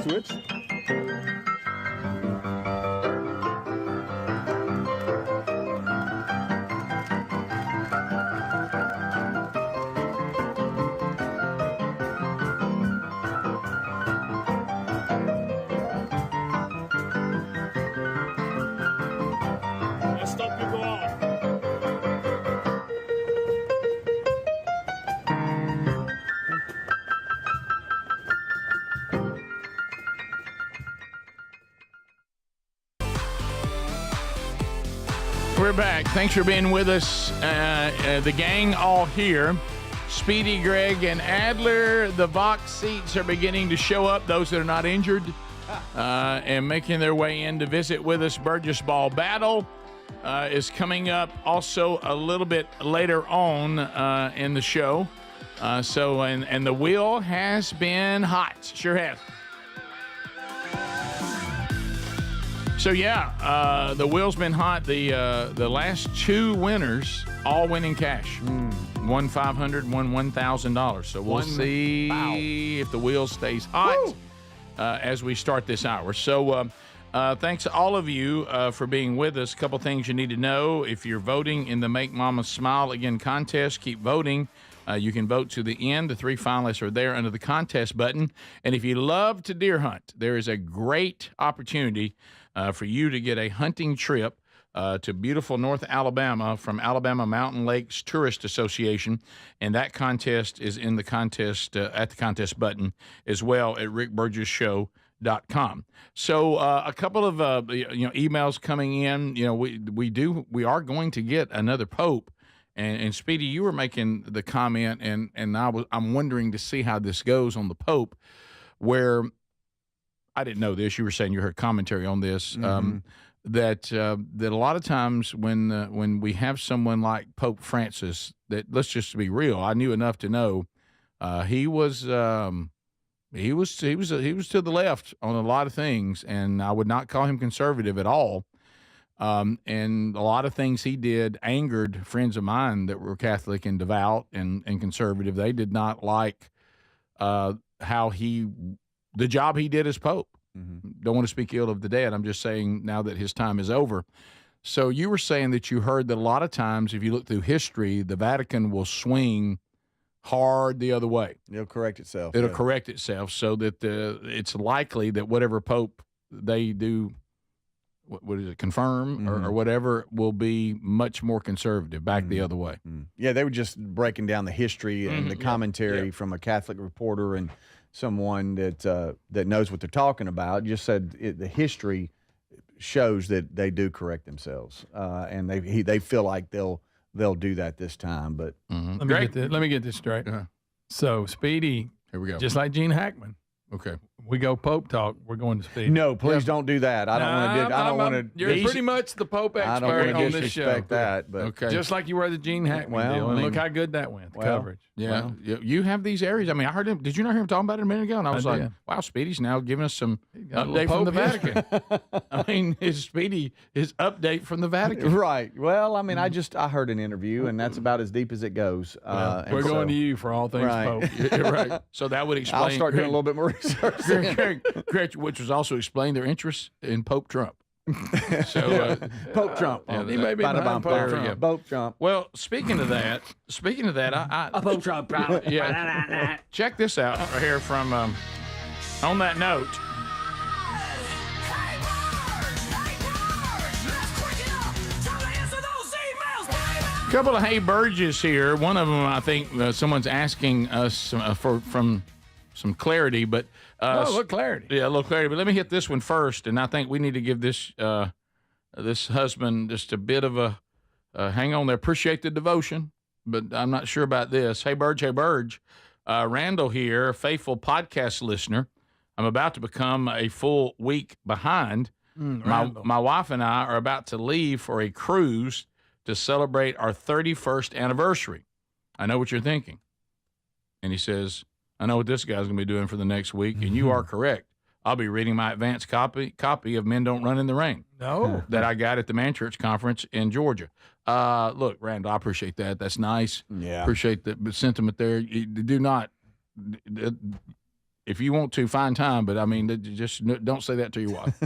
Speaker 8: switch.
Speaker 18: let's stop you go on.
Speaker 1: We're back. Thanks for being with us. The gang all here. Speedy, Greg, and Adler. The Vox seats are beginning to show up, those that are not injured, and making their way in to visit with us. Burgess Ball Battle is coming up also a little bit later on in the show. And the wheel has been hot. Sure has. So yeah, the wheel's been hot. The last two winners all winning cash. One $500, one $1,000. So we'll see if the wheel stays hot as we start this hour. So thanks to all of you for being with us. A couple things you need to know. If you're voting in the Make Mama Smile Again contest, keep voting. You can vote to the end. The three finalists are there under the contest button. And if you love to deer hunt, there is a great opportunity for you to get a hunting trip to beautiful North Alabama from Alabama Mountain Lakes Tourist Association, and that contest is in the contest at the contest button as well at rickburgesshow.com. So a couple of emails coming in. We are going to get another pope, and Speedy, you were making the comment, and I'm wondering to see how this goes on the pope, where I didn't know this. You were saying you heard commentary on this. That a lot of times when we have someone like Pope Francis, that, let's just be real, I knew enough to know he was to the left on a lot of things, and I would not call him conservative at all. And a lot of things he did angered friends of mine that were Catholic and devout and conservative. They did not like the job he did as Pope. Don't want to speak ill of the dead. I'm just saying now that his time is over. So you were saying that you heard that a lot of times, if you look through history, the Vatican will swing hard the other way.
Speaker 6: It'll correct itself.
Speaker 1: It'll correct itself, so that it's likely that whatever Pope they do what is it, confirm or whatever, will be much more conservative, back the other way.
Speaker 6: Yeah, they were just breaking down the history and the commentary from a Catholic reporter and someone that knows what they're talking about. Just said the history shows that they do correct themselves, and they feel like they'll do that this time. But
Speaker 2: let me get this straight. So Speedy,
Speaker 1: here we go.
Speaker 2: Just like Gene Hackman.
Speaker 1: Okay.
Speaker 2: We go Pope talk. We're going to Speedy.
Speaker 6: No, please don't do that. I don't want to.
Speaker 2: You're pretty much the Pope expert
Speaker 6: I don't want to
Speaker 2: on this show.
Speaker 6: disrespect that, but
Speaker 1: Okay.
Speaker 2: Just like you were the Gene Hackman deal. And look how good that went. The coverage.
Speaker 1: Yeah, you have these areas. I mean, I heard him. Did you not hear him talking about it a minute ago? And I was like, wow, Speedy's now giving us some update from the Vatican. I mean, his update from the Vatican.
Speaker 6: Right. Well, I mean, I heard an interview, and that's about as deep as it goes.
Speaker 2: We're going to you for all things Pope.
Speaker 1: You're right. So that would explain.
Speaker 6: I'll start doing a little bit more research.
Speaker 1: Which was also explain their interest in Pope Trump. So
Speaker 6: Pope Trump.
Speaker 2: He may be behind Pope Trump.
Speaker 6: Pope Trump.
Speaker 1: Well, speaking of that, I
Speaker 5: Pope Trump.
Speaker 1: Check this out right here from on that note. A couple of Hey Burgess here. One of them, I think, someone's asking us from some clarity, but
Speaker 2: a little clarity.
Speaker 1: Yeah, a little clarity. But let me hit this one first, and I think we need to give this this husband just a bit of a hang on there. Appreciate the devotion, but I'm not sure about this. Hey Burge, Randall here, a faithful podcast listener. I'm about to become a full week behind. My wife and I are about to leave for a cruise to celebrate our 31st anniversary. I know what you're thinking. And he says, I know what this guy's going to be doing for the next week, and you are correct. I'll be reading my advanced copy of Men Don't Run in the Rain.
Speaker 2: No.
Speaker 1: That I got at the Man Church Conference in Georgia. Look, Randall, I appreciate that. That's nice.
Speaker 6: Yeah.
Speaker 1: Appreciate the sentiment there. You do not, if you want to, find time, but I mean, just don't say that to your wife.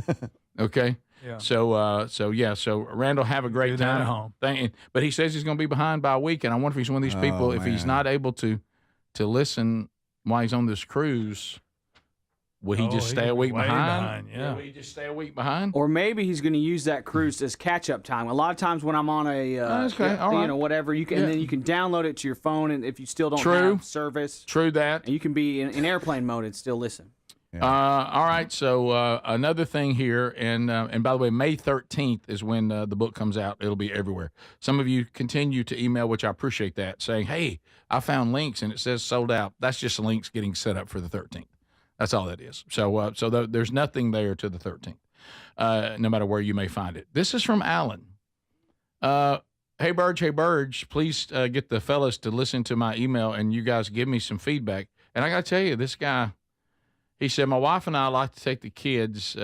Speaker 1: Okay?
Speaker 2: Yeah.
Speaker 1: So Randall, have a great time.
Speaker 2: At home.
Speaker 1: But he says he's going to be behind by a week, and I wonder if he's one of these people, if he's not able to listen while he's on this cruise, will he just stay a week behind?
Speaker 2: Yeah.
Speaker 1: Will he just stay a week behind?
Speaker 5: Or maybe he's going to use that cruise as catch-up time. A lot of times when I'm on whatever, you can and then you can download it to your phone, and if you still don't have service,
Speaker 1: that,
Speaker 5: and you can be in airplane mode and still listen.
Speaker 1: Yeah. All right. So another thing here, and by the way, May 13th is when the book comes out. It'll be everywhere. Some of you continue to email, which I appreciate that, saying, "Hey, I found links and it says sold out." That's just links getting set up for the 13th. That's all that is. So there's nothing there to the 13th, no matter where you may find it. This is from Alan. Hey Burge, please get the fellas to listen to my email, and you guys give me some feedback. And I got to tell you, this guy. He said, my wife and I like to take the kids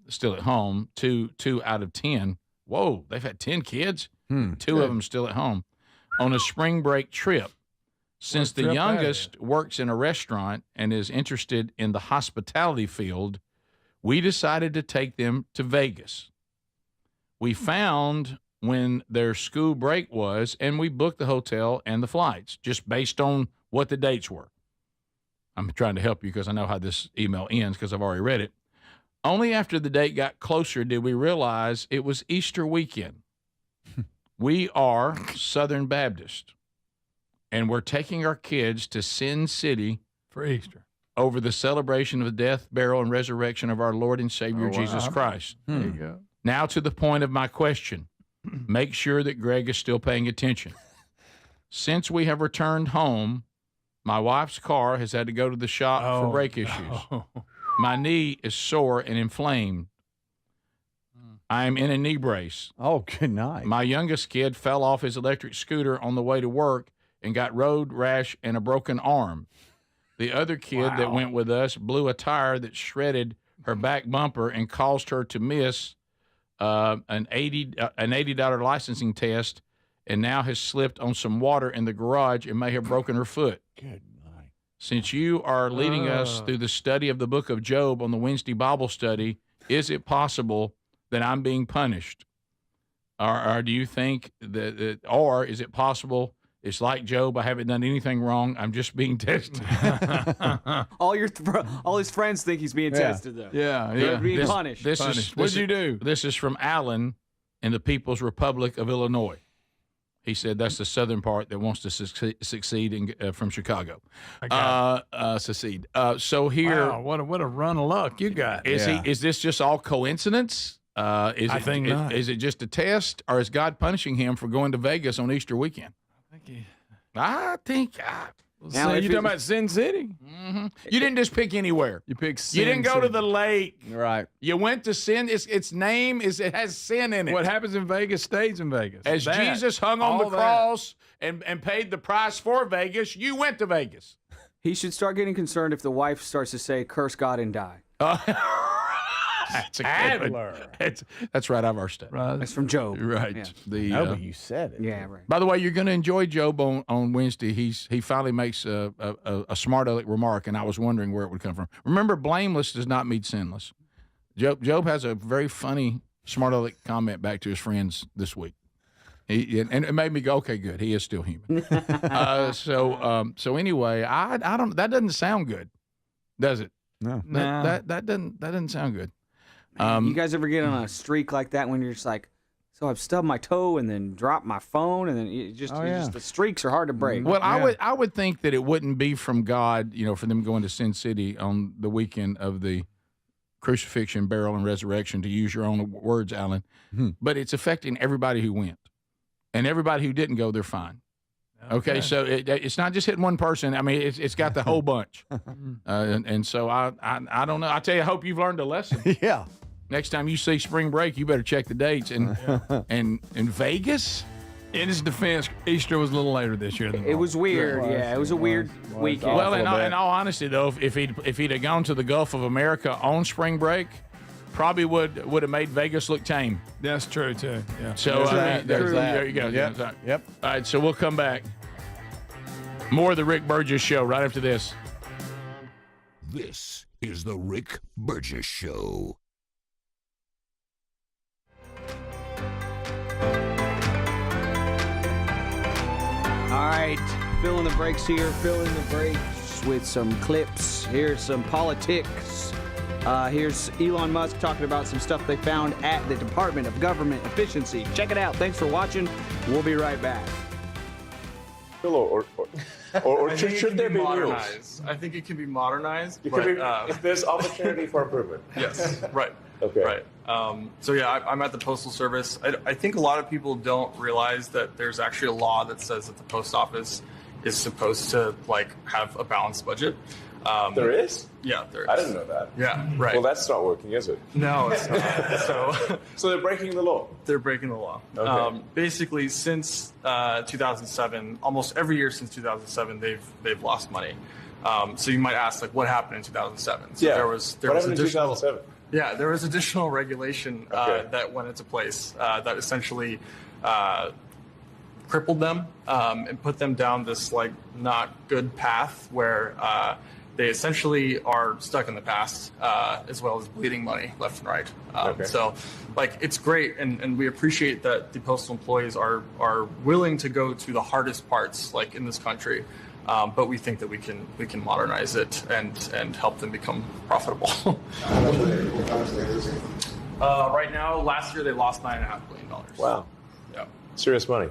Speaker 1: still at home, two out of 10. Whoa, they've had 10 kids? Two of them still at home on a spring break trip. Since the youngest works in a restaurant and is interested in the hospitality field, we decided to take them to Vegas. We found when their school break was, and we booked the hotel and the flights just based on what the dates were. I'm trying to help you because I know how this email ends because I've already read it. Only after the date got closer did we realize it was Easter weekend. We are Southern Baptist, and we're taking our kids to Sin City
Speaker 2: for Easter
Speaker 1: over the celebration of the death, burial, and resurrection of our Lord and Savior Jesus Christ.
Speaker 2: There you go.
Speaker 1: Now to the point of my question. Make sure that Greg is still paying attention. Since we have returned home, my wife's car has had to go to the shop for brake issues. My knee is sore and inflamed. I am in a knee brace.
Speaker 6: Oh, good night.
Speaker 1: My youngest kid fell off his electric scooter on the way to work and got road rash and a broken arm. The other kid that went with us blew a tire that shredded her back bumper and caused her to miss an $80 licensing test, and now has slipped on some water in the garage and may have broken her foot.
Speaker 6: Good night.
Speaker 1: Since you are leading us through the study of the book of Job on the Wednesday Bible study, is it possible that I'm being punished? Or do you think or is it possible It's like Job. I haven't done anything wrong. I'm just being tested.
Speaker 5: all his friends think he's being tested, though.
Speaker 1: Yeah.
Speaker 5: They're being punished.
Speaker 1: What'd you do? This is from Allen in the People's Republic of Illinois. He said that's the southern part that wants to succeed from Chicago. Secede. So here,
Speaker 2: wow, what a run of luck you got.
Speaker 1: Is this just all coincidence?
Speaker 2: I think not.
Speaker 1: Is it just a test, or is God punishing him for going to Vegas on Easter weekend? I think.
Speaker 2: Now, you're talking about Sin City?
Speaker 1: Mm-hmm. You didn't just pick anywhere.
Speaker 2: You picked Sin
Speaker 1: You didn't go
Speaker 2: City.
Speaker 1: to the lake.
Speaker 6: Right.
Speaker 1: You went to Sin. Its name it has sin in it.
Speaker 2: What happens in Vegas stays in Vegas.
Speaker 1: As Jesus hung on the cross and paid the price for Vegas, you went to Vegas.
Speaker 5: He should start getting concerned if the wife starts to say, curse God and die.
Speaker 1: That's a Adler. That's right out of our study.
Speaker 2: Right.
Speaker 5: That's from Job.
Speaker 1: Right.
Speaker 5: Yeah.
Speaker 6: But you said it.
Speaker 5: Yeah, right.
Speaker 1: By the way, you're going to enjoy Job on Wednesday. He finally makes a smart aleck remark, and I was wondering where it would come from. Remember, blameless does not mean sinless. Job has a very funny smart aleck comment back to his friends this week. And it made me go, okay, good. He is still human. So anyway, I don't. That doesn't sound good, does it?
Speaker 6: No.
Speaker 1: That doesn't sound good.
Speaker 5: You guys ever get on a streak like that when you're just like, so I've stubbed my toe and then dropped my phone and then the streaks are hard to break.
Speaker 1: Well, I would think that it wouldn't be from God, for them going to Sin City on the weekend of the crucifixion, burial, and resurrection, to use your own words, Alan. But it's affecting everybody who went, and everybody who didn't go, they're fine. Okay, so it's not just hitting one person. I mean, it's got the whole bunch, and so I don't know. I tell you, I hope you've learned a lesson.
Speaker 6: Yeah.
Speaker 1: Next time you see spring break, you better check the dates. And in Vegas,
Speaker 2: in his defense, Easter was a little later this year.
Speaker 5: It was weird. It was a weird weekend.
Speaker 1: Well, in all honesty, though, if he'd have gone to the Gulf of America on spring break, probably would have made Vegas look tame.
Speaker 2: That's true too. Yeah.
Speaker 1: So
Speaker 6: there's that.
Speaker 1: There you go.
Speaker 6: Yep.
Speaker 1: All right, so we'll come back. More of the Rick Burgess Show right after this.
Speaker 7: This is the Rick Burgess Show.
Speaker 5: All right, filling the breaks here, filling the breaks with some clips. Here's some politics. Here's Elon Musk talking about some stuff they found at the Department of Government Efficiency. Check it out. Thanks for watching. We'll be right back.
Speaker 4: Or should there be
Speaker 19: modernized? I think it can be modernized.
Speaker 4: If there's opportunity for improvement.
Speaker 19: Yes, right.
Speaker 4: Okay.
Speaker 19: Right. So yeah, I'm at the Postal Service. I think a lot of people don't realize that there's actually a law that says that the post office is supposed to have a balanced budget.
Speaker 4: There is?
Speaker 19: Yeah, there is.
Speaker 4: I didn't know that.
Speaker 19: Yeah, right.
Speaker 4: Well, that's not working, is it?
Speaker 19: No, it's not.
Speaker 4: So they're breaking the law?
Speaker 19: They're breaking the law.
Speaker 4: Okay.
Speaker 19: Basically, since 2007, almost every year since 2007, they've lost money. So you might ask, what happened in 2007? So there was
Speaker 4: what happened in 2007?
Speaker 19: Yeah, there was additional regulation that went into place that essentially crippled them and put them down this not good path where they essentially are stuck in the past as well as bleeding money left and right. So it's great, and we appreciate that the postal employees are willing to go to the hardest parts in this country. But we think that we can modernize it and help them become profitable. Right now, last year they lost $9.5 billion.
Speaker 4: Wow.
Speaker 19: Yeah.
Speaker 4: Serious money.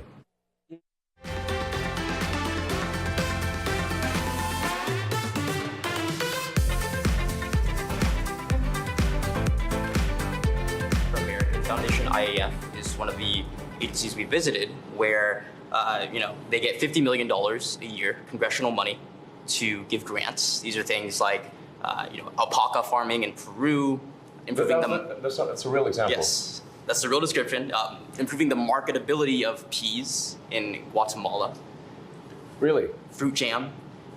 Speaker 20: American Foundation, IAF, is one of the agencies we visited where they get $50 million a year, congressional money, to give grants. These are things like, alpaca farming in Peru, improving
Speaker 4: That's a real example.
Speaker 20: Yes, that's the real description. Improving the marketability of peas in Guatemala.
Speaker 4: Really?
Speaker 20: Fruit jam.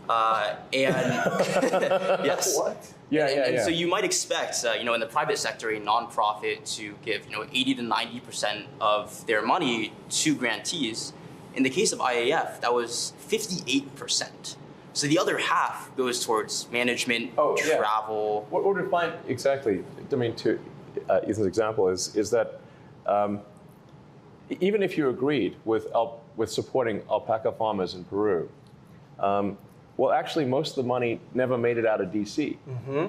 Speaker 20: And yes.
Speaker 4: What? Yeah.
Speaker 20: So you might expect, in the private sector, a nonprofit to give, 80 to 90% of their money to grantees. In the case of IAF, that was 58%. So the other half goes towards management, travel.
Speaker 4: What we're to find exactly, to Ethan's example is that even if you agreed with supporting alpaca farmers in Peru, well, actually, most of the money never made it out of D.C.
Speaker 11: Mm-hmm.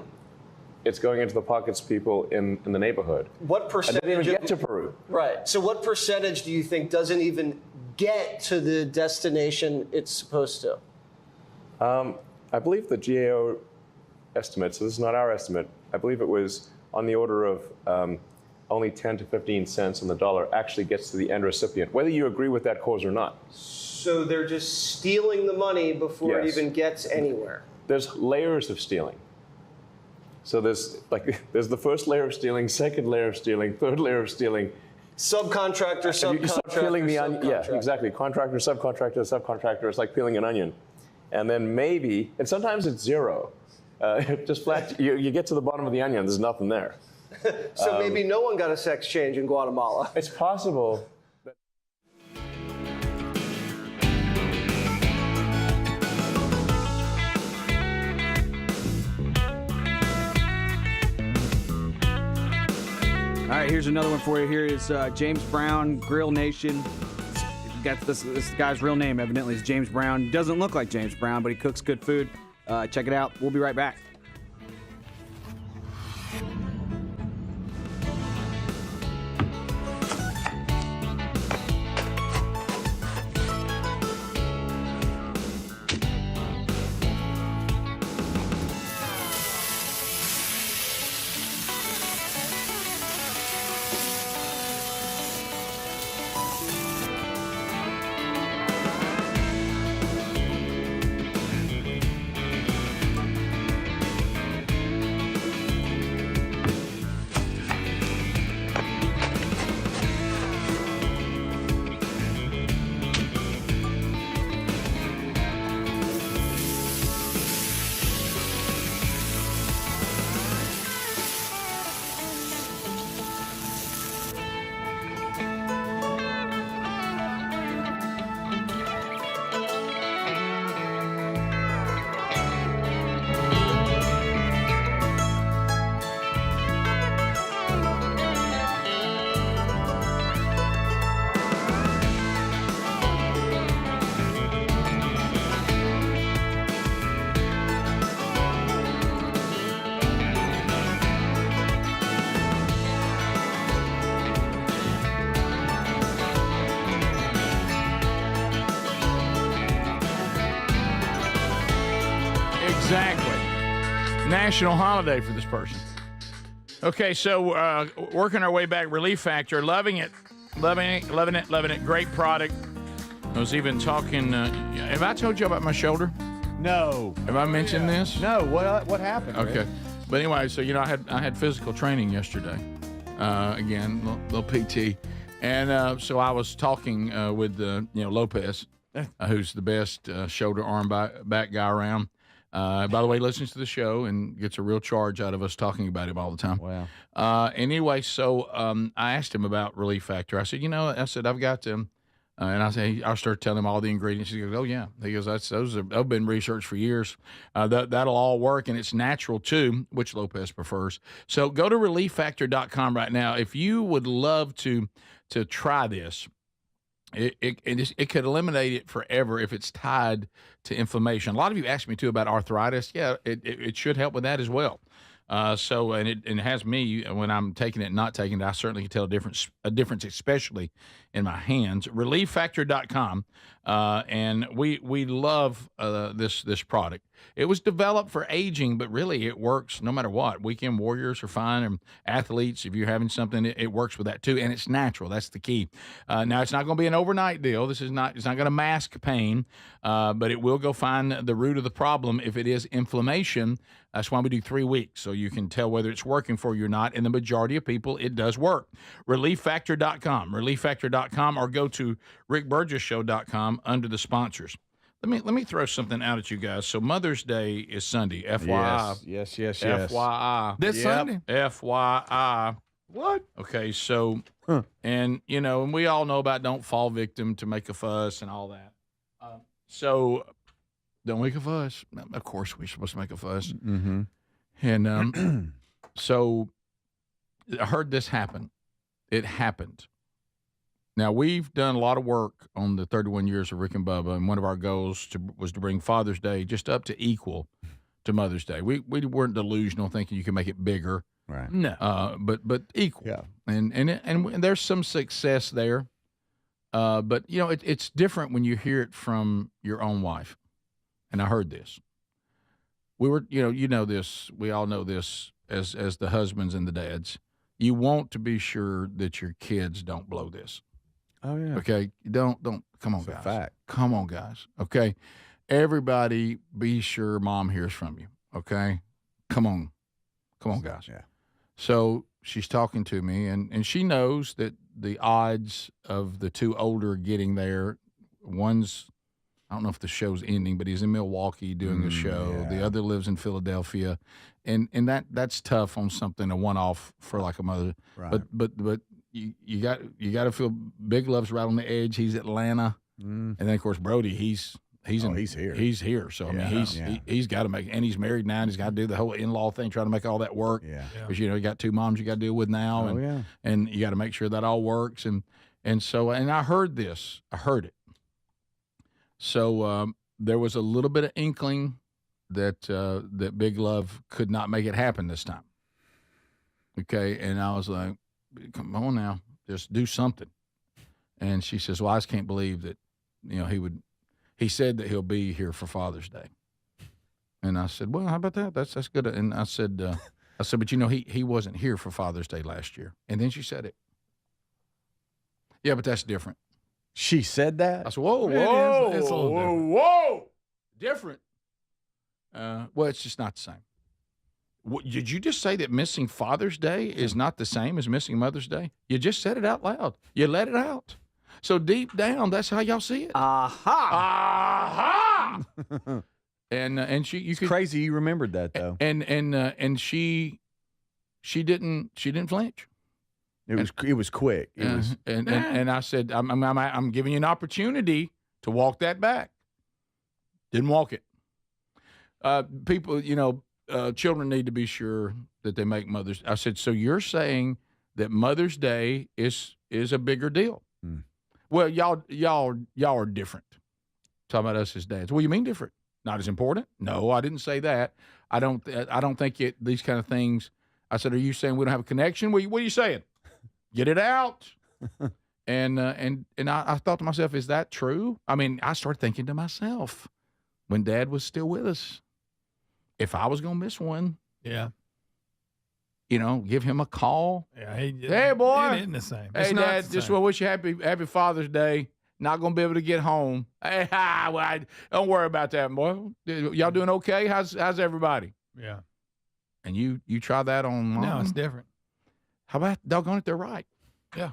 Speaker 4: It's going into the pockets of people in the neighborhood.
Speaker 11: What percentage?
Speaker 4: And they didn't even get to Peru.
Speaker 11: Right. So what percentage do you think doesn't even get to the destination it's supposed to?
Speaker 4: I believe the GAO estimate, so this is not our estimate, I believe it was on the order of only 10 to 15 cents on the dollar actually gets to the end recipient, whether you agree with that cause or not.
Speaker 11: So they're just stealing the money before it even gets anywhere.
Speaker 4: There's layers of stealing. So there's the first layer of stealing, second layer of stealing, third layer of stealing.
Speaker 11: Subcontractor, subcontractor,
Speaker 4: you start peeling the onion. Yeah,
Speaker 11: subcontractor.
Speaker 4: exactly. Contractor, subcontractor. It's like peeling an onion. And then maybe, and sometimes it's zero. Just flat, you get to the bottom of the onion, there's nothing there.
Speaker 11: So maybe no one got a sex change in Guatemala.
Speaker 4: It's possible.
Speaker 5: All right, here's another one for you. Here is James Brown, Grill Nation. Got this guy's real name, evidently, is James Brown. Doesn't look like James Brown, but he cooks good food. Check it out. We'll be right back. Exactly. National holiday for this person. Okay, so working our way back, Relief Factor, loving it. Great product. I was even talking, have I told you about my shoulder?
Speaker 6: No.
Speaker 5: Have I mentioned this?
Speaker 6: No. What happened?
Speaker 5: Okay.
Speaker 6: Rick?
Speaker 5: But anyway, so, I had physical training yesterday. Again, little PT. And so I was talking with, Lopez, who's the best shoulder arm back guy around. By the way, listens to the show and gets a real charge out of us talking about him all the time.
Speaker 6: Wow.
Speaker 5: Anyway, so I asked him about Relief Factor. I said, I've got them. And I started telling him all the ingredients. He goes, oh, yeah. He goes, those have been researched for years. That'll all work, and it's natural, too, which Lopez prefers. So go to ReliefFactor.com right now. If you would love to try this, it could eliminate it forever if it's tied to inflammation. A lot of you asked me, too, about arthritis. Yeah, it should help with that as well. And it has me, when I'm taking it and not taking it, I certainly can tell a difference, especially in my hands. ReliefFactor.com, and we love this product. It was developed for aging, but really it works no matter what. Weekend warriors are fine, and athletes, if you're having something, it works with that too, and it's natural. That's the key. Now, it's not going to be an overnight deal. It's not going to mask pain, but it will go find the root of the problem. If it is inflammation, that's why we do 3 weeks, so you can tell whether it's working for you or not. And the majority of people, it does work. ReliefFactor.com, ReliefFactor.com, or go to RickBurgessShow.com under the sponsors. Let me throw something out at you guys. So Mother's Day is Sunday, FYI.
Speaker 6: Yes.
Speaker 5: FYI.
Speaker 2: This Sunday?
Speaker 5: FYI.
Speaker 6: What?
Speaker 5: Okay, so, and we all know about don't fall victim to make a fuss and all that. So don't make a fuss. Of course, we're supposed to make a fuss.
Speaker 6: Mm-hmm.
Speaker 5: And so I heard this happen. It happened.
Speaker 1: Now, we've done a lot of work on the 31 years of Rick and Bubba, and one of our goals was to bring Father's Day just up to equal to Mother's Day. We weren't delusional thinking you can make it bigger.
Speaker 6: Right.
Speaker 2: No.
Speaker 1: But equal.
Speaker 6: Yeah.
Speaker 1: And there's some success there. But, it's different when you hear it from your own wife. And I heard this. We were, you know this, we all know this as the husbands and the dads. You want to be sure that your kids don't blow this.
Speaker 6: Oh, yeah.
Speaker 1: Okay? Don't, come on,
Speaker 6: It's a
Speaker 1: guys.
Speaker 6: fact.
Speaker 1: Come on, guys. Okay? Everybody be sure mom hears from you. Okay? Come on, guys.
Speaker 6: Yeah.
Speaker 1: So she's talking to me, and she knows that the odds of the two older getting there, one's, I don't know if the show's ending, but he's in Milwaukee doing a show.
Speaker 6: yeah.
Speaker 1: The other lives in Philadelphia, and that's tough on something, a one-off for like a mother.
Speaker 6: Right.
Speaker 1: But you got to feel Big Love's right on the edge. He's Atlanta, and then of course Brody, he's here. He's here. So I mean, he's got to make, and he's married now, and he's got to do the whole in-law thing, trying to make all that work.
Speaker 6: Yeah.
Speaker 1: Because you got two moms you got to deal with now, and you got to make sure that all works. And so I heard this. I heard it. So there was a little bit of inkling that Big Love could not make it happen this time. Okay, and I was like, "Come on now, just do something." And she says, "Well, I just can't believe that, he said that he'll be here for Father's Day." And I said, "Well, how about that? That's good." And I said, "But he wasn't here for Father's Day last year." And then she said it. Yeah, but that's different.
Speaker 6: She said that?
Speaker 1: I said, whoa,
Speaker 2: It's a little different.
Speaker 1: whoa. Different. Well, it's just not the same. Did you just say that missing Father's Day is not the same as missing Mother's Day? You just said it out loud. You let it out. So deep down, that's how y'all see it. Aha! And she,
Speaker 6: crazy you remembered that though.
Speaker 1: And she didn't flinch.
Speaker 6: It was quick. It was,
Speaker 1: and I said, I'm giving you an opportunity to walk that back. Didn't walk it. People, children need to be sure that they make Mother's. I said, so you're saying that Mother's Day is a bigger deal? Well, y'all are different. Talking about us as dads. Well, you mean different? Not as important? No, I didn't say that. I don't think these kind of things. I said, are you saying we don't have a connection? What are you saying? Get it out. And I thought to myself, is that true? I mean, I started thinking to myself, when Dad was still with us, if I was going to miss one, give him a call.
Speaker 2: Yeah,
Speaker 1: hey, boy.
Speaker 2: It isn't the same.
Speaker 1: Hey, Dad, just want to wish you happy Father's Day. Not going to be able to get home. Hey, don't worry about that, boy. Y'all doing okay? How's everybody?
Speaker 2: Yeah.
Speaker 1: And you try that on Mom?
Speaker 2: No, it's different.
Speaker 1: How about doggone it? They're right.
Speaker 2: Yeah.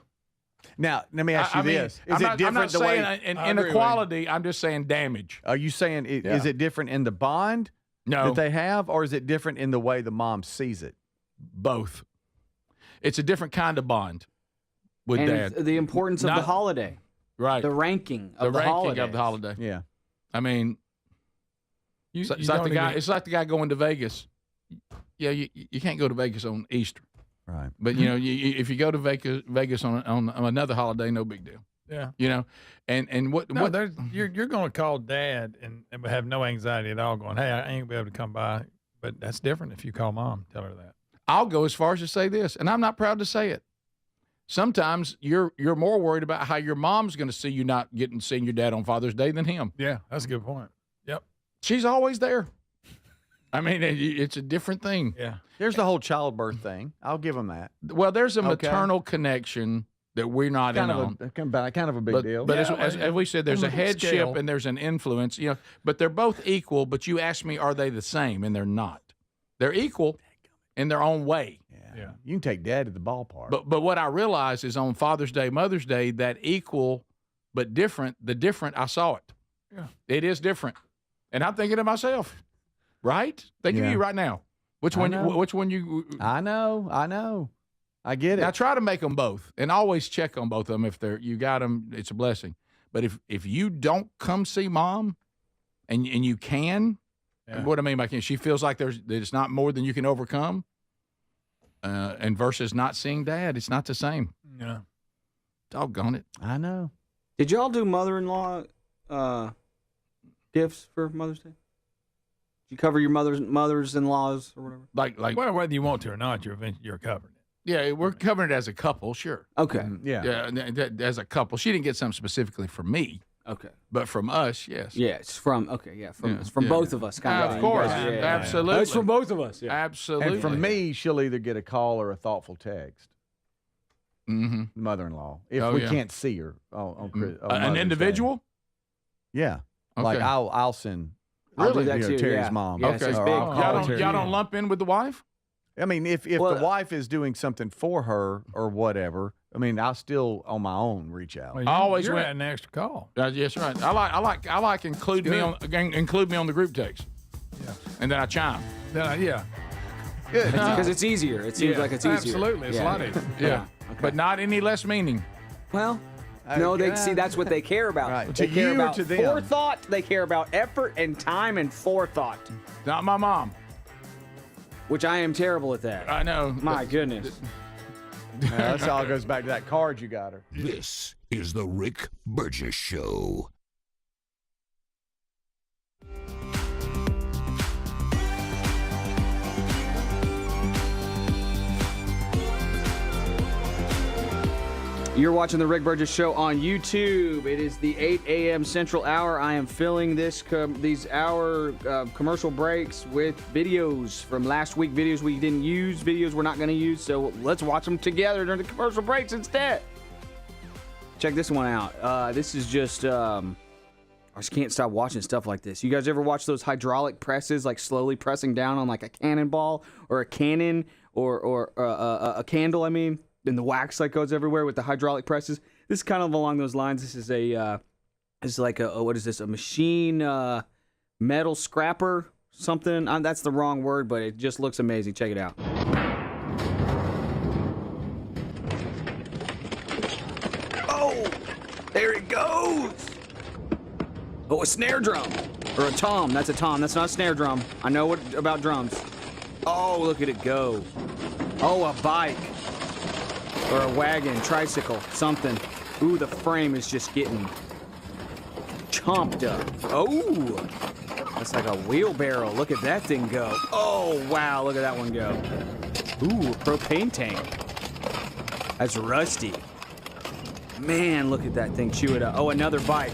Speaker 6: Now, let me ask you this.
Speaker 1: Is it different
Speaker 6: I'm not
Speaker 1: the way
Speaker 6: saying
Speaker 1: inequality, I'm just saying damage.
Speaker 6: Are you saying is it different in the bond that they have, or is it different in the way the mom sees it?
Speaker 1: Both. It's a different kind of bond with
Speaker 5: and
Speaker 1: Dad.
Speaker 5: The importance of the holiday.
Speaker 1: Right.
Speaker 5: The ranking of the holiday.
Speaker 1: Yeah. I mean, it's like the guy going to Vegas. Yeah, you can't go to Vegas on Easter.
Speaker 6: Right.
Speaker 1: But, if you go to Vegas on another holiday, no big deal.
Speaker 2: Yeah.
Speaker 1: And what
Speaker 2: you're going to call Dad and have no anxiety at all going, hey, I ain't going to be able to come by. But that's different if you call Mom, tell her that.
Speaker 1: I'll go as far as to say this, and I'm not proud to say it. Sometimes you're more worried about how your mom's going to see you not seeing your dad on Father's Day than him.
Speaker 2: Yeah, that's a good point. Yep.
Speaker 1: She's always there. I mean, it's a different thing.
Speaker 2: Yeah.
Speaker 6: There's the whole childbirth thing. I'll give them that.
Speaker 1: Well, there's a maternal connection that we're not in on.
Speaker 6: Kind of a big deal.
Speaker 1: But as we said, there's a headship and there's an influence. But they're both equal. But you ask me, are they the same? And they're not. They're equal in their own way.
Speaker 6: Yeah. You can take Dad to the ballpark.
Speaker 1: But what I realize is on Father's Day, Mother's Day, that equal but different. The different, I saw it.
Speaker 2: Yeah.
Speaker 1: It is different, and I'm thinking to myself, right? Thinking of you right now. Which one you?
Speaker 6: I know. I get it.
Speaker 1: Now try to make them both, and always check on both of them. If you got them, it's a blessing. But if you don't come see Mom, and you can, what I mean by can, she feels like that it's not more than you can overcome. And versus not seeing Dad, it's not the same.
Speaker 2: Yeah.
Speaker 1: Doggone it.
Speaker 6: I know.
Speaker 5: Did y'all do mother-in-law gifts for Mother's Day? Did you cover your mothers-in-laws or whatever?
Speaker 1: Like
Speaker 2: well, whether you want to or not, you're covering it.
Speaker 1: Yeah, we're covering it as a couple, sure.
Speaker 5: Okay.
Speaker 1: Yeah, as a couple. She didn't get something specifically from me.
Speaker 5: Okay.
Speaker 1: But from us, yes.
Speaker 5: Yeah, it's from it's from both of us. Kind
Speaker 1: of course, absolutely.
Speaker 5: It's from both of us. Yeah.
Speaker 1: Absolutely.
Speaker 6: And from me, she'll either get a call or a thoughtful text.
Speaker 1: Mm-hmm.
Speaker 6: Mother-in-law, if we can't see her on
Speaker 1: an individual.
Speaker 6: Day. Yeah,
Speaker 1: okay.
Speaker 6: Like I'll send.
Speaker 5: I'll do that too.
Speaker 6: Terry's mom.
Speaker 5: Yeah,
Speaker 1: okay.
Speaker 5: It's big.
Speaker 1: Y'all don't lump in with the wife.
Speaker 6: I mean, if the wife is doing something for her or whatever, I mean, I'll still on my own reach out.
Speaker 2: Well,
Speaker 1: I always
Speaker 2: you're
Speaker 1: went
Speaker 2: an extra call.
Speaker 1: Yes, right. I like include me on the group text.
Speaker 2: Yeah,
Speaker 1: and then I chime.
Speaker 2: Yeah,
Speaker 5: good because it's easier. It seems like it's easier.
Speaker 2: Absolutely, it's a lot easier.
Speaker 1: Yeah, okay. But not any less meaning.
Speaker 5: Well. No, they see that's what they care about.
Speaker 6: Right.
Speaker 5: They care about
Speaker 6: to them.
Speaker 5: forethought. They care about effort and time and forethought.
Speaker 1: Not my mom.
Speaker 5: Which I am terrible at that.
Speaker 1: I know.
Speaker 5: My goodness.
Speaker 6: That all goes back to that card you got her.
Speaker 7: This is the Rick Burgess Show.
Speaker 5: You're watching the Rick Burgess Show on YouTube. It is the 8 a.m. Central Hour. I am filling these hour commercial breaks with videos from last week, videos we didn't use, videos we're not going to use. So let's watch them together during the commercial breaks instead. Check this one out. This is just, I just can't stop watching stuff like this. You guys ever watch those hydraulic presses, like slowly pressing down on like a cannonball or a cannon or a candle, I mean? And the wax like goes everywhere with the hydraulic presses. This is kind of along those lines. This is what is this? A machine metal scrapper something? That's the wrong word, but it just looks amazing. Check it out. Oh, there it goes. Oh, a snare drum or a tom. That's a tom. That's not a snare drum. I know about drums. Oh, look at it go. Oh, a bike. Or a wagon, tricycle, something. Ooh, the frame is just getting chomped up. Oh, that's like a wheelbarrow. Look at that thing go. Oh, wow, look at that one go. Ooh, propane tank. That's rusty. Man, look at that thing chew it up. Oh, another bike.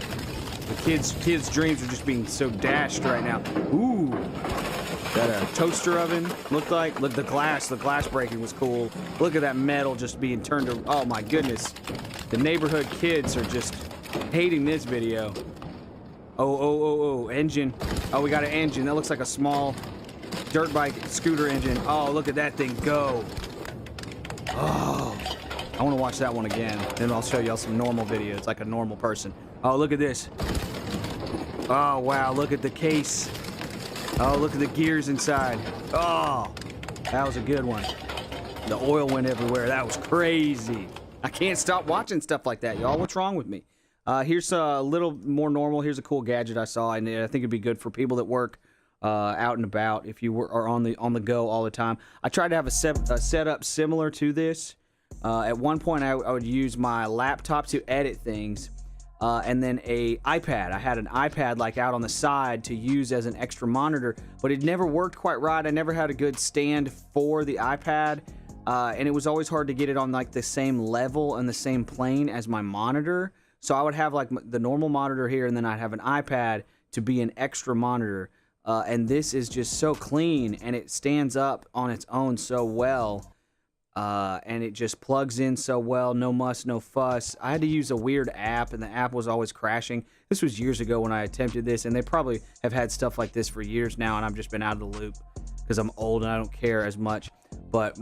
Speaker 5: The kids' dreams are just being so dashed right now. Ooh. Got a toaster oven, looked like. Look, the glass breaking was cool. Look at that metal just being turned to, oh my goodness. The neighborhood kids are just hating this video. Oh, engine. Oh, we got an engine. That looks like a small dirt bike scooter engine. Oh, look at that thing go. Oh, I want to watch that one again. Then I'll show y'all some normal videos, like a normal person. Oh, look at this. Oh, wow, look at the case. Oh, look at the gears inside. Oh, that was a good one. The oil went everywhere. That was crazy. I can't stop watching stuff like that, y'all. What's wrong with me? Here's a little more normal. Here's a cool gadget I saw, and I think it'd be good for people that work out and about if you are on the go all the time. I tried to have a setup similar to this. At one point, I would use my laptop to edit things. And then a iPad. I had an iPad like out on the side to use as an extra monitor, but it never worked quite right. I never had a good stand for the iPad, and it was always hard to get it on like the same level and the same plane as my monitor. So I would have like the normal monitor here, and then I'd have an iPad to be an extra monitor. And this is just so clean, and it stands up on its own so well. And it just plugs in so well, no muss, no fuss. I had to use a weird app, and the app was always crashing. This was years ago when I attempted this, and they probably have had stuff like this for years now, and I've just been out of the loop because I'm old and I don't care as much. But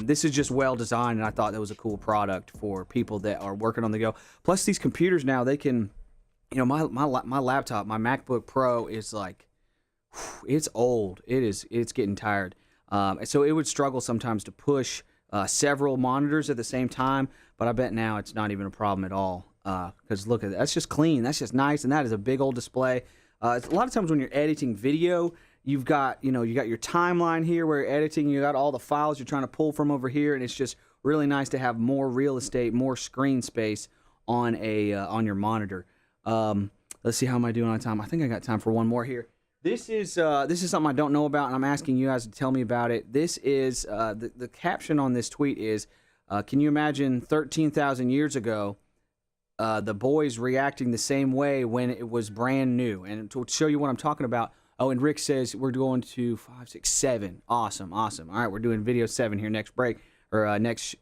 Speaker 5: this is just well designed, and I thought that was a cool product for people that are working on the go. Plus, these computers now, they can, my laptop, my MacBook Pro is like, it's old. It's getting tired. So it would struggle sometimes to push several monitors at the same time, but I bet now it's not even a problem at all. Because look at that, that's just clean, that's just nice, and that is a big old display. A lot of times when you're editing video, you've got you got your timeline here where you're editing, you got all the files you're trying to pull from over here, and it's just really nice to have more real estate, more screen space on your monitor. Let's see, how am I doing on time? I think I got time for one more here. This is something I don't know about, and I'm asking you guys to tell me about it. This is the caption on this tweet is, can you imagine 13,000 years ago, the boys reacting the same way when it was brand new? And to show you what I'm talking about, and Rick says we're going to 5, 6, 7. Awesome. All right, we're doing video 7 here next break, or next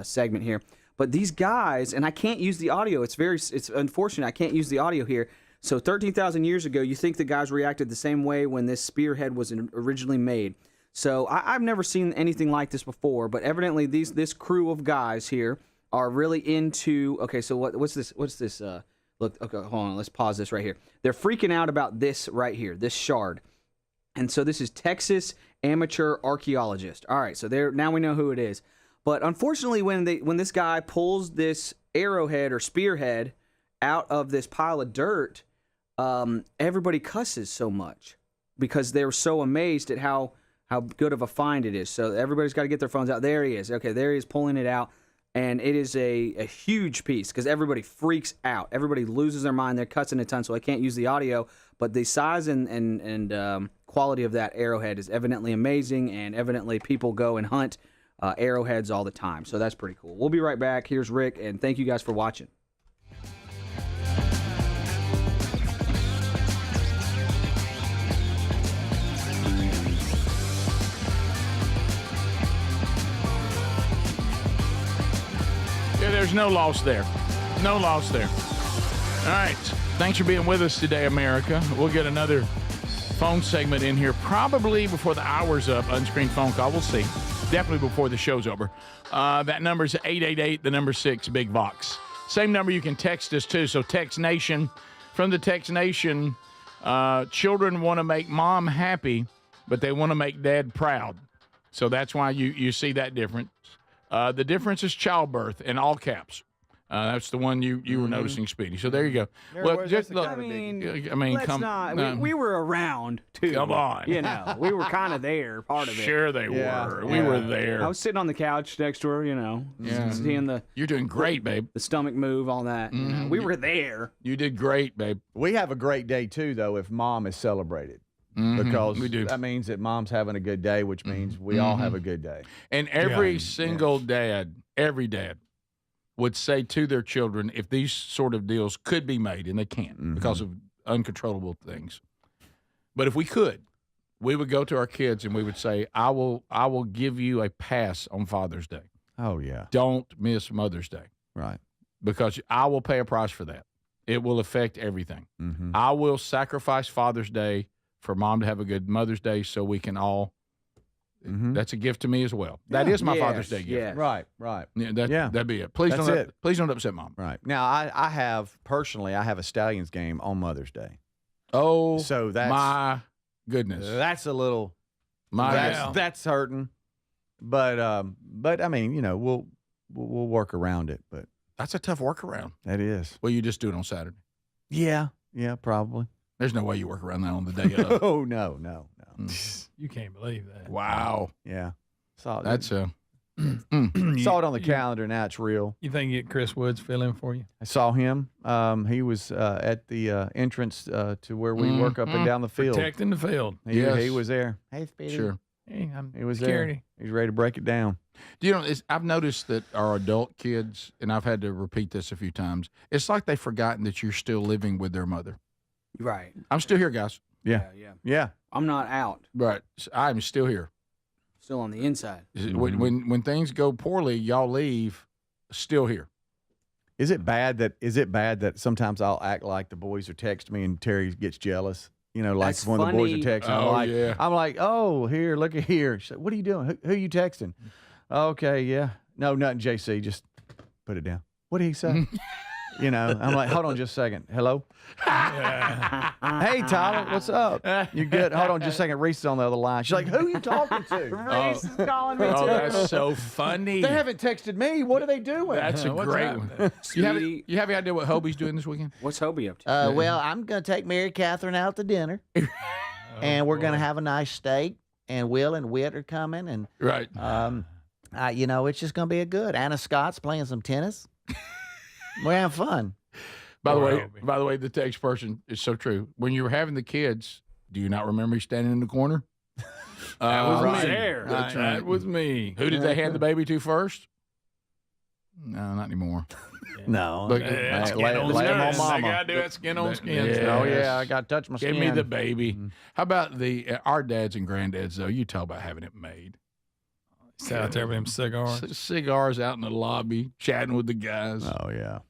Speaker 5: segment here. But these guys, and I can't use the audio. It's unfortunate I can't use the audio here. So 13,000 years ago, you think the guys reacted the same way when this spearhead was originally made. So I've never seen anything like this before, but evidently this crew of guys here are really into, okay, so what's this? Look, okay, hold on, let's pause this right here. They're freaking out about this right here, this shard. And so this is Texas Amateur Archaeologist. All right, so now we know who it is. But unfortunately, when this guy pulls this arrowhead or spearhead out of this pile of dirt, everybody cusses so much because they're so amazed at how good of a find it is. So everybody's got to get their phones out. There he is. Okay, there he is pulling it out. And it is a huge piece because everybody freaks out. Everybody loses their mind. They're cussing a ton, so I can't use the audio. But the size and quality of that arrowhead is evidently amazing, and evidently people go and hunt arrowheads all the time. So that's pretty cool. We'll be right back. Here's Rick, and thank you guys for watching.
Speaker 1: There's no loss there. No loss there. All right. Thanks for being with us today, America. We'll get another phone segment in here probably before the hour's up. Unscreened phone call. We'll see. Definitely before the show's over. That number's 888, the number 6, Big Vox. Same number you can text us to. So Text Nation. From the Text Nation, children want to make mom happy, but they want to make dad proud. So that's why you see that difference. The difference is childbirth in all caps. That's the one you were noticing, Speedy. So there you go. Well, just look.
Speaker 5: We were around too.
Speaker 1: Come on.
Speaker 5: You know, we were kind of there, part of it.
Speaker 1: Sure, they were. We were there.
Speaker 5: I was sitting on the couch next to her. You know, seeing the.
Speaker 1: You're doing great, babe.
Speaker 5: The stomach move, all that. You know, we were there.
Speaker 1: You did great, babe.
Speaker 6: We have a great day too, though, if mom is celebrated. Because that means that mom's having a good day, which means we all have a good day.
Speaker 1: And every single dad, every dad would say to their children, if these sort of deals could be made, and they can't because of uncontrollable things. But if we could, we would go to our kids and we would say, I will give you a pass on Father's Day.
Speaker 6: Oh, yeah.
Speaker 1: Don't miss Mother's Day.
Speaker 6: Right.
Speaker 1: Because I will pay a price for that. It will affect everything. I will sacrifice Father's Day for mom to have a good Mother's Day so we can all that's a gift to me as well. That is my Father's Day gift.
Speaker 6: Yeah. Right.
Speaker 1: Yeah, that'd be it. Please don't upset mom.
Speaker 6: Right. Now I have a Stallions game on Mother's Day.
Speaker 1: Oh,
Speaker 6: so that's
Speaker 1: my goodness.
Speaker 6: That's a little that's hurting. But I mean, you know, we'll work around it, but
Speaker 1: that's a tough workaround.
Speaker 6: That is.
Speaker 1: Well, you just do it on Saturday.
Speaker 6: Yeah, probably.
Speaker 1: There's no way you work around that on the day of.
Speaker 6: Oh, no.
Speaker 2: You can't believe that.
Speaker 1: Wow.
Speaker 6: Yeah.
Speaker 1: That's
Speaker 6: saw it on the calendar. Now it's real.
Speaker 2: You think you get Chris Woods fill in for you?
Speaker 6: I saw him. He was at the entrance to where we work up and down the field.
Speaker 2: Protecting the field.
Speaker 6: He was there. Hey, Speedy.
Speaker 1: Sure.
Speaker 2: Hey,
Speaker 6: he was there. He's ready to break it down.
Speaker 1: Do you know, I've noticed that our adult kids, and I've had to repeat this a few times, it's like they've forgotten that you're still living with their mother.
Speaker 5: Right.
Speaker 1: I'm still here, guys.
Speaker 6: Yeah.
Speaker 5: I'm not out.
Speaker 1: Right. I'm still here.
Speaker 5: Still on the inside.
Speaker 1: When things go poorly, y'all leave. Still here.
Speaker 6: Is it bad that sometimes I'll act like the boys are texting me and Terry gets jealous? You know, like when the boys are texting, I'm like, oh, here, look at here. She's like, what are you doing? Who are you texting? Okay, yeah. No, nothing, JC. Just put it down. What did he say? You know, I'm like, hold on just a second. Hello? Hey, Tyler, what's up? You good? Hold on just a second. Reese is on the other line. She's like, who are you talking to?
Speaker 5: Reese is calling me too.
Speaker 1: Oh, that's so funny.
Speaker 6: They haven't texted me. What are they doing?
Speaker 1: That's a great one. You have any idea what Hobie's doing this weekend?
Speaker 5: What's Hobie up to?
Speaker 9: Well, I'm going to take Mary Catherine out to dinner. And we're going to have a nice steak. And Will and Whit are coming. And
Speaker 1: right.
Speaker 9: You know, it's just going to be a good. Anna Scott's playing some tennis. We have fun.
Speaker 1: By the way, the text person is so true. When you were having the kids, do you not remember you standing in the corner?
Speaker 2: That was
Speaker 1: right.
Speaker 2: me. There.
Speaker 1: That's right.
Speaker 2: That was me.
Speaker 1: Who did they hand the baby to first? No, not anymore.
Speaker 6: No.
Speaker 1: Look,
Speaker 6: lay them on mama.
Speaker 2: I got to do that skin on skin.
Speaker 1: Yes.
Speaker 6: Oh, yeah, I got to touch my
Speaker 1: Give
Speaker 6: skin.
Speaker 1: me the baby. How about our dads and grandddads, though? You talk about having it made.
Speaker 2: Sat out there with them cigars.
Speaker 1: Cigars out in the lobby, chatting with the guys.
Speaker 6: Oh, yeah.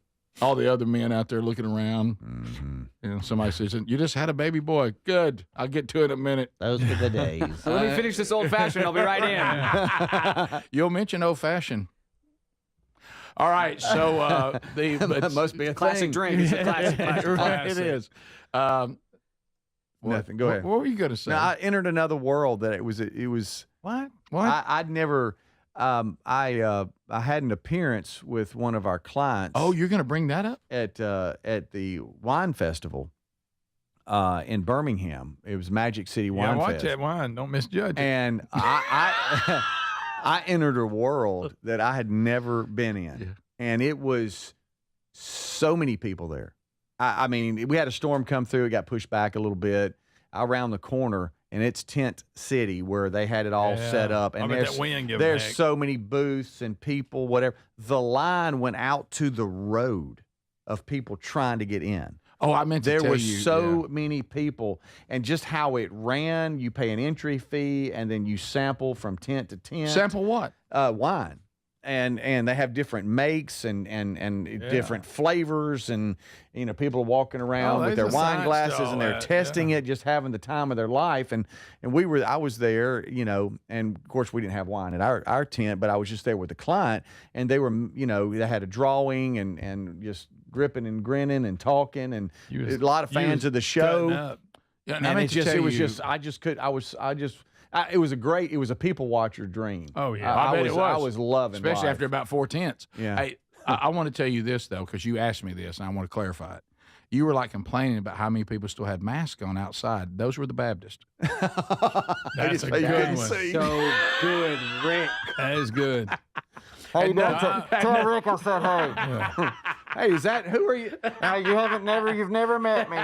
Speaker 1: All the other men out there looking around.
Speaker 6: Mm-hmm.
Speaker 1: You know, somebody says, "You just had a baby boy." Good. I'll get to it in a minute.
Speaker 9: Those were the days.
Speaker 5: So let me finish this old fashioned. I'll be right in.
Speaker 1: You'll mention old fashioned. All right. So
Speaker 6: that must be a
Speaker 5: classic
Speaker 6: thing.
Speaker 5: drink. It's a classic.
Speaker 1: Right, it is.
Speaker 6: Nothing. Go ahead.
Speaker 1: What were you going to say?
Speaker 6: Now, I entered another world that it was.
Speaker 1: What?
Speaker 6: I'd never. I had an appearance with one of our clients.
Speaker 1: Oh, you're going to bring that up
Speaker 6: at the wine festival in Birmingham. It was Magic City Wine
Speaker 2: watch
Speaker 6: Fest.
Speaker 2: that wine. Don't misjudge it.
Speaker 6: And I entered a world that I had never been in, and it was so many people there. I mean, we had a storm come through. It got pushed back a little bit. Around the corner, and it's Tent City where they had it all set up. And there's so many booths and people, whatever. The line went out to the road of people trying to get in.
Speaker 1: Oh, I meant to
Speaker 6: there
Speaker 1: tell
Speaker 6: was
Speaker 1: you,
Speaker 6: so many people, and just how it ran. You pay an entry fee, and then you sample from tent to tent.
Speaker 1: Sample what?
Speaker 6: Wine. And they have different makes and different flavors, and people are walking around with their wine glasses and they're testing it, just having the time of their life. And I was there, and of course we didn't have wine at our tent, but I was just there with the client, and they were, they had a drawing and just gripping and grinning and talking, and a lot of fans of the show.
Speaker 1: Yeah,
Speaker 6: and it was a people watcher dream.
Speaker 1: Oh yeah,
Speaker 6: I was loving,
Speaker 1: especially
Speaker 6: life.
Speaker 1: after about 4 tents.
Speaker 6: Yeah.
Speaker 1: Hey, I want to tell you this though, because you asked me this, and I want to clarify it. You were like complaining about how many people still had masks on outside. Those were the Baptists.
Speaker 2: That's a good one.
Speaker 5: So good, Rick.
Speaker 2: That is good.
Speaker 9: Hey, tell Rick I said hey.
Speaker 6: Hey, who are you?
Speaker 9: You've never met me.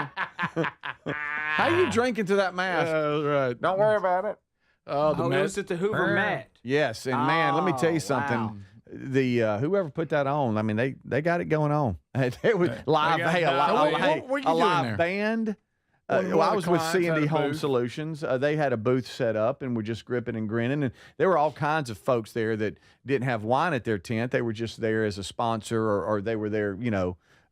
Speaker 6: How you drinking to that mask?
Speaker 1: Right.
Speaker 9: Don't worry about it.
Speaker 5: It was at the Hoover Met.
Speaker 6: Yes, and man, let me tell you something.
Speaker 5: Wow.
Speaker 6: The whoever put that on, I mean, they got it going on. It was live.
Speaker 1: What
Speaker 6: a live
Speaker 1: there?
Speaker 6: band. I was with C&D Home Solutions. They had a booth set up and were just gripping and grinning. And there were all kinds of folks there that didn't have wine at their tent. They were just there as a sponsor, or they were there,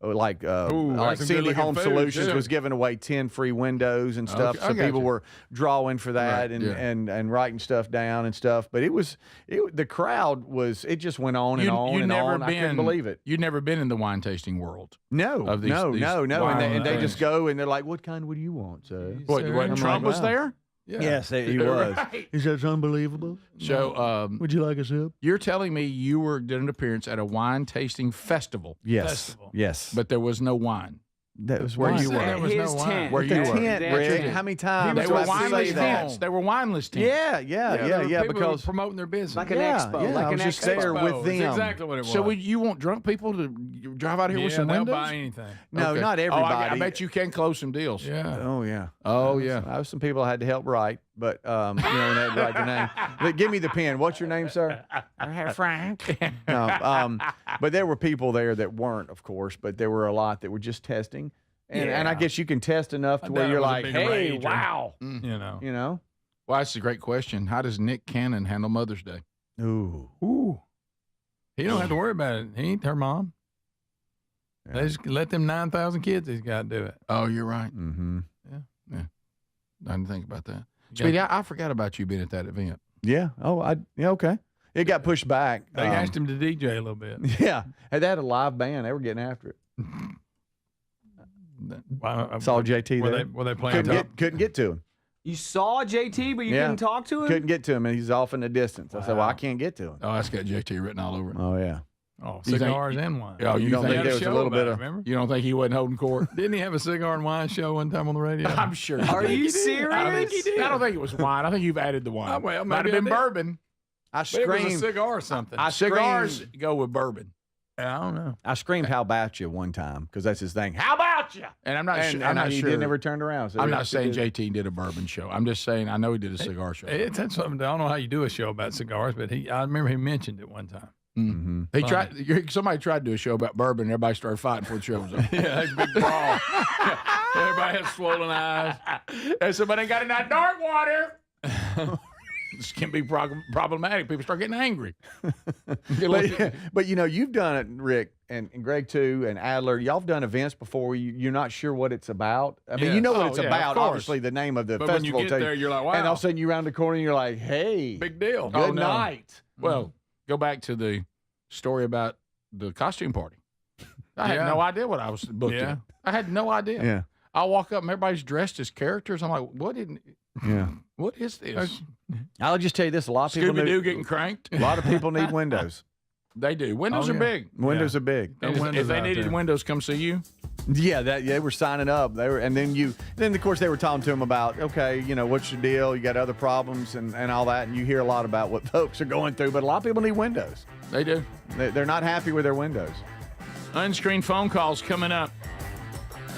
Speaker 6: like C&D Home Solutions was giving away 10 free windows and stuff.
Speaker 1: Okay,
Speaker 6: so people were drawing for that and writing stuff down and stuff. But the crowd it just went on and on and on. I couldn't believe it.
Speaker 1: You'd never been in the wine tasting world.
Speaker 6: No. And they just go and they're like, "What kind would you want, sir?"
Speaker 1: What Trump was there?
Speaker 6: Yeah. Yes, he was.
Speaker 1: Right.
Speaker 6: He said, "It's unbelievable."
Speaker 1: So,
Speaker 6: would you like a sip?
Speaker 1: You're telling me you did an appearance at a wine tasting festival?
Speaker 6: Yes. Yes.
Speaker 1: But there was no wine.
Speaker 6: That was
Speaker 1: where you were.
Speaker 5: There was no wine.
Speaker 1: Where you were.
Speaker 6: Rick, how many times?
Speaker 1: They were wineless tents. They were wineless tents.
Speaker 6: Yeah. Because
Speaker 2: promoting their business,
Speaker 5: like an expo.
Speaker 6: Yeah,
Speaker 5: like
Speaker 6: I was
Speaker 5: an
Speaker 6: just
Speaker 5: expo.
Speaker 6: there with them.
Speaker 2: That's exactly what it was.
Speaker 1: So you want drunk people to drive out here with some windows?
Speaker 2: They'll buy anything.
Speaker 6: No,
Speaker 1: Okay.
Speaker 6: not everybody.
Speaker 1: I bet you can close some deals.
Speaker 2: Yeah.
Speaker 6: Oh yeah.
Speaker 1: Oh yeah.
Speaker 6: I was some people I had to help write, but when they had to write their name. But give me the pen. What's your name, sir?
Speaker 9: Frank.
Speaker 6: No. But there were people there that weren't, of course, but there were a lot that were just testing. And I guess you can test enough to where you're like, hey, wow.
Speaker 2: You
Speaker 6: know?
Speaker 1: Well, that's a great question. How does Nick Cannon handle Mother's Day?
Speaker 6: Ooh.
Speaker 2: He don't have to worry about it. He ain't her mom.
Speaker 6: Yeah.
Speaker 2: They just let them 9,000 kids he's got to do it.
Speaker 1: Oh, you're right.
Speaker 6: Mm-hmm.
Speaker 1: Yeah. I didn't think about that. Speedy, I forgot about you being at that event.
Speaker 6: Yeah. Oh, okay. It got pushed back.
Speaker 2: They asked him to DJ a little bit.
Speaker 6: Yeah. They had a live band. They were getting after it. Saw JT there.
Speaker 2: Were they playing?
Speaker 6: Couldn't get to him.
Speaker 5: You saw JT, but you couldn't talk to him?
Speaker 6: Couldn't get to him, and he's off in the distance. I said, well, I can't get to him.
Speaker 1: Oh, that's got JT written all over it.
Speaker 6: Oh, yeah.
Speaker 2: Oh, cigars and wine.
Speaker 1: Oh,
Speaker 6: you don't think there was a little bit of...
Speaker 2: Remember?
Speaker 1: You don't think he wasn't holding court?
Speaker 2: Didn't he have a cigar and wine show one time on the radio?
Speaker 1: I'm sure.
Speaker 5: Are you serious?
Speaker 1: I think he did. I don't think it was wine. I think you've added the wine.
Speaker 2: Well,
Speaker 1: might have been bourbon.
Speaker 6: I
Speaker 2: But it was a
Speaker 6: screamed.
Speaker 2: cigar or something.
Speaker 1: Cigars go with bourbon.
Speaker 2: I don't know.
Speaker 6: I screamed "How about you" one time because that's his thing. How about you?
Speaker 1: And I'm not sure. I'm
Speaker 6: And
Speaker 1: not
Speaker 6: he
Speaker 1: sure.
Speaker 6: never turned around. So
Speaker 1: I'm
Speaker 6: he
Speaker 1: not saying
Speaker 6: did-
Speaker 1: JT did a bourbon show. I'm just saying I know he did a cigar show.
Speaker 2: That's something. I don't know how you do a show about cigars, but I remember he mentioned it one time.
Speaker 1: Mm-hmm. He tried. Somebody tried to do a show about bourbon. Everybody started fighting before the show was over.
Speaker 2: Yeah, it's a big brawl. Everybody has swollen eyes.
Speaker 1: And somebody got in that dark water. This can be problematic. People start getting angry.
Speaker 6: But you've done it, Rick, and Greg too, and Adler. Y'all have done events before where you're not sure what it's about. I mean, you know what it's about. Obviously, the name of the
Speaker 1: but
Speaker 6: festival.
Speaker 1: when you get there, you're like, wow.
Speaker 6: And all of a sudden, you round the corner and you're like, hey,
Speaker 1: Big deal.
Speaker 6: Good night.
Speaker 1: Well, go back to the story about the costume party. I had no idea what I was booked in. I had no idea.
Speaker 6: Yeah.
Speaker 1: I walk up and everybody's dressed as characters. I'm like, what is this?
Speaker 6: I'll just tell you this: a lot of people
Speaker 1: Scooby-Doo getting cranked.
Speaker 6: A lot of people need windows.
Speaker 1: They do. Windows are big.
Speaker 6: Windows are big.
Speaker 1: If they needed windows, come see you.
Speaker 6: Yeah, they were signing up. Then of course they were talking to them about, okay, what's your deal? You got other problems and all that, and you hear a lot about what folks are going through. But a lot of people need windows.
Speaker 1: They do.
Speaker 6: They're not happy with their windows.
Speaker 1: Unscreened phone calls coming up.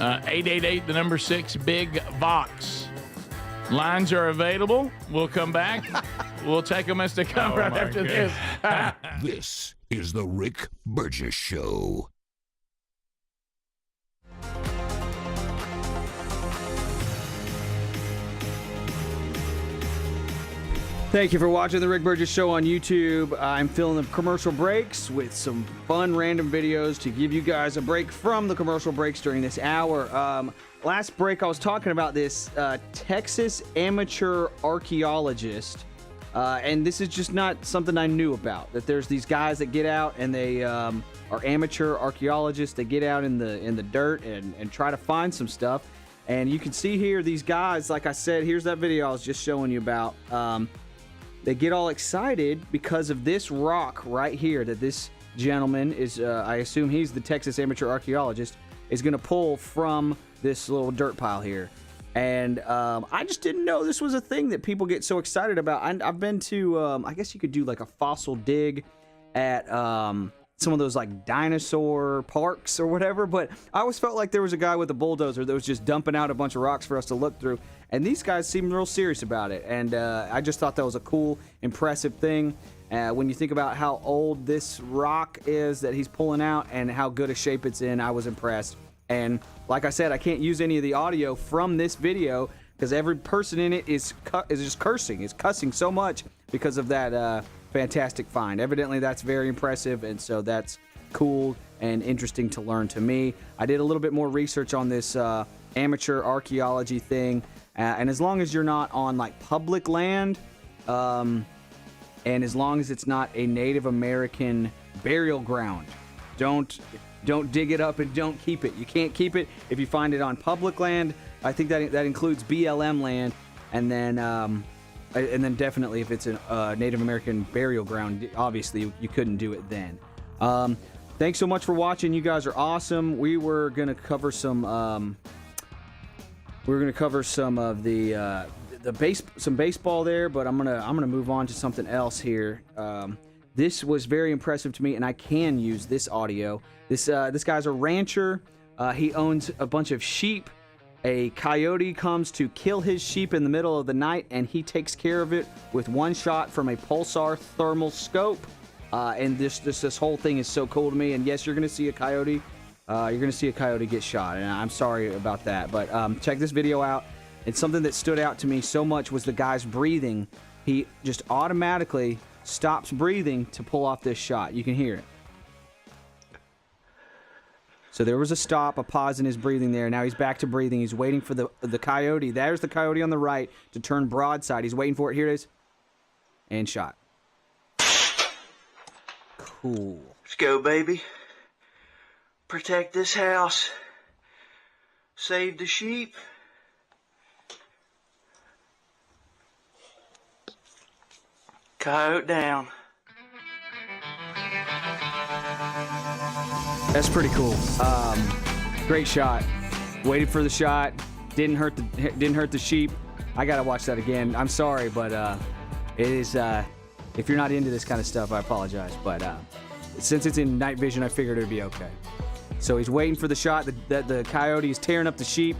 Speaker 1: 888 the number 6 Big Vox. Lines are available. We'll come back. We'll take them as they come right after this.
Speaker 7: This is the Rick Burgess Show.
Speaker 5: Thank you for watching the Rick Burgess Show on YouTube. I'm filling the commercial breaks with some fun random videos to give you guys a break from the commercial breaks during this hour. Last break, I was talking about this Texas amateur archaeologist, and this is just not something I knew about. That there's these guys that get out and they are amateur archaeologists. They get out in the dirt and try to find some stuff. And you can see here these guys. Like I said, here's that video I was just showing you about. They get all excited because of this rock right here that this gentleman is, I assume he's the Texas amateur archaeologist, is going to pull from this little dirt pile here. And I just didn't know this was a thing that people get so excited about. I've been to, I guess you could do like a fossil dig at some of those like dinosaur parks or whatever, but I always felt like there was a guy with a bulldozer that was just dumping out a bunch of rocks for us to look through. And these guys seem real serious about it. And I just thought that was a cool, impressive thing. When you think about how old this rock is that he's pulling out and how good a shape it's in, I was impressed. And like I said, I can't use any of the audio from this video because every person in it is just cursing. Is cussing so much because of that fantastic find. Evidently, that's very impressive, and so that's cool and interesting to learn to me. I did a little bit more research on this amateur archaeology thing, and as long as you're not on like public land, and as long as it's not a Native American burial ground, don't dig it up and don't keep it. You can't keep it if you find it on public land. I think that includes BLM land, and then definitely if it's a Native American burial ground, obviously you couldn't do it then. Thanks so much for watching. You guys are awesome. We were gonna cover some. We're gonna cover some of the baseball there, but I'm gonna move on to something else here. This was very impressive to me, and I can use this audio. This guy's a rancher. He owns a bunch of sheep. A coyote comes to kill his sheep in the middle of the night, and he takes care of it with one shot from a pulsar thermal scope. And this whole thing is so cool to me. And yes, you're gonna see a coyote. You're gonna see a coyote get shot, and I'm sorry about that. But check this video out. And something that stood out to me so much was the guy's breathing. He just automatically stops breathing to pull off this shot. You can hear it. So there was a stop, a pause in his breathing there. Now he's back to breathing. He's waiting for the coyote. There's the coyote on the right to turn broadside. He's waiting for it. Here it is. And shot. Cool.
Speaker 21: Let's go, baby. Protect this house. Save the sheep. Coyote down.
Speaker 5: That's pretty cool. Great shot. Waited for the shot. Didn't hurt the sheep. I gotta watch that again. I'm sorry, but it is. If you're not into this kind of stuff, I apologize. But since it's in night vision, I figured it'd be okay. So he's waiting for the shot. The coyote is tearing up the sheep.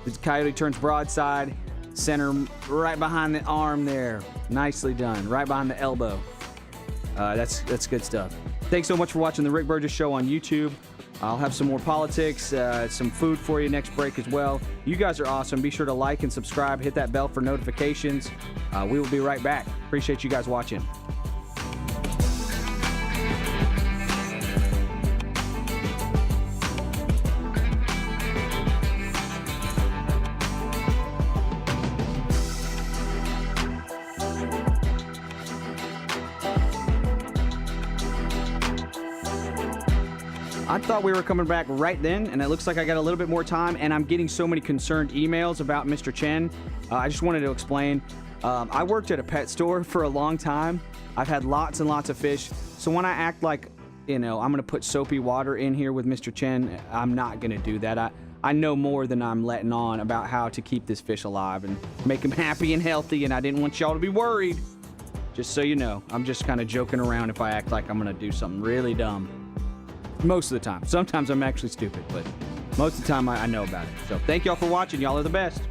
Speaker 5: The coyote turns broadside, center right behind the arm there. Nicely done. Right behind the elbow. That's good stuff. Thanks so much for watching the Rick Burgess Show on YouTube. I'll have some more politics, some food for you next break as well. You guys are awesome. Be sure to like and subscribe. Hit that bell for notifications. We will be right back. Appreciate you guys watching. I thought we were coming back right then, and it looks like I got a little bit more time, and I'm getting so many concerned emails about Mr. Chen. I just wanted to explain. I worked at a pet store for a long time. I've had lots and lots of fish. So when I act like, I'm going to put soapy water in here with Mr. Chen, I'm not going to do that. I know more than I'm letting on about how to keep this fish alive and make him happy and healthy, and I didn't want y'all to be worried. Just so you know, I'm just kind of joking around if I act like I'm going to do something really dumb. Most of the time. Sometimes I'm actually stupid, but most of the time I know about it. So thank y'all for watching. Y'all are the best.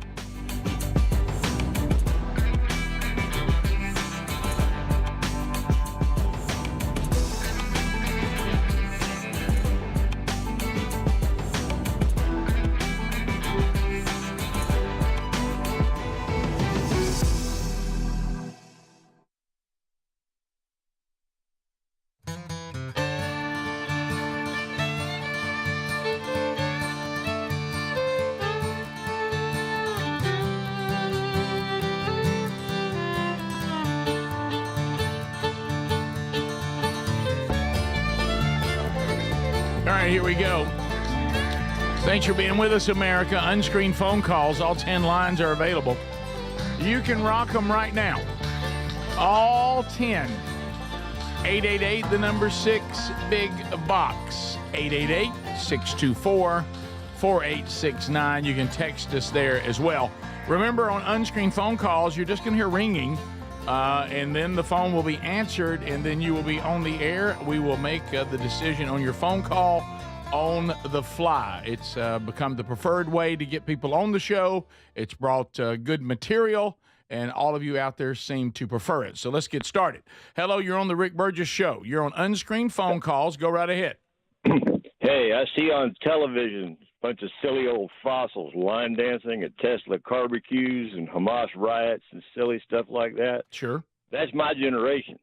Speaker 1: All right, here we go. Thanks for being with us, America. Unscreened phone calls. All 10 lines are available. You can rock them right now. All 10. 888, the number 6, big box. 888-624-4869. You can text us there as well. Remember, on unscreened phone calls, you're just going to hear ringing, and then the phone will be answered, and then you will be on the air. We will make the decision on your phone call on the fly. It's become the preferred way to get people on the show. It's brought good material, and all of you out there seem to prefer it. So let's get started. Hello, you're on the Rick Burgess Show. You're on unscreened phone calls. Go right ahead.
Speaker 12: Hey, I see on television a bunch of silly old fossils line dancing at Tesla barbecues and Hamas riots and silly stuff like that.
Speaker 1: Sure.
Speaker 12: That's my generation.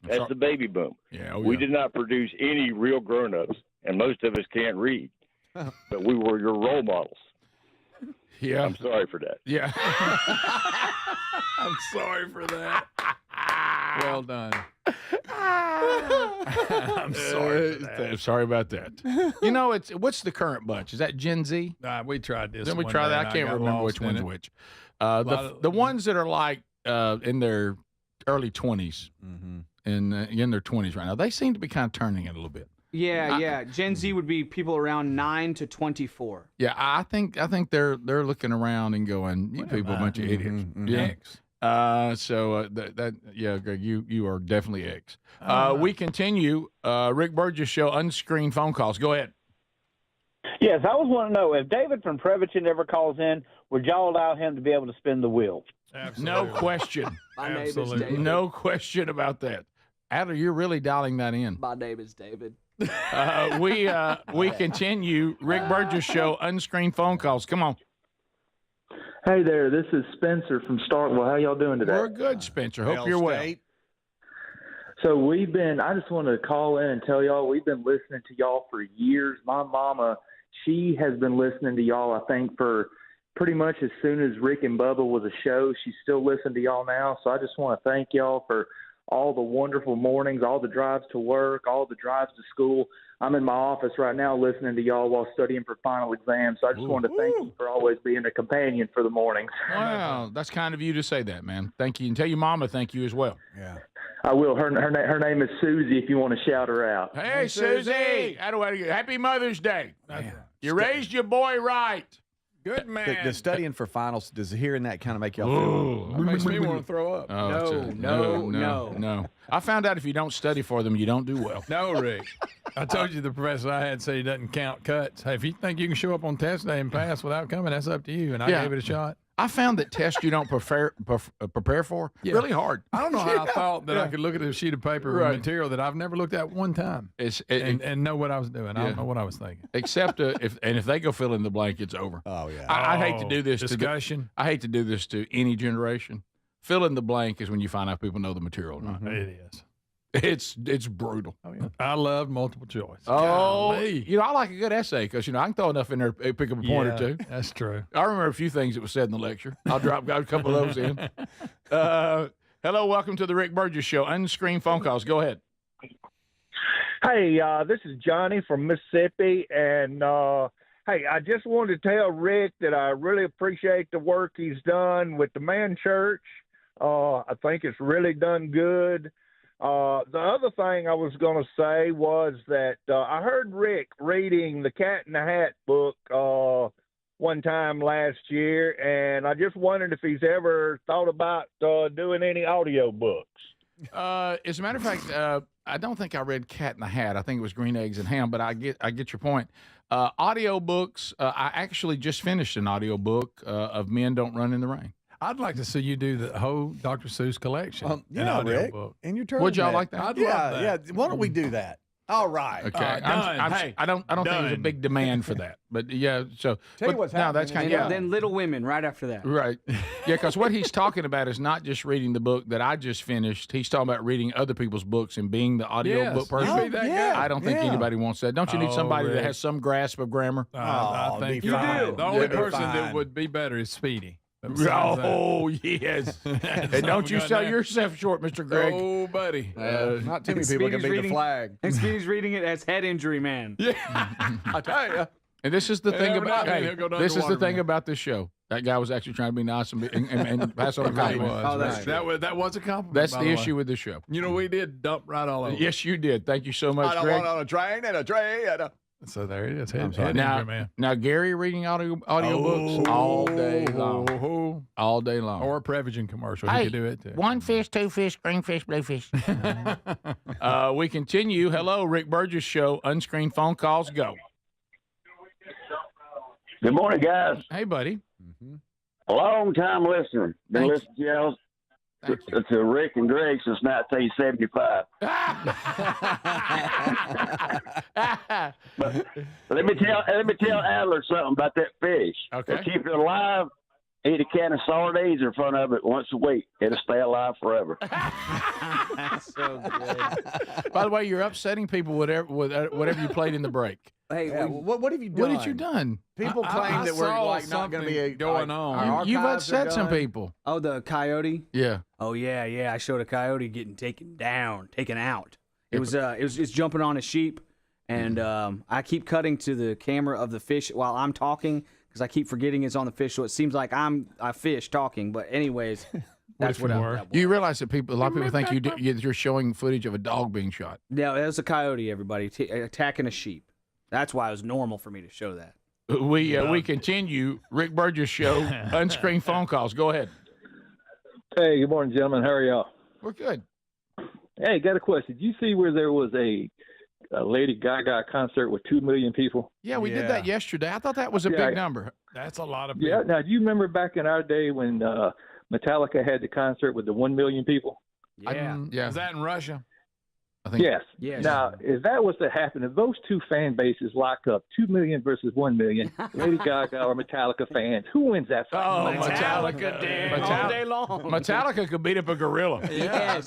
Speaker 12: That's the baby boom.
Speaker 1: Yeah,
Speaker 12: we did not produce any real grown-ups, and most of us can't read. But we were your role models.
Speaker 1: Yeah.
Speaker 12: I'm sorry for that.
Speaker 1: Yeah.
Speaker 2: I'm sorry for that. Well done.
Speaker 1: I'm sorry for that. Sorry about that. What's the current bunch? Is that Gen Z?
Speaker 2: We tried this.
Speaker 1: Then we tried that. I can't remember which one's which. The ones that are like in their early 20s and in their 20s right now, they seem to be kind of turning it a little bit.
Speaker 5: Yeah. Gen Z would be people around 9 to 24.
Speaker 1: Yeah, I think they're looking around and going, "You people, a bunch of idiots." Yeah. Greg, you are definitely X. We continue. Rick Burgess Show, unscreened phone calls. Go ahead.
Speaker 22: Yes, I was wanting to know if David from Prevention ever calls in, would y'all allow him to be able to spin the wheel?
Speaker 1: Absolutely. No question.
Speaker 5: My name is David.
Speaker 1: No question about that. Adler, you're really dialing that in.
Speaker 5: My name is David.
Speaker 1: We continue. Rick Burgess Show, unscreened phone calls. Come on.
Speaker 23: Hey there, this is Spencer from Starkville. How y'all doing today?
Speaker 1: We're good, Spencer. Hope you're well.
Speaker 23: So I just want to call in and tell y'all, we've been listening to y'all for years. My mama, she has been listening to y'all, I think, for pretty much as soon as Rick and Bubba was a show. She's still listening to y'all now. So I just want to thank y'all for all the wonderful mornings, all the drives to work, all the drives to school. I'm in my office right now listening to y'all while studying for final exams. So I just wanted to thank you for always being a companion for the mornings.
Speaker 1: Wow, that's kind of you to say that, man. Thank you. And tell your mama thank you as well.
Speaker 6: Yeah.
Speaker 23: I will. Her name is Susie if you want to shout her out.
Speaker 1: Hey, Susie. Happy Mother's Day. You raised your boy right.
Speaker 2: Good man.
Speaker 6: The studying for finals, does hearing that kind of make y'all feel?
Speaker 2: Ooh, that makes me want to throw up.
Speaker 1: Oh, no. I found out if you don't study for them, you don't do well.
Speaker 2: No, Rick. I told you the professor I had said he doesn't count cuts. Hey, if you think you can show up on test day and pass without coming, that's up to you. And I gave it a shot.
Speaker 1: I found that tests you don't prepare for really hard.
Speaker 2: I don't know how I thought that I could look at a sheet of paper with material that I've never looked at one time and know what I was doing. I don't know what I was thinking.
Speaker 1: Except if they go fill in the blank, it's over.
Speaker 6: Oh yeah.
Speaker 1: I hate to do this.
Speaker 2: Discussion.
Speaker 1: I hate to do this to any generation. Fill in the blank is when you find out people know the material or not.
Speaker 2: It is.
Speaker 1: It's brutal.
Speaker 2: Oh, yeah. I love multiple choice.
Speaker 1: Oh,
Speaker 2: Golly.
Speaker 1: I like a good essay because I can throw enough in there to pick up a point or two.
Speaker 2: That's true.
Speaker 1: I remember a few things that was said in the lecture. I'll drop a couple of those in. Hello, welcome to the Rick Burgess Show. Unscreened phone calls. Go ahead.
Speaker 10: Hey, this is Johnny from Mississippi, and hey, I just wanted to tell Rick that I really appreciate the work he's done with the Man Church. I think it's really done good. The other thing I was going to say was that I heard Rick reading the Cat in the Hat book one time last year, and I just wondered if he's ever thought about doing any audio books.
Speaker 1: As a matter of fact, I don't think I read Cat in the Hat. I think it was Green Eggs and Ham, but I get your point. Audio books, I actually just finished an audio book of Men Don't Run in the Rain.
Speaker 2: I'd like to see you do the whole Dr. Seuss collection.
Speaker 6: Rick,
Speaker 2: book.
Speaker 6: and your turn.
Speaker 1: Would y'all like that?
Speaker 2: I'd love that.
Speaker 6: Yeah. Why don't we do that? All right.
Speaker 1: Okay.
Speaker 2: Done.
Speaker 1: I don't think there's a big demand for that, but yeah. So
Speaker 6: Tell you what's
Speaker 1: now that's
Speaker 6: happening
Speaker 1: kind of
Speaker 5: Then Little Women right after that.
Speaker 1: right. Yeah, because what he's talking about is not just reading the book that I just finished. He's talking about reading other people's books and being the audio book person.
Speaker 2: You'd be that good.
Speaker 1: I don't think anybody wants that. Don't you need somebody that has some grasp of grammar?
Speaker 2: I think
Speaker 6: you do.
Speaker 2: The only
Speaker 6: You'll be
Speaker 2: person
Speaker 6: fine.
Speaker 2: that would be better is Speedy.
Speaker 1: Oh, yes. And don't you sell yourself short, Mr. Greg.
Speaker 2: Oh, buddy.
Speaker 6: Not too many people can beat the flag.
Speaker 5: And Speedy's reading it as Head Injury Man.
Speaker 1: Yeah. I tell you. And this is the thing about about this show. That guy was actually trying to be nice and pass on a compliment.
Speaker 2: Oh, that was a compliment.
Speaker 1: That's the issue with the show.
Speaker 2: We did dump right all over.
Speaker 1: Yes, you did. Thank you so much,
Speaker 6: I don't
Speaker 1: Greg.
Speaker 6: want on a train and a tray and a...
Speaker 2: So there it is. Head
Speaker 1: Now,
Speaker 2: man.
Speaker 1: now, Gary reading audio books all day long. All day long.
Speaker 2: Or a Prevagen commercial.
Speaker 1: Hey,
Speaker 2: he could do it too.
Speaker 1: 1 fish, 2 fish, green fish, blue fish. We continue. Hello, Rick Burgess Show. Unscreened phone calls. Go.
Speaker 13: Good morning, guys.
Speaker 1: Hey, buddy.
Speaker 13: A long-time listener. Been listening to y'all to Rick and Greg since 1975. But let me tell Adler something about that fish.
Speaker 1: Okay.
Speaker 13: To keep it alive, eat a can of sardines in front of it once a week. It'll stay alive forever.
Speaker 5: That's so good.
Speaker 1: By the way, you're upsetting people whatever you played in the break.
Speaker 5: Hey,
Speaker 6: what have you done?
Speaker 1: What have you done?
Speaker 6: People claim that we're like not going to be
Speaker 2: going on.
Speaker 1: You've upset some people.
Speaker 5: Oh, the coyote?
Speaker 1: Yeah.
Speaker 5: Oh yeah. I showed a coyote getting taken out. It's jumping on a sheep, and I keep cutting to the camera of the fish while I'm talking because I keep forgetting it's on the fish. So it seems like I'm a fish talking. But anyways, that's what that was.
Speaker 1: You realize that a lot of people think you're showing footage of a dog being shot.
Speaker 5: No, it was a coyote. Everybody attacking a sheep. That's why it was normal for me to show that.
Speaker 1: We continue. Rick Burgess Show. Unscreened phone calls. Go ahead.
Speaker 23: Hey, good morning, gentlemen. How are y'all?
Speaker 1: We're good.
Speaker 23: Hey, got a question. Did you see where there was a Lady Gaga concert with 2 million people?
Speaker 1: Yeah, we did that yesterday. I thought that was a big number.
Speaker 2: That's a lot of people.
Speaker 23: Yeah. Now, do you remember back in our day when Metallica had the concert with the 1 million people?
Speaker 5: Yeah.
Speaker 2: Is that in Russia?
Speaker 1: I think.
Speaker 23: Yes. Now, if that was to happen, if those two fan bases lock up, 2 million versus 1 million, Lady Gaga or Metallica fans, who wins that fight?
Speaker 1: Oh, Metallica, Dan. All day long. Metallica could beat up a gorilla.
Speaker 5: Yes.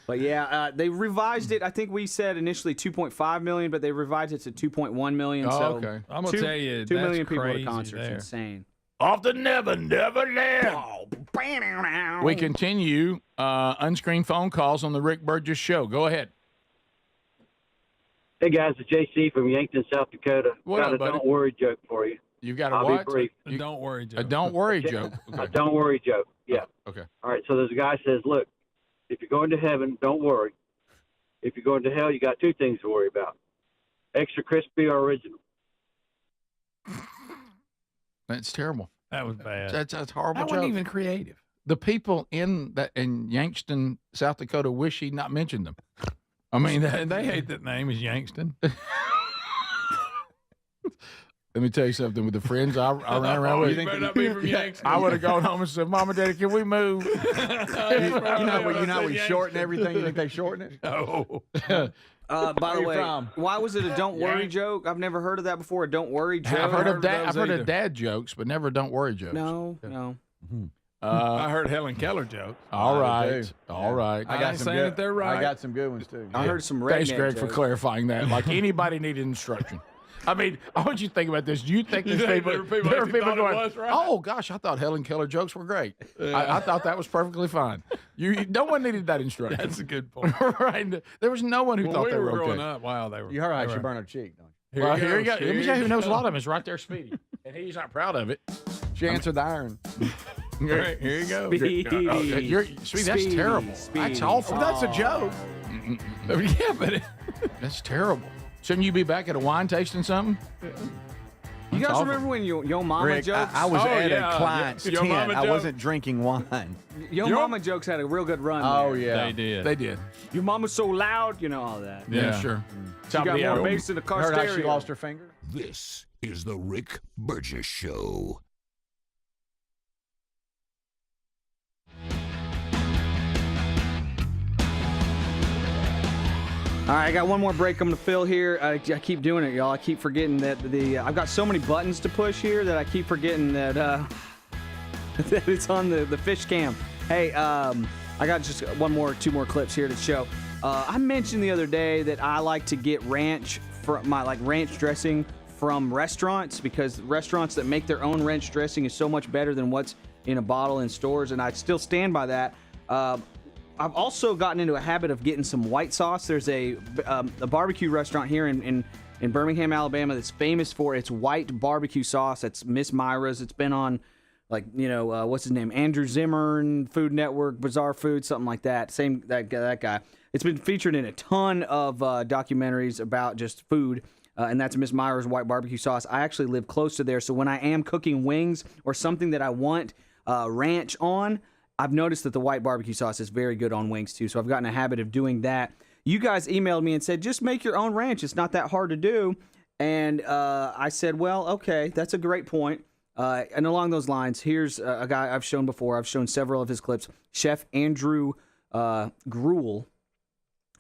Speaker 5: But yeah, they revised it. I think we said initially 2.5 million, but they revised it to 2.1 million.
Speaker 1: Oh,
Speaker 5: so
Speaker 1: okay.
Speaker 2: I'm gonna tell you,
Speaker 5: 2 million people at a
Speaker 2: crazy
Speaker 5: concert. It's
Speaker 2: there.
Speaker 5: insane.
Speaker 1: Off the Never Land. We continue. Unscreened phone calls on the Rick Burgess Show. Go ahead.
Speaker 17: Hey guys, it's JC from Yankton, South Dakota. Got a don't worry joke for you.
Speaker 1: You got a
Speaker 17: I'll
Speaker 1: what?
Speaker 17: be brief.
Speaker 2: A don't worry joke.
Speaker 1: A don't worry joke. Okay.
Speaker 17: A don't worry joke. Yeah.
Speaker 1: Okay.
Speaker 17: All right. So there's a guy says, look, if you're going to heaven, don't worry. If you're going to hell, you got two things to worry about: extra crispy or original.
Speaker 1: That's terrible.
Speaker 2: That was bad.
Speaker 1: That's horrible.
Speaker 2: That wasn't even creative.
Speaker 1: The people in Yankston, South Dakota, wish he'd not mentioned them. I mean,
Speaker 2: they hate that name is Yankston.
Speaker 1: Let me tell you something. With the friends I ran around with,
Speaker 2: you better not be from Yankston.
Speaker 1: I would have gone home and said, "Mama, Daddy, can we move?"
Speaker 6: we shorten everything. You think they shorten it?
Speaker 1: No.
Speaker 5: By the way, why was it a "don't worry" joke? I've never heard of that before. A "don't worry" joke.
Speaker 1: I've heard of dad jokes, but never "don't worry" jokes.
Speaker 5: No.
Speaker 2: I heard Helen Keller jokes.
Speaker 1: All right.
Speaker 6: I got some good.
Speaker 2: They're right.
Speaker 6: I got some good ones too.
Speaker 5: I heard some redneck
Speaker 1: Thanks, Greg, for
Speaker 5: jokes.
Speaker 1: clarifying that. Like anybody needed instruction. I mean, I want you to think about this. Do you think there are people going,
Speaker 2: right?
Speaker 1: "Oh gosh, I thought Helen Keller jokes were great. I thought that was perfectly fine." No one needed that instruction.
Speaker 2: That's a good point.
Speaker 1: Right? There was no one who thought they were okay.
Speaker 2: growing up. Wow, they were.
Speaker 6: You heard how she burned her cheek, don't you?
Speaker 1: Here you go. Let me tell you who knows a lot of them. It's right there, Speedy, and he's not proud of it.
Speaker 6: She answered the iron.
Speaker 2: Here you go.
Speaker 1: Speedy, that's terrible.
Speaker 5: Speedy.
Speaker 1: That's awful.
Speaker 6: That's a joke.
Speaker 2: Yeah, but
Speaker 1: That's terrible. Shouldn't you be back at a wine tasting something?
Speaker 5: You guys remember when Yo Mama
Speaker 6: Rick,
Speaker 5: jokes?
Speaker 6: I was at a client's tent. I wasn't drinking wine.
Speaker 5: Yo Mama jokes had a real good run.
Speaker 6: Oh,
Speaker 5: there.
Speaker 6: yeah.
Speaker 1: They did.
Speaker 5: Your mama's so loud, all that.
Speaker 1: Yeah, sure.
Speaker 5: She got more bass in the car
Speaker 6: Heard
Speaker 5: stereo.
Speaker 6: how she lost her finger?
Speaker 7: This is the Rick Burgess Show.
Speaker 5: All right, I got one more break I'm going to fill here. I keep doing it, y'all. I keep forgetting that I've got so many buttons to push here that I keep forgetting that that it's on the fish cam. Hey, I got just two more clips here to show. I mentioned the other day that I like to get ranch dressing from restaurants because restaurants that make their own ranch dressing is so much better than what's in a bottle in stores, and I still stand by that. I've also gotten into a habit of getting some white sauce. There's a barbecue restaurant here in Birmingham, Alabama that's famous for its white barbecue sauce. That's Miss Myra's. It's been on, what's his name? Andrew Zimmern, Food Network, Bizarre Food, something like that. That guy. It's been featured in a ton of documentaries about just food, and that's Miss Myra's white barbecue sauce. I actually live close to there, so when I am cooking wings or something that I want ranch on, I've noticed that the white barbecue sauce is very good on wings, too, so I've gotten a habit of doing that. You guys emailed me and said, just make your own ranch. It's not that hard to do. And I said, well, okay, that's a great point. And along those lines, here's a guy I've shown before. I've shown several of his clips, Chef Andrew Gruel.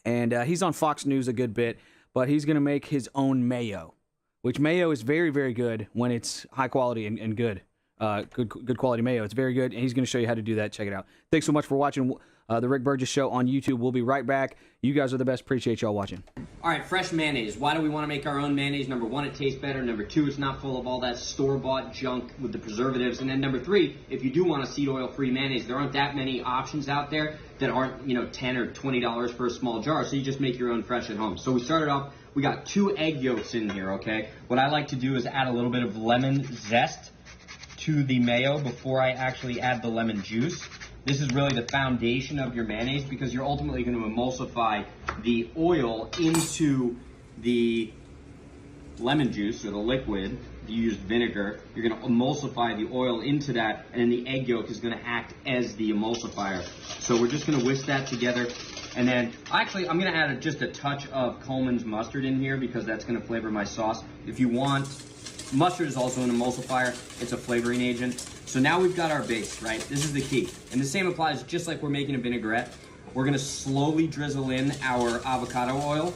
Speaker 5: And he's on Fox News a good bit, but he's going to make his own mayo, which mayo is very, very good when it's high quality and good. Good quality mayo. It's very good, and he's going to show you how to do that. Check it out. Thanks so much for watching the Rick Burgess Show on YouTube. We'll be right back. You guys are the best. Appreciate y'all watching.
Speaker 14: All right, fresh mayonnaise. Why do we want to make our own mayonnaise? Number one, it tastes better. Number two, it's not full of all that store-bought junk with the preservatives. And then number three, if you do want a seed oil-free mayonnaise, there aren't that many options out there that aren't, $10 or $20 for a small jar. So you just make your own fresh at home. So we started off. We got 2 egg yolks in here. Okay. What I like to do is add a little bit of lemon zest to the mayo before I actually add the lemon juice. This is really the foundation of your mayonnaise because you're ultimately going to emulsify the oil into the lemon juice or the liquid. If you used vinegar, you're going to emulsify the oil into that, and then the egg yolk is going to act as the emulsifier. So we're just going to whisk that together. And then, actually, I'm going to add just a touch of Coleman's mustard in here because that's going to flavor my sauce. If you want, mustard is also an emulsifier. It's a flavoring agent. So now we've got our base, right? This is the key. And the same applies just like we're making a vinaigrette. We're going to slowly drizzle in our avocado oil.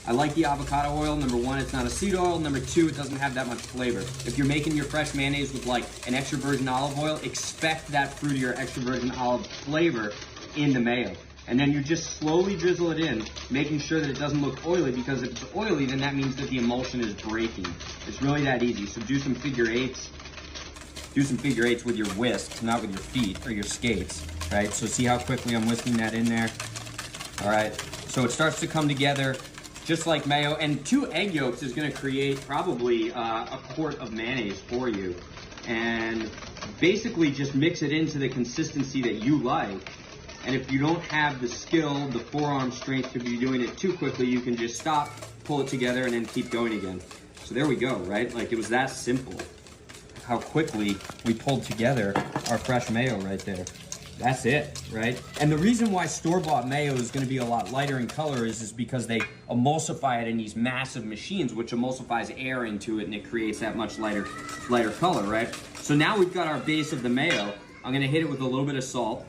Speaker 14: I like the avocado oil. Number one, it's not a seed oil. Number two, it doesn't have that much flavor. If you're making your fresh mayonnaise with like an extra virgin olive oil, expect that fruity or extra virgin olive flavor in the mayo. And then you just slowly drizzle it in, making sure that it doesn't look oily, because if it's oily, then that means that the emulsion is breaking. It's really that easy. So do some figure eights. Do some figure eights with your whisks, not with your feet or your skates, right? So see how quickly I'm whisking that in there? All right, so it starts to come together just like mayo, and 2 egg yolks is gonna create probably a quart of mayonnaise for you. And basically just mix it into the consistency that you like. And if you don't have the skill, the forearm strength to be doing it too quickly, you can just stop, pull it together, and then keep going again. So there we go, right? Like, it was that simple. how quickly we pulled together our fresh mayo right there. That's it, right? And the reason why store-bought mayo is going to be a lot lighter in color is because they emulsify it in these massive machines, which emulsifies air into it, and it creates that much lighter color, right? So now we've got our base of the mayo. I'm going to hit it with a little bit of salt.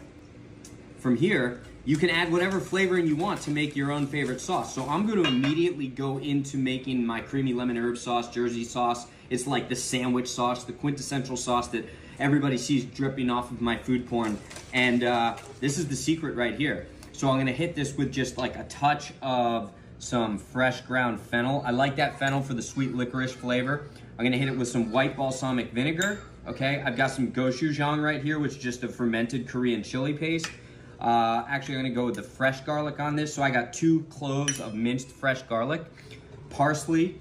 Speaker 14: From here, you can add whatever flavoring you want to make your own favorite sauce. So I'm going to immediately go into making my creamy lemon herb sauce, Jersey sauce. It's like the sandwich sauce, the quintessential sauce that everybody sees dripping off of my food porn. And this is the secret right here. So I'm gonna hit this with just like a touch of some fresh ground fennel. I like that fennel for the sweet licorice flavor. I'm gonna hit it with some white balsamic vinegar, okay? I've got some gochujang right here, which is just a fermented Korean chili paste. Actually, I'm gonna go with the fresh garlic on this. So I got 2 cloves of minced fresh garlic, parsley,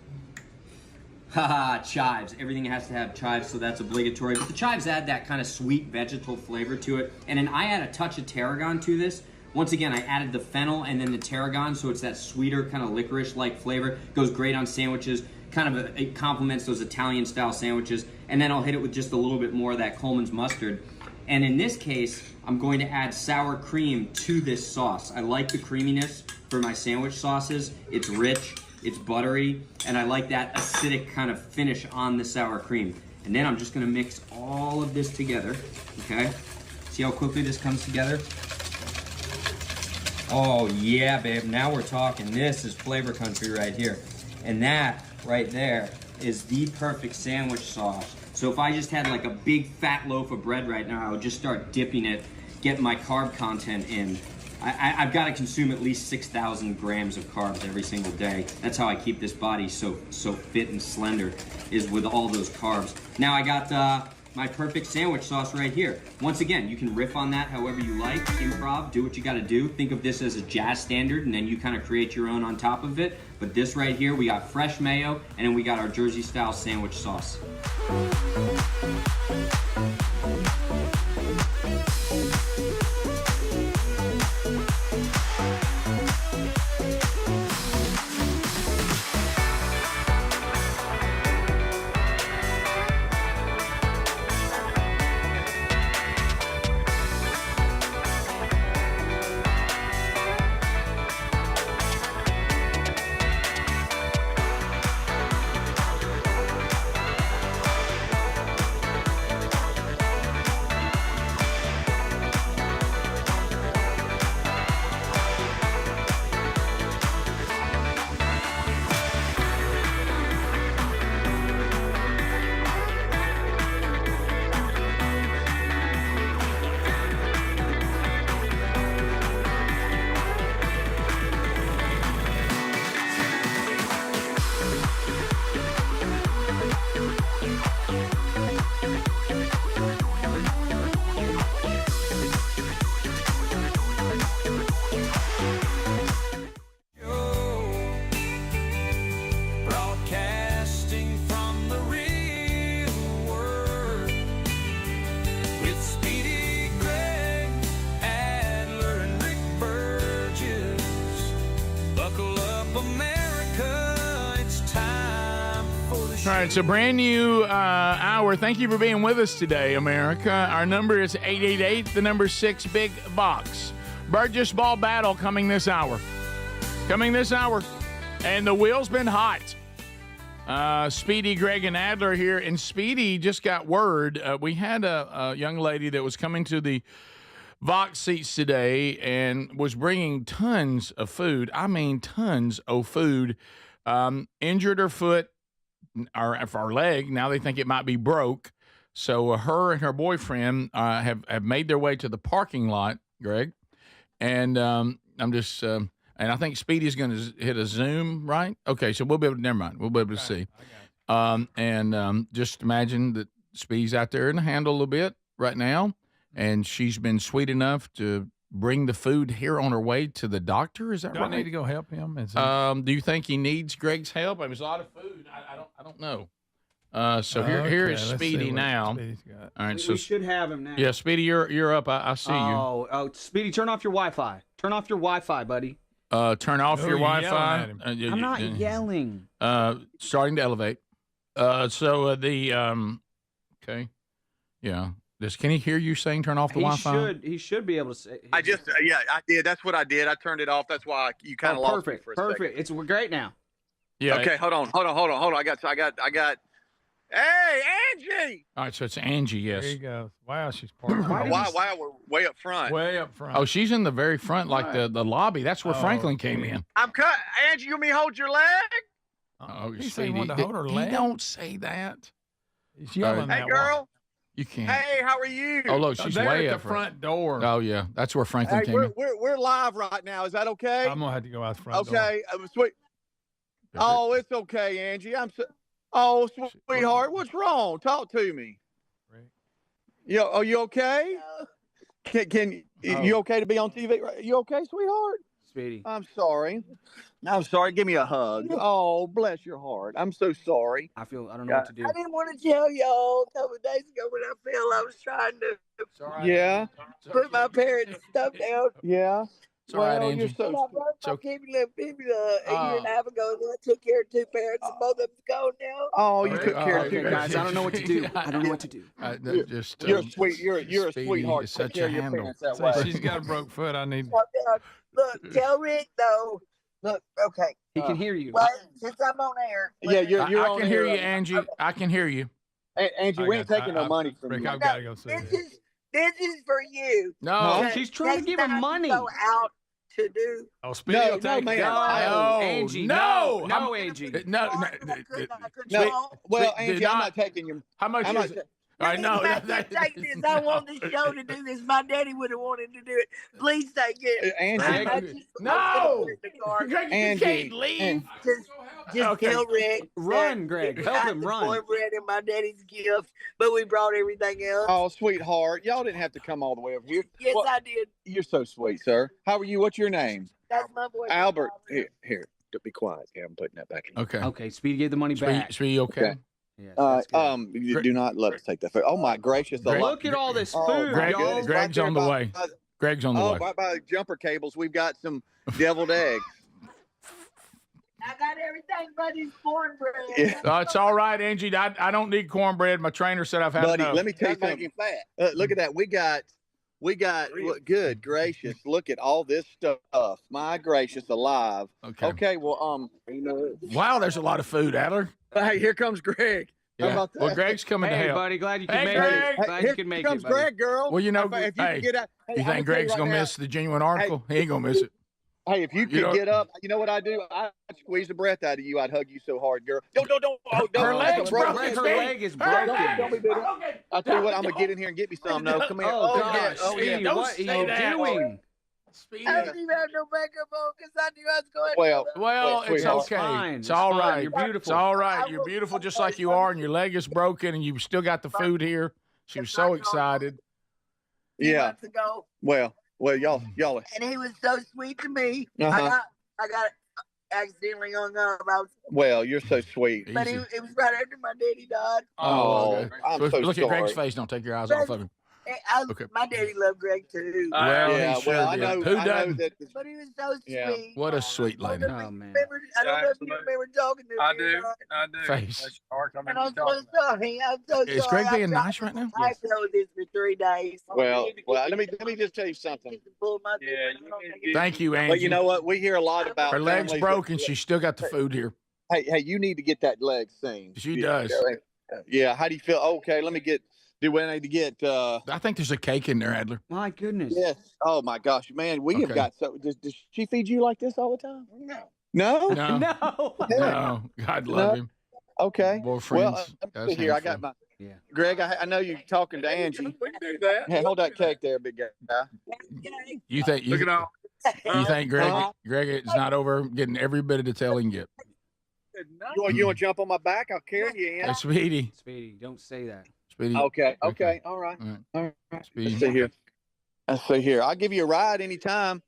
Speaker 14: chives. Everything has to have chives, so that's obligatory. But the chives add that kind of sweet vegetal flavor to it. And then I add a touch of tarragon to this. Once again, I added the fennel and then the tarragon, so it's that sweeter kind of licorice-like flavor. Goes great on sandwiches. It complements those Italian-style sandwiches. And then I'll hit it with just a little bit more of that Coleman's mustard. And in this case, I'm going to add sour cream to this sauce. I like the creaminess for my sandwich sauces. It's rich. It's buttery, and I like that acidic kind of finish on the sour cream. And then I'm just gonna mix all of this together, okay? See how quickly this comes together? Oh yeah, babe, now we're talking. This is flavor country right here. And that right there is the perfect sandwich sauce. So if I just had like a big fat loaf of bread right now, I would just start dipping it, get my carb content in. I've got to consume at least 6,000 grams of carbs every single day. That's how I keep this body so fit and slender, is with all those carbs. Now I got my perfect sandwich sauce right here. Once again, you can riff on that however you like. Improv, do what you got to do. Think of this as a jazz standard, and then you kind of create your own on top of it. But this right here, we got fresh mayo, and then we got our Jersey-style sandwich sauce.
Speaker 1: All right, it's a brand new hour. Thank you for being with us today, America. Our number is 888, the number 6 big box. Burgess ball battle coming this hour. And the wheel's been hot. Speedy, Greg, and Adler here. And Speedy just got word. We had a young lady that was coming to the Vox seats today and was bringing tons of food. I mean, tons of food. Injured her foot. Our leg. Now they think it might be broke. So her and her boyfriend have made their way to the parking lot, Greg. And I'm just, and I think Speedy's going to hit a Zoom, right? Okay, so we'll be able to, never mind. We'll be able to see. Just imagine that Speedy's out there in the handle a little bit right now. And she's been sweet enough to bring the food here on her way to the doctor. Is that right?
Speaker 2: Do I need to go help him?
Speaker 1: Do you think he needs Greg's help? I mean, there's a lot of food. I don't know. Here is Speedy now. All right,
Speaker 5: we should have him now.
Speaker 1: Yeah, Speedy, you're up. I see you.
Speaker 5: Oh, Speedy, turn off your Wi-Fi. Turn off your Wi-Fi, buddy.
Speaker 1: Turn off your Wi-Fi.
Speaker 5: I'm not yelling.
Speaker 1: Starting to elevate. Okay. Yeah. Can he hear you saying turn off the Wi-Fi?
Speaker 5: He should be able to say.
Speaker 3: I did. That's what I did. I turned it off. That's why you kind of lost me for a second.
Speaker 5: Perfect. We're great now.
Speaker 1: Yeah.
Speaker 3: Okay, hold on. I got. Hey, Angie.
Speaker 1: All right, so it's Angie. Yes.
Speaker 2: There you go. Wow, she's part.
Speaker 3: Why we're way up front?
Speaker 2: Way up front.
Speaker 1: Oh, she's in the very front, like the lobby. That's where Franklin came in.
Speaker 3: I'm cut. Angie, you want me to hold your leg?
Speaker 1: Oh,
Speaker 2: he said he wanted to hold her leg.
Speaker 1: He don't say that.
Speaker 2: He's yelling
Speaker 3: Hey, girl.
Speaker 1: You can't.
Speaker 3: Hey, how are you?
Speaker 1: Oh, look, she's way
Speaker 2: at
Speaker 1: up
Speaker 2: the front door.
Speaker 1: Oh, yeah, that's where Franklin came in.
Speaker 3: We're live right now. Is that okay?
Speaker 2: I'm gonna have to go out the front door.
Speaker 3: Okay, sweet. Oh, it's okay, Angie. Oh, sweetheart, what's wrong? Talk to me. Are you okay? You okay to be on TV? You okay, sweetheart?
Speaker 5: Speedy.
Speaker 3: I'm sorry. Give me a hug. Oh, bless your heart. I'm so sorry.
Speaker 5: I don't know what to do.
Speaker 21: I didn't want to tell y'all a couple of days ago when I felt I was trying to put my parents' stuff down.
Speaker 3: Yeah.
Speaker 1: It's all right, Angie.
Speaker 21: I brought my baby a year and a half ago, and I took care of two parents, and both of them's gone now.
Speaker 3: Oh, you took care of two
Speaker 5: guys. I don't know what to do.
Speaker 3: You're a sweet. You're a sweetheart.
Speaker 1: Such
Speaker 3: Take care
Speaker 1: a
Speaker 3: of your
Speaker 1: handle.
Speaker 3: parents that way.
Speaker 2: She's got a broke foot. I need.
Speaker 21: Look, tell Rick though. Look, okay.
Speaker 5: He can hear you.
Speaker 21: Well, since I'm on air.
Speaker 3: I
Speaker 1: can hear you, Angie. I can hear you.
Speaker 3: Hey, Angie, we ain't taking no money from
Speaker 2: Rick,
Speaker 3: you.
Speaker 2: I've got to go see
Speaker 21: This is for you.
Speaker 1: No,
Speaker 5: she's trying to give him money.
Speaker 21: Go out to do.
Speaker 2: Oh, Speedy will take
Speaker 3: man.
Speaker 1: No,
Speaker 5: Angie.
Speaker 1: No,
Speaker 5: Angie.
Speaker 1: No.
Speaker 3: Well, Angie, I'm not taking your.
Speaker 1: How much is it? I know.
Speaker 21: I take this. I want the show to do this. My daddy would have wanted to do it. Please take it.
Speaker 3: Angie.
Speaker 1: No.
Speaker 3: Angie.
Speaker 1: You can't leave.
Speaker 21: Just tell Rick.
Speaker 5: Run, Greg. Help him run.
Speaker 21: Cornbread and my daddy's gift, but we brought everything else.
Speaker 3: Oh, sweetheart, y'all didn't have to come all the way over here.
Speaker 21: Yes, I did.
Speaker 3: You're so sweet, sir. How are you? What's your name?
Speaker 21: That's my boy.
Speaker 3: Albert. Here. Be quiet. Yeah, I'm putting that back in.
Speaker 5: Okay. Speedy gave the money back.
Speaker 1: Speedy, okay?
Speaker 5: Yes,
Speaker 3: do not let us take that food. Oh my gracious!
Speaker 5: Look at all this food, y'all.
Speaker 1: Greg's on the way. Greg's on the way.
Speaker 3: By the jumper cables, we've got some deviled eggs.
Speaker 21: I got everything but his cornbread.
Speaker 3: Yeah.
Speaker 1: It's all right, Angie. I don't need cornbread. My trainer said I've had
Speaker 3: Buddy,
Speaker 1: enough.
Speaker 3: let me tell you something. Look at that. We got. Good gracious! Look at all this stuff. My gracious, alive. Okay. Well,
Speaker 1: Wow, there's a lot of food, Adler.
Speaker 3: Hey, here comes Greg.
Speaker 1: Yeah.
Speaker 3: How about that?
Speaker 1: Well, Greg's coming to
Speaker 5: Hey,
Speaker 1: help.
Speaker 5: buddy. Glad you can make
Speaker 1: Greg.
Speaker 5: it. Glad you can make it,
Speaker 3: Here comes
Speaker 5: buddy.
Speaker 3: Greg, girl.
Speaker 1: Well, you know,
Speaker 3: if you
Speaker 1: hey,
Speaker 3: can get out,
Speaker 1: you think Greg's gonna miss the genuine article? He ain't gonna miss it.
Speaker 3: Hey, if you could get up, you know what I do? I squeeze the breath out of you. I'd hug you so hard, girl. Don't.
Speaker 1: Her leg's broken.
Speaker 5: Her leg is broken.
Speaker 3: Don't be bitter. I tell you what, I'm gonna get in here and get me some. No, come here.
Speaker 5: Oh, gosh.
Speaker 3: yeah.
Speaker 5: What are you doing?
Speaker 21: I don't even have no makeup on because I knew I was going to.
Speaker 1: Well, it's okay.
Speaker 5: Fine.
Speaker 1: It's all
Speaker 5: fine.
Speaker 1: right.
Speaker 5: You're beautiful.
Speaker 1: It's all right. You're beautiful just like you are, and your leg is broken, and you still got the food here. She was so excited.
Speaker 3: Yeah.
Speaker 21: Months ago.
Speaker 3: Well, y'all.
Speaker 21: And he was so sweet to me.
Speaker 3: Uh-huh.
Speaker 21: I got accidentally hung up.
Speaker 3: Well, you're so sweet.
Speaker 21: But it was right after my daddy died.
Speaker 1: Okay.
Speaker 3: I'm so
Speaker 1: Look
Speaker 3: sorry.
Speaker 1: at Greg's face. Don't take your eyes off of him. Okay.
Speaker 21: My daddy loved Greg too.
Speaker 1: Well, he sure
Speaker 3: I
Speaker 1: did.
Speaker 3: know.
Speaker 1: Who
Speaker 3: I know
Speaker 1: doesn't?
Speaker 21: But he was so sweet.
Speaker 1: What a sweet lady.
Speaker 21: Oh, man. I don't know if you remember talking to me.
Speaker 3: I do.
Speaker 1: Face.
Speaker 21: And I'm so sorry. I'm so sorry.
Speaker 1: Is Greg being nice right now?
Speaker 21: I've known this for 3 days.
Speaker 3: Well, let me just tell you something.
Speaker 1: Thank you, Angie.
Speaker 3: Well, you know what? We hear a lot about
Speaker 1: her leg's
Speaker 3: families
Speaker 1: broken. She's still got the food here.
Speaker 3: Hey, you need to get that leg seen.
Speaker 1: She does.
Speaker 3: Yeah. How do you feel? Okay, let me get. Do we need to get?
Speaker 1: I think there's a cake in there, Adler.
Speaker 5: My goodness.
Speaker 3: Yes. Oh my gosh, man, we have got so. Does she feed you like this all the time?
Speaker 21: No.
Speaker 3: No.
Speaker 1: No. God love him.
Speaker 3: Okay.
Speaker 1: Boyfriends.
Speaker 3: Well, here I got my.
Speaker 5: Yeah.
Speaker 3: Greg, I know you're talking to Angie.
Speaker 21: We can do that.
Speaker 3: Hey, hold that cake there, big guy.
Speaker 1: You think?
Speaker 21: Look at all.
Speaker 1: You think Greg is not over getting every bit of detail he can get?
Speaker 3: You want to jump on my back? I'll carry you in.
Speaker 1: Hey, Speedy.
Speaker 5: Speedy, don't say that.
Speaker 1: Speedy.
Speaker 3: Okay. All right. All right.
Speaker 1: Speedy.
Speaker 3: Let's see here. I'll give you a ride anytime.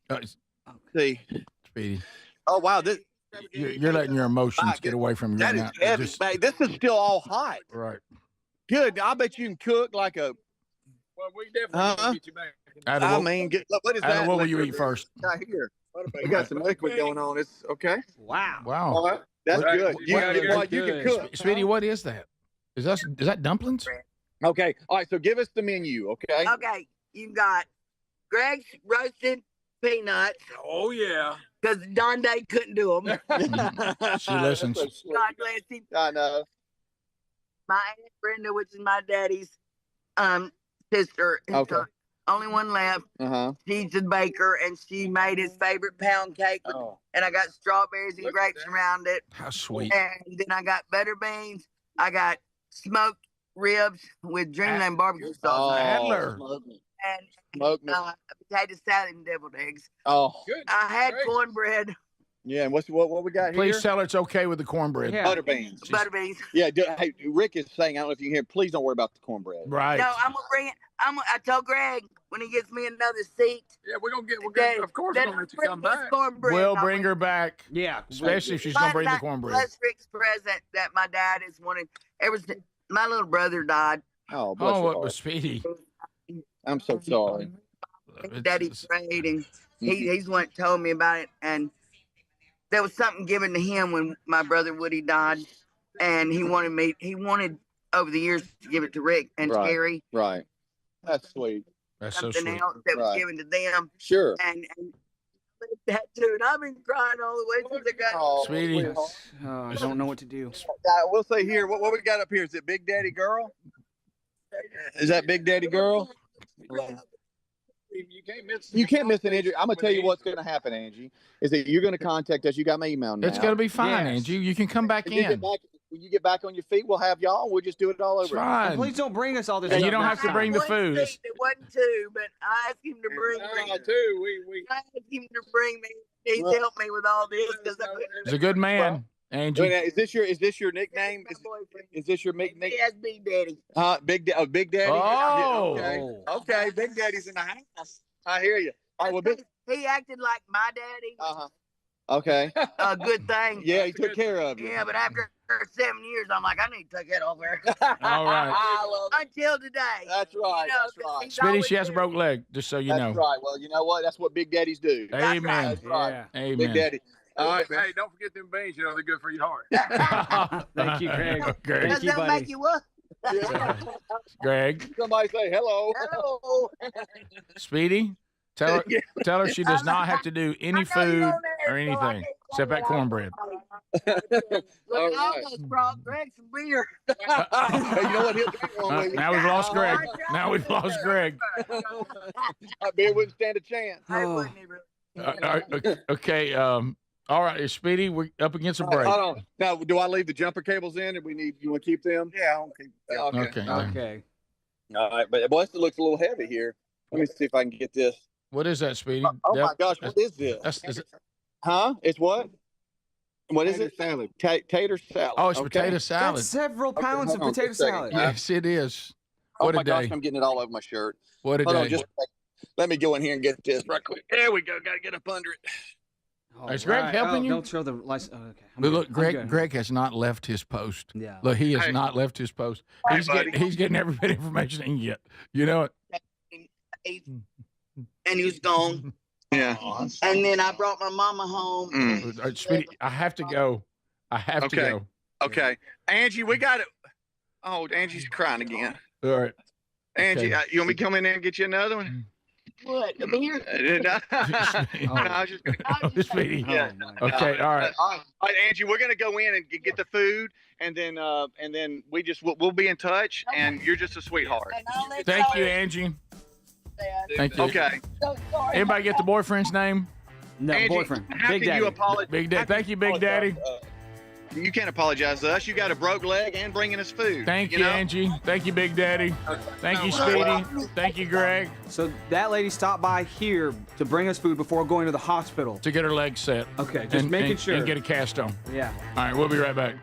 Speaker 3: See.
Speaker 1: Speedy.
Speaker 3: Oh wow, this.
Speaker 1: You're letting your emotions get away from you right now.
Speaker 3: Heavy, man. This is still all hot.
Speaker 1: Right.
Speaker 3: Good. I bet you can cook like a.
Speaker 21: Well, we definitely get you back.
Speaker 1: Adam,
Speaker 3: what is
Speaker 1: Adam,
Speaker 3: that?
Speaker 1: what will you eat first?
Speaker 3: Not here. We got some liquid going on. It's okay.
Speaker 5: Wow.
Speaker 3: All right. That's good. You can cook.
Speaker 1: Speedy, what is that? Is that dumplings?
Speaker 3: Okay. All right. So give us the menu. Okay.
Speaker 21: Okay. You've got Greg's roasted peanuts.
Speaker 18: Oh, yeah.
Speaker 21: Because Don Day couldn't do them.
Speaker 1: She listens.
Speaker 21: God bless him.
Speaker 3: I know.
Speaker 21: My Aunt Brenda, which is my daddy's sister.
Speaker 3: Okay.
Speaker 21: Only one left.
Speaker 3: Uh-huh.
Speaker 21: She's a baker, and she made his favorite pound cake. And I got strawberries and grapes around it.
Speaker 1: How sweet.
Speaker 21: And then I got butter beans. I got smoked ribs with Dreamland barbecue sauce.
Speaker 1: Adler.
Speaker 21: And potato salad and deviled eggs.
Speaker 3: Oh, good.
Speaker 21: I had
Speaker 3: Great.
Speaker 21: cornbread.
Speaker 3: Yeah, and what we got here?
Speaker 1: Please tell her it's okay with the cornbread.
Speaker 21: Yeah.
Speaker 3: Butter beans.
Speaker 21: Butter beans.
Speaker 3: Yeah, hey, Rick is saying, I don't know if you can hear, please don't worry about the cornbread.
Speaker 1: Right.
Speaker 21: No, I'm gonna bring it. I told Greg when he gets me another seat.
Speaker 18: Yeah, we're gonna of course we're gonna let you come back.
Speaker 1: We'll bring her back.
Speaker 5: Yeah.
Speaker 1: Especially if she's going to bring the cornbread.
Speaker 21: Plus Rick's present that my dad has wanted. My little brother died.
Speaker 3: Oh, bless your
Speaker 1: what
Speaker 3: heart.
Speaker 1: was Speedy?
Speaker 3: I'm so sorry.
Speaker 21: Daddy prayed, and he's the one that told me about it. And there was something given to him when my brother Woody died, and he wanted over the years to give it to Rick and
Speaker 3: Right.
Speaker 21: Scary.
Speaker 3: Right. That's sweet.
Speaker 1: That's so
Speaker 21: Something
Speaker 1: sweet.
Speaker 21: else that was
Speaker 3: Right.
Speaker 21: given to them.
Speaker 3: Sure.
Speaker 21: And that too. And I've been crying all the way since I got.
Speaker 1: Speedy.
Speaker 5: I don't know what to do.
Speaker 3: We'll say here, what we got up here? Is it Big Daddy Girl? Is that Big Daddy Girl? You can't miss an injury. I'm gonna tell you what's gonna happen, Angie. Is that you're gonna contact us? You got my email now.
Speaker 1: It's going to be fine, Angie. You can come back in.
Speaker 3: When you get back on your feet, we'll have y'all. We'll just do it all over.
Speaker 1: Fine.
Speaker 5: Please don't bring us all this.
Speaker 1: And you
Speaker 5: stuff
Speaker 1: don't
Speaker 5: next
Speaker 1: have to bring
Speaker 5: time.
Speaker 1: the food.
Speaker 21: It wasn't two, but I asked him to bring me. I asked him to bring me. He's helped me with all this because
Speaker 1: He's a good man, Angie.
Speaker 3: Is this your nickname? Is this your nickname?
Speaker 21: He has Big Daddy.
Speaker 3: Big Daddy.
Speaker 1: Oh.
Speaker 3: Yeah, okay. Big Daddy's in the house. I hear you. All right, well,
Speaker 21: He acted like my daddy.
Speaker 3: Okay.
Speaker 21: A good thing.
Speaker 3: Yeah, he took care of you.
Speaker 21: Yeah, but after 7 years, I'm like, I need to take that over.
Speaker 1: All right.
Speaker 21: Until today.
Speaker 3: That's right.
Speaker 21: You know,
Speaker 3: That's right.
Speaker 21: he's
Speaker 1: Speedy,
Speaker 21: always
Speaker 1: she has a broke leg, just so you know.
Speaker 3: That's right. Well, you know what? That's what big daddies do.
Speaker 1: Amen.
Speaker 3: That's right.
Speaker 5: Yeah.
Speaker 1: Amen.
Speaker 3: Big daddy. All right, man.
Speaker 18: Hey, don't forget them beans. You know they're good for your heart.
Speaker 5: Thank you, Greg.
Speaker 1: Greg.
Speaker 21: Does that make you what?
Speaker 1: Greg.
Speaker 3: Somebody say hello.
Speaker 21: Hello.
Speaker 1: Speedy, tell her she does not have to do any food or anything except that cornbread.
Speaker 21: Look, I almost brought Greg some beer.
Speaker 3: Hey, you know what? He'll drink one with you.
Speaker 1: Now we've lost Greg. Now we've lost Greg.
Speaker 3: That beer wouldn't stand a chance.
Speaker 1: Okay. All right, Speedy, we're up against a break.
Speaker 3: Hold on. Now, do I leave the jumper cables in? Or you want to keep them? Yeah, I'll keep them.
Speaker 1: Okay.
Speaker 5: Okay.
Speaker 3: All right, but boy, it looks a little heavy here. Let me see if I can get this.
Speaker 1: What is that, Speedy?
Speaker 3: Oh my gosh, what is this? Huh? It's what? What is it? Salad. Tater salad.
Speaker 1: Oh, it's
Speaker 3: Okay.
Speaker 1: potato salad.
Speaker 5: That's several pounds of
Speaker 3: hold on
Speaker 5: potato
Speaker 3: just a second.
Speaker 5: salad.
Speaker 1: Yes, it is.
Speaker 3: Oh
Speaker 1: What
Speaker 3: my
Speaker 1: a
Speaker 3: gosh,
Speaker 1: day.
Speaker 3: I'm getting it all over my shirt.
Speaker 1: What a
Speaker 3: Hold on,
Speaker 1: day.
Speaker 3: just let me go in here and get this right quick. There we go. Got to get up under it.
Speaker 1: Is Greg helping you?
Speaker 5: Don't show the license. Oh, okay.
Speaker 1: Look, Greg has not left his post.
Speaker 5: Yeah.
Speaker 1: Look, he has
Speaker 3: Hey.
Speaker 1: not left his post.
Speaker 3: Hey,
Speaker 1: He's getting every bit of information he can get. You know it.
Speaker 21: And he was gone.
Speaker 3: Yeah.
Speaker 21: And then I brought my mama home.
Speaker 1: Speedy, I have to go. I have to go.
Speaker 3: Okay. Angie, we got it. Oh, Angie's crying again.
Speaker 1: All right.
Speaker 3: Angie,
Speaker 1: Okay.
Speaker 3: you want me to come in there and get you another one?
Speaker 21: What? A beer?
Speaker 3: No, I was just gonna.
Speaker 1: Speedy.
Speaker 3: Yeah.
Speaker 1: Okay. All right.
Speaker 3: All right, Angie, we're gonna go in and get the food, and then we'll be in touch. And you're just a sweetheart.
Speaker 1: Thank you, Angie. Thank you.
Speaker 3: Okay.
Speaker 1: Anybody get the boyfriend's name?
Speaker 5: No,
Speaker 3: Angie,
Speaker 5: boyfriend.
Speaker 3: how
Speaker 5: Big
Speaker 3: can
Speaker 5: Daddy.
Speaker 3: you apologize?
Speaker 1: Big Daddy. Thank you, Big Daddy.
Speaker 3: You can't apologize to us. You got a broke leg and bringing us food.
Speaker 1: Thank you,
Speaker 3: know?
Speaker 1: Angie. Thank you, Big Daddy. Thank you, Speedy. Thank you, Greg.
Speaker 5: So that lady stopped by here to bring us food before going to the hospital.
Speaker 1: To get her legs set.
Speaker 5: Okay, just making sure.
Speaker 1: And get a cast on.
Speaker 5: Yeah.
Speaker 1: All right, we'll be right back.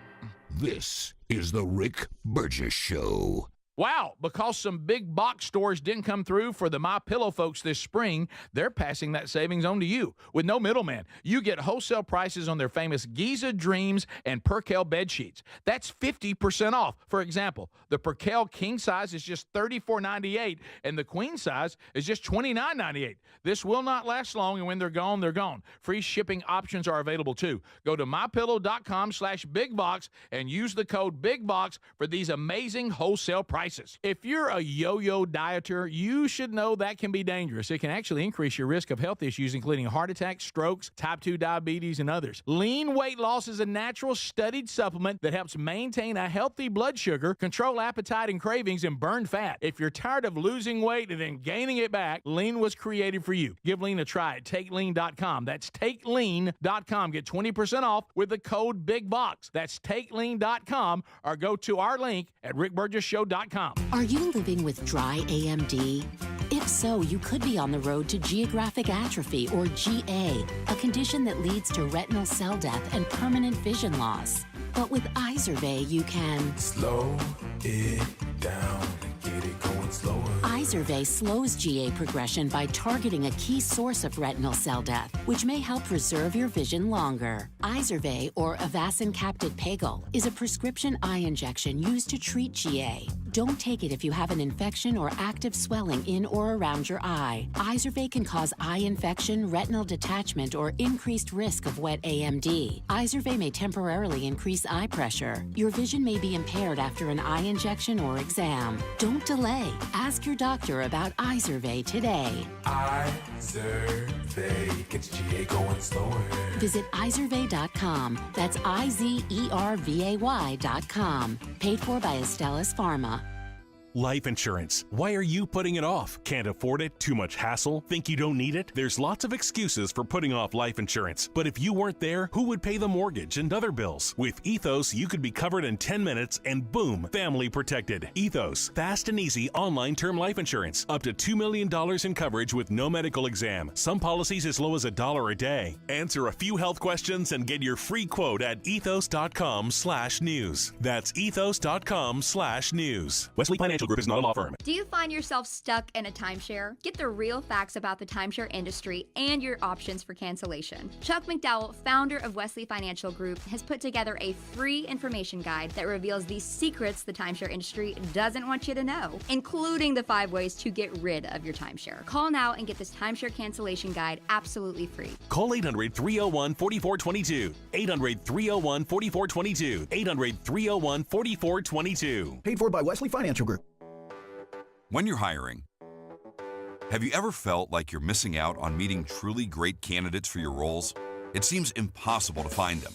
Speaker 7: This is the Rick Burgess Show.
Speaker 1: Wow, because some big box stores didn't come through for the MyPillow folks this spring, they're passing that savings on to you. With no middleman, you get wholesale prices on their famous Giza Dreams and Percale bed sheets. That's 50% off. For example, the Percale king size is just $34.98, and the queen size is just $29.98. This will not last long, and when they're gone, they're gone. Free shipping options are available too. Go to mypillow.com/bigbox and use the code BIGBOX for these amazing wholesale prices. prices. If you're a yo-yo dieter, you should know that can be dangerous. It can actually increase your risk of health issues, including heart attacks, strokes, type 2 diabetes, and others. Lean weight loss is a natural studied supplement that helps maintain a healthy blood sugar, control appetite and cravings, and burn fat. If you're tired of losing weight and then gaining it back, Lean was created for you. Give Lean a try at TakeLean.com. That's TakeLean.com. Get 20% off with the code BIGBOX. That's TakeLean.com, or go to our link at RickBurgessShow.com.
Speaker 8: Are you living with dry AMD? If so, you could be on the road to geographic atrophy, or GA, a condition that leads to retinal cell death and permanent vision loss. But with Izervay, you can
Speaker 15: slow it down and get it going slower.
Speaker 8: Izervay slows GA progression by targeting a key source of retinal cell death, which may help preserve your vision longer. Izervay, or Avastin Capted Pagel, is a prescription eye injection used to treat GA. Don't take it if you have an infection or active swelling in or around your eye. Izervay can cause eye infection, retinal detachment, or increased risk of wet AMD. Izervay may temporarily increase eye pressure. Your vision may be impaired after an eye injection or exam. Don't delay. Ask your doctor about Izervay today.
Speaker 15: Izervay gets GA going slower.
Speaker 8: Visit Izervay.com. That's IZERVAY.com. Paid for by Astellas Pharma.
Speaker 16: Life insurance. Why are you putting it off? Can't afford it? Too much hassle? Think you don't need it? There's lots of excuses for putting off life insurance. But if you weren't there, who would pay the mortgage and other bills? With Ethos, you could be covered in 10 minutes and boom, family protected. Ethos, fast and easy online term life insurance. Up to $2 million in coverage with no medical exam. Some policies as low as $1 a day. Answer a few health questions and get your free quote at ethos.com/news. That's ethos.com/news. Wesley Financial Group is not a law firm.
Speaker 24: Do you find yourself stuck in a timeshare? Get the real facts about the timeshare industry and your options for cancellation. Chuck McDowell, founder of Wesley Financial Group, has put together a free information guide that reveals the secrets the timeshare industry doesn't want you to know, including the 5 ways to get rid of your timeshare. Call now and get this timeshare cancellation guide absolutely free.
Speaker 16: Call 800-301-4422. 800-301-4422. 800-301-4422.
Speaker 25: Paid for by Wesley Financial Group.
Speaker 26: When you're hiring, have you ever felt like you're missing out on meeting truly great candidates for your roles? It seems impossible to find them,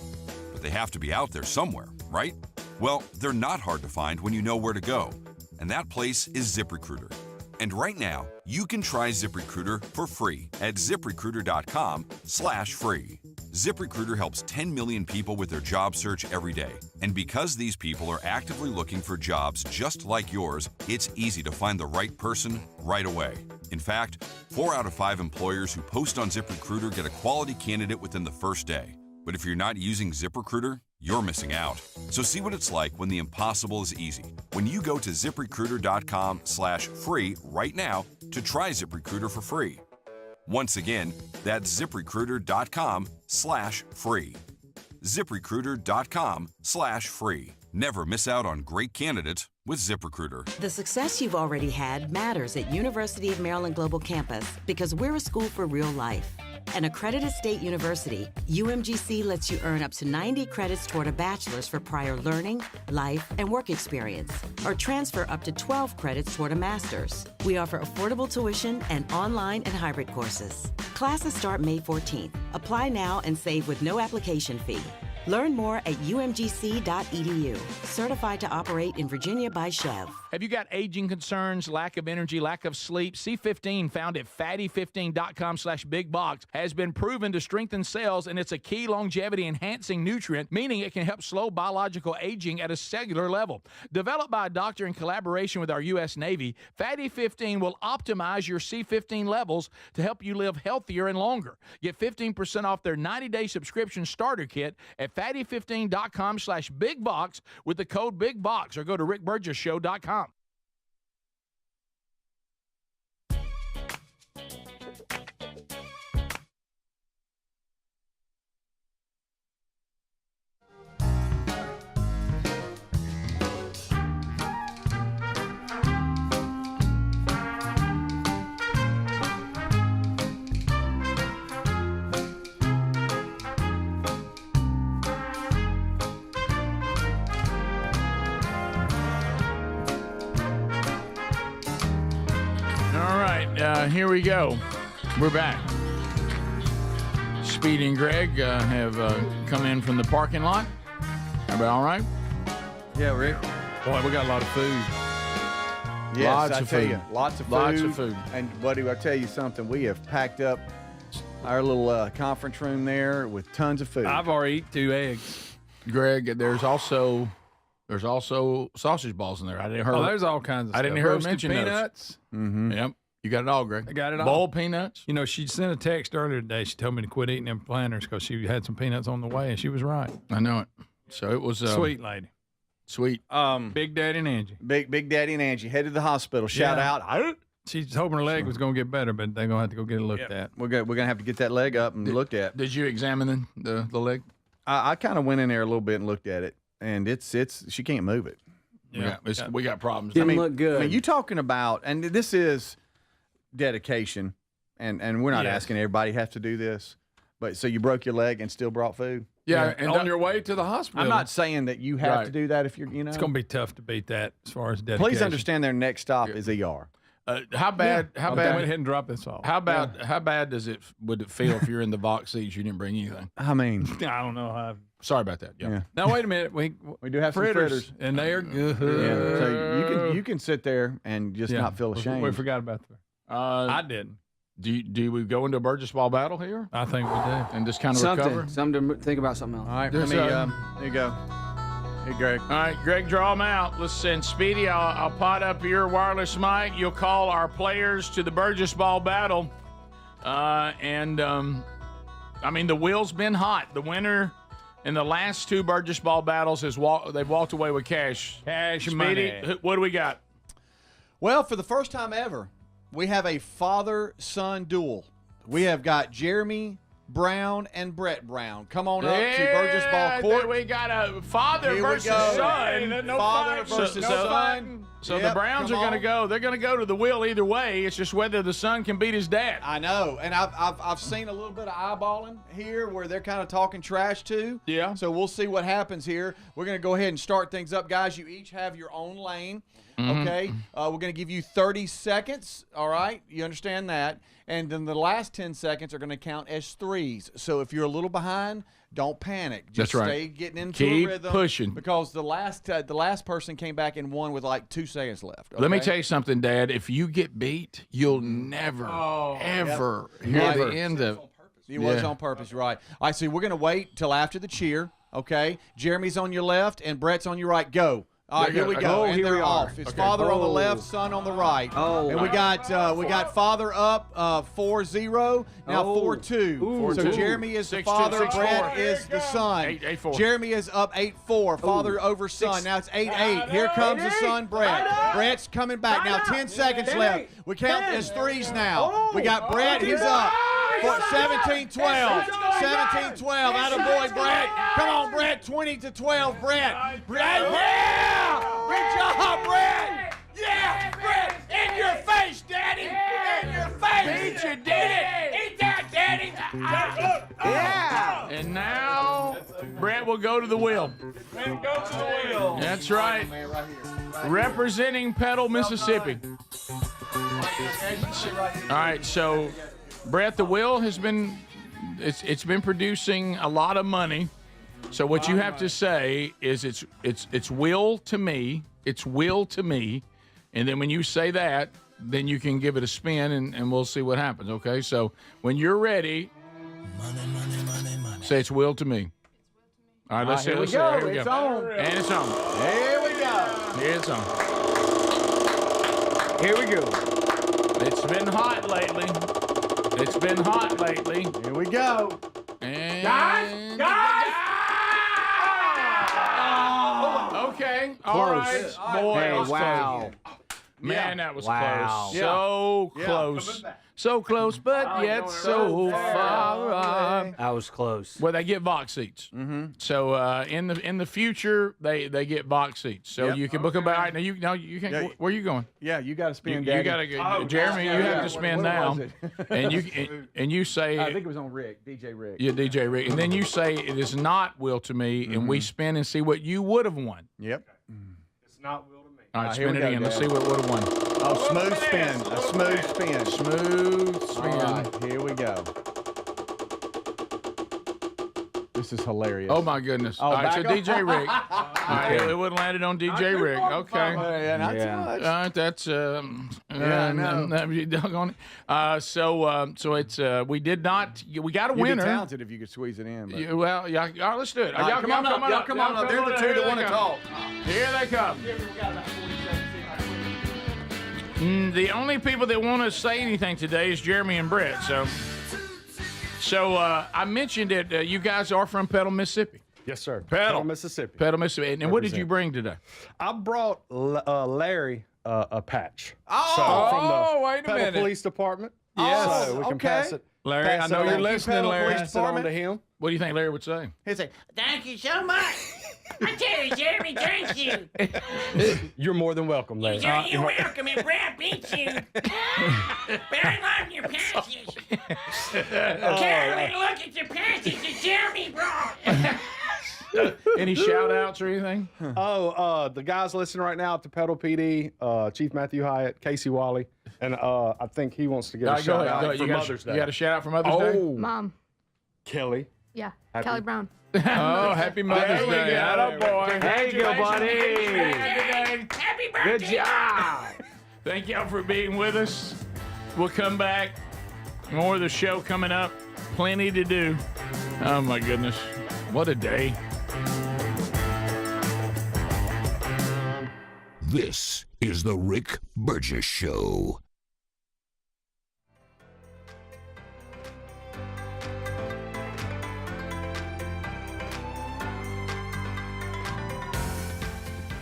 Speaker 26: but they have to be out there somewhere, right? Well, they're not hard to find when you know where to go, and that place is ZipRecruiter. And right now, you can try ZipRecruiter for free at ZipRecruiter.com/free. ZipRecruiter helps 10 million people with their job search every day. And because these people are actively looking for jobs just like yours, it's easy to find the right person right away. In fact, 4 out of 5 employers who post on ZipRecruiter get a quality candidate within the first day. But if you're not using ZipRecruiter, you're missing out. So see what it's like when the impossible is easy. When you go to ZipRecruiter.com/free right now to try ZipRecruiter for free. Once again, that's ZipRecruiter.com/free. ZipRecruiter.com/free. Never miss out on great candidates with ZipRecruiter.
Speaker 27: The success you've already had matters at University of Maryland Global Campus because we're a school for real life. An accredited state university, UMGC lets you earn up to 90 credits toward a bachelor's for prior learning, life, and work experience, or transfer up to 12 credits toward a master's. We offer affordable tuition and online and hybrid courses. Classes start May 14th. Apply now and save with no application fee. Learn more at umgc.edu. Certified to operate in Virginia by Chev.
Speaker 1: Have you got aging concerns, lack of energy, lack of sleep? C15, found at fatty15.com/bigbox, has been proven to strengthen cells, and it's a key longevity enhancing nutrient, meaning it can help slow biological aging at a cellular level. Developed by a doctor in collaboration with our U.S. Navy, Fatty 15 will optimize your C15 levels to help you live healthier and longer. Get 15% off their 90-day subscription starter kit at fatty15.com/bigbox with the code BIGBOX, or go to rickburgessshow.com. here we go. We're back. Speedy and Greg have come in from the parking lot. Everybody all right?
Speaker 6: Yeah, Rick.
Speaker 2: Boy, we got a lot of food.
Speaker 6: Yes,
Speaker 1: Lots
Speaker 6: I
Speaker 1: of
Speaker 6: tell
Speaker 1: food.
Speaker 6: you, lots of food.
Speaker 1: Lots of food.
Speaker 6: And buddy, I tell you something. We have packed up our little conference room there with tons of food.
Speaker 2: I've already eaten 2 eggs.
Speaker 1: Greg, there's also sausage balls in there. I didn't hear.
Speaker 2: Oh, there's all kinds of stuff.
Speaker 1: I didn't hear her
Speaker 2: Roasted
Speaker 1: mention
Speaker 2: peanuts.
Speaker 1: those. Mm-hmm. Yep. You got it all, Greg.
Speaker 2: I got it all.
Speaker 1: Boiled peanuts.
Speaker 2: You know, she sent a text earlier today. She told me to quit eating them planters because she had some peanuts on the way, and she was right.
Speaker 1: I know it. So it was
Speaker 2: sweet lady.
Speaker 1: Sweet.
Speaker 2: Big Daddy and Angie.
Speaker 6: Big Daddy and Angie headed to the hospital. Shout out.
Speaker 2: She's hoping her leg was going to get better, but they're going to have to go get it looked at.
Speaker 6: We're gonna have to get that leg up and looked at.
Speaker 1: Did you examine the leg?
Speaker 6: I kind of went in there a little bit and looked at it, and it's she can't move it.
Speaker 1: Yeah, we got problems.
Speaker 5: Didn't look good.
Speaker 6: I mean, you talking about, and this is dedication, and we're not asking everybody have to do this, but so you broke your leg and still brought food.
Speaker 2: Yeah, and on your way to the hospital.
Speaker 6: I'm not saying that you have to do that if you're,
Speaker 2: It's going to be tough to beat that as far as dedication.
Speaker 6: Please understand their next stop is ER.
Speaker 1: How bad?
Speaker 2: How bad? Went ahead and drop this off.
Speaker 1: How bad would it feel if you're in the box seats? You didn't bring anything.
Speaker 6: I mean,
Speaker 2: I don't know.
Speaker 1: Sorry about that. Yeah.
Speaker 2: Now wait a minute. We
Speaker 6: do have some fritters,
Speaker 2: and they are good.
Speaker 6: Yeah. So you can sit there and just not feel ashamed.
Speaker 2: We forgot about that. I didn't.
Speaker 1: Do we go into a Burgess ball battle here?
Speaker 2: I think we do.
Speaker 1: And just kind of recover?
Speaker 5: Something to think about something else.
Speaker 6: All right, let me, there you go. Hey, Greg.
Speaker 1: All right, Greg, draw them out. Let's send Speedy. I'll pot up your wireless mic. You'll call our players to the Burgess ball battle. I mean, the wheel's been hot. The winner in the last 2 Burgess ball battles they've walked away with cash.
Speaker 2: Cash
Speaker 1: Speedy,
Speaker 2: money.
Speaker 1: what do we got?
Speaker 6: Well, for the first time ever, we have a father-son duel. We have got Jeremy Brown and Brett Brown. Come on up to Burgess Ball Court.
Speaker 1: We got a father versus son.
Speaker 6: Father versus son.
Speaker 1: So the Browns are going to go. They're going to go to the wheel either way. It's just whether the son can beat his dad.
Speaker 6: I know, and I've seen a little bit of eyeballing here where they're kind of talking trash too.
Speaker 1: Yeah.
Speaker 6: So we'll see what happens here. We're going to go ahead and start things up, guys. You each have your own lane. Okay, we're going to give you 30 seconds, all right? You understand that? And then the last 10 seconds are going to count as threes. So if you're a little behind, don't panic. Just
Speaker 1: That's right.
Speaker 6: stay getting into
Speaker 1: Keep
Speaker 6: a rhythm.
Speaker 1: pushing.
Speaker 6: Because the last person came back and won with like 2 seconds left. Okay?
Speaker 1: Let me tell you something, Dad. If you get beat, you'll never, ever hear the end of it.
Speaker 6: It was on purpose, right. All right, so we're going to wait till after the cheer, okay? Jeremy's on your left and Brett's on your right. Go. All right, here we go. And they're off. It's father on the left, son on the right. And we got father up 4-0, now 4-2. So Jeremy is the father, Brett is the son.
Speaker 1: 8-4.
Speaker 6: Jeremy is up 8-4, father over son. Now it's 8-8. Here comes the son, Brett. Brett's coming back. Now 10 seconds left. We count as threes now. We got Brett, he's up. 17-12. 17-12. Attaboy, Brett. Come on, Brett. 20-12, Brett. Brett, yeah! Good job, Brett! Yeah, Brett! In your face, Daddy! In your face!
Speaker 1: Beat you, did it!
Speaker 6: Eat that, Daddy!
Speaker 1: Yeah! And now Brett will go to the wheel. That's right. Representing Petal, Mississippi. All right, so Brett, the wheel has been it's been producing a lot of money. So what you have to say is it's will to me. It's will to me. And then when you say that, then you can give it a spin and we'll see what happens. Okay. So when you're ready, say it's will to me. All right, let's see.
Speaker 6: Here we go.
Speaker 1: Here we
Speaker 6: It's
Speaker 1: go.
Speaker 6: on.
Speaker 1: And it's on.
Speaker 6: Here we go.
Speaker 1: It's on.
Speaker 5: Here we go.
Speaker 1: It's been hot lately. It's been hot lately.
Speaker 6: Here we go.
Speaker 1: And
Speaker 6: Guys!
Speaker 1: Okay. All right. Boy,
Speaker 5: Hey,
Speaker 1: that was
Speaker 5: wow.
Speaker 1: close. Man, that was
Speaker 5: Wow.
Speaker 1: close. So close. So close, but yet so far.
Speaker 5: That was close.
Speaker 1: Well, they get box seats.
Speaker 6: Mm-hmm.
Speaker 1: So in the future, they get box seats. So you can book them. All right, now you can.
Speaker 6: Yeah.
Speaker 1: Where are you going?
Speaker 6: Yeah, you got to spin,
Speaker 1: You got to go, Jeremy. You have to spin now, and you say.
Speaker 6: I think it was on Rick, DJ Rick.
Speaker 1: Yeah, DJ Rick, and then you say it is not will to me, and we spin and see what you would have won.
Speaker 6: Yep.
Speaker 18: It's not will to me.
Speaker 1: All right,
Speaker 6: Here
Speaker 1: spin
Speaker 6: we
Speaker 1: it
Speaker 6: go,
Speaker 1: again. Let's
Speaker 6: Dad.
Speaker 1: see what would have won.
Speaker 6: Oh, smooth spin. A smooth spin.
Speaker 1: Smooth spin.
Speaker 6: All right, here we go. This is hilarious.
Speaker 1: Oh, my goodness.
Speaker 6: Oh,
Speaker 1: All right, so
Speaker 6: back up?
Speaker 1: DJ Rick. All right, it would have landed on DJ Rick. Okay.
Speaker 6: Yeah, not too much.
Speaker 1: All right, that's doggone it. So it's we did not. We got a
Speaker 6: You'd
Speaker 1: winner.
Speaker 6: be talented if you could squeeze it in. But.
Speaker 1: Yeah, well, yeah. All right, let's do it.
Speaker 6: All right,
Speaker 1: Y'all
Speaker 6: come on up.
Speaker 1: Come on up.
Speaker 6: They're the two that want to talk.
Speaker 1: Here they come. The only people that want to say anything today is Jeremy and Brett. So I mentioned that you guys are from Petal, Mississippi.
Speaker 4: Yes, sir.
Speaker 1: Petal,
Speaker 4: Mississippi.
Speaker 1: Petal, Mississippi. And what did you bring today?
Speaker 4: I brought Larry a patch.
Speaker 1: Oh,
Speaker 4: from the
Speaker 1: wait a
Speaker 4: Petal
Speaker 1: minute.
Speaker 4: Police Department.
Speaker 1: Yes.
Speaker 4: So we can pass it.
Speaker 1: Larry,
Speaker 4: pass
Speaker 1: I know
Speaker 4: it
Speaker 1: you're
Speaker 4: on.
Speaker 1: listening, Larry.
Speaker 4: Pass it on to him.
Speaker 1: What do you think Larry would say?
Speaker 6: He'd say,
Speaker 9: Thank you so much. I tell you, Jeremy, thank you.
Speaker 4: You're more than welcome, Larry.
Speaker 9: You're welcome, and Brad beats you. But I love your passes. Carolyn, look at the passes that Jeremy brought.
Speaker 1: Any shout outs or anything?
Speaker 4: The guys listening right now at the Petal PD, Chief Matthew Hyatt, Casey Wally, and I think he wants to get a shout out for Mother's Day.
Speaker 1: You got a shout out for Mother's Day?
Speaker 11: Mom.
Speaker 4: Kelly.
Speaker 11: Yeah.
Speaker 4: Happy-
Speaker 11: Kelly Brown.
Speaker 1: Oh, happy Mother's Day. Attaboy.
Speaker 5: There you go, buddy.
Speaker 9: Happy birthday.
Speaker 5: Good job.
Speaker 1: Thank y'all for being with us. We'll come back. More of the show coming up. Plenty to do. Oh, my goodness. What a day.
Speaker 7: This is the Rick Burgess Show.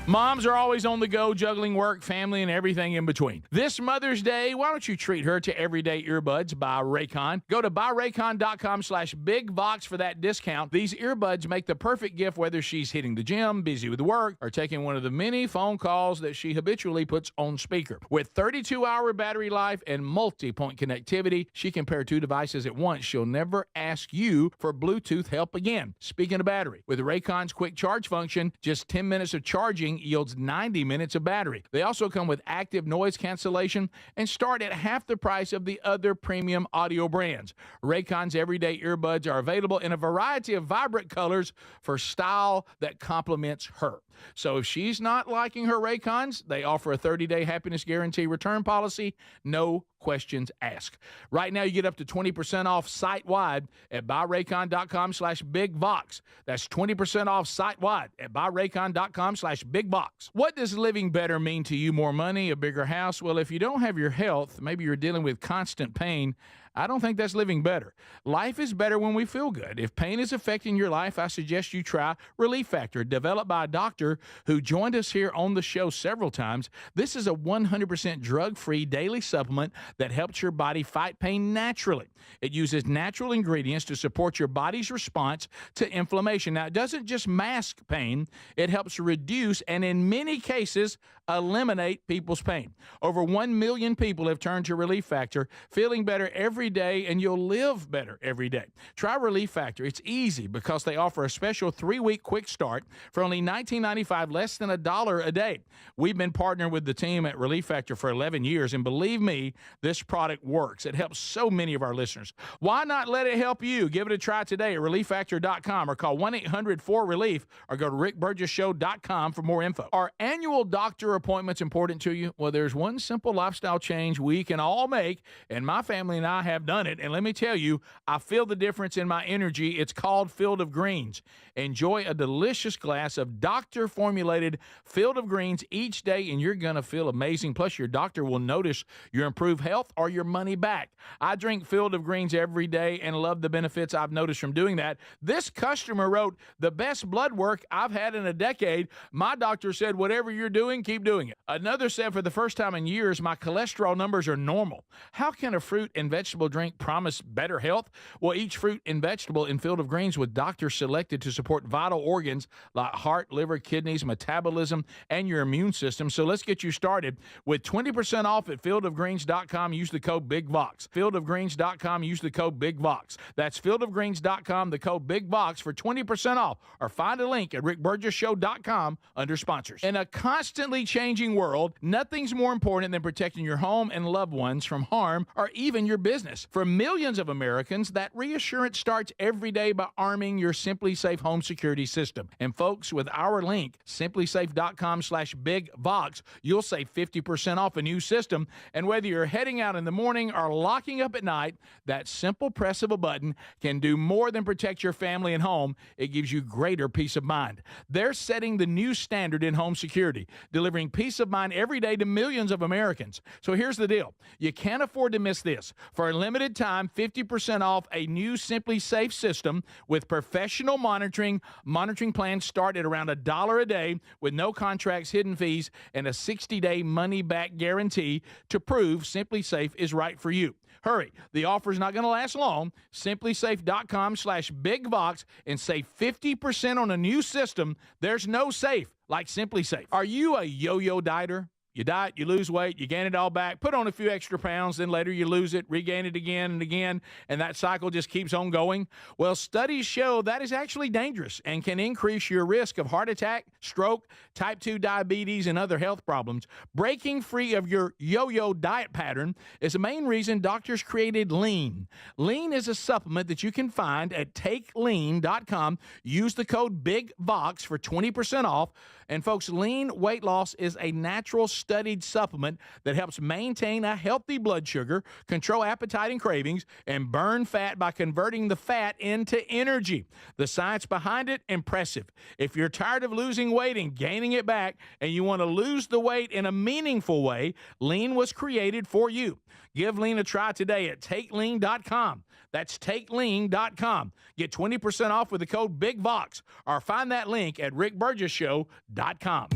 Speaker 1: Moms are always on the go, juggling work, family, and everything in between. This Mother's Day, why don't you treat her to everyday earbuds by Raycon? Go to buyraycon.com/bigbox for that discount. These earbuds make the perfect gift whether she's hitting the gym, busy with work, or taking one of the many phone calls that she habitually puts on speaker. With 32-hour battery life and multi-point connectivity, she can pair two devices at once. She'll never ask you for Bluetooth help again. Speaking of battery, with Raycon's quick charge function, just 10 minutes of charging yields 90 minutes of battery. They also come with active noise cancellation and start at half the price of the other premium audio brands. Raycon's everyday earbuds are available in a variety of vibrant colors for style that complements her. So if she's not liking her Raycons, they offer a 30-day happiness guarantee return policy, no questions asked. Right now, you get up to 20% off site-wide at buyraycon.com/bigbox. That's 20% off site-wide at buyraycon.com/bigbox. What does living better mean to you? More money, a bigger house? Well, if you don't have your health, maybe you're dealing with constant pain, I don't think that's living better. Life is better when we feel good. If pain is affecting your life, I suggest you try Relief Factor, developed by a doctor who joined us here on the show several times. This is a 100% drug-free daily supplement that helps your body fight pain naturally. It uses natural ingredients to support your body's response to inflammation. Now, it doesn't just mask pain, it helps reduce and in many cases eliminate people's pain. Over 1 million people have turned to Relief Factor, feeling better every day, and you'll live better every day. Try Relief Factor. It's easy because they offer a special 3-week quick start for only $19.95, less than $1 a day. We've been partnering with the team at Relief Factor for 11 years, and believe me, this product works. It helps so many of our listeners. Why not let it help you? Give it a try today at ReliefFactor.com or call 1-800-4RELIEF or go to RickBurgessShow.com for more info. Are annual doctor appointments important to you? Well, there's one simple lifestyle change we can all make, and my family and I have done it, and let me tell you, I feel the difference in my energy. It's called Field of Greens. Enjoy a delicious glass of doctor-formulated Field of Greens each day, and you're going to feel amazing. Plus, your doctor will notice your improved health or your money back. I drink Field of Greens every day and love the benefits I've noticed from doing that. This customer wrote, the best blood work I've had in a decade. My doctor said, whatever you're doing, keep doing it. Another said, for the first time in years, my cholesterol numbers are normal. How can a fruit and vegetable vegetable drink promise better health? Well, each fruit and vegetable in Field of Greens with doctors selected to support vital organs like heart, liver, kidneys, metabolism, and your immune system. So let's get you started with 20% off at fieldofgreens.com. Use the code BIGVOX. Fieldofgreens.com. Use the code BIGVOX. That's fieldofgreens.com, the code BIGVOX for 20% off. Or find a link at rickburgesshow.com under sponsors. In a constantly changing world, nothing's more important than protecting your home and loved ones from harm or even your business. For millions of Americans, that reassurance starts every day by arming your Simply Safe home security system. And folks, with our link, simplysafe.com/bigvox, you'll save 50% off a new system. And whether you're heading out in the morning or locking up at night, that simple press of a button can do more than protect your family and home. It gives you greater peace of mind. They're setting the new standard in home security, delivering peace of mind every day to millions of Americans. So here's the deal. You can't afford to miss this. For a limited time, 50% off a new Simply Safe system with professional monitoring. Monitoring plans start at around $1 a day with no contracts, hidden fees, and a 60-day money-back guarantee to prove Simply Safe is right for you. Hurry. The offer's not going to last long. Simplysafe.com/bigvox and save 50% on a new system. There's no safe like Simply Safe. Are you a yo-yo dieter? You diet, you lose weight, you gain it all back, put on a few extra pounds, then later you lose it, regain it again and again, and that cycle just keeps on going? Well, studies show that is actually dangerous and can increase your risk of heart attack, stroke, type 2 diabetes, and other health problems. Breaking free of your yo-yo diet pattern is the main reason doctors created Lean. Lean is a supplement that you can find at takelean.com. Use the code BIGVOX for 20% off. And folks, Lean weight loss is a natural studied supplement that helps maintain a healthy blood sugar, control appetite and cravings, and burn fat by converting the fat into energy. The science behind it, impressive. If you're tired of losing weight and gaining it back, and you want to lose the weight in a meaningful way, Lean was created for you. Give Lean a try today at takelean.com. That's takelean.com. Get 20% off with the code BIGVOX, or find that link at rickburgesshow.com.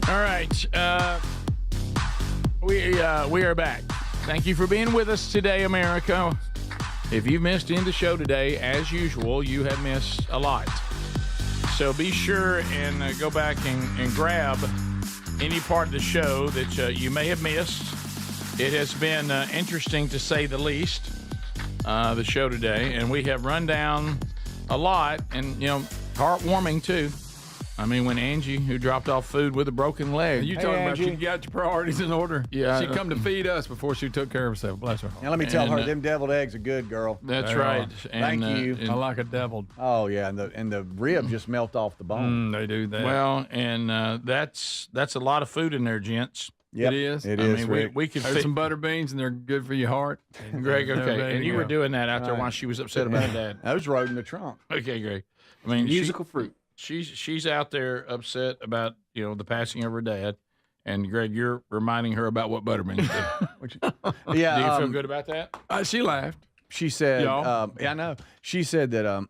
Speaker 1: All right, we are back. Thank you for being with us today, America. If you missed in the show today, as usual, you have missed a lot. So be sure and go back and grab any part of the show that you may have missed. It has been interesting to say the least, the show today, and we have run down a lot, and heartwarming too. I mean, when Angie, who dropped off food with a broken leg.
Speaker 2: You talking about you got your priorities in order?
Speaker 1: Yeah.
Speaker 2: She come to feed us before she took care of herself. Bless her heart.
Speaker 6: Now, let me tell her, them deviled eggs are good, girl.
Speaker 1: That's right.
Speaker 6: Thank you.
Speaker 2: I like a deviled.
Speaker 6: Oh, yeah, and the rib just melt off the bone.
Speaker 2: They do that.
Speaker 1: Well, and that's a lot of food in there, gents.
Speaker 6: Yep,
Speaker 2: it is.
Speaker 6: It is.
Speaker 1: I mean, we could
Speaker 2: There's some butter beans, and they're good for your heart.
Speaker 1: Greg, okay. And you were doing that after while she was upset about Dad.
Speaker 6: I was riding the trunk.
Speaker 1: Okay, Greg. I mean,
Speaker 5: musical fruit.
Speaker 1: She's out there upset about the passing of her dad, and Greg, you're reminding her about what Butterman did.
Speaker 6: Yeah,
Speaker 1: do you feel good about that?
Speaker 2: She laughed.
Speaker 6: She said, "Yeah, I know." She said that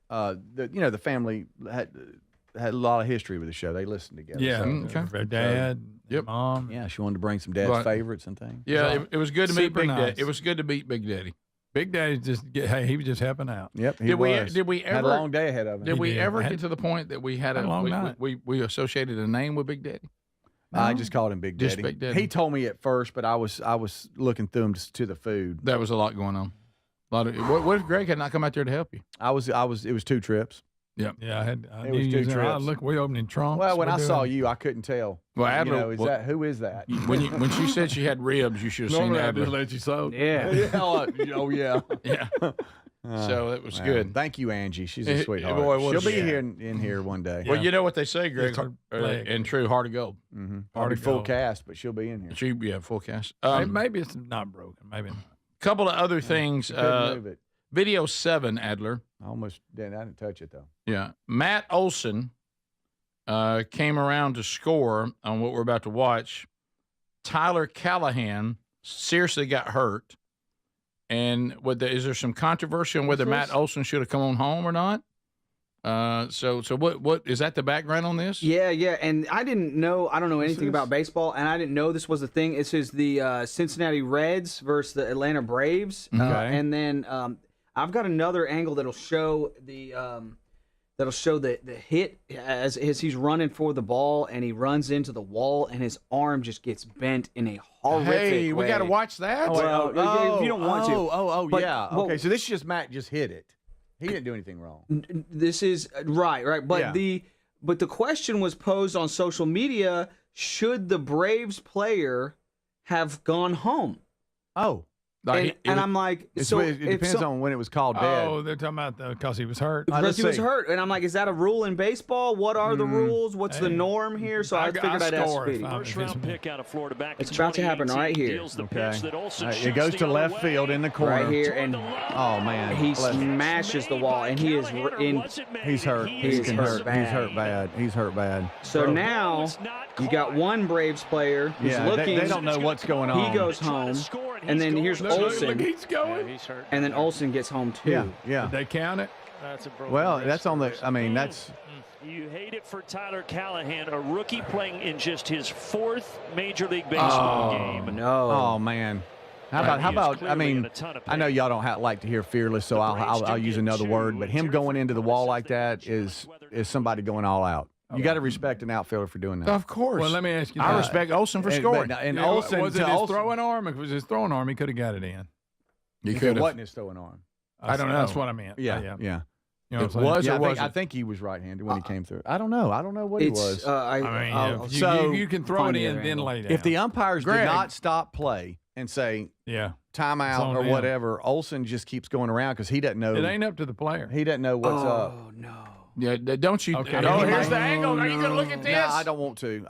Speaker 6: the family had a lot of history with the show. They listened together.
Speaker 2: Yeah,
Speaker 6: so,
Speaker 2: her dad, mom.
Speaker 6: Yeah, she wanted to bring some dad's favorites and things.
Speaker 1: Yeah, it was good to meet Big
Speaker 2: nice.
Speaker 1: Daddy. It was good to meet Big Daddy.
Speaker 2: Big Daddy he was just helping out.
Speaker 6: Yep,
Speaker 1: did we ever
Speaker 6: had a long day ahead of him?
Speaker 1: Did we ever get to the point that we had
Speaker 2: a long night.
Speaker 1: We associated a name with Big Daddy?
Speaker 6: No. I just called him Big Daddy.
Speaker 1: Just Big Daddy.
Speaker 6: He told me at first, but I was looking through him to the food.
Speaker 1: There was a lot going on. What if Greg had not come out there to help you?
Speaker 6: It was 2 trips.
Speaker 1: Yeah,
Speaker 2: yeah. I
Speaker 6: it was 2 trips.
Speaker 2: Look, we opening trunks.
Speaker 6: Well, when I saw you, I couldn't tell.
Speaker 1: Well, Adler,
Speaker 6: who is that?
Speaker 1: When she said she had ribs, you should have seen Adler.
Speaker 2: Just let you soak.
Speaker 5: Yeah.
Speaker 6: Oh yeah.
Speaker 1: Yeah. So it was good.
Speaker 6: Thank you, Angie. She's a sweetheart.
Speaker 1: Boy,
Speaker 6: she'll be here in here one day.
Speaker 1: Well, you know what they say, Greg, and true, heart of gold.
Speaker 6: Mm-hmm. Probably full cast, but she'll be in here.
Speaker 1: Full cast.
Speaker 2: Maybe it's not broken. Maybe.
Speaker 1: Couple of other things.
Speaker 6: Move it.
Speaker 1: Video 7, Adler.
Speaker 6: I didn't touch it though.
Speaker 1: Yeah, Matt Olson came around to score on what we're about to watch. Tyler Callahan seriously got hurt. And is there some controversy on whether Matt Olson should have come on home or not? So what is that the background on this?
Speaker 5: Yeah, and I don't know anything about baseball, and I didn't know this was a thing. It says the Cincinnati Reds versus the Atlanta Braves, and then I've got another angle that'll show the hit as he's running for the ball, and he runs into the wall, and his arm just gets bent in a horrific way.
Speaker 1: We got to watch that.
Speaker 5: Well, if you don't want to. But,
Speaker 6: yeah. Okay, so this is just Matt just hit it. He didn't do anything wrong.
Speaker 5: This is right. But the question was posed on social media: should the Braves player have gone home?
Speaker 6: Oh,
Speaker 5: and I'm like,
Speaker 6: it depends on when it was called dead.
Speaker 2: Oh, they're talking about because he was hurt.
Speaker 5: Because he was hurt, and I'm like, is that a rule in baseball? What are the rules? What's the norm here? So I figured I'd ask Speedy.
Speaker 10: First round pick out of Florida back.
Speaker 5: It's about to happen right here.
Speaker 6: Okay, it goes to left field in the corner.
Speaker 5: Right here, and
Speaker 6: oh man,
Speaker 5: he smashes the wall, and he is in.
Speaker 6: He's hurt. He's hurt bad. He's hurt bad.
Speaker 5: So now you got one Braves player who's looking.
Speaker 6: They don't know what's going on.
Speaker 5: He goes home, and then here's Olson.
Speaker 2: He's going.
Speaker 10: He's hurt.
Speaker 5: And then Olson gets home too.
Speaker 6: Yeah.
Speaker 2: Did they count it?
Speaker 10: That's a broken
Speaker 6: well,
Speaker 10: wrist.
Speaker 6: that's on the. I mean, that's.
Speaker 10: You hate it for Tyler Callahan, a rookie playing in just his 4th Major League Baseball game.
Speaker 5: No.
Speaker 6: Oh man. How about? I mean, I know y'all don't like to hear fearless, so I'll use another word. But him going into the wall like that is somebody going all out. You got to respect an outfielder for doing that.
Speaker 1: Of course.
Speaker 2: Well, let me ask you.
Speaker 1: I respect Olson for scoring.
Speaker 6: And Olson
Speaker 2: was it his throwing arm? If it was his throwing arm, he could have got it in.
Speaker 6: If it wasn't his throwing arm.
Speaker 1: I don't know.
Speaker 2: That's what I meant.
Speaker 6: Yeah.
Speaker 2: You know
Speaker 1: it
Speaker 2: was
Speaker 1: or wasn't?
Speaker 6: I think he was right-handed when he came through. I don't know. I don't know what he was.
Speaker 2: You can throw it in, then lay down.
Speaker 6: If the umpires did not stop play and say timeout or whatever, Olson just keeps going around because he doesn't know.
Speaker 2: It ain't up to the player.
Speaker 6: He doesn't know what's up.
Speaker 5: Oh no.
Speaker 1: Yeah, don't you?
Speaker 2: Okay.
Speaker 1: Here's the angle. Are you going to look at this?
Speaker 6: No, I don't want to.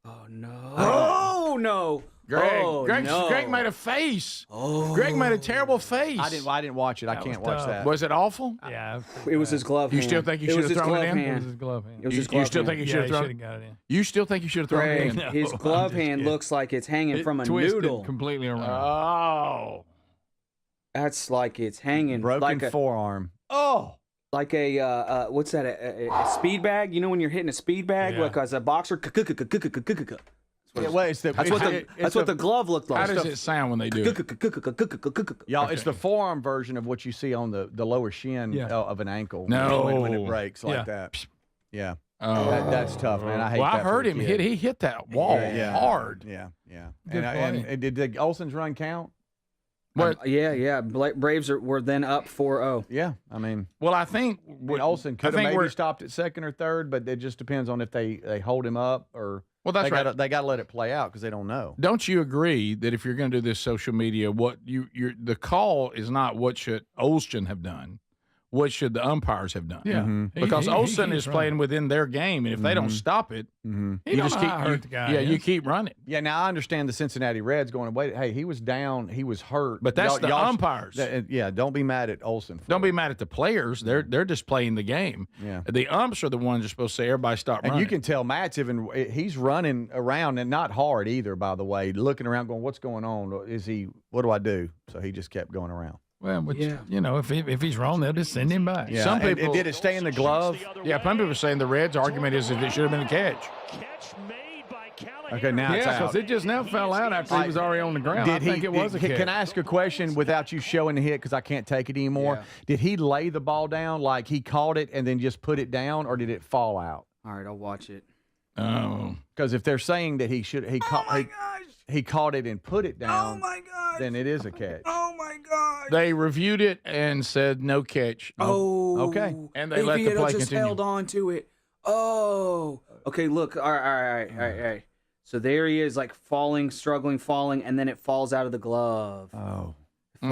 Speaker 5: Oh no. Oh no.
Speaker 1: Greg made a face. Greg made a terrible face.
Speaker 6: I didn't watch it. I can't watch that.
Speaker 1: Was it awful?
Speaker 2: Yeah.
Speaker 5: It was his glove hand.
Speaker 1: You still think he should have thrown it in?
Speaker 2: It was his glove hand.
Speaker 1: You still think he should have thrown it in? You still think he should have thrown it in?
Speaker 5: His glove hand looks like it's hanging from a noodle.
Speaker 2: Completely around.
Speaker 1: Oh.
Speaker 5: That's like it's hanging.
Speaker 6: Broken
Speaker 5: like a
Speaker 6: forearm.
Speaker 5: Oh. Like a what's that? A speed bag? You know when you're hitting a speed bag, like as a boxer.
Speaker 6: Yeah, well,
Speaker 5: that's what the glove looked like.
Speaker 1: How does it sound when they do it?
Speaker 6: Y'all, it's the forearm version of what you see on the lower shin of an ankle.
Speaker 1: No,
Speaker 6: when it breaks like that. Yeah.
Speaker 1: Oh.
Speaker 6: That's tough, man. I hate that.
Speaker 1: I heard him hit. He hit that wall hard.
Speaker 6: Yeah. And did the Olson's run count?
Speaker 5: Yeah. Braves were then up 4-0.
Speaker 6: Yeah, I mean.
Speaker 1: Well, I think
Speaker 6: Olson could have maybe stopped at second or third, but it just depends on if they hold him up or.
Speaker 1: Well, that's right.
Speaker 6: They got to let it play out because they don't know.
Speaker 1: Don't you agree that if you're going to do this social media, the call is not what should Olson have done, what should the umpires have done?
Speaker 2: Yeah,
Speaker 1: because Olson is playing within their game, and if they don't stop it, you just keep keep running.
Speaker 6: Yeah, now I understand the Cincinnati Reds going, wait, hey, he was down, he was hurt,
Speaker 1: but that's the umpires.
Speaker 6: Don't be mad at Olson.
Speaker 1: Don't be mad at the players. They're just playing the game.
Speaker 6: Yeah,
Speaker 1: the umps are the ones that are supposed to say everybody stop running.
Speaker 6: And you can tell Matt's he's running around and not hard either. By the way, looking around, going, what's going on? What do I do? So he just kept going around.
Speaker 2: Well, if he's wrong, they'll just send him back.
Speaker 6: Yeah.
Speaker 1: Some people
Speaker 6: did it stay in the glove?
Speaker 1: Yeah, some people are saying the Reds' argument is that it should have been a catch.
Speaker 6: Okay, now it's out.
Speaker 2: Because it just now fell out after he was already on the ground. I think it was a catch.
Speaker 6: Can I ask a question without you showing the hit because I can't take it anymore? Yeah. Did he lay the ball down like he caught it and then just put it down, or did it fall out?
Speaker 5: All right, I'll watch it.
Speaker 1: Oh.
Speaker 6: Because if they're saying that he caught it and put it down, then it is a catch.
Speaker 9: Oh my God!
Speaker 1: They reviewed it and said no catch.
Speaker 5: Oh,
Speaker 6: okay.
Speaker 1: And they let the play
Speaker 5: just
Speaker 1: continue.
Speaker 5: held on to it. Oh, okay. Look, all right. So there he is, like struggling, falling, and then it falls out of the glove.
Speaker 6: Oh.
Speaker 5: It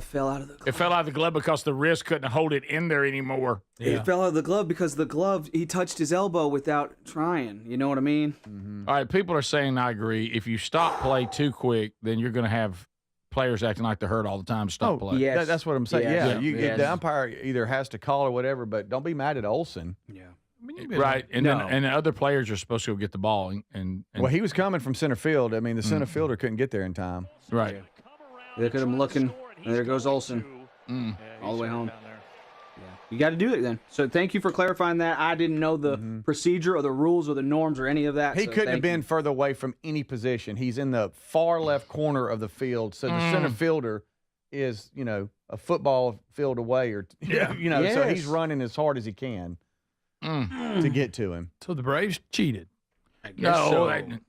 Speaker 5: fell out of the glove.
Speaker 1: It fell out of the glove because the wrist couldn't hold it in there anymore.
Speaker 5: Yeah. It fell out of the glove because the glove, he touched his elbow without trying. You know what I mean?
Speaker 6: Mm-hmm.
Speaker 1: All right, people are saying, I agree, if you stop play too quick, then you're going to have players acting like they're hurt all the time to stop play.
Speaker 5: Yes.
Speaker 6: That's what I'm saying. Yeah. The umpire either has to call or whatever, but don't be mad at Olson.
Speaker 5: Yeah.
Speaker 1: Right, and then the other players are supposed to go get the ball. And
Speaker 6: well, he was coming from center field. I mean, the center fielder couldn't get there in time.
Speaker 1: Right.
Speaker 5: Look at him looking. And there goes Olsen. All the way home. Yeah. You got to do it then. So thank you for clarifying that. I didn't know the procedure or the rules or the norms or any of that.
Speaker 6: He couldn't have been further away from any position. He's in the far left corner of the field. So the center fielder is, a football field away, or so he's running as hard as he can to get to him.
Speaker 2: So the Braves cheated.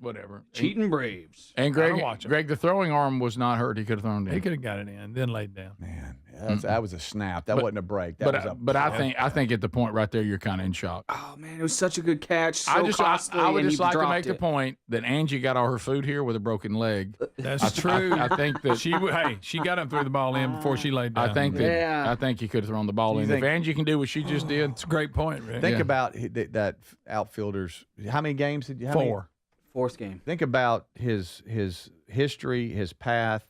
Speaker 1: Whatever.
Speaker 5: Cheating Braves.
Speaker 1: And Greg, the throwing arm was not hurt. He could have thrown it in.
Speaker 2: He could have got it in, then laid down.
Speaker 6: Man, that was a snap. That wasn't a break. But
Speaker 1: I think at the point right there, you're kind of in shock.
Speaker 5: Oh man, it was such a good catch.
Speaker 1: I would just like to make the point that Angie got all her food here with a broken leg.
Speaker 2: That's true.
Speaker 1: I think that
Speaker 2: she got him threw the ball in before she laid down.
Speaker 1: I think he could have thrown the ball in. If Angie can do what she just did,
Speaker 2: it's a great point, Rick.
Speaker 6: Think about that outfielders. How many games did you have?
Speaker 2: 4.
Speaker 5: Fourth game.
Speaker 6: Think about his history, his path,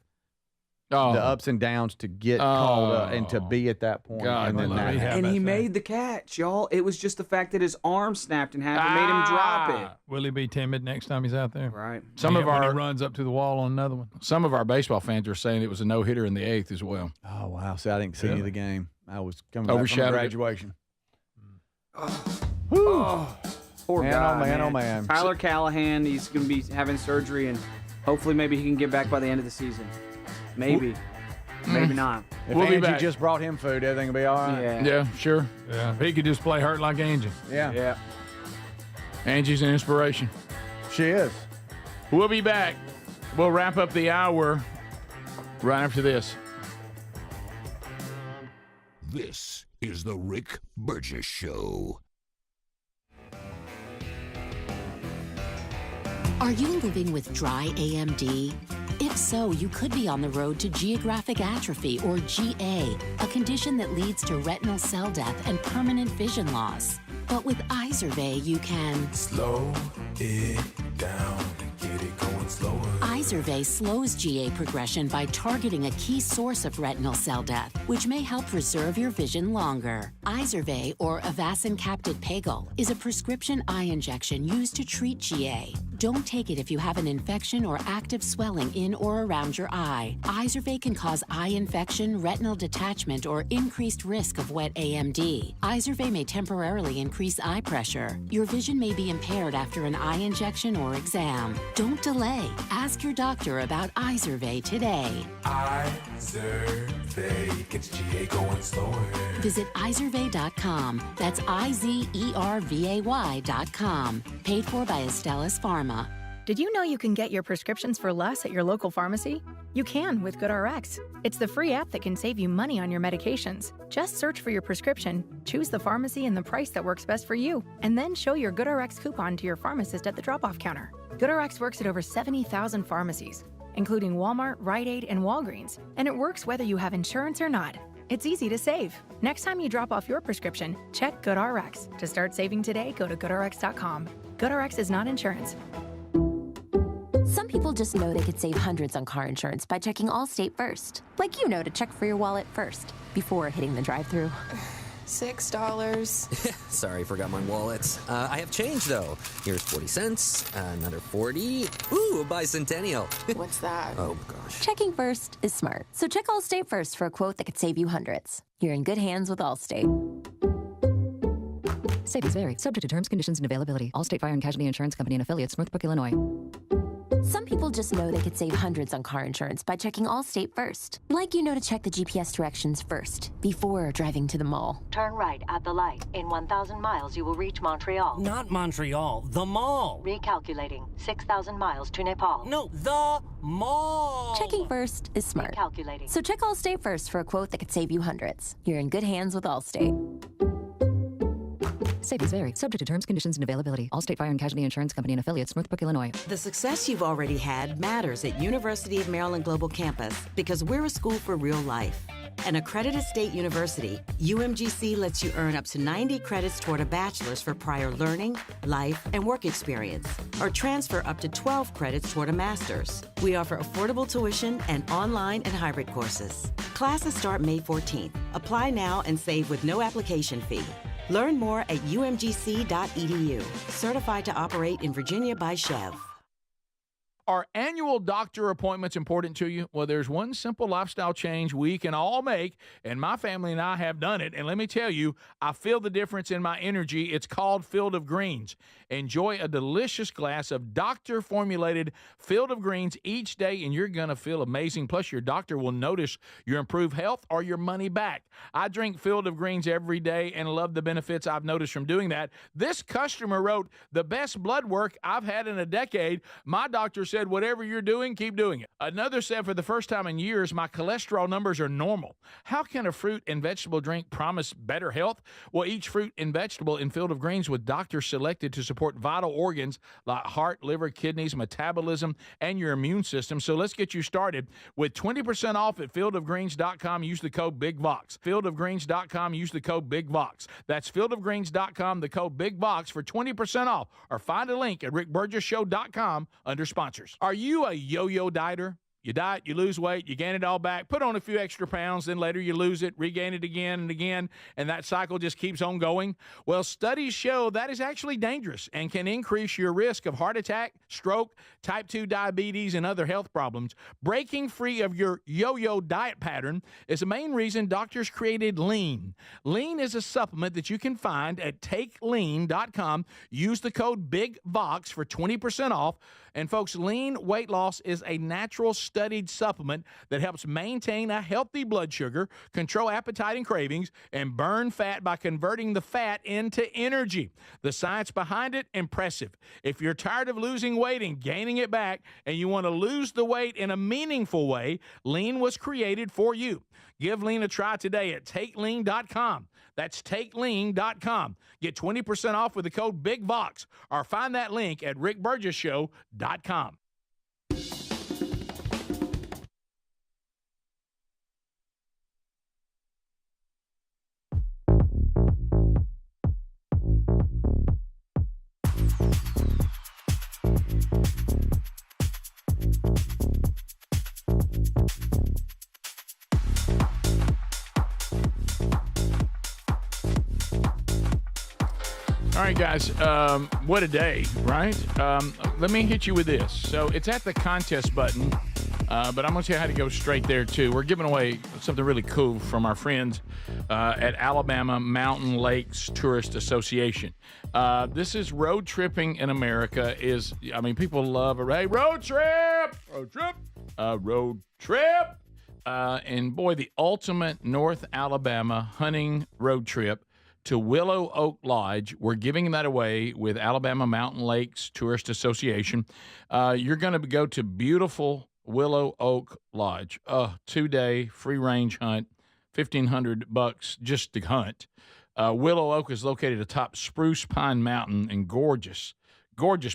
Speaker 6: the ups and downs to get called up and to be at that point.
Speaker 5: And he made the catch, y'all. It was just the fact that his arm snapped in half and made him drop it.
Speaker 2: Will he be timid next time he's out there?
Speaker 5: Right.
Speaker 2: When he runs up to the wall on another one.
Speaker 1: Some of our baseball fans are saying it was a no-hitter in the 8th as well.
Speaker 6: Oh, wow. See, I didn't see any of the game. I was coming back from graduation.
Speaker 5: Poor guy,
Speaker 6: oh man.
Speaker 5: Tyler Callahan, he's going to be having surgery, and hopefully maybe he can get back by the end of the season. Maybe. Maybe not.
Speaker 6: If Angie just brought him food, everything will be all right.
Speaker 1: Yeah, sure.
Speaker 2: Yeah, he could just play hurt like Angie.
Speaker 6: Yeah.
Speaker 1: Angie's an inspiration.
Speaker 6: She is.
Speaker 1: We'll be back. We'll wrap up the hour right after this.
Speaker 7: This is the Rick Burgess Show.
Speaker 8: Are you living with dry AMD? If so, you could be on the road to geographic atrophy, or GA, a condition that leads to retinal cell death and permanent vision loss. But with Izervay, you can
Speaker 15: slow it down and get it going slower.
Speaker 8: Izervay slows GA progression by targeting a key source of retinal cell death, which may help preserve your vision longer. Izervay, or avacincaptad pegol, is a prescription eye injection used to treat GA. Don't take it if you have an infection or active swelling in or around your eye. Izervay can cause eye infection, retinal detachment, or increased risk of wet AMD. Izervay may temporarily increase eye pressure. Your vision may be impaired after an eye injection or exam. Don't delay. Ask your doctor about Izervay today.
Speaker 15: Izervay gets GA going slower.
Speaker 8: Visit Izervay.com. That's IZERVAY.com. Paid for by Astellas Pharma.
Speaker 11: Did you know you can get your prescriptions for less at your local pharmacy? You can with GoodRx. It's the free app that can save you money on your medications. Just search for your prescription, choose the pharmacy and the price that works best for you, and then show your GoodRx coupon to your pharmacist at the drop-off counter. GoodRx works at over 70,000 pharmacies, including Walmart, Rite Aid, and Walgreens, and it works whether you have insurance or not. It's easy to save. Next time you drop off your prescription, check GoodRx. To start saving today, go to GoodRx.com. GoodRx is not insurance.
Speaker 12: Some people just know they could save hundreds on car insurance by checking Allstate first. Like to check for your wallet first, before hitting the drive-thru.
Speaker 13: $6.
Speaker 19: Sorry, forgot my wallet. I have change, though. Here's 40 cents, another 40. Ooh, a bicentennial.
Speaker 13: What's that?
Speaker 19: Oh, gosh.
Speaker 12: Checking first is smart. So check Allstate first for a quote that could save you hundreds. You're in good hands with Allstate.
Speaker 20: Savings vary. Subject to terms, conditions, and availability. Allstate Fire and Casualty Insurance Company and Affiliates, Northbrook, Illinois.
Speaker 12: Some people just know they could save hundreds on car insurance by checking Allstate first. Like to check the GPS directions first, before driving to the mall.
Speaker 27: Turn right at the light. In 1,000 miles, you will reach Montreal.
Speaker 22: Not Montreal, the mall.
Speaker 27: Recalculating. 6,000 miles to Nepal.
Speaker 22: No, the mall.
Speaker 12: Checking first is smart.
Speaker 27: Recalculating.
Speaker 12: So check Allstate first for a quote that could save you hundreds. You're in good hands with Allstate.
Speaker 20: Savings vary. Subject to terms, conditions, and availability. Allstate Fire and Casualty Insurance Company and Affiliates, Northbrook, Illinois.
Speaker 27: The success you've already had matters at University of Maryland Global Campus because we're a school for real life. An accredited state university, UMGC lets you earn up to 90 credits toward a bachelor's for prior learning, life, and work experience, or transfer up to 12 credits toward a master's. We offer affordable tuition and online and hybrid courses. Classes start May 14th. Apply now and save with no application fee. Learn more at umgc.edu. Certified to operate in Virginia by Chev.
Speaker 1: Are annual doctor appointments important to you? Well, there's one simple lifestyle change we can all make, and my family and I have done it. And let me tell you, I feel the difference in my energy. It's called Field of Greens. Enjoy a delicious glass of doctor-formulated Field of Greens each day, and you're going to feel amazing. Plus, your doctor will notice your improved health or your money back. I drink Field of Greens every day and love the benefits I've noticed from doing that. This customer wrote, the best blood work I've had in a decade. My doctor said, whatever you're doing, keep doing it. Another said, for the first time in years, my cholesterol numbers are normal. How can a fruit and vegetable drink promise better health? Well, each fruit and vegetable in Field of Greens with doctors selected to support vital organs like heart, liver, kidneys, metabolism, and your immune system. So let's get you started with 20% off at fieldofgreens.com. Use the code BIGVOX. Fieldofgreens.com. Use the code BIGVOX. That's fieldofgreens.com, the code BIGVOX for 20% off. Or find a link at rickburgessshow.com under sponsors. Are you a yo-yo dieter? You diet, you lose weight, you gain it all back, put on a few extra pounds, then later you lose it, regain it again and again, and that cycle just keeps on going? Well, studies show that is actually dangerous and can increase your risk of heart attack, stroke, type 2 diabetes, and other health problems. Breaking free of your yo-yo diet pattern is the main reason doctors created Lean. Lean is a supplement that you can find at takelean.com. Use the code BIGVOX for 20% off. And folks, Lean weight loss is a natural studied supplement that helps maintain a healthy blood sugar, control appetite and cravings, and burn fat by converting the fat into energy. The science behind it, impressive. If you're tired of losing weight and gaining it back, and you want to lose the weight in a meaningful way, Lean was created for you. Give Lean a try today at takelean.com. That's takelean.com. Get 20% off with the code BIGVOX, or find that link at rickburgessshow.com. All right, guys, what a day, right? Let me hit you with this. So it's at the contest button, but I'm going to tell you how to go straight there, too. We're giving away something really cool from our friends at Alabama Mountain Lakes Tourist Association. This is road tripping in America. People love a road trip, road trip. And, boy, the ultimate North Alabama hunting road trip to Willow Oak Lodge. We're giving that away with Alabama Mountain Lakes Tourist Association. You're going to go to beautiful Willow Oak Lodge. 2-day free-range hunt, $1,500 just to hunt. Willow Oak is located atop Spruce Pine Mountain in gorgeous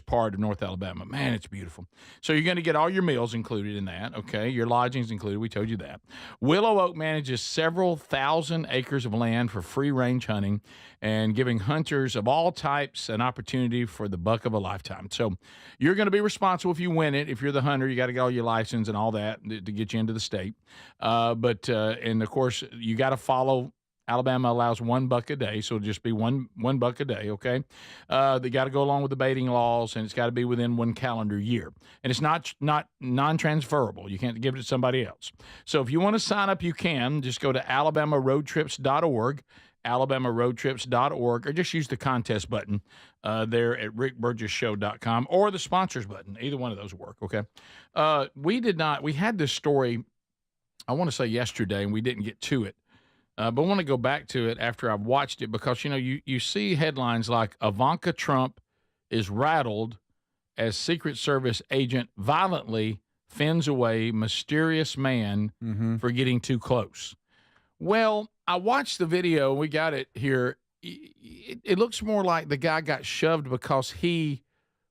Speaker 1: part of North Alabama. Man, it's beautiful. So you're going to get all your meals included in that, okay? Your lodging's included. We told you that. Willow Oak manages several thousand acres of land for free-range hunting and giving hunters of all types an opportunity for the buck of a lifetime. So you're going to be responsible if you win it. If you're the hunter, you got to get all your license and all that to get you into the state. And, of course, you got to follow. Alabama allows $1 a day, so it'll just be one buck a day, okay? They got to go along with the baiting laws, and it's got to be within 1 calendar year. And it's not non-transferable. You can't give it to somebody else. So if you want to sign up, you can. Just go to alabamaroadtrips.org, alabamaroadtrips.org, or just use the contest button there at rickburgessshow.com, or the sponsors button. Either one of those will work, okay? We had this story, I want to say yesterday, and we didn't get to it. But I want to go back to it after I've watched it because, you see headlines like Ivanka Trump is rattled as Secret Service agent violently fends away mysterious man for getting too close. Well, I watched the video. We got it here. It looks more like the guy got shoved because he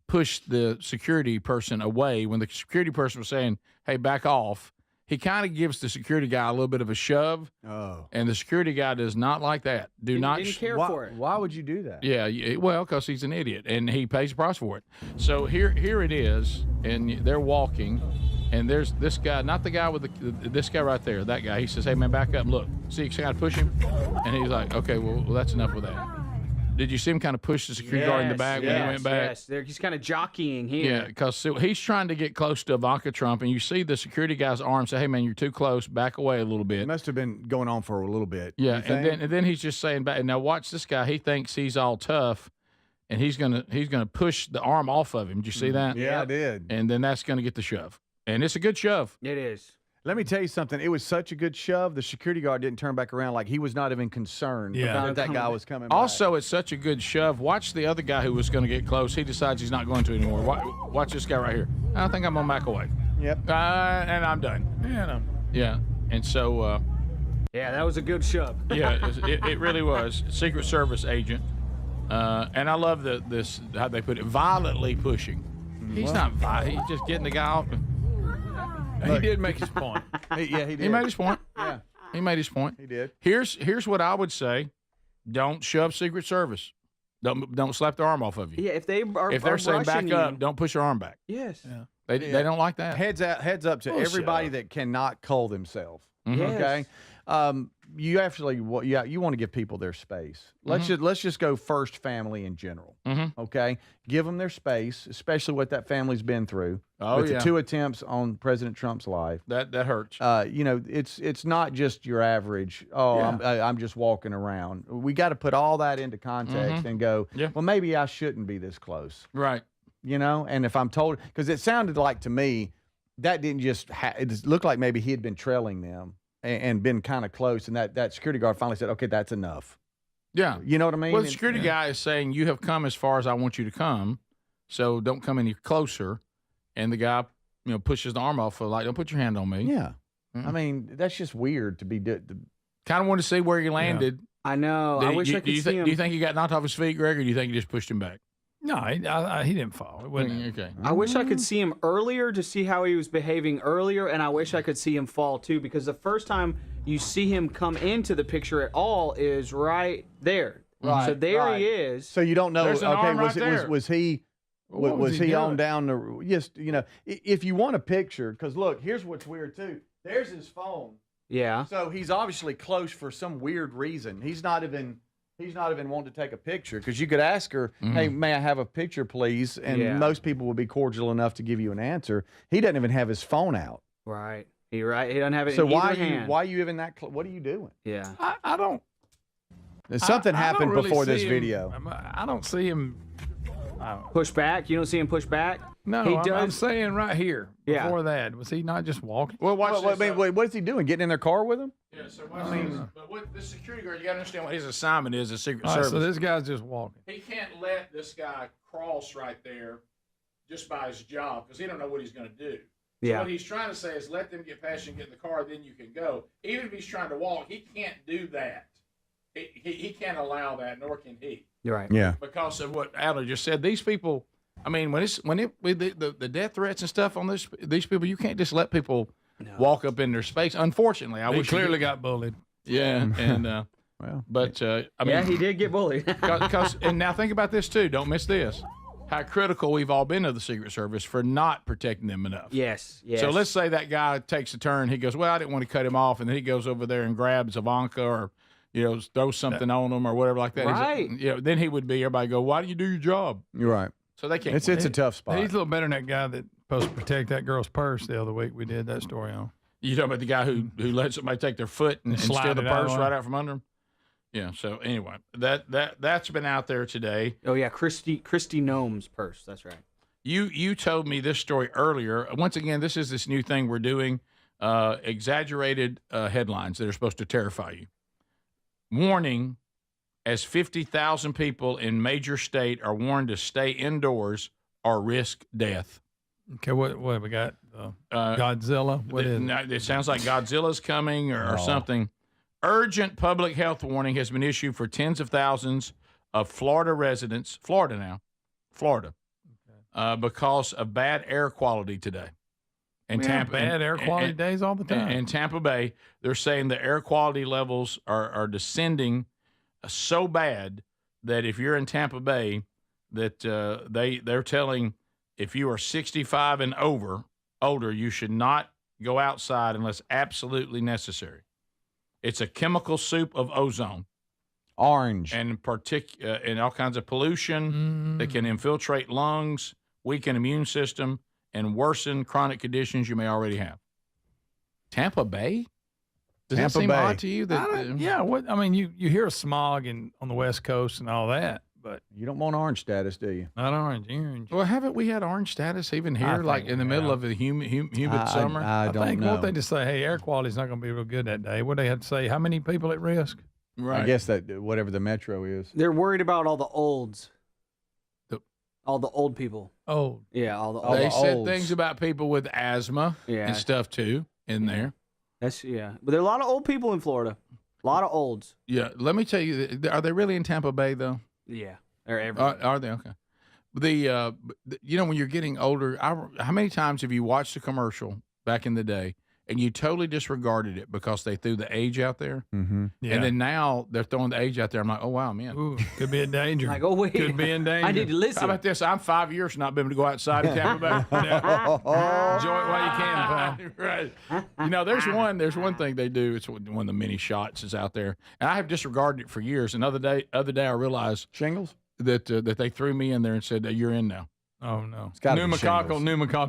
Speaker 1: pushed the security person away when the security person was saying, hey, back off. He kind of gives the security guy a little bit of a shove, and the security guy does not like that.
Speaker 5: Didn't care for it.
Speaker 6: Why would you do that?
Speaker 1: Yeah, well, because he's an idiot, and he pays the price for it. So here it is, and they're walking, and there's this guy, not the guy with this guy right there, that guy. He says, hey, man, back up and look. See, you got to push him? And he's like, okay, well, that's enough with that. Did you see him kind of push the security guard in the back when he went back?
Speaker 5: Yes, he's kind of jockeying here.
Speaker 1: Yeah, because he's trying to get close to Ivanka Trump, and you see the security guy's arm say, "Hey, man, you're too close. Back away a little bit."
Speaker 6: It must have been going on for a little bit.
Speaker 1: Yeah, and then he's just saying back. Now watch this guy. He thinks he's all tough, and he's gonna push the arm off of him. Did you see that?
Speaker 6: Yeah, I did.
Speaker 1: And then that's gonna get the shove, and it's a good shove.
Speaker 5: It is.
Speaker 6: Let me tell you something. It was such a good shove. The security guard didn't turn back around, like he was not even concerned that guy was coming back.
Speaker 1: Also, it's such a good shove. Watch the other guy who was going to get close. He decides he's not going to anymore. Watch this guy right here. I think I'm going to back away.
Speaker 6: Yep.
Speaker 1: And I'm done. Yeah. And so.
Speaker 5: Yeah, that was a good shove.
Speaker 1: Yeah, it really was. Secret Service agent. And I love how they put it, violently pushing. He's not violent. He's just getting the guy off.
Speaker 2: He did make his point.
Speaker 6: He did.
Speaker 1: He made his point.
Speaker 6: Yeah.
Speaker 1: He made his point.
Speaker 6: He did.
Speaker 1: Here's what I would say: don't shove Secret Service. Don't slap the arm off of you.
Speaker 5: Yeah, if
Speaker 1: they're saying back up, don't push your arm back.
Speaker 5: Yes.
Speaker 1: Yeah. They don't like that.
Speaker 6: Heads up to everybody that cannot cull themselves.
Speaker 1: Mm-hmm.
Speaker 6: Okay. You actually you want to give people their space. Let's just go first family in general.
Speaker 1: Mm-hmm.
Speaker 6: Okay, give them their space, especially what that family's been through. With the 2 attempts on President Trump's life.
Speaker 1: That hurts.
Speaker 6: It's not just your average. I'm just walking around. We got to put all that into context and go. Yeah. Well, maybe I shouldn't be this close.
Speaker 1: Right.
Speaker 6: And if I'm told, because it sounded like to me that didn't just. It looked like maybe he had been trailing them. And been kind of close, and that security guard finally said, "Okay, that's enough."
Speaker 1: Yeah,
Speaker 6: you know what I mean.
Speaker 1: Well, the security guy is saying, "You have come as far as I want you to come, so don't come any closer." And the guy, pushes the arm off, like, "Don't put your hand on me."
Speaker 6: Yeah, I mean, that's just weird to be.
Speaker 1: Kind of want to see where he landed.
Speaker 5: I know. I wish I could see him.
Speaker 1: Do you think he got knocked off his feet, Greg, or do you think he just pushed him back?
Speaker 2: No, he didn't fall. It wasn't
Speaker 1: okay.
Speaker 5: I wish I could see him earlier to see how he was behaving earlier, and I wish I could see him fall too, because the first time you see him come into the picture at all is right there.
Speaker 6: Right.
Speaker 5: So there he is.
Speaker 6: So you don't know.
Speaker 1: There's an arm right there.
Speaker 6: Was he on down the? Yes. If you want a picture, because look, here's what's weird too. There's his phone.
Speaker 5: Yeah.
Speaker 6: So he's obviously close for some weird reason. He's not even wanting to take a picture, because you could ask her, "Hey, may I have a picture, please?" And most people would be cordial enough to give you an answer. He doesn't even have his phone out.
Speaker 5: Right. He doesn't have it.
Speaker 6: So
Speaker 5: in either hand.
Speaker 6: why are you even that? What are you doing?
Speaker 5: Yeah.
Speaker 2: I don't.
Speaker 6: Something happened
Speaker 2: really
Speaker 6: before this
Speaker 2: see
Speaker 6: video.
Speaker 2: I don't see him
Speaker 5: push back. You don't see him push back.
Speaker 2: No,
Speaker 5: he does.
Speaker 2: I'm saying right here. Before that, was he not just walking?
Speaker 6: Well, what is he doing? Getting in their car with him?
Speaker 1: Yeah. So but with the security guard, you got to understand what his assignment is as Secret Service.
Speaker 2: So this guy's just walking.
Speaker 1: He can't let this guy cross right there just by his job, because he don't know what he's going to do. So what he's trying to say is, let them get past you and get in the car, then you can go. Even if he's trying to walk, he can't do that. He can't allow that, nor can he.
Speaker 5: You're right.
Speaker 6: Yeah.
Speaker 1: Because of what Adler just said. These people, I mean, with the death threats and stuff on these people, you can't just let people walk up in their space. Unfortunately,
Speaker 2: He clearly got bullied.
Speaker 1: Yeah, and
Speaker 6: well,
Speaker 1: but I mean,
Speaker 5: he did get bullied.
Speaker 1: And now think about this too. Don't miss this. How critical we've all been of the Secret Service for not protecting them enough.
Speaker 5: Yes.
Speaker 1: So let's say that guy takes a turn. He goes, "Well, I didn't want to cut him off," and then he goes over there and grabs Ivanka or throws something on them or whatever like that.
Speaker 5: Right.
Speaker 1: Then he would be. Everybody go, "Why do you do your job?"
Speaker 6: You're right.
Speaker 1: So they can't.
Speaker 6: It's a tough spot.
Speaker 2: He's a little better than that guy that supposed to protect that girl's purse the other week. We did that story on.
Speaker 1: You talking about the guy who let somebody take their foot and steal the purse right out from under him? Yeah. So anyway, that's been out there today.
Speaker 5: Oh yeah, Christy Nome's purse. That's right.
Speaker 1: You told me this story earlier. Once again, this is this new thing we're doing. Exaggerated headlines that are supposed to terrify you. Warning: as 50,000 people in major state are warned to stay indoors or risk death.
Speaker 2: Okay, what we got? Godzilla? What is it?
Speaker 1: It sounds like Godzilla's coming or something. Urgent public health warning has been issued for tens of thousands of Florida residents, Florida, because of bad air quality today.
Speaker 2: And Tampa, bad air quality days all the time.
Speaker 1: In Tampa Bay, they're saying the air quality levels are descending so bad that if you're in Tampa Bay, that they're telling if you are 65 and older, you should not go outside unless absolutely necessary. It's a chemical soup of ozone.
Speaker 6: Orange.
Speaker 1: And and all kinds of pollution that can infiltrate lungs, weaken immune system, and worsen chronic conditions you may already have. Tampa Bay? Does that seem odd to you?
Speaker 2: You hear of smog on the West Coast and all that, but
Speaker 6: you don't want orange status, do you?
Speaker 2: Not orange.
Speaker 1: Well, haven't we had orange status even here, like in the middle of the humid summer?
Speaker 6: I don't know.
Speaker 2: Won't they just say, hey, air quality's not going to be real good that day? What they have to say, how many people at risk?
Speaker 1: Right.
Speaker 6: I guess that whatever the metro is.
Speaker 5: They're worried about all the olds. All the old people.
Speaker 2: Oh.
Speaker 5: Yeah, all the old.
Speaker 1: They said things about people with asthma and stuff, too, in there.
Speaker 5: But there are a lot of old people in Florida. A lot of olds.
Speaker 1: Yeah, let me tell you, are they really in Tampa Bay, though?
Speaker 5: Yeah, they're everywhere.
Speaker 1: Are they? Okay. When you're getting older, how many times have you watched a commercial back in the day and you totally disregarded it because they threw the age out there?
Speaker 6: Mm-hmm.
Speaker 2: Yeah.
Speaker 1: And then now they're throwing the age out there. I'm like, oh, wow, man.
Speaker 2: Ooh, could be in danger.
Speaker 5: Like, oh, wait.
Speaker 2: Could be in danger.
Speaker 5: I need to listen.
Speaker 1: How about this? I'm 5 years not been able to go outside in Tampa Bay. Enjoy it while you can, pal. Right. There's one thing they do. It's one of the mini shots is out there. And I have disregarded it for years. And other day I realized
Speaker 6: shingles
Speaker 1: that they threw me in there and said, you're in now.
Speaker 2: Oh, no.
Speaker 1: It's got pneumococcal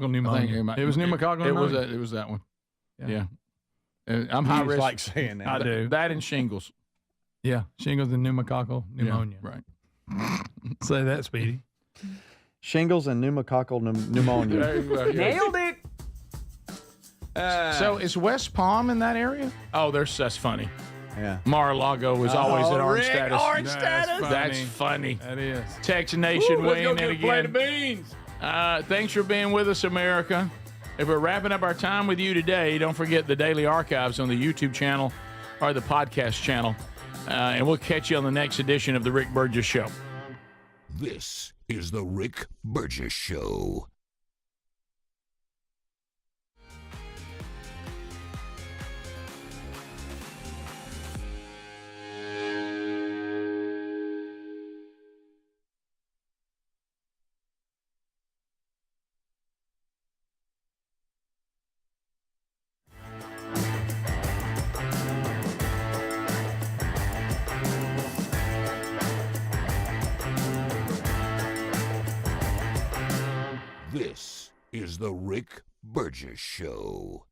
Speaker 2: pneumonia. It was pneumococcal pneumonia?
Speaker 1: It was that one. Yeah. I'm high risk.
Speaker 6: Like saying that.
Speaker 2: I do.
Speaker 1: That and shingles.
Speaker 2: Yeah, shingles and pneumococcal pneumonia.
Speaker 1: Yeah, right.
Speaker 2: Say that, Speedy.
Speaker 6: Shingles and pneumococcal pneumonia.
Speaker 5: Nailed it.
Speaker 1: So is West Palm in that area? Oh, that's funny.
Speaker 6: Yeah.
Speaker 1: Mar-a-Lago was always at orange
Speaker 5: Rick,
Speaker 1: status.
Speaker 5: orange status?
Speaker 1: That's funny.
Speaker 2: That is.
Speaker 1: Texas Nation weighing in again.
Speaker 5: Plate of beans.
Speaker 1: Thanks for being with us, America. If we're wrapping up our time with you today, don't forget the daily archives on the YouTube channel or the podcast channel. And we'll catch you on the next edition of The Rick Burgess Show.
Speaker 7: This is The Rick Burgess Show. This is The Rick Burgess Show.